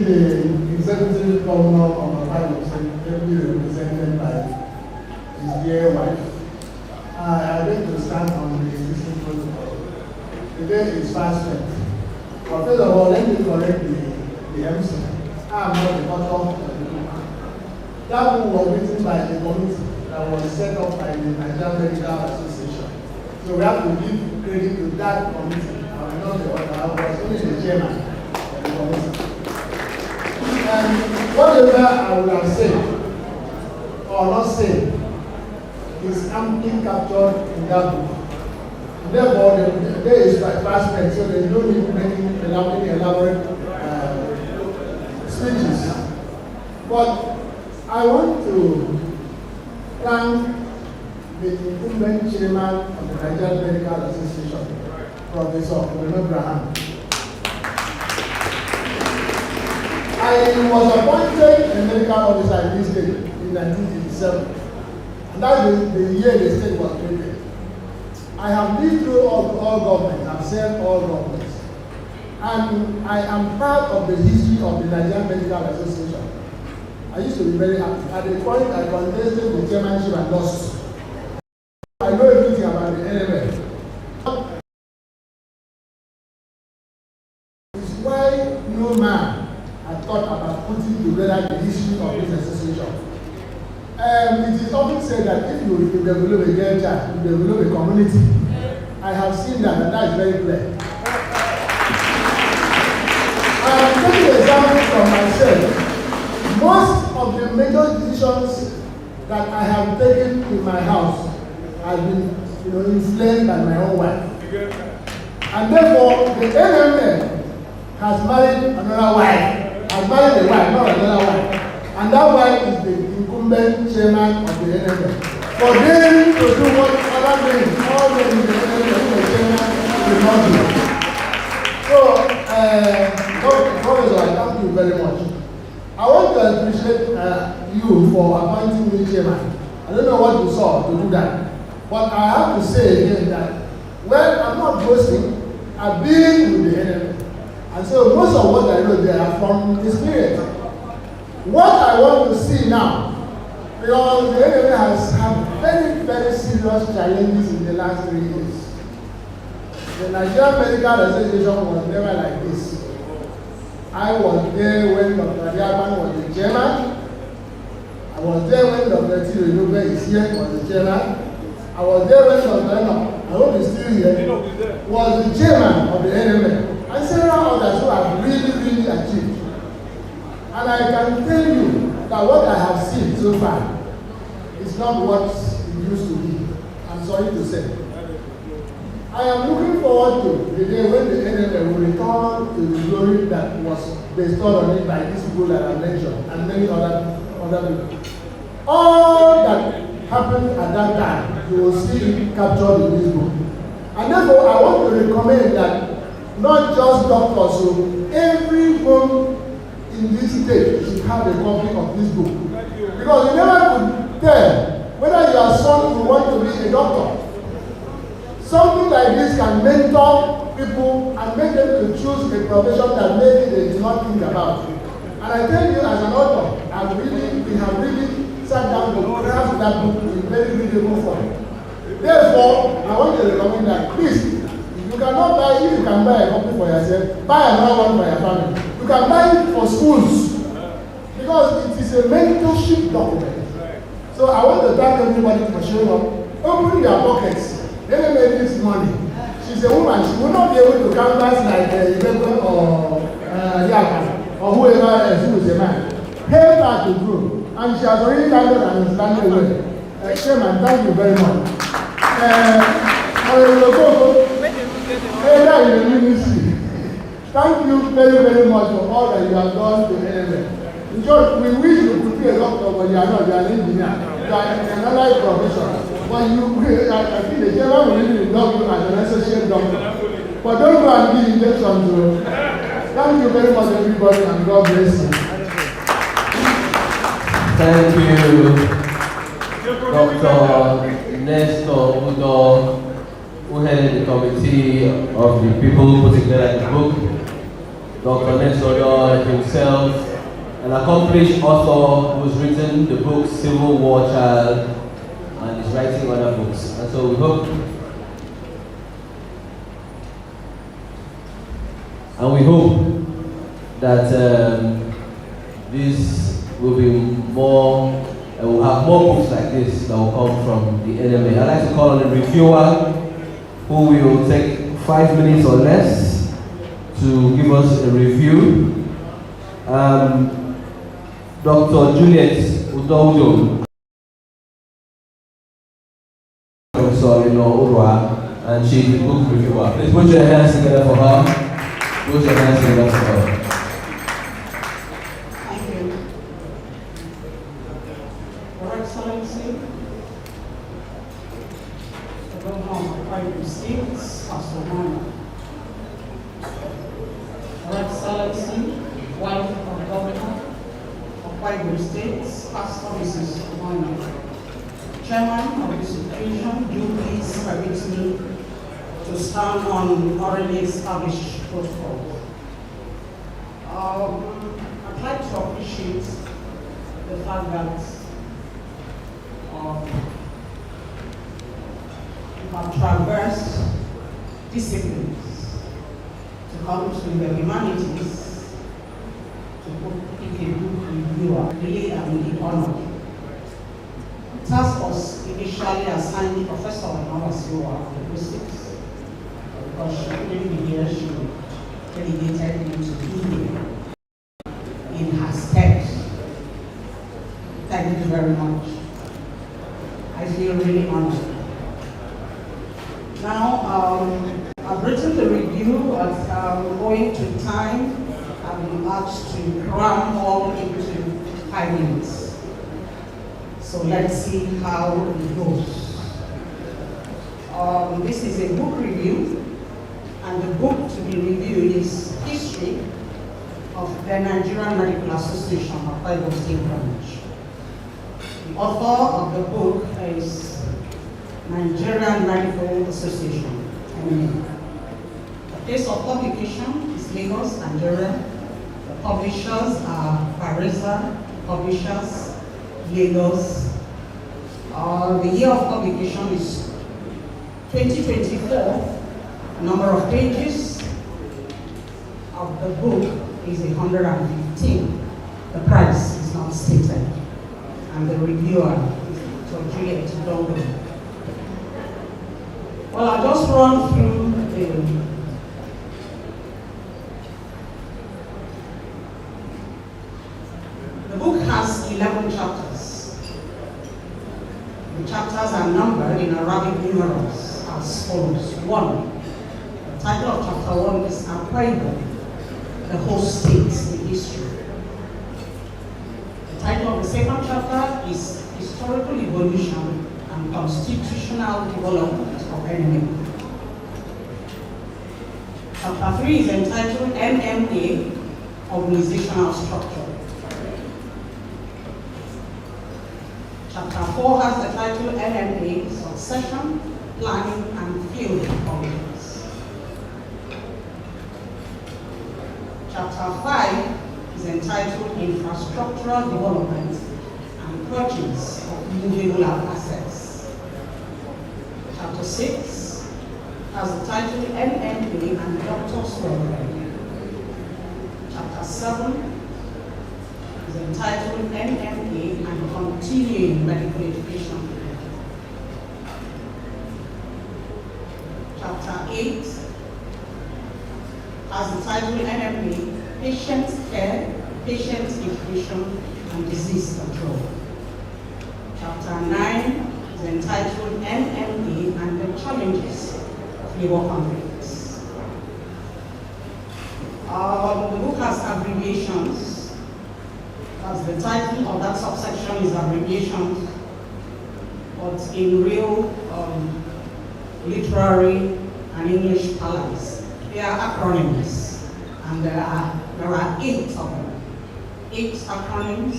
The Executive Governor of Akwa Ibom State, ably represented by his dear wife, I beg to stand on the existing protocol. Today is fast spent. But first of all, let me correct the MC. I am not the author of the book. That book was written by the committee that was set up by the Nigerian Medical Association. So we have to give credit to that committee. I am not the author. I was only the chairman of the committee. And whatever I would have said or not said is amply captured in that book. Therefore, there is aspect, so there is no need to make elaborate speeches. But I want to thank the incumbent chairman of the Nigerian Medical Association, Professor Abraham. I was appointed a medical officer in this state in 1987, and that is the year the state was created. I have lived through all governments, I've served all governments, and I am part of the history of the Nigerian Medical Association. I used to be very happy. At the point I contested the chairmanship and lost. I know everything about the NMA. It's why no man had thought about putting together the history of this association. It is often said that if you develop a girl child, you develop a community. I have seen that, and that is very clear. I am taking an example from myself. Most of the major decisions that I have taken in my house have been influenced by my own wife. And therefore, the NMA has married another wife, has married a wife, not another wife. And that wife is the incumbent chairman of the NMA. For them to do what other men, all men in the NMA, the chairman will not do. So, Professor, I thank you very much. I want to appreciate you for appointing me chairman. I don't know what you saw to do that. But I have to say again that, well, I'm not boasting. I've been with the NMA. And so most of what I know there are from experience. What I want to see now, because the NMA has had very, very serious challenges in the last 3 years. The Nigerian Medical Association was never like this. I was there when Dr. Diaban was the chairman. I was there when Dr. Tirobe is here, was the chairman. I was there when Dr. Eno, I hope he's still here, was the chairman of the NMA. And several others who have really, really achieved. And I can tell you that what I have seen so far is not what it used to be. I'm sorry to say. I am looking forward to the day when the NMA will return to the glory that was bestowed on it by these people that I mentioned and many other people. All that happened at that time, you will see it captured in this book. And therefore, I want to recommend that not just doctors, so everyone in this state should have a copy of this book. Because you never could tell whether your son will want to be a doctor. Something like this can mentor people and make them to choose a profession that maybe they do not think about. And I tell you, as an author, we have really sat down to craft that book in very readable form. Therefore, I want to recommend that, please, if you cannot buy, if you can buy a copy for yourself, buy another one for your family. You can buy it for schools because it is a mentorship document. So I want to thank everybody for showing up. Open your pockets. NMA needs money. She's a woman. She will not be able to canvas like Ibeko or Yaka or whoever else who is a man. Help her to grow. And she has already landed and is landing well. Chairman, thank you very much. In the ministry. Thank you very, very much for all that you have done to NMA. In short, we wish you could be a doctor, but you are not. You are an engineer. You are in another profession. But I think the chairman will really love you as an associate doctor. But don't go and give injections. Thank you very much, everybody, and God bless you. Thank you, Dr. Nestor Udo, who headed the committee of the people who put together the book. Dr. Nestor Udo himself, an accomplished author who's written the book Civil War Child and is writing other books. And so we hope. And we hope that this will be more, we'll have more books like this that will come from the NMA. I'd like to call on the reviewer who will take 5 minutes or less to give us a review. Dr. Juliet Udodo, and she's the book reviewer. Please put your hands together for her. Put your hands together for her. Thank you. Your Excellency, the Governor of Akwa Ibom State, Pastor Barnie. Your Excellency, wife of the Governor of Akwa Ibom State, Pastor Mrs. Barnie. Chairman of this occasion, do please permit me to stand on already established protocol. I'd like to appreciate the fact that you have traversed disciplines to come to the humanities to pick a book reviewer. Really, I'm really honored. Task Force initially assigned Professor Onawasiwa of linguistics because she couldn't be here. She delegated me to be here in her stead. Thank you very much. I feel really honored. Now, I've written the review, but owing to time, I've been asked to cram all into 5 minutes. So let's see how it goes. This is a book review, and the book to be reviewed is History of the Nigerian Medical Association of Akwa Ibom State Branch. The author of the book is Nigerian Medical Association, NMA. The place of publication is Lagos, Nigeria. The publishers are Parisa Publishers, Lagos. The year of publication is 2024. Number of pages of the book is 115. The price is not stated. And the reviewer is Dr. Juliet Udodo. Well, I'll just run through the book has 11 chapters. The chapters are numbered in Arabic numerals as follows. 1. The title of chapter 1 is Akwa Ibom, the host state in history. The title of the second chapter is Historical Evolution and Constitutional Development of NMA. Chapter 3 is entitled NMA, Organizational Structure. Chapter 4 has the title NMA, Succession, Planning and Field Operations. Chapter 5 is entitled Infrastructural Development and Purchase of Movable Assets. Chapter 6 has the title NMA and Doctors' Welfare. Chapter 7 is entitled NMA and Continuing Medical Education. Chapter 8 has the title NMA, Patient Care, Patient Education and Disease Control. Chapter 9 is entitled NMA and the Challenges of Labor Conflicts. The book has abbreviations, as the title of that subsection is abbreviations, but in real literary and English parlance, they are acronyms, and there are 8 of them. 8 acronyms: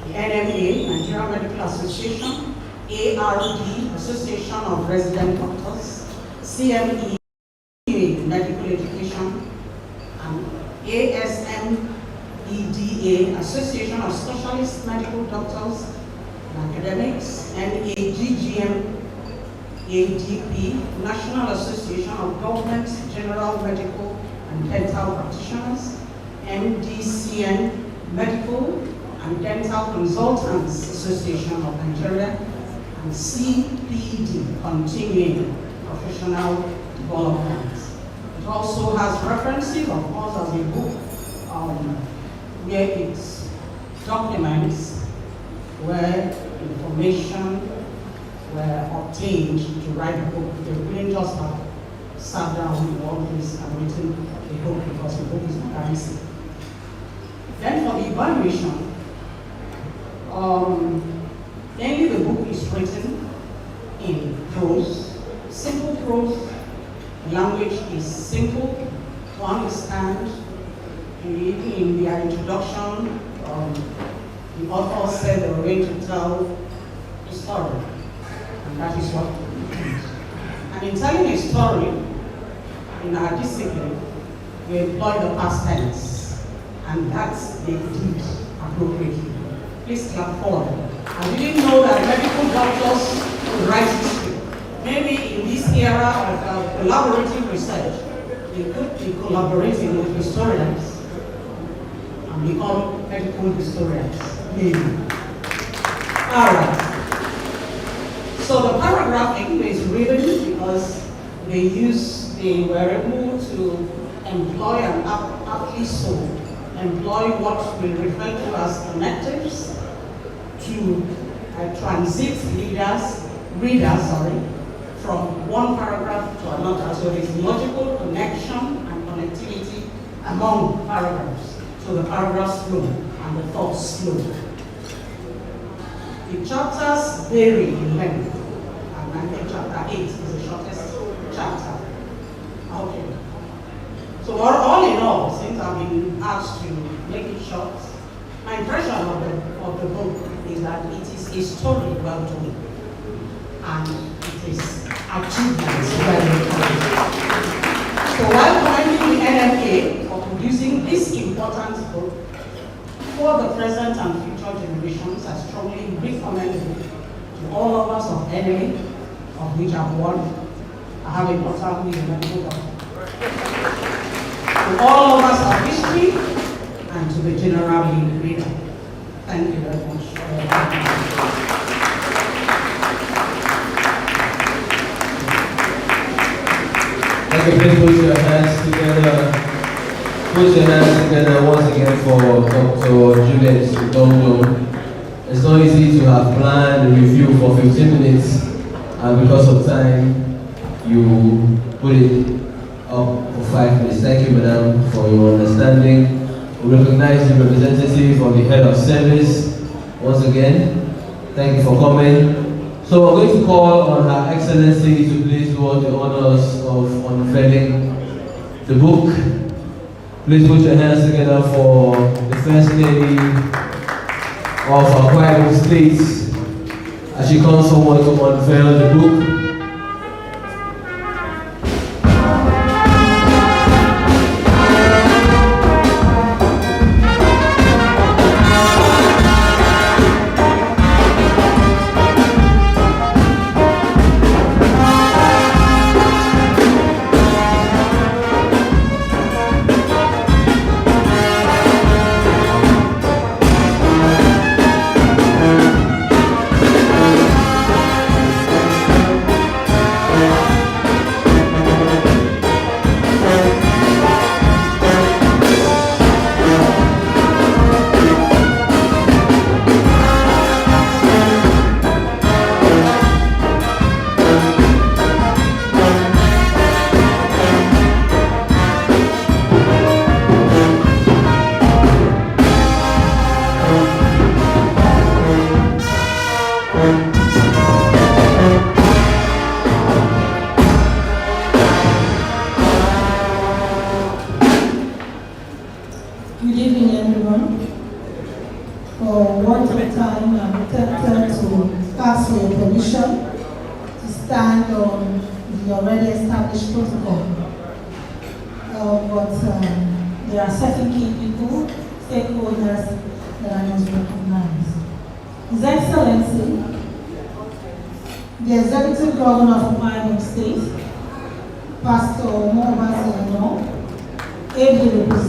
the NMA, Nigerian Medical Association; ARD, Association of Resident Doctors; CME, Medical Education; and ASMEDA, Association of Specialist Medical Doctors and Academics; NAGGM, ADP, National Association of Government General Medical and Dental Practitioners, MDCN Medical and Dental Consultants Association of Nigeria, and CPD, Continuing Professional Development. It also has references, of course, as a book where it documents where information were obtained to write the book. They couldn't just have sat down in all this and written a book, because the book is currency. Then for the evaluation, mainly the book is written in prose, simple prose. The language is simple to understand. In their introduction, the author said they were going to tell a story, and that is what it is. And in telling a story, in our discipline, we employ the past tense, and that's they did appropriately. Please clap for them. I didn't know that medical doctors would write history. Maybe in this era of collaborative research, they could be collaborating with historians and become medical historians, maybe. All right. So the paragraphing is written because they were able to employ and aptly so employ what we refer to as connectives to transit readers, from one paragraph to another. So there's logical connection and connectivity among paragraphs. So the paragraphs flow and the thoughts flow. The chapters vary in length, and I think chapter 8 is the shortest chapter. Okay. So all in all, since I've been asked to make it short, my impression of the book is that it is a story well told, and it is achievements well recorded. So while commending the NMA for producing this important book for the present and future generations, I strongly recommend it to all of us of NMA, of which I'm one. I have a daughter who is a medical doctor. To all of us of history, and to the general reader. Thank you very much for your attention. Okay, please put your hands together. Put your hands together once again for Dr. Juliet Udomdo. It's not easy to have planned a review for 15 minutes, and because of time, you put it up for 5 minutes. Thank you, madam, for your understanding. We recognize the representative of the head of service once again. Thank you for coming. So we're going to call on Her Excellency to please do us the honors of unveiling the book. Please put your hands together for the First Lady of Akwa Ibom State as she comes forward to unveil the book.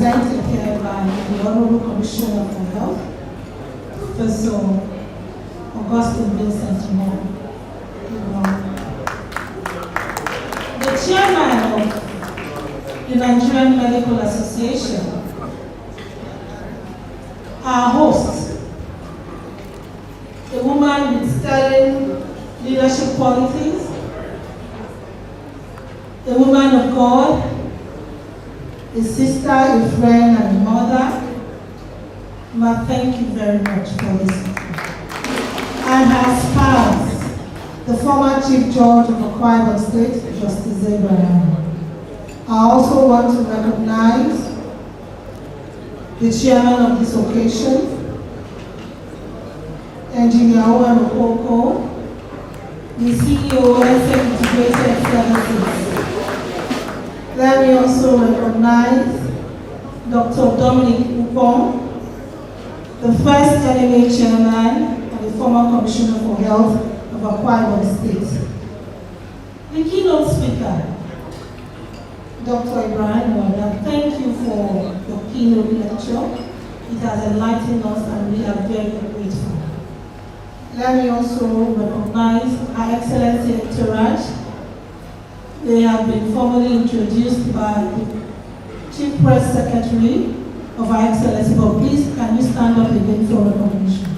presented here by the Honorable Commissioner for Health, Professor Augustine Vincent Moore. The chairman of the Nigerian Medical Association, our host, a woman with sterling leadership qualities, a woman of God, a sister, a friend, and a mother. Ma, thank you very much for listening. And her spouse, the former Chief Judge of Akwa Ibom State, Justice Abraham. I also want to recognize the chairman of this occasion, Engineer Owen Okoko, the CEO of Integrated Services. Let me also recognize Dr. Dominic Upon, the first NMA chairman and the former Commissioner for Health of Akwa Ibom State. The keynote speaker, Dr. Ibrahim, thank you for your keynote lecture. It has enlightened us and we are very grateful. Let me also recognize Her Excellency Secretariat. They have been formally introduced by the Chief Press Secretary of Her Excellency, but please can you stand up again for recognition.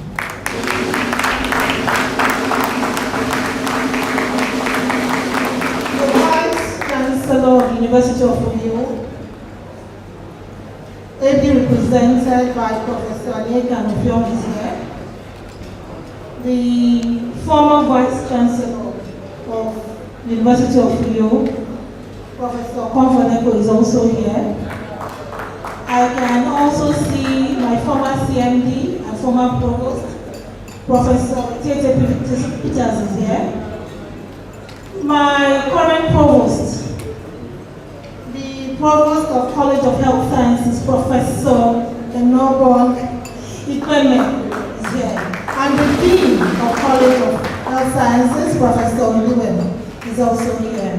The Vice Chancellor of the University of Oyo, ably represented by Professor Anyeka Nuffiong is here. The former Vice Chancellor of the University of Oyo, Professor Comfortable, is also here. I can also see my former CMD and former Provost, Professor Tete Peters is here. My current Provost, the Provost of College of Health Sciences, Professor Enobon Ikweme is here. And the Dean of College of Health Sciences, Professor Oluwem, is also here.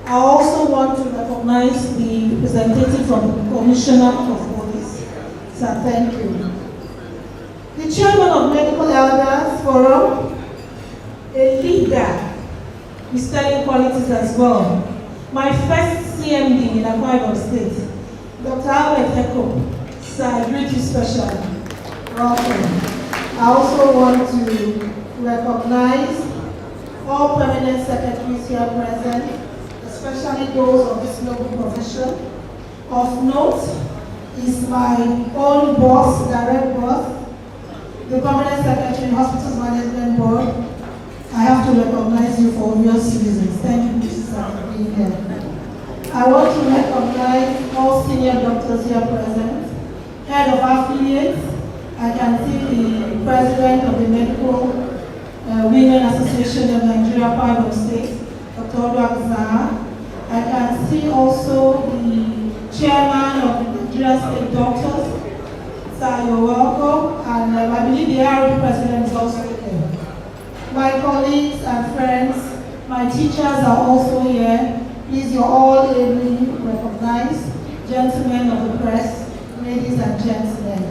I also want to recognize the representative from the Commissioner of Police. So thank you. The Chairman of Medical Elders Forum, a leader with sterling qualities as well. My first CMD in Akwa Ibom State, Dr. Albert Heko. Sir, I greet you specially. Welcome. I also want to recognize all permanent secretaries here present, especially those of this noble profession. Of note is my own boss, direct boss, the permanent secretary in Hospitals Management Board. I have to recognize you for obvious reasons. Thank you, sir, for being here. I want to recognize all senior doctors here present, head of affiliates. I can see the president of the Medical Women Association of Nigeria, Akwa Ibom State, Dr. Oduagzaha. I can see also the chairman of the Nigerian State Doctors. Sir, you're welcome. And I believe the RP president is also here. My colleagues and friends, my teachers are also here. Please, you're all ably recognized. Gentlemen of the press, ladies and gentlemen.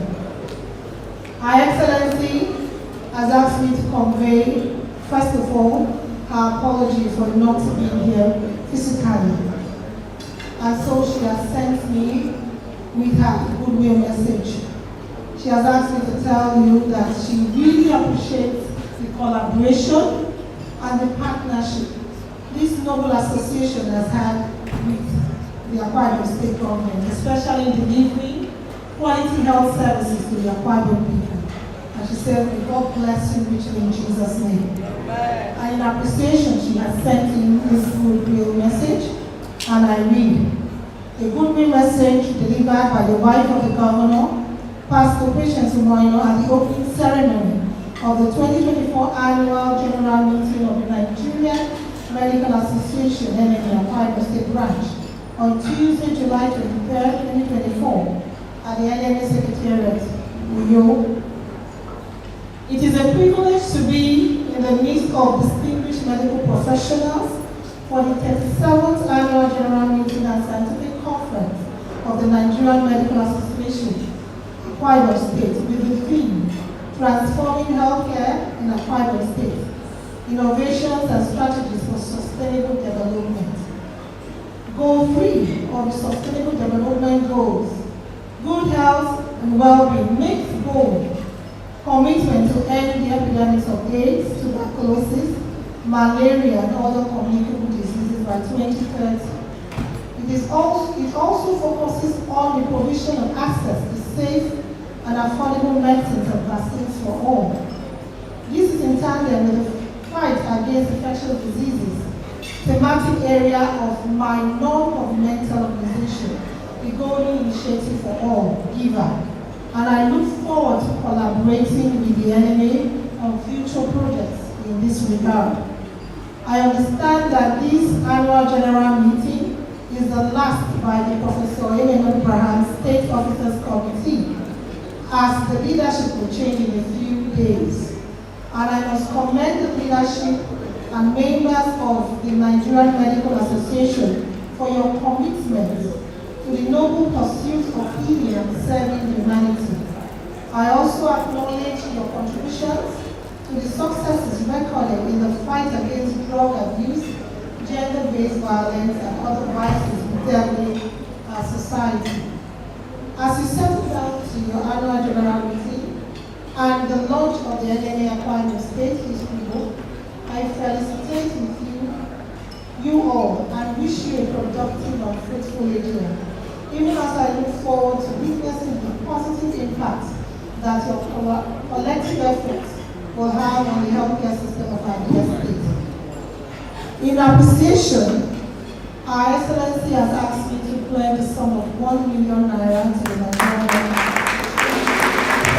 Her Excellency has asked me to convey, first of all, her apology for not being here physically. And so she has sent me with her goodwill message. She has asked me to tell you that she really appreciates the collaboration and the partnership this noble association has had with the Akwa Ibom State government, especially in delivering quality health services to the Akwa Ibom people. And she said, may God bless you richly in Jesus' name. And in appreciation, she has sent in this goodwill message, and I read. A goodwill message delivered by the wife of the governor, Pastor Patience Umoino, at the opening ceremony of the 2024 annual general meeting of the Nigerian Medical Association, NMA Akwa Ibom State branch, on Tuesday, July 23rd, 2024, at the NMA Secretariat, Uyo. It is a privilege to be in the midst of distinguished medical professionals for the 37th annual general meeting and scientific conference of the Nigerian Medical Association, Akwa Ibom State, with the theme, Transforming Healthcare in Akwa Ibom State, Innovations and Strategies for Sustainable Development. Goal 3 of the Sustainable Development Goals, good health and well-being, makes bold commitment to end the epidemics of AIDS, tuberculosis, malaria, and other communicable diseases by 2030. It also focuses on the provision of access to safe and affordable medicines and vaccines for all. This is in tandem with the fight against infectious diseases, thematic area of my non-governmental organization, the Golden Initiative for All, GIVA, and I look forward to collaborating with the NMA on future projects in this regard. I understand that this annual general meeting is the last by the Professor NMA State Officers Committee, as the leadership will change in a few days. And I must commend the leadership and members of the Nigerian Medical Association for your commitment to the noble pursuit of healing and serving humanity. I also acknowledge your contributions to the successes recorded in the fight against drug abuse, gender-based violence, and other vices within our society. As you settle down to your annual general meeting and the launch of the NMA Akwa Ibom State History Book, I felicitate with you all and wish you a productive and fruitful year, even as I look forward to witnessing the positive impact that your collective efforts will have on the healthcare system of our dear state. In appreciation, Our Excellency has asked me to pledge the sum of 1 million naira to the Nigerian government,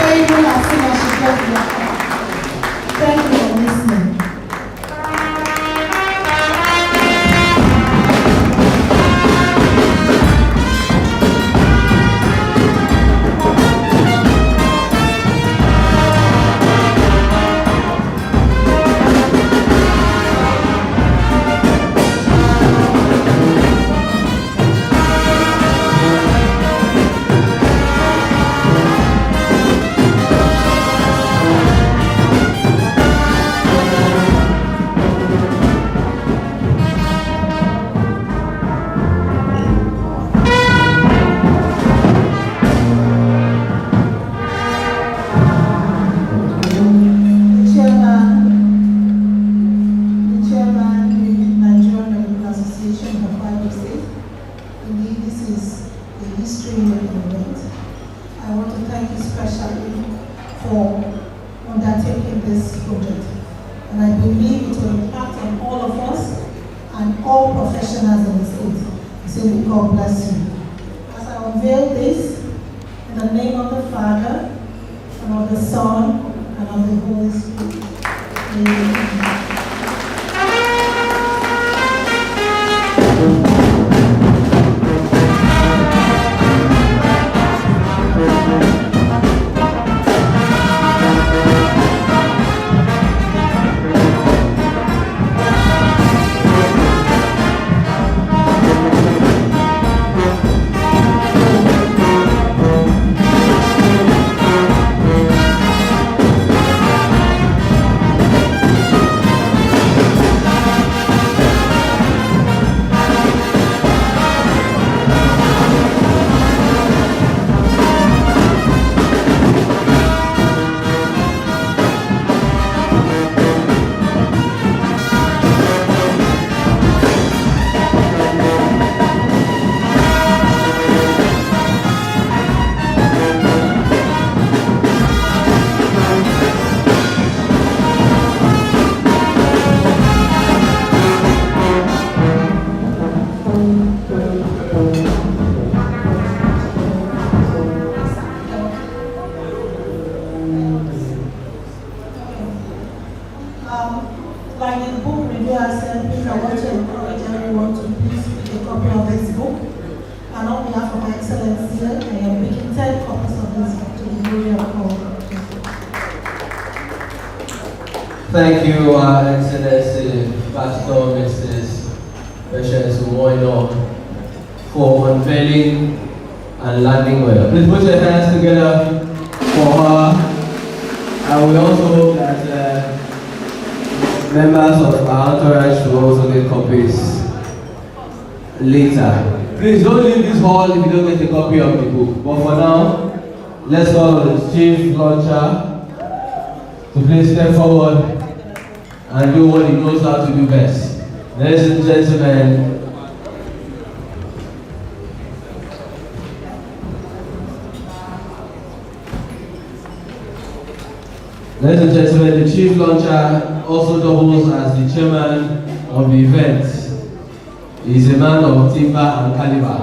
payable as soon as she gets the account. Thank you for listening. Thank you, Excellency Pastor Mrs. Patience Umoino, for unveiling and landing well. Please put your hands together for her. And we also hope that members of our entourage will also get copies later. Please don't leave this hall if you don't get a copy of the book. But for now, let's call the chief launcher to please step forward and do what he knows how to do best. Ladies and gentlemen, the chief launcher also doubles as the chairman of the event. He is a man of timber and caliber.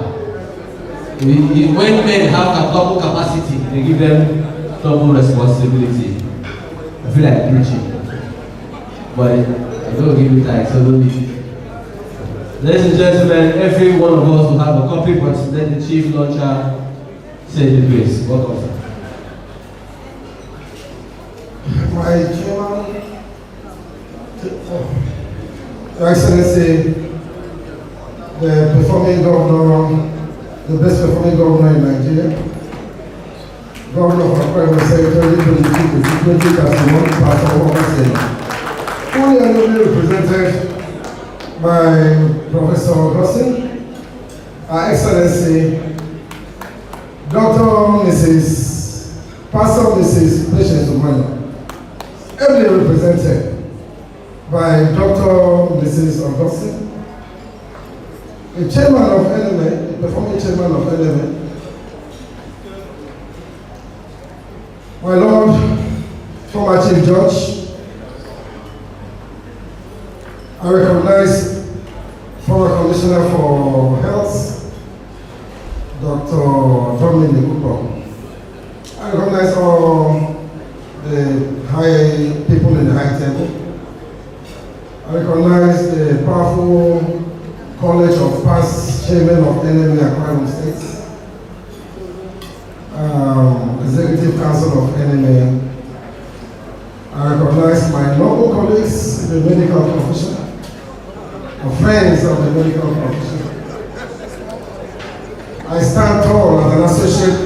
When men have double capacity, they give them double responsibility. I feel like preaching, but I don't give you time, so don't need it. Ladies and gentlemen, every one of us will have a copy, but let the chief launcher say the grace. Welcome, sir. My chairman, Your Excellency, the performing governor, the best performing governor in Nigeria, Governor of Akwa Ibom State, 2021, Pastor Obama, fully and ably represented by Professor Augustine, Our Excellency, Dr. Mrs. Pastor Mrs. Patience Umano, ably represented by Dr. Mrs. Augustine, the chairman of NMA, the performing chairman of NMA, my Lord, former Chief Judge, I recognize former Commissioner for Health, Dr. Dominic Upo. I recognize all the high people in the high table. I recognize the powerful college of past chairmen of NMA Akwa Ibom State, Executive Council of NMA. I recognize my noble colleagues in the medical profession, friends of the medical profession. I stand tall as an associate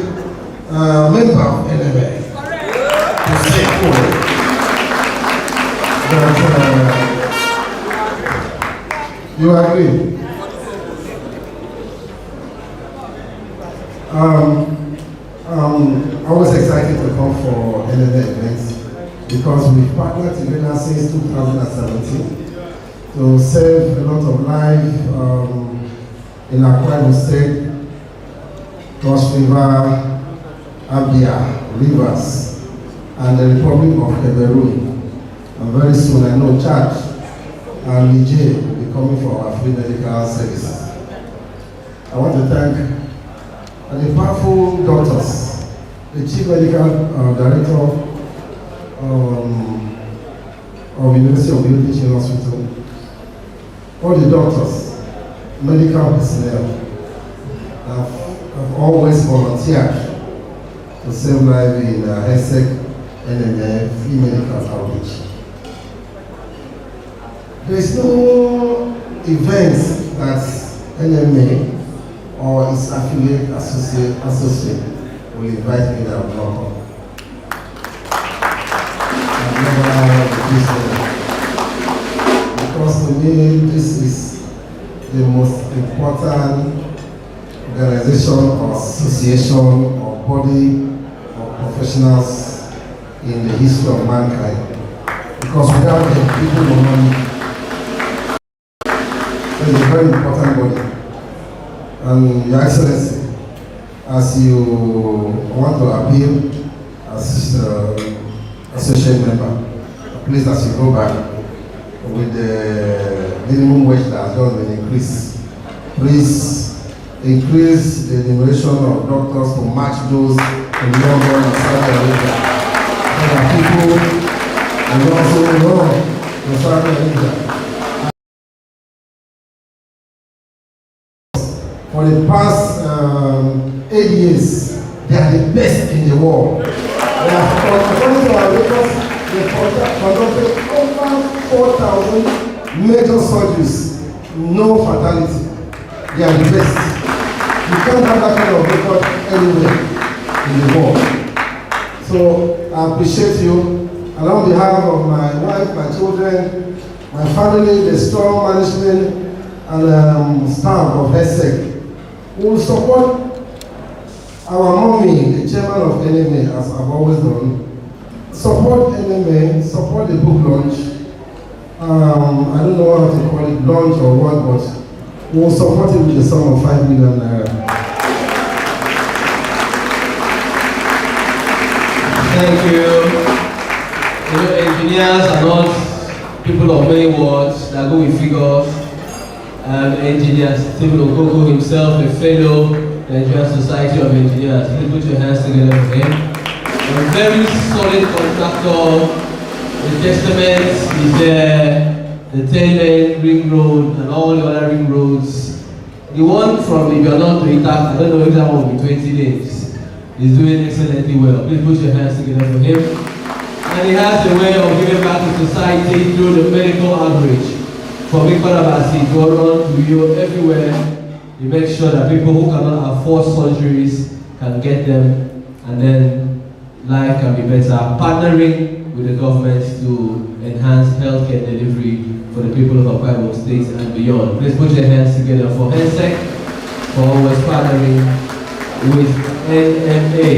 member of NMA. To say that you agree. I was excited to come for NMA events because we've partnered together since 2017 to save a lot of life in Akwa Ibom State, Cross River, Abia, Rivers, and the Republic of Cameroon. And very soon I know Chad and Niger will be coming for our free medical services. I want to thank the powerful doctors, the Chief Medical Director of University of New Teaching Hospital, all the doctors, medical personnel have always volunteered to save lives in HESEC and free medical outreach. There is no events that NMA or its affiliate associate will invite me that will not come. Because to me, this is the most important organization or association or body of professionals in the history of mankind. Because without them, people will not live. It's a very important body. And Your Excellency, as you want to appeal as associate member, please, as you go back with the minimum wage that has just been increased, please increase the enumeration of doctors to match those in London and Saudi Arabia. There are people and also know in Saudi Arabia. For the past 8 years, they are the best in the world. They have, according to our records, they conducted over 4,000 major surgeries, no fatality. They are the best. You can't have that kind of record anywhere in the world. So I appreciate you. And on behalf of my wife, my children, my family, the strong management and staff of HESEC, we will support our mommy, the chairman of NMA, as I've always done. Support NMA, support the book launch. I don't know how to call it, launch or what, but we will support it with a sum of 5 million naira. Thank you. You know, engineers are not people of many words that go with figures. Engineers, Stephen Okoko himself, a fellow Nigerian Society of Engineers. Please put your hands together for him. A very solid contractor. The testament is there, the 10-lane ring road and all the other ring roads. The one from Ibadan to Itak, I don't know if that one will be 20 lanes. He's doing excellently well. Please put your hands together for him. And he has a way of giving back to society through the medical outreach. From Ikarabasi to Oron to you everywhere, he makes sure that people who cannot afford surgeries can get them, and then life can be better. Partnering with the government to enhance healthcare delivery for the people of Akwa Ibom State and beyond. Please put your hands together for HESEC, for always partnering with NMA.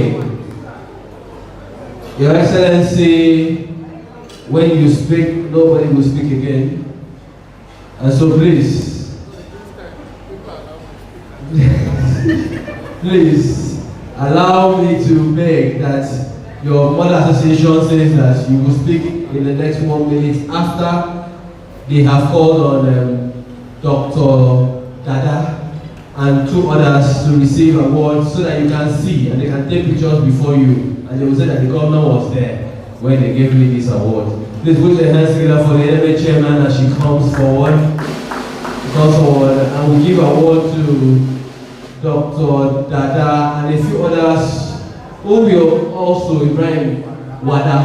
Your Excellency, when you speak, nobody will speak again. And so please, please allow me to beg that your mother association says that you will speak in the next 1 minute after they have called on Dr. Dada and 2 others to receive awards so that you can see and they can take pictures before you. And they will say that the governor was there when they gave me this award. Please put your hands together for the NMA chairman as she comes forward. And we give award to Dr. Dada and a few others who will also, Ibrahim Wada,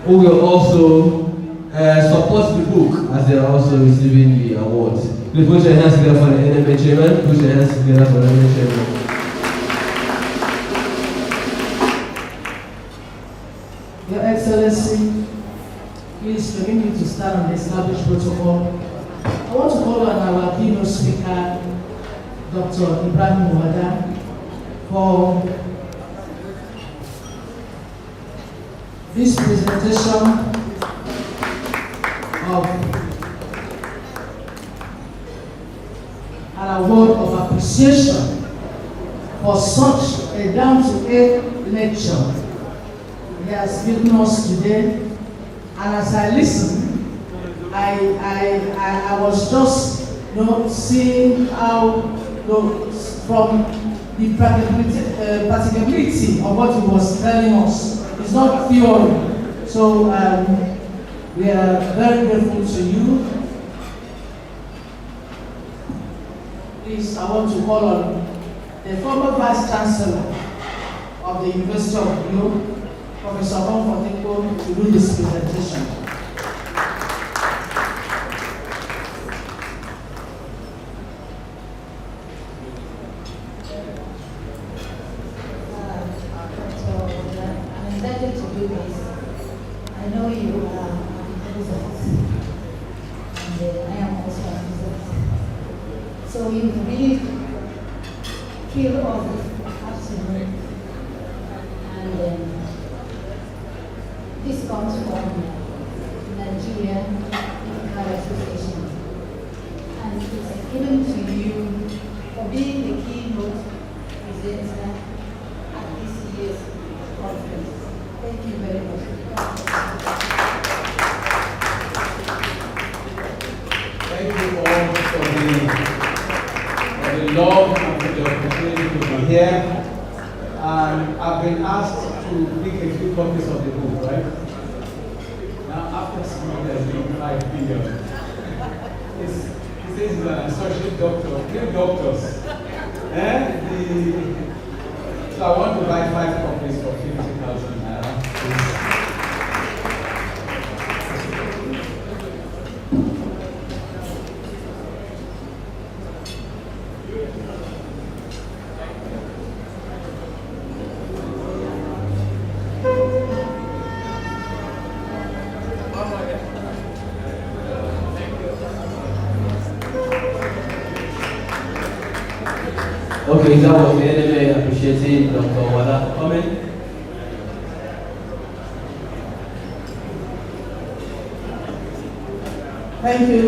who will also support the book as they are also receiving the awards. Please put your hands together for the NMA chairman. Put your hands together for the NMA chairman. Your Excellency, please permit me to stand on the established protocol. I want to call on our keynote speaker, Dr. Ibrahim Wada, for this presentation of an award of appreciation for such a down-to-earth lecture he has given us today. And as I listened, I was just seeing how from the practicability of what he was telling us. It's not theory. So we are very grateful to you. Please, I want to call on the former Vice Chancellor of the University of Rio, Professor Onfoteko, to do this presentation. I'm excited to do this. I know you are results, and I am also a result. So you really feel all this afternoon, and this comes from Nigerian Association, and it's given to you for being the keynote presenter at this year's conference. Thank you very much. Thank you all for the love and for the opportunity to be here. And I've been asked to pick a few copies of the book, right? Now, after school, there's been 5 billion. He says he's an associate doctor, 3 doctors. So I want to buy 5 copies for 50,000 naira. Okay, that was the NMA appreciating Dr. Wada for coming. Thank you.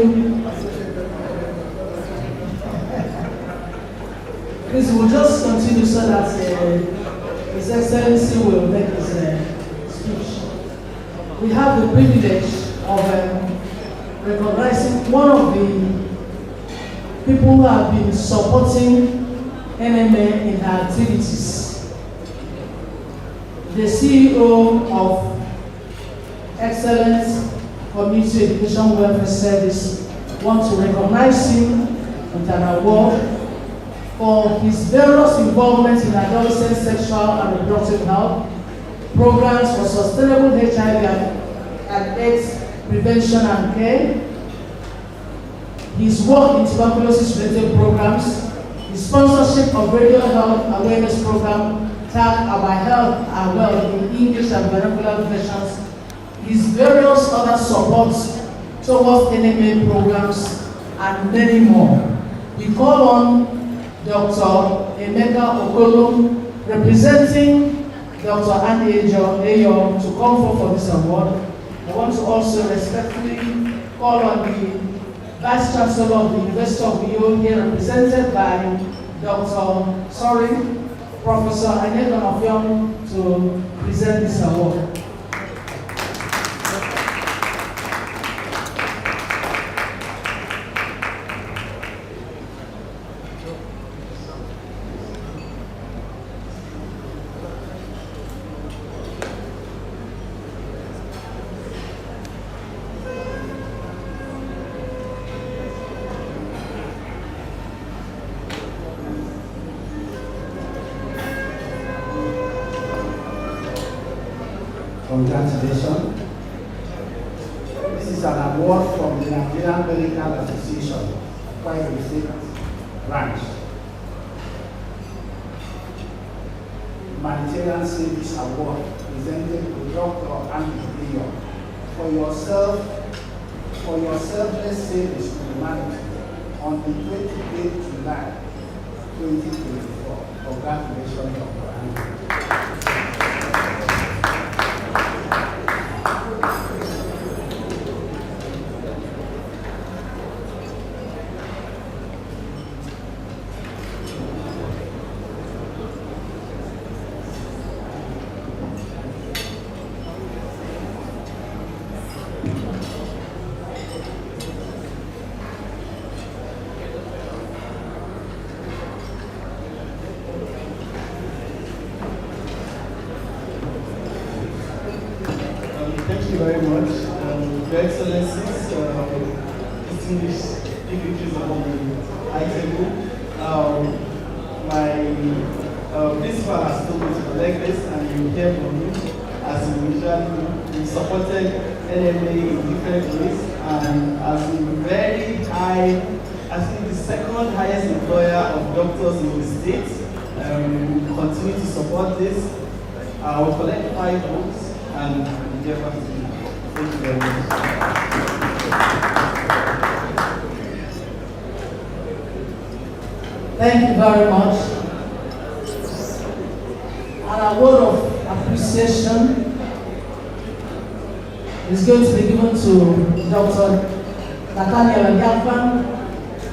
Please, we'll just continue so that His Excellency will make his speech. We have the privilege of recognizing one of the people who have been supporting NMA in her activities. The CEO of Excellent Community Education Welfare Service wants to recognize him with an award for his various involvement in adolescent sexual and reproductive health, programs for sustainable HIV and AIDS prevention and care, his work in tuberculosis-related programs, his sponsorship of radio health awareness program tagged Our Health and Well in English and vernacular versions, his various other supports towards NMA programs, and many more. We call on Dr. Emeka Okolo, representing Dr. Andy Ayo, to come forward for this award. I want to also respectfully call on the Vice Chancellor of the University of Uyo, here represented by Professor Anega Mafion, to present this award. Congratulations. This is an award from the Nigerian Medical Association, Akwa Ibom State branch. Humanitarian Service Award presented to Dr. Andy Ayo for your selfless service to humanity on the 28th July 2024. Congratulations, Dr. Andy. Thank you very much. Your Excellencies, distinguished dignitaries of the high table, my principal has told me to collect this, and you hear from me as you usually do. We supported NMA in different ways, and as a very high, I think the second highest employer of doctors in the state, we continue to support this. I will collect 5 votes and get back to you. Thank you very much. Thank you very much. An award of appreciation is going to be given to Dr. Nathaniel Yafan,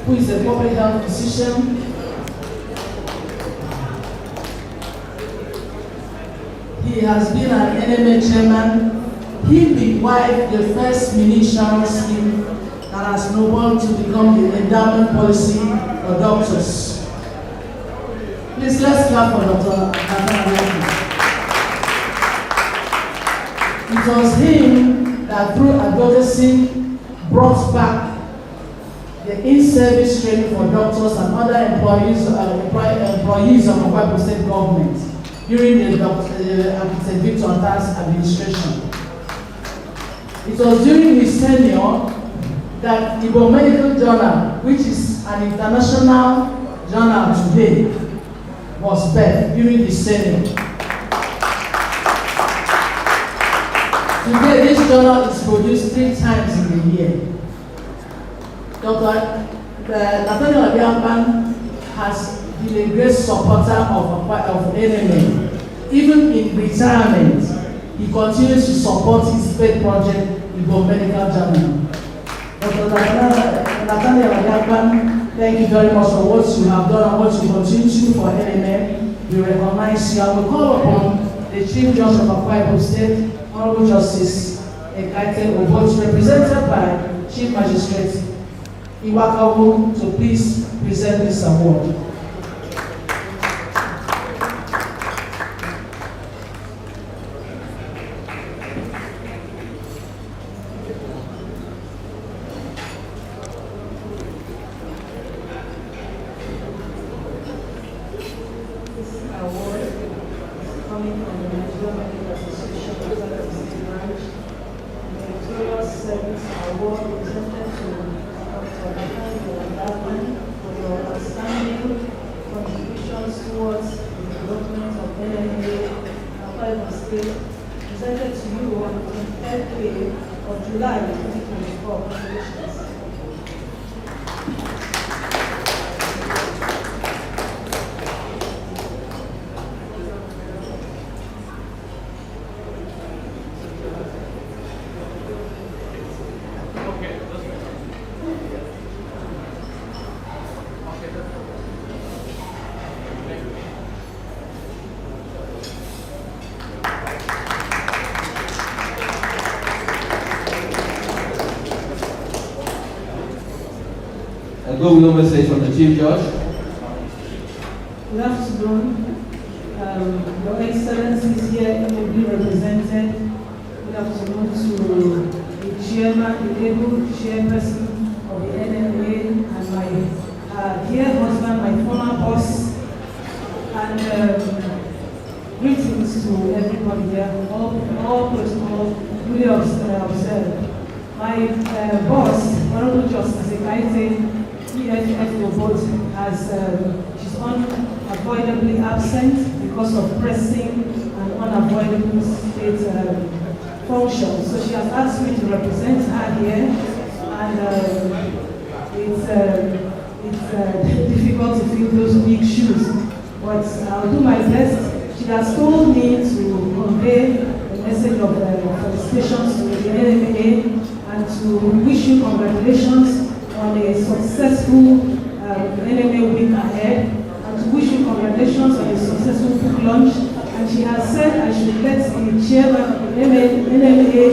who is a public health physician. He has been an NMA chairman. He midwifed the first mini-sharing scheme that has snowballed to become the endowment policy for doctors. Please, let's clap for Dr. Nathaniel. It was him that, through advocacy, brought back the in-service training for doctors and other employees of Akwa Ibom State government during the Architect Victor Antan's administration. It was during his tenure that Igbo Medical Journal, which is an international journal today, was birthed during his tenure. Today, this journal is produced 3 times in a year. Dr. Nathaniel Abiamban has been a great supporter of NMA. Even in retirement, he continues to support his faith project, Ibom Medical Journal. Dr. Nathaniel Agakban, thank you very much for what you have done and what you continue to do for NMA. We recognize you and we call upon the Chief Judge of Akwa Ibom State, Honorable Justice Ekaike Obot, represented by Chief Magistrate Iwakawu, to please present this award. Good message from the Chief Judge. Good afternoon. Your Excellencies here will be represented. Good afternoon to the Chairman, the able Chairperson of the NMA, and my dear husband, my former boss, and greetings to everybody here, all protocol really observed. My boss, Honorable Justice Ekaite, has she's unavoidably absent because of pressing and unavoidable state functions. So she has asked me to represent her here, and it's difficult to fill those big shoes, but I'll do my best. She has told me to convey a message of felicitations to the NMA and to wish you congratulations on a successful NMA week ahead, and to wish you congratulations on a successful book launch. And she has said I should let the chairman of the NMA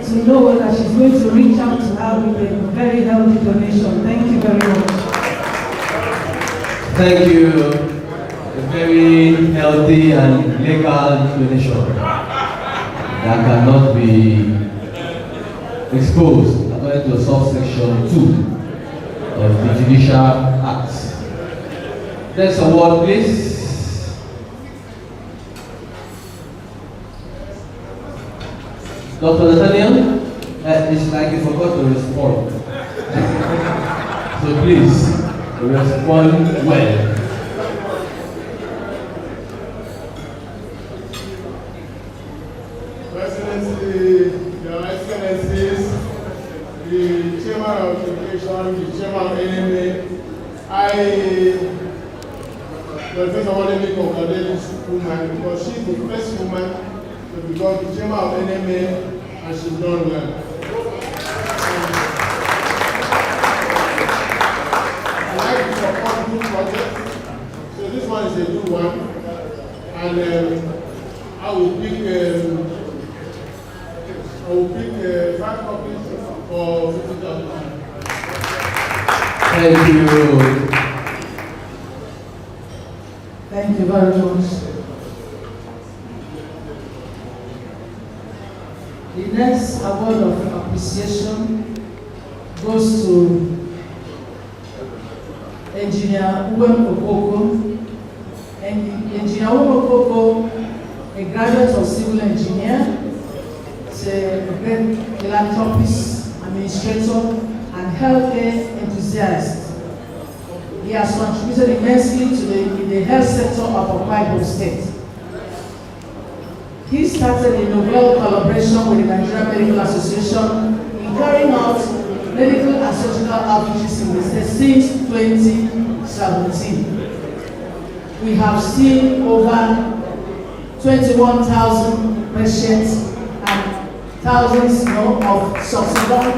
to know that she's going to reach out to her with a very healthy donation. Thank you very much. Thank you. A very healthy and legal donation that cannot be exposed according to subsection 2 of the Judicial Act. Next award, please. Dr. Nathaniel, it's like you forgot to respond. So please, respond well. Your Excellencies, the Chairman of Education, the Chairman of NMA, first of all, let me congratulate this woman because she's the first woman to become the Chairman of NMA, and she's done well. I like to support good projects, so this one is a good one, and I will pick 5 copies for 50,000. Thank you. Thank you very much. The next award of appreciation goes to Engineer Uwem Okoko. Engineer Uwem Okoko, a graduate of civil engineer, is a great philanthropist, administrator, and healthcare enthusiast. He has contributed immensely to the health sector of Akwa Ibom State. He started a novel collaboration with the Nigerian Medical Association in carrying out medical and surgical outreaches in the state since 2017. We have seen over 21,000 patients and thousands of successful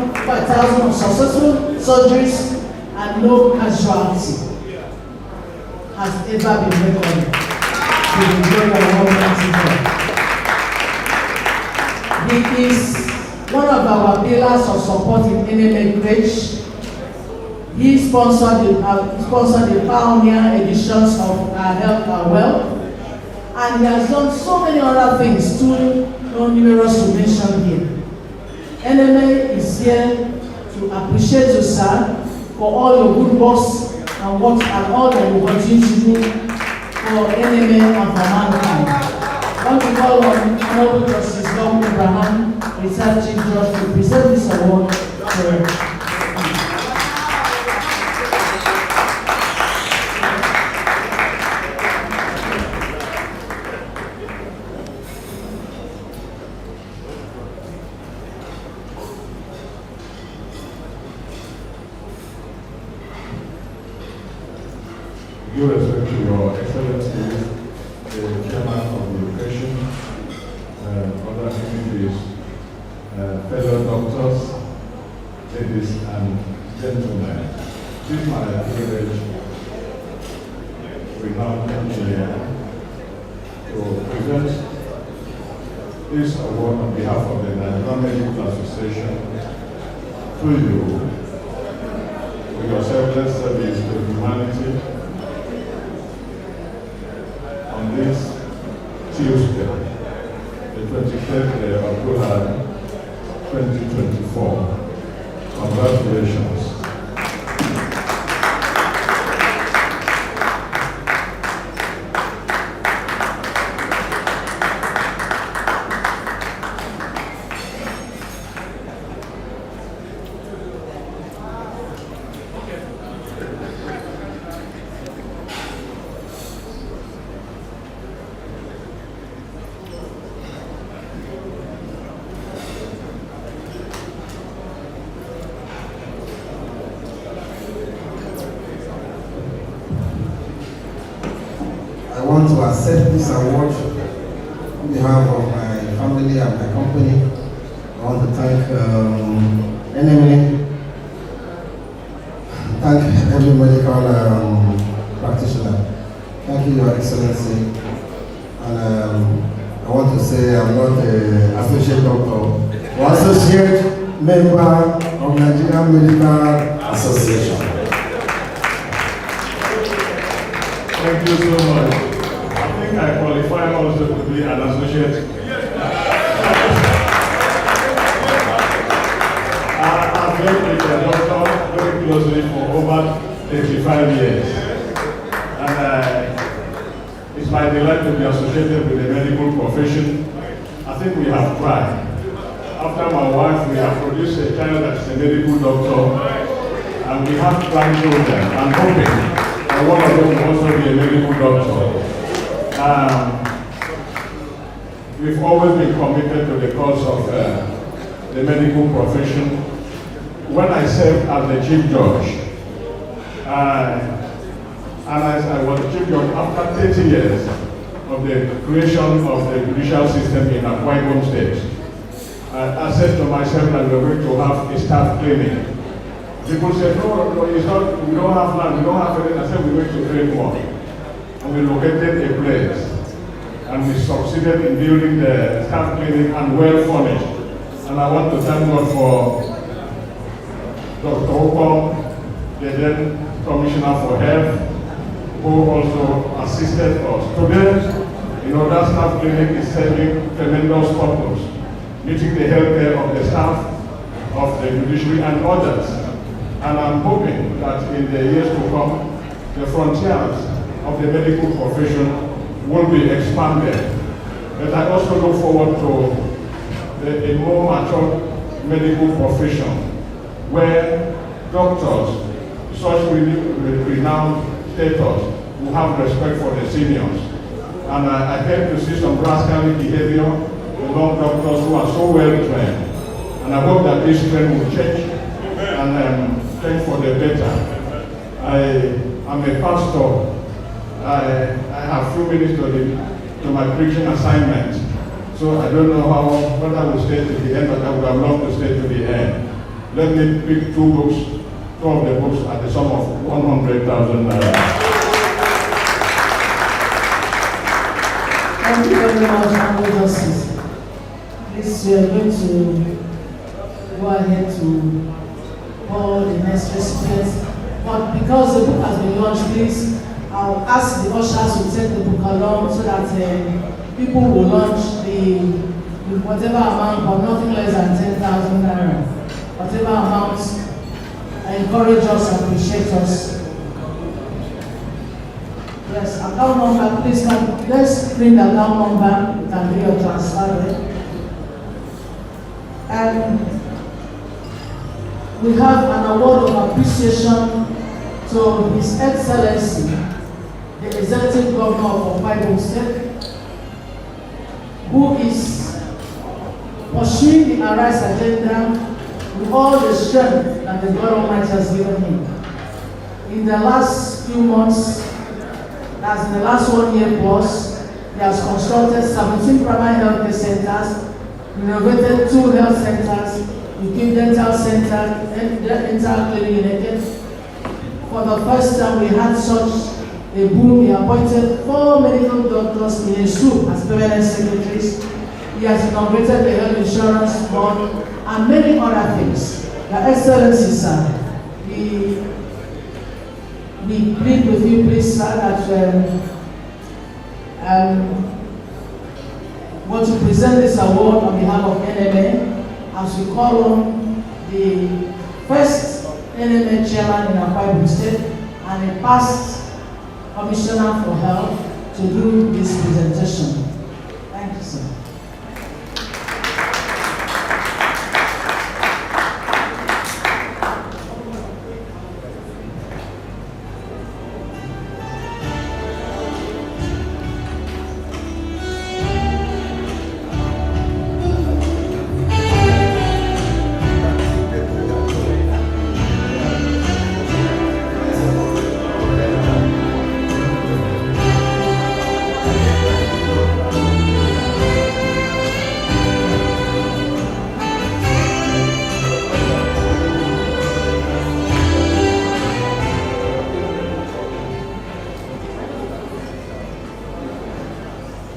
surgeries, and no casualty has ever been recorded. It is one of our pillars of support in NMA-AKS. He sponsored the pioneer editions of Our Health, Our Wealth, and he has done so many other things, too numerous to mention here. NMA is here to appreciate you, sir, for all your good works and all that you continue to do for NMA and for mankind. I want to call on Honorable Justice Dr. Abraham, retired Chief Judge, to present this award for due respect to your Excellency, the Chairman of the occasion, other dignitaries, fellow doctors, ladies and gentlemen, it is my privilege, renowned engineer, to present this award on behalf of the Nigerian Medical Association to you for your selfless service to humanity on this Tuesday, the 23rd day of July 2024. Congratulations. I want to accept this award on behalf of my family and my company. I want to thank NMA, thank every medical practitioner. Thank you, Your Excellency. And I want to say I'm not an associate doctor, but associate member of Nigerian Medical Association. Thank you so much. I think I qualify also to be an associate. I've worked with a doctor very closely for over 35 years. And it's my delight to be associated with the medical profession. I think we have tried. After my wife, we have produced a child that is a medical doctor, and we have grandchildren. I'm hoping one of them will also be a medical doctor. We've always been committed to the cause of the medical profession. When I served as the Chief Judge, and I was the Chief Judge after 30 years of the creation of the judicial system in Akwa Ibom State, I said to myself that we were going to have a staff clinic. People said, no, it's not, we don't have land, we don't have anything. I said, we're going to create one. And we located a place. And we succeeded in building the staff clinic and well furnished. And I want to thank God for Dr. Okom, the then Commissioner for Health, who also assisted us. Today, that staff clinic is serving tremendous purpose, meeting the healthcare of the staff, of the judiciary and others. And I'm hoping that in the years to come, the frontiers of the medical profession will be expanded. But I also look forward to a more mature medical profession where doctors, such renowned status, will have respect for the seniors. And I came to see some rascally behavior among doctors who are so well trained. And I hope that this trend will change and change for the better. I am a pastor I have few minutes to my preaching assignment. So I don't know what I will stay to the end, but I would have loved to stay to the end. Let me pick two of the books at the sum of 100,000 naira. Thank you very much, Honorable Justice. Please, we are going to go ahead to call the next recipient. But because the book has been launched, please, I'll ask the ushers to take the book along so that people will launch with whatever amount, but nothing less than 10,000 naira. Whatever amount, encourage us, appreciate us. Yes, account number, please come. Let's bring the account number. You can do your transfer there. And we have an award of appreciation to His Excellency, the Executive Governor of Akwa Ibom State, who is pursuing the Arise agenda with all the strength that the God Almighty has given him. In the last few months, as in the last 1 year plus, he has constructed 17 primary health care centers, renovated 2 health centers, including dental center, and dental clinic in Eke. For the first time, we had such a boom. He appointed 4 medical doctors in his soup as permanent secretaries. He has inaugurated the health insurance board and many other things. Your Excellency, sir, we plead with you, please, sir, that want to present this award on behalf of NMA as we call on the first NMA chairman in Akwa Ibom State and a past commissioner for health to do this presentation. Thank you, sir.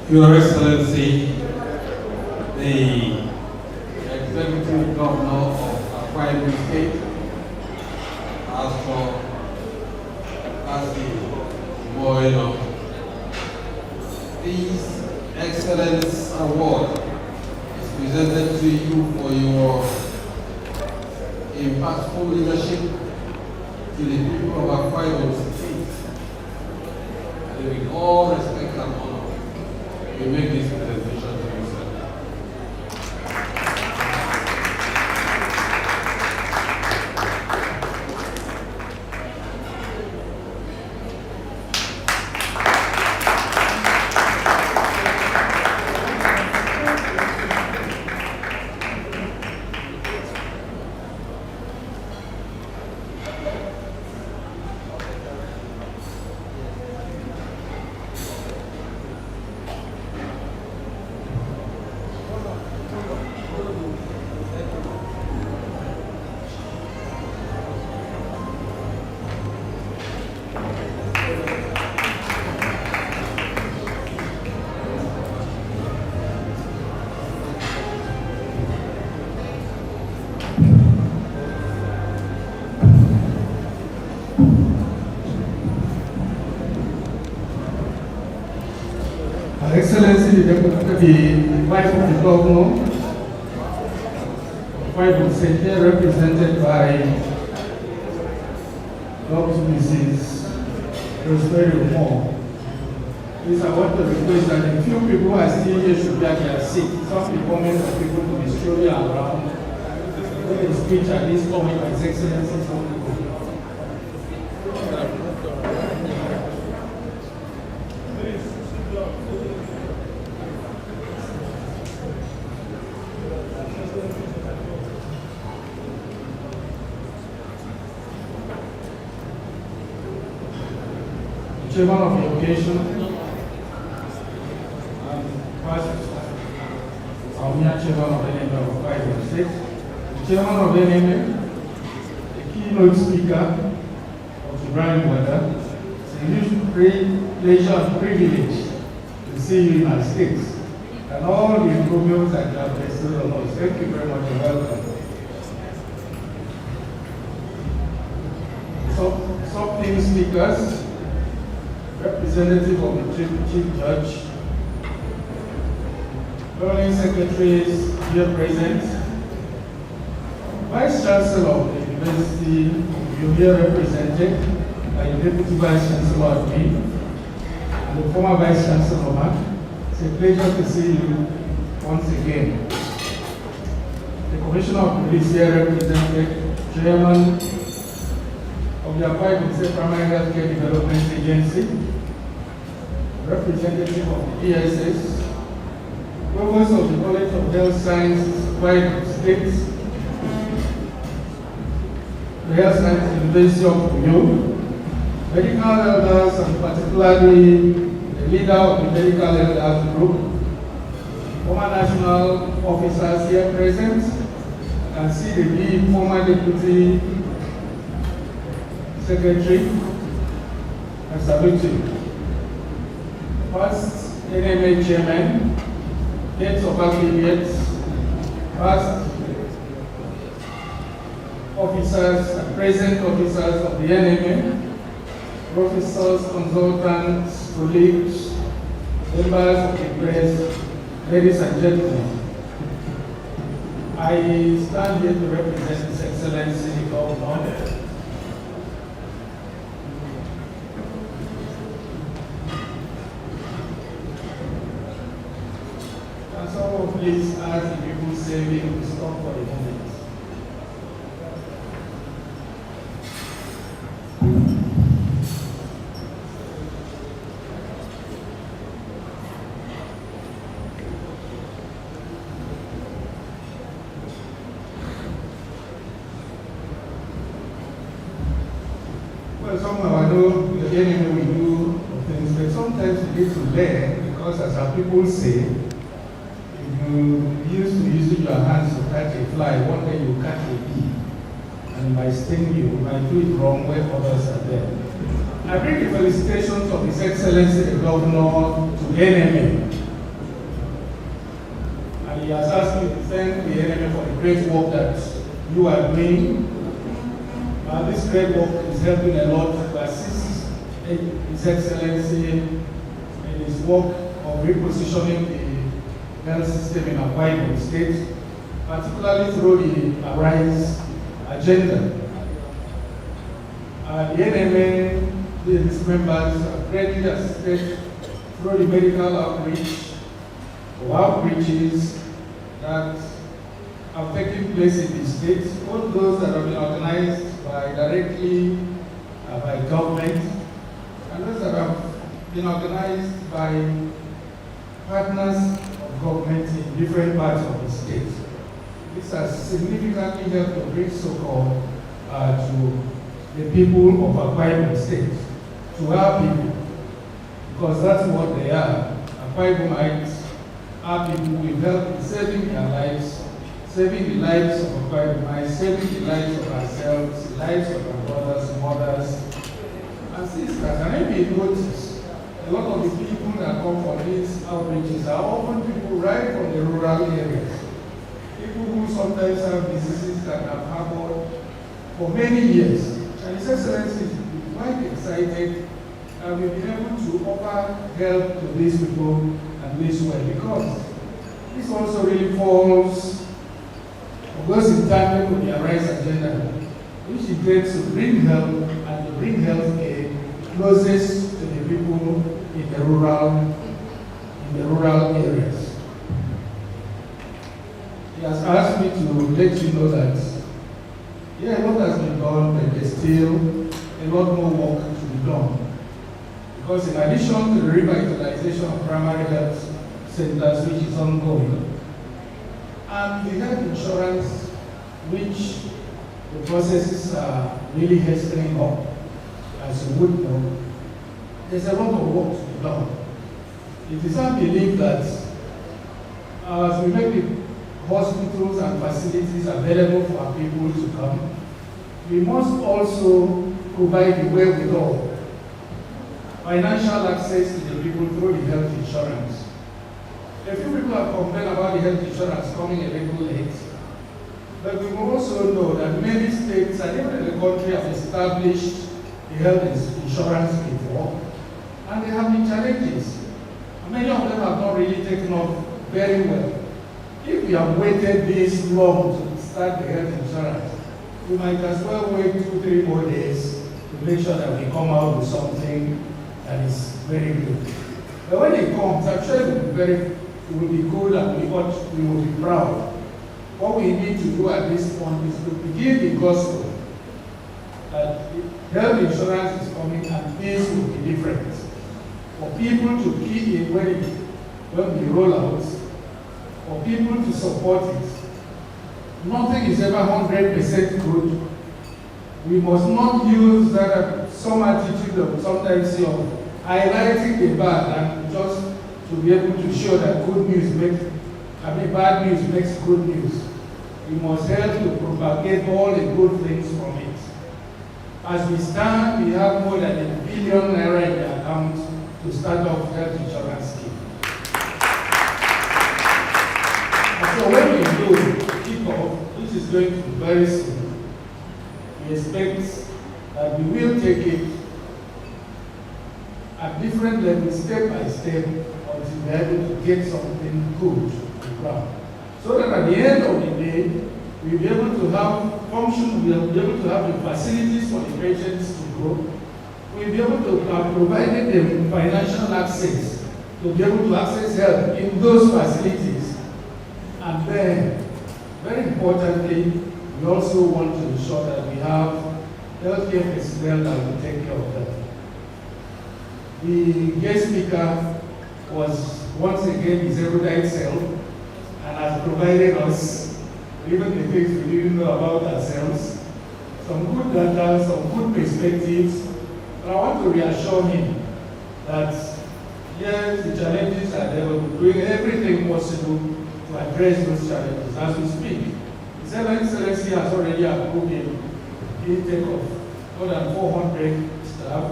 Your Excellency, the Executive Governor of Akwa Ibom State, this Excellence Award is presented to you for your impactful leadership to the people of Akwa Ibom State. And with all respect and honor, we make this presentation to you, sir. Excellency, the wife of the governor, wife of State, represented by Dr. Mrs. Rosemary Moore. Please, I want to request that the few people who are still here should be at their seat. Some people meant for people to be strolling around. When the speech at this point, His Excellency, some people. chairman of the occasion, our chairman of the NMA of Akwa Ibom State, the chairman of the NMA, the keynote speaker of the Barnie weather. It's a huge pleasure and privilege to see you in our state and all the improvements that you have bestowed on us. Thank you very much and welcome. Something speakers, representative of the Chief Judge, Barnie secretaries here present, Vice Chancellor of the University, you here represented by the Deputy Vice Chancellor of me, and the former Vice Chancellor Mark. It's a pleasure to see you once again. The Commissioner of Police here represented, Chairman of the Akwa Ibom State Primary Healthcare Development Agency, representative of the PSS, Provost of the College of Health Sciences, Akwa Ibom State, the Health Sciences University of Uyo, medical elders, and particularly the leader of the medical elders group, former national officers here present. I can see the former deputy secretary, I salute you. First NMA chairman, heads of affiliates, past officers and present officers of the NMA, professors, consultants, colleagues, members of the press, ladies and gentlemen. I stand here to represent His Excellency the Governor. Can someone please ask the people saving to stop for a moment? Well, somehow I know the enemy will do things, but sometimes you need to learn, because as our people say, if you used to using your hands to catch a fly, one day you catch a bee, and it might sting you, might do it wrong when others are there. I bring the felicitations of His Excellency the Governor to the NMA. And he has asked me to thank the NMA for the great work that you are doing. This great work is helping a lot to assist His Excellency in his work of repositioning the health system in Akwa Ibom State, particularly through the ARISE agenda. The NMA, its members have greatly assisted through the medical outreach or outreaches that have taken place in the state, both those that have been organized directly by government, and those that have been organized by partners of government in different parts of the state. This has significantly helped to bring support to the people of Akwa Ibom State, to our people, because that's what they are. Akwa Ibomites, our people, will help in saving their lives, saving the lives of Akwa Ibomites, saving the lives of ourselves, the lives of our brothers, mothers, and sisters. And if you notice, a lot of the people that come for these outreaches are often people right from the rural areas. People who sometimes have diseases that have harbored for many years. And His Excellency is quite excited that we've been able to offer help to these people and this way, because this also really falls, goes in tandem with the ARISE agenda, which is great to bring help and to bring health care closest to the people in the rural areas. He has asked me to let you know that, yeah, a lot has been done, but there's still a lot more work to be done. Because in addition to the revitalization of primary health centers, which is ongoing, and the health insurance, which the processes are really hastening up, as you would know, there's a lot of work to be done. It is our belief that as we make the hospitals and facilities available for our people to come, we must also provide the wherewithal, financial access to the people through the health insurance. A few people have complained about the health insurance coming a little late, but we will also know that many states and even in the country have established the health insurance before, and they have been challenges. Many of them have not really taken off very well. If we have waited this long to start the health insurance, we might as well wait 2-3 more days to make sure that we come out with something that is very good. But when it comes, I'm sure it will be good and we will be proud. What we need to do at this point is to begin the gospel that health insurance is coming and this will be different. For people to key in when we roll out, for people to support it. Nothing is ever 100% good. We must not use that some attitude of sometimes of highlighting the bad and just to be able to show that bad news makes good news. We must help to propagate all the good things from it. As we stand, we have more than R1 billion in the account to start off health insurance scheme. So when we do kick off, which is going to be very soon, we expect that we will take it at different levels, step by step, until we are able to get something good to the ground. So that at the end of the day, we'll be able to have function, we'll be able to have the facilities for the patients to grow. We'll be able to have provided them financial access to be able to access help in those facilities. And then, very importantly, we also want to ensure that we have healthcare personnel that will take care of them. The guest speaker was once again his erudite self and has provided us even the things we didn't know about ourselves, some good data, some good perspectives. But I want to reassure him that yes, the challenges are there, but we're doing everything possible to address those challenges as we speak. His Excellency has already approved an intake of more than 400 staff.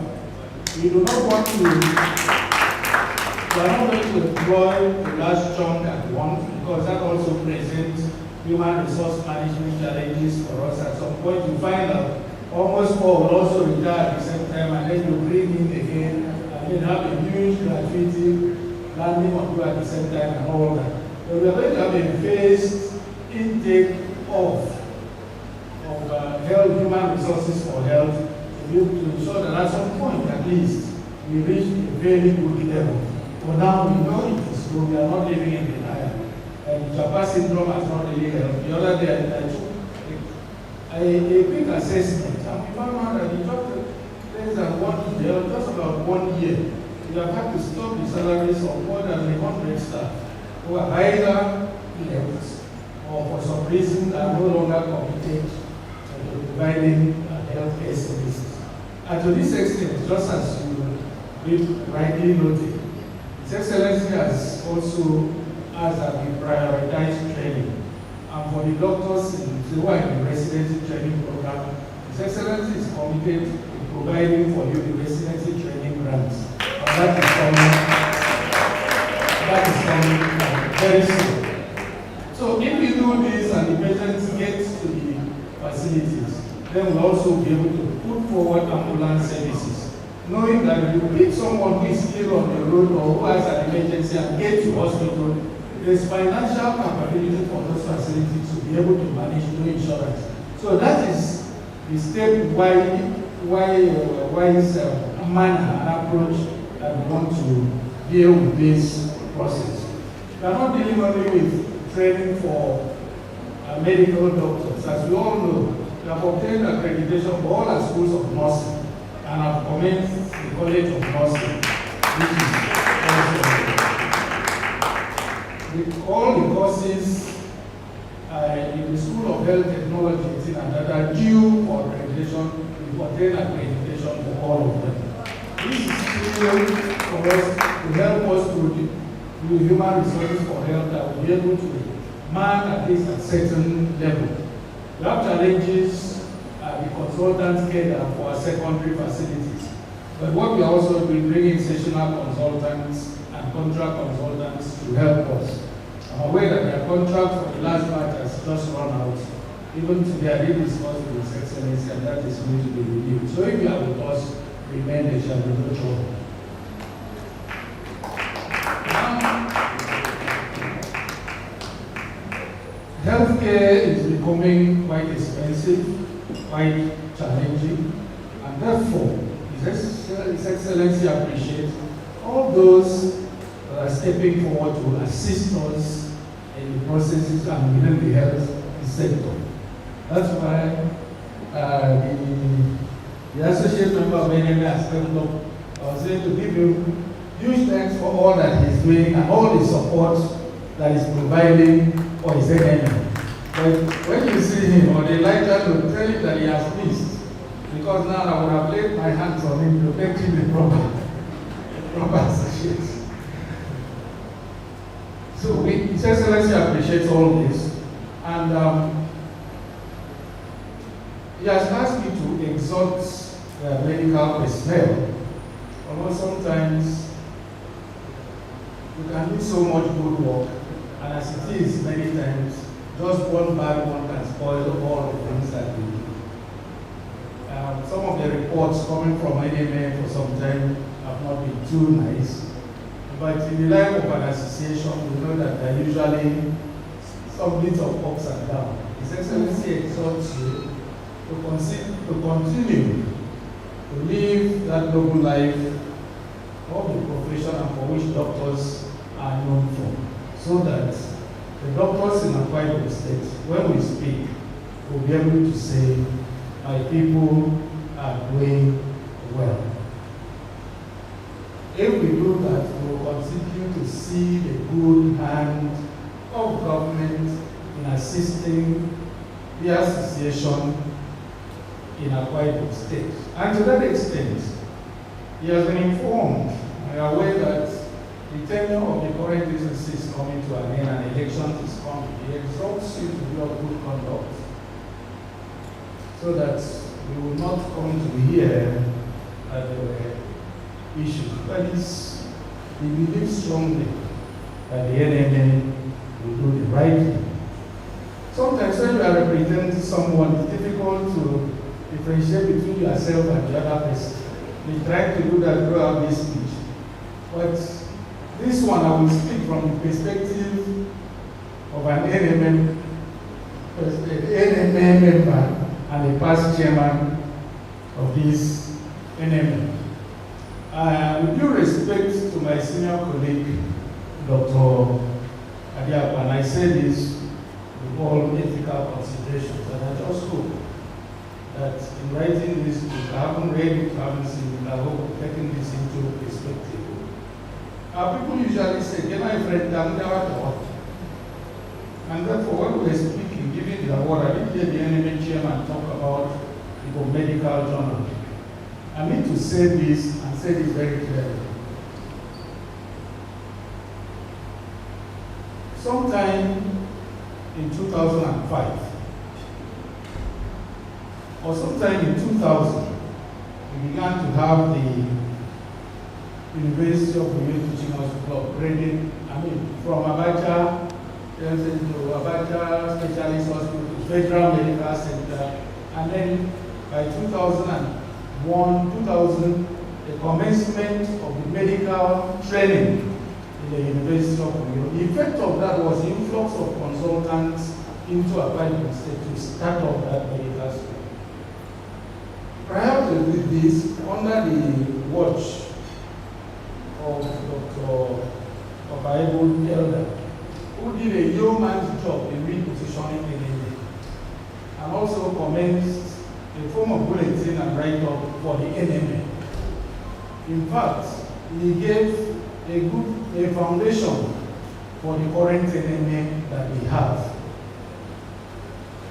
We do not want to, we are not going to employ the last chunk at once because that also presents human resource management challenges for us. At some point you find out almost 4 will also retire at the same time and then you bring in again and then have a huge gratuity landing on you at the same time and all that. But we are going to have a phased intake of health, human resources for health to be able to ensure that at some point at least we reach a very good level. For now we know it is good, we are not living in denial. And Japan syndrome has not really helped. The other day I took a quick assessment and we found out that the doctor less than 1 year, just about 1 year, we have had to stop the salaries of more than 100 staff who are either left or for some reason are no longer committed to providing health care services. And to this extent, just as you rightly noted, His Excellency has also asked that we prioritize training. And for the doctors who are in the residency training program, His Excellency is committed to providing for you the residency training grants. And that is coming very soon. So if we do this and the patients get to the facilities, then we'll also be able to put forward ambulance services, knowing that if you pick someone who is ill on the road or who has an emergency and get to hospital, there's financial capability for those facilities to be able to manage no insurance. So that is the step-wise manner and approach that we want to deal with this process. We are not dealing only with training for medical doctors. As we all know, we have obtained accreditation for all our schools of nursing and have commenced the College of Nursing, which is with all the courses in the School of Health Technology that are due for accreditation, we obtain accreditation for all of them. This is essential for us to help us to the human resources for health that will be able to man at least at certain level. We have challenges at the consultants care for our secondary facilities. But what we are also doing, bringing sessional consultants and contract consultants to help us. I'm aware that their contract for the last batch has just run out. Even today, I did discuss with His Excellency, and that is going to be renewed. So if you are with us, remain, there shall be no trouble. Healthcare is becoming quite expensive, quite challenging, and therefore, His Excellency appreciates all those that are stepping forward to assist us in the processes and within the health sector. That's why the associate member of NMA has stepped up. I was going to give him huge thanks for all that he's doing and all the support that he's providing for his NMA. But when you see him, or the lighter will tell you that he has missed, because now I would have laid my hands on him to make him the proper associate. So His Excellency appreciates all this, and he has asked me to exhort medical personnel. Although sometimes you can do so much good work, and as it is many times, just one bad one can spoil all the things that we do. Some of the reports coming from NMA for some time have not been too nice. But in the life of an association, we know that there are usually some bits of ups and downs. His Excellency exhorts you to continue to live that noble life of the profession and for which doctors are known for, so that the doctors in Akwa Ibom State, when we speak, will be able to say, my people are doing well. If we do that, we will continue to see the good hand of government in assisting the association in Akwa Ibom State. And to that extent, he has been informed and aware that the tenure of the current agency is coming to an end and elections is coming. He exhorts you to be of good conduct, so that we will not come to hear that there were issues. That is, we believe strongly that the NMA will do the right thing. Sometimes when you are representing someone, it's difficult to differentiate between yourself and the other person. We try to do that throughout this speech. But this one, I will speak from the perspective of an NMA member and a past chairman of this NMA. With due respect to my senior colleague, Dr. Adiakwa, and I say this with all ethical considerations, and I just hope that in writing this book, I haven't read it, I haven't seen it, I hope taking this into perspective. People usually say, "Can I friend them?" And therefore, when we were speaking, giving the award, I did hear the NMA chairman talk about the medical journal. I need to say this and say this very clearly. Sometime in 2005, or sometime in 2000, we began to have the University of Women Teaching Hospital upgraded, from Abacha to Abacha Specialist Hospital to Federal Medical Center, and then by 2001, 2000, the commencement of the medical training in the University of Women. The effect of that was the influx of consultants into Akwa Ibom State to start off that medical school. Prior to this, under the watch of Dr. Bible Elder, who did a yeoman's job in repositioning NMA, and also commenced a form of bulletin and write-up for the NMA. In fact, he gave a foundation for the current NMA that we have.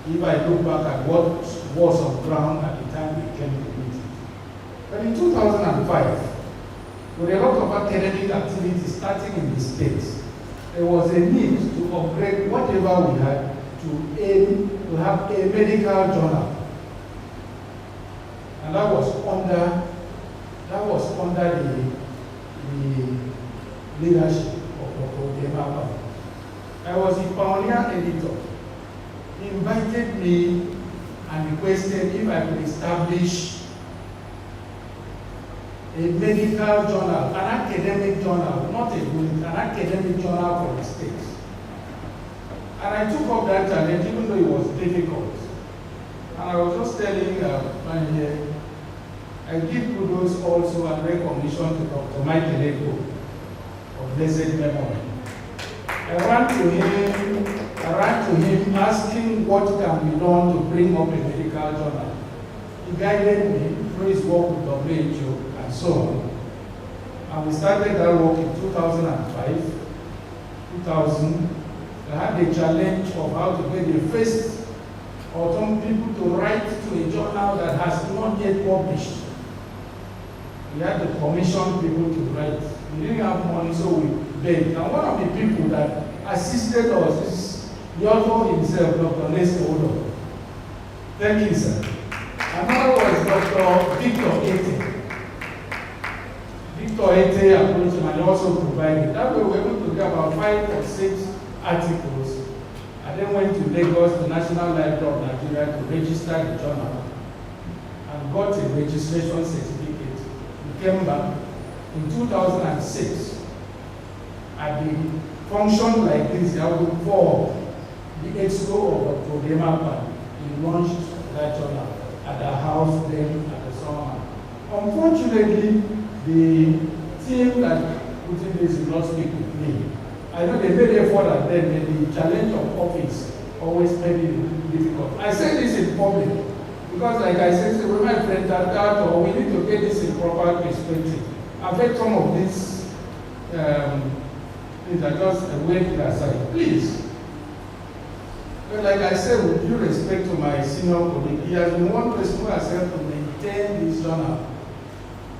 If I look back at what was on ground at the time we came to meet. But in 2005, with a lot of academic activities starting in the States, there was a need to upgrade whatever we had to aim to have a medical journal. And that was under the leadership of Dr. NMA-AKS. I was the pioneer editor. He invited me and requested if I could establish a medical journal, an academic journal, not a bulletin, an academic journal for the States. And I took up that challenge even though it was difficult. And I was just telling Barnie, I give kudos also and recognition to Dr. Michael Eko of blessed memory. I ran to him asking what can be done to bring up a medical journal. He guided me through his work with WHO and so on. And we started that work in 2005, 2000. I had the challenge of how to get the first autumn people to write to a journal that has not yet published. We had to commission people to write. We didn't have money, so we begged. And one of the people that assisted us is the author himself, Dr. Nestor Odo. Thank you, sir. Another was Dr. Victor Ete. Victor Ete approached him and also provided. That way we were able to get about 5 or 6 articles. I then went to Lagos, the National Library of Nigeria, to register the journal and got a registration certificate. We came back in 2006 at the function like this, I would for the expo of Dr. NMA-AKS. He launched that journal at the house then at the summer. Unfortunately, the team that put in this did not speak with me. I know they made effort at them, and the challenge of office always made it difficult. I say this in public because, like I said, so when my friends are that, or we need to get this in proper perspective. I've heard some of these things are just a way to aside. Please. But like I said, with due respect to my senior colleague, he has been one person who has helped to maintain this journal.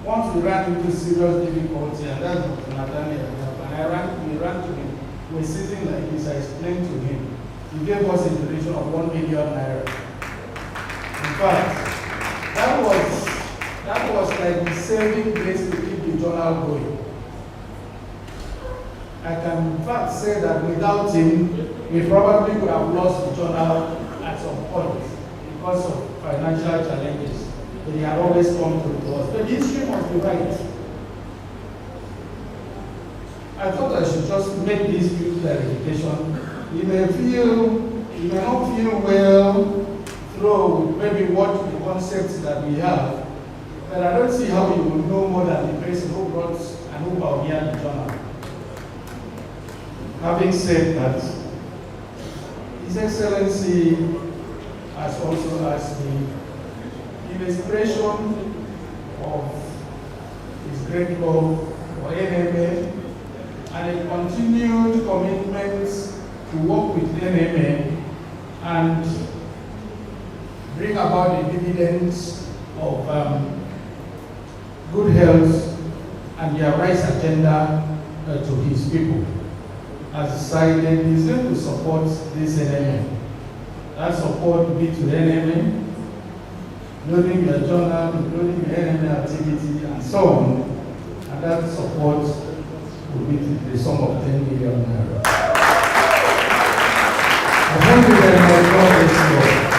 Once we ran into serious difficulty, and that's Dr. Nathaniel, and we ran to him. We were sitting like this, I explained to him. He gave us a donation of 1 million naira. In fact, that was like the saving grace to keep the journal going. I can in fact say that without him, we probably would have lost the journal at some point because of financial challenges. But he had always come through to us. But the history must be right. I thought I should just make this few clarification. You may not feel well through maybe what the concepts that we have, but I don't see how you will know more than the person who brought and who pioneered the journal. Having said that, His Excellency has also asked me in expression of his great love for NMA and a continued commitment to work with NMA and bring about the dividends of good health and their rights agenda to his people. As decided, he's going to support this NMA. That support will be to NMA, including your journal, including your NMA activity, and so on. And that support will be to the sum of 10 million naira. Thank you very much. God bless you all.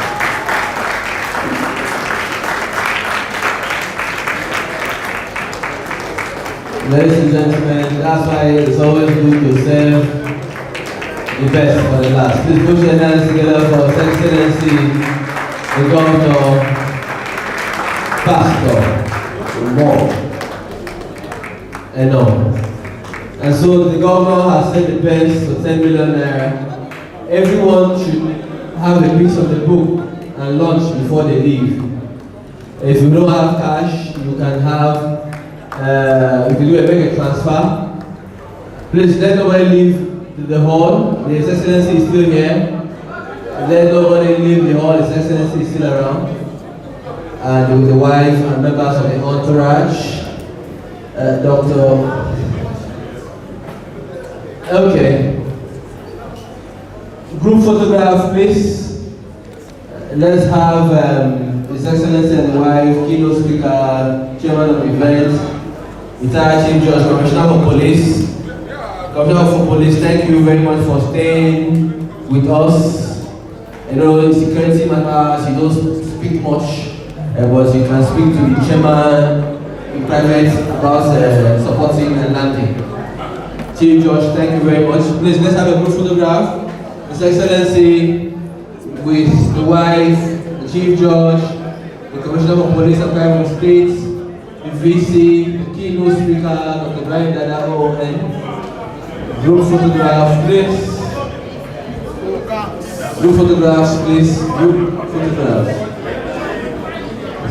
Ladies and gentlemen, that's why it's always good to serve the best for the last. Please put your hands together for His Excellency, the Governor, Pastor, More, and all. And so the Governor has said the best for 10 million naira. Everyone should have a piece of the book and lunch before they leave. If you don't have cash, you can have if you make a transfer. Please let nobody leave the hall. His Excellency is still here. Let nobody leave the hall. His Excellency is still around. And with the wife and members of the entourage. Dr. Okay. Group photograph, please. Let's have His Excellency and the wife, keynote speaker, chairman of the event, retired Chief Judge, Commissioner for Police. Commissioner for Police, thank you very much for staying with us. You know, in security matters, you don't speak much, but you can speak to the chairman in private about supporting and landing. Chief Judge, thank you very much. Please, let's have a group photograph. His Excellency with the wife, the Chief Judge, the Commissioner for Police of Akwa Ibom State, the VC, the keynote speaker, Dr. Barnie Dadabo, and group photograph, please. Group photographs, please. Group photographs.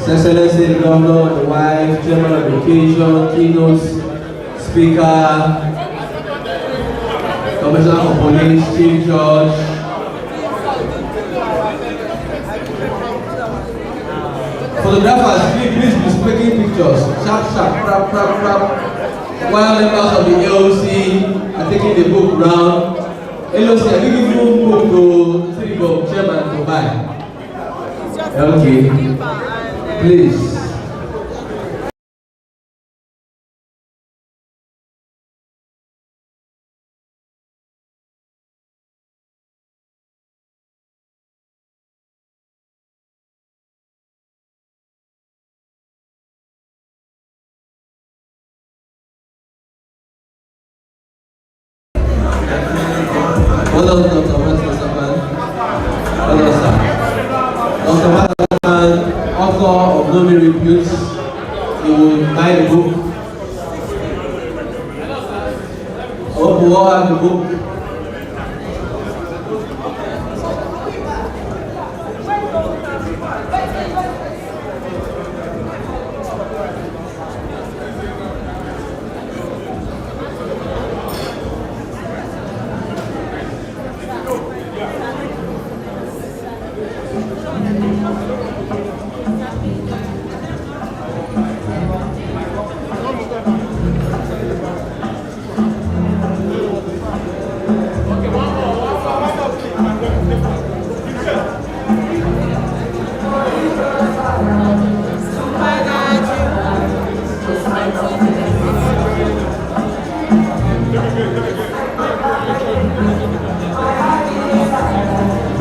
His Excellency, the Governor, the wife, Chairman of the occasion, keynote speaker, Commissioner for Police, Chief Judge. Photographers, please be taking pictures. Sharp, crap. While members of the AOC are taking the book round. AOC, are you giving book to the chairman to buy? Okay. Please. Author of no repute, he will buy the book. I hope we all have the book.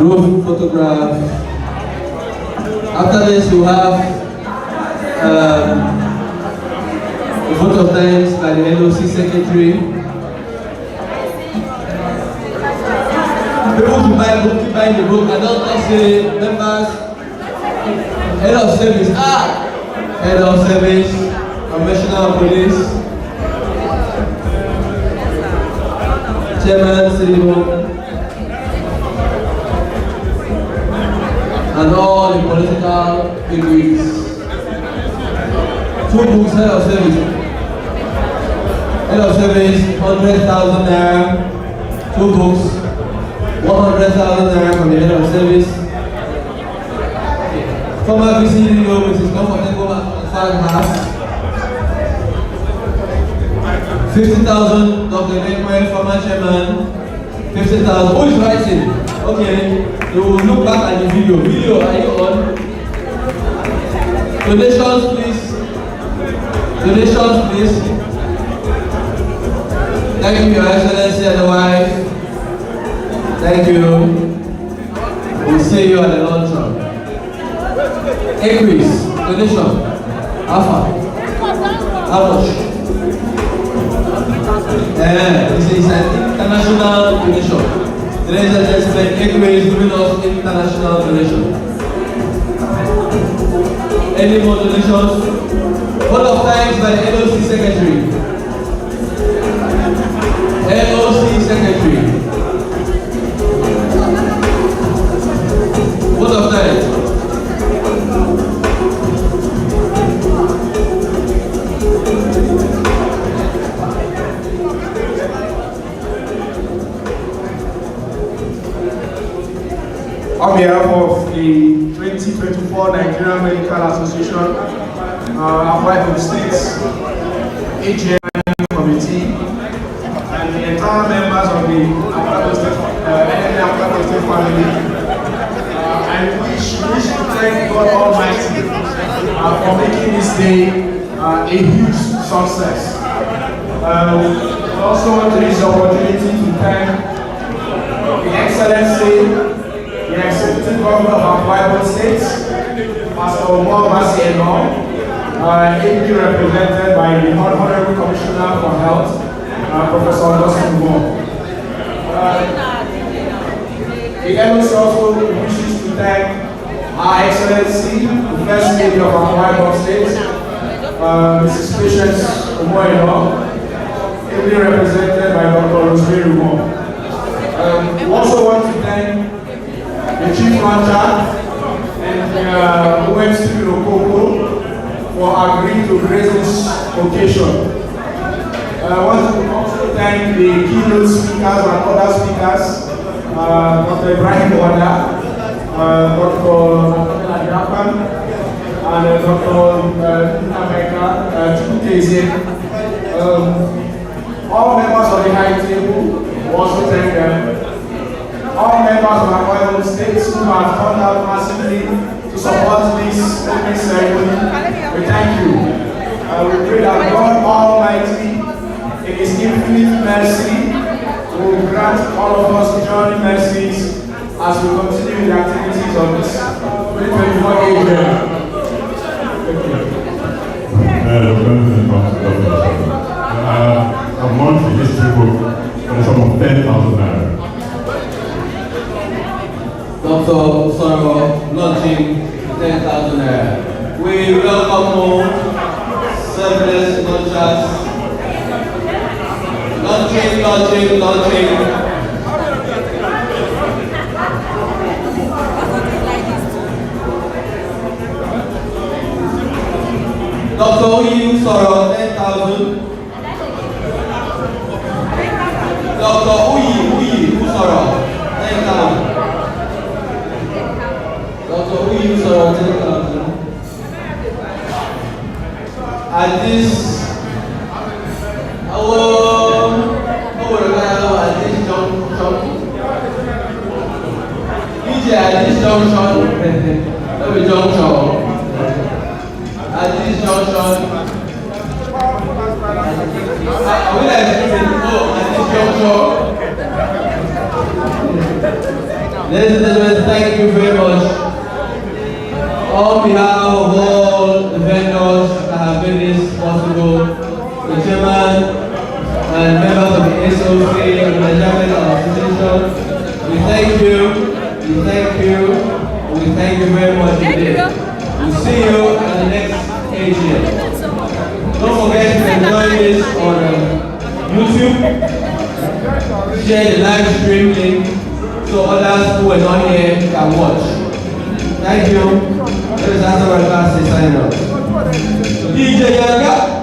Group photograph. After this, you have a vote of thanks by the NOC Secretary. People who buy book, keep buying the book. I don't talk say members, head of service, head of service, Commissioner of Police, Chairman, City and all the political elites. 2 books, head of service. Head of service, 100,000 naira. 2 books, 100,000 naira from the head of service. Former VCDO, Mrs. Comfortable and half. 50,000, Dr. Ekwe, former chairman. 50,000. Who is writing? Okay. You will look back at the video. Video, are you on? Donations, please. Donations, please. Thank you, Your Excellency and the wife. Thank you. We'll see you at the luncheon. Increase, donation. Alpha. How much? This is an international donation. Ladies and gentlemen, Ekwe is giving us international donation. Any more donations? Vote of thanks by the NOC Secretary. NOC Secretary. Vote of thanks. On behalf of the 2024 Nigerian Medical Association, Akwa Ibom State, AGM committee, and the entire members of the NMA Akwa State family. And we wish to thank God Almighty for making this day a huge success. We also want to use the opportunity to thank the Excellency, the Executive Governor of Akwa Ibom State, Pastor Omobasi Eno, ably represented by the Honorable Commissioner for Health, Professor Augustine Moore. The NOC also wishes to thank Our Excellency, the First Lady of Akwa Ibom State, Mrs. Patience Omoyeno, ably represented by Dr. Rosemary Moore. We also want to thank the Chief Launcher and Women's Studio Okoko for agreeing to grace this occasion. I want to also thank the keynote speakers and other speakers, Dr. Ibrahim Wada, Dr. Adyapan, and Dr. Chukwueze. All members of the high table, we also thank them. All members of Akwa Ibom State who have turned out massively to support this opening ceremony, we thank you. We pray that God Almighty, in His infinite mercy, will grant all of us journey mercies as we continue the activities of this 2024 AGM. I've launched the history book for the sum of 10,000 naira. Dr. Soro launching 10,000 naira. We welcome more selfless launchers. Launching. Dr. Uyi Soro 10,000. Dr. Uyi Soro 10,000. Dr. Uyi Soro 10,000. At this ladies and gentlemen, thank you very much. On behalf of all the vendors that have made this possible, the chairman and members of the SOC and the Nigerian Association, we thank you, we thank you very much indeed. We'll see you at the next AGM. Don't forget to enjoy this on YouTube. Share the live stream link so others who are not here can watch. Thank you. This is Asama Class sign up. DJ Yanga.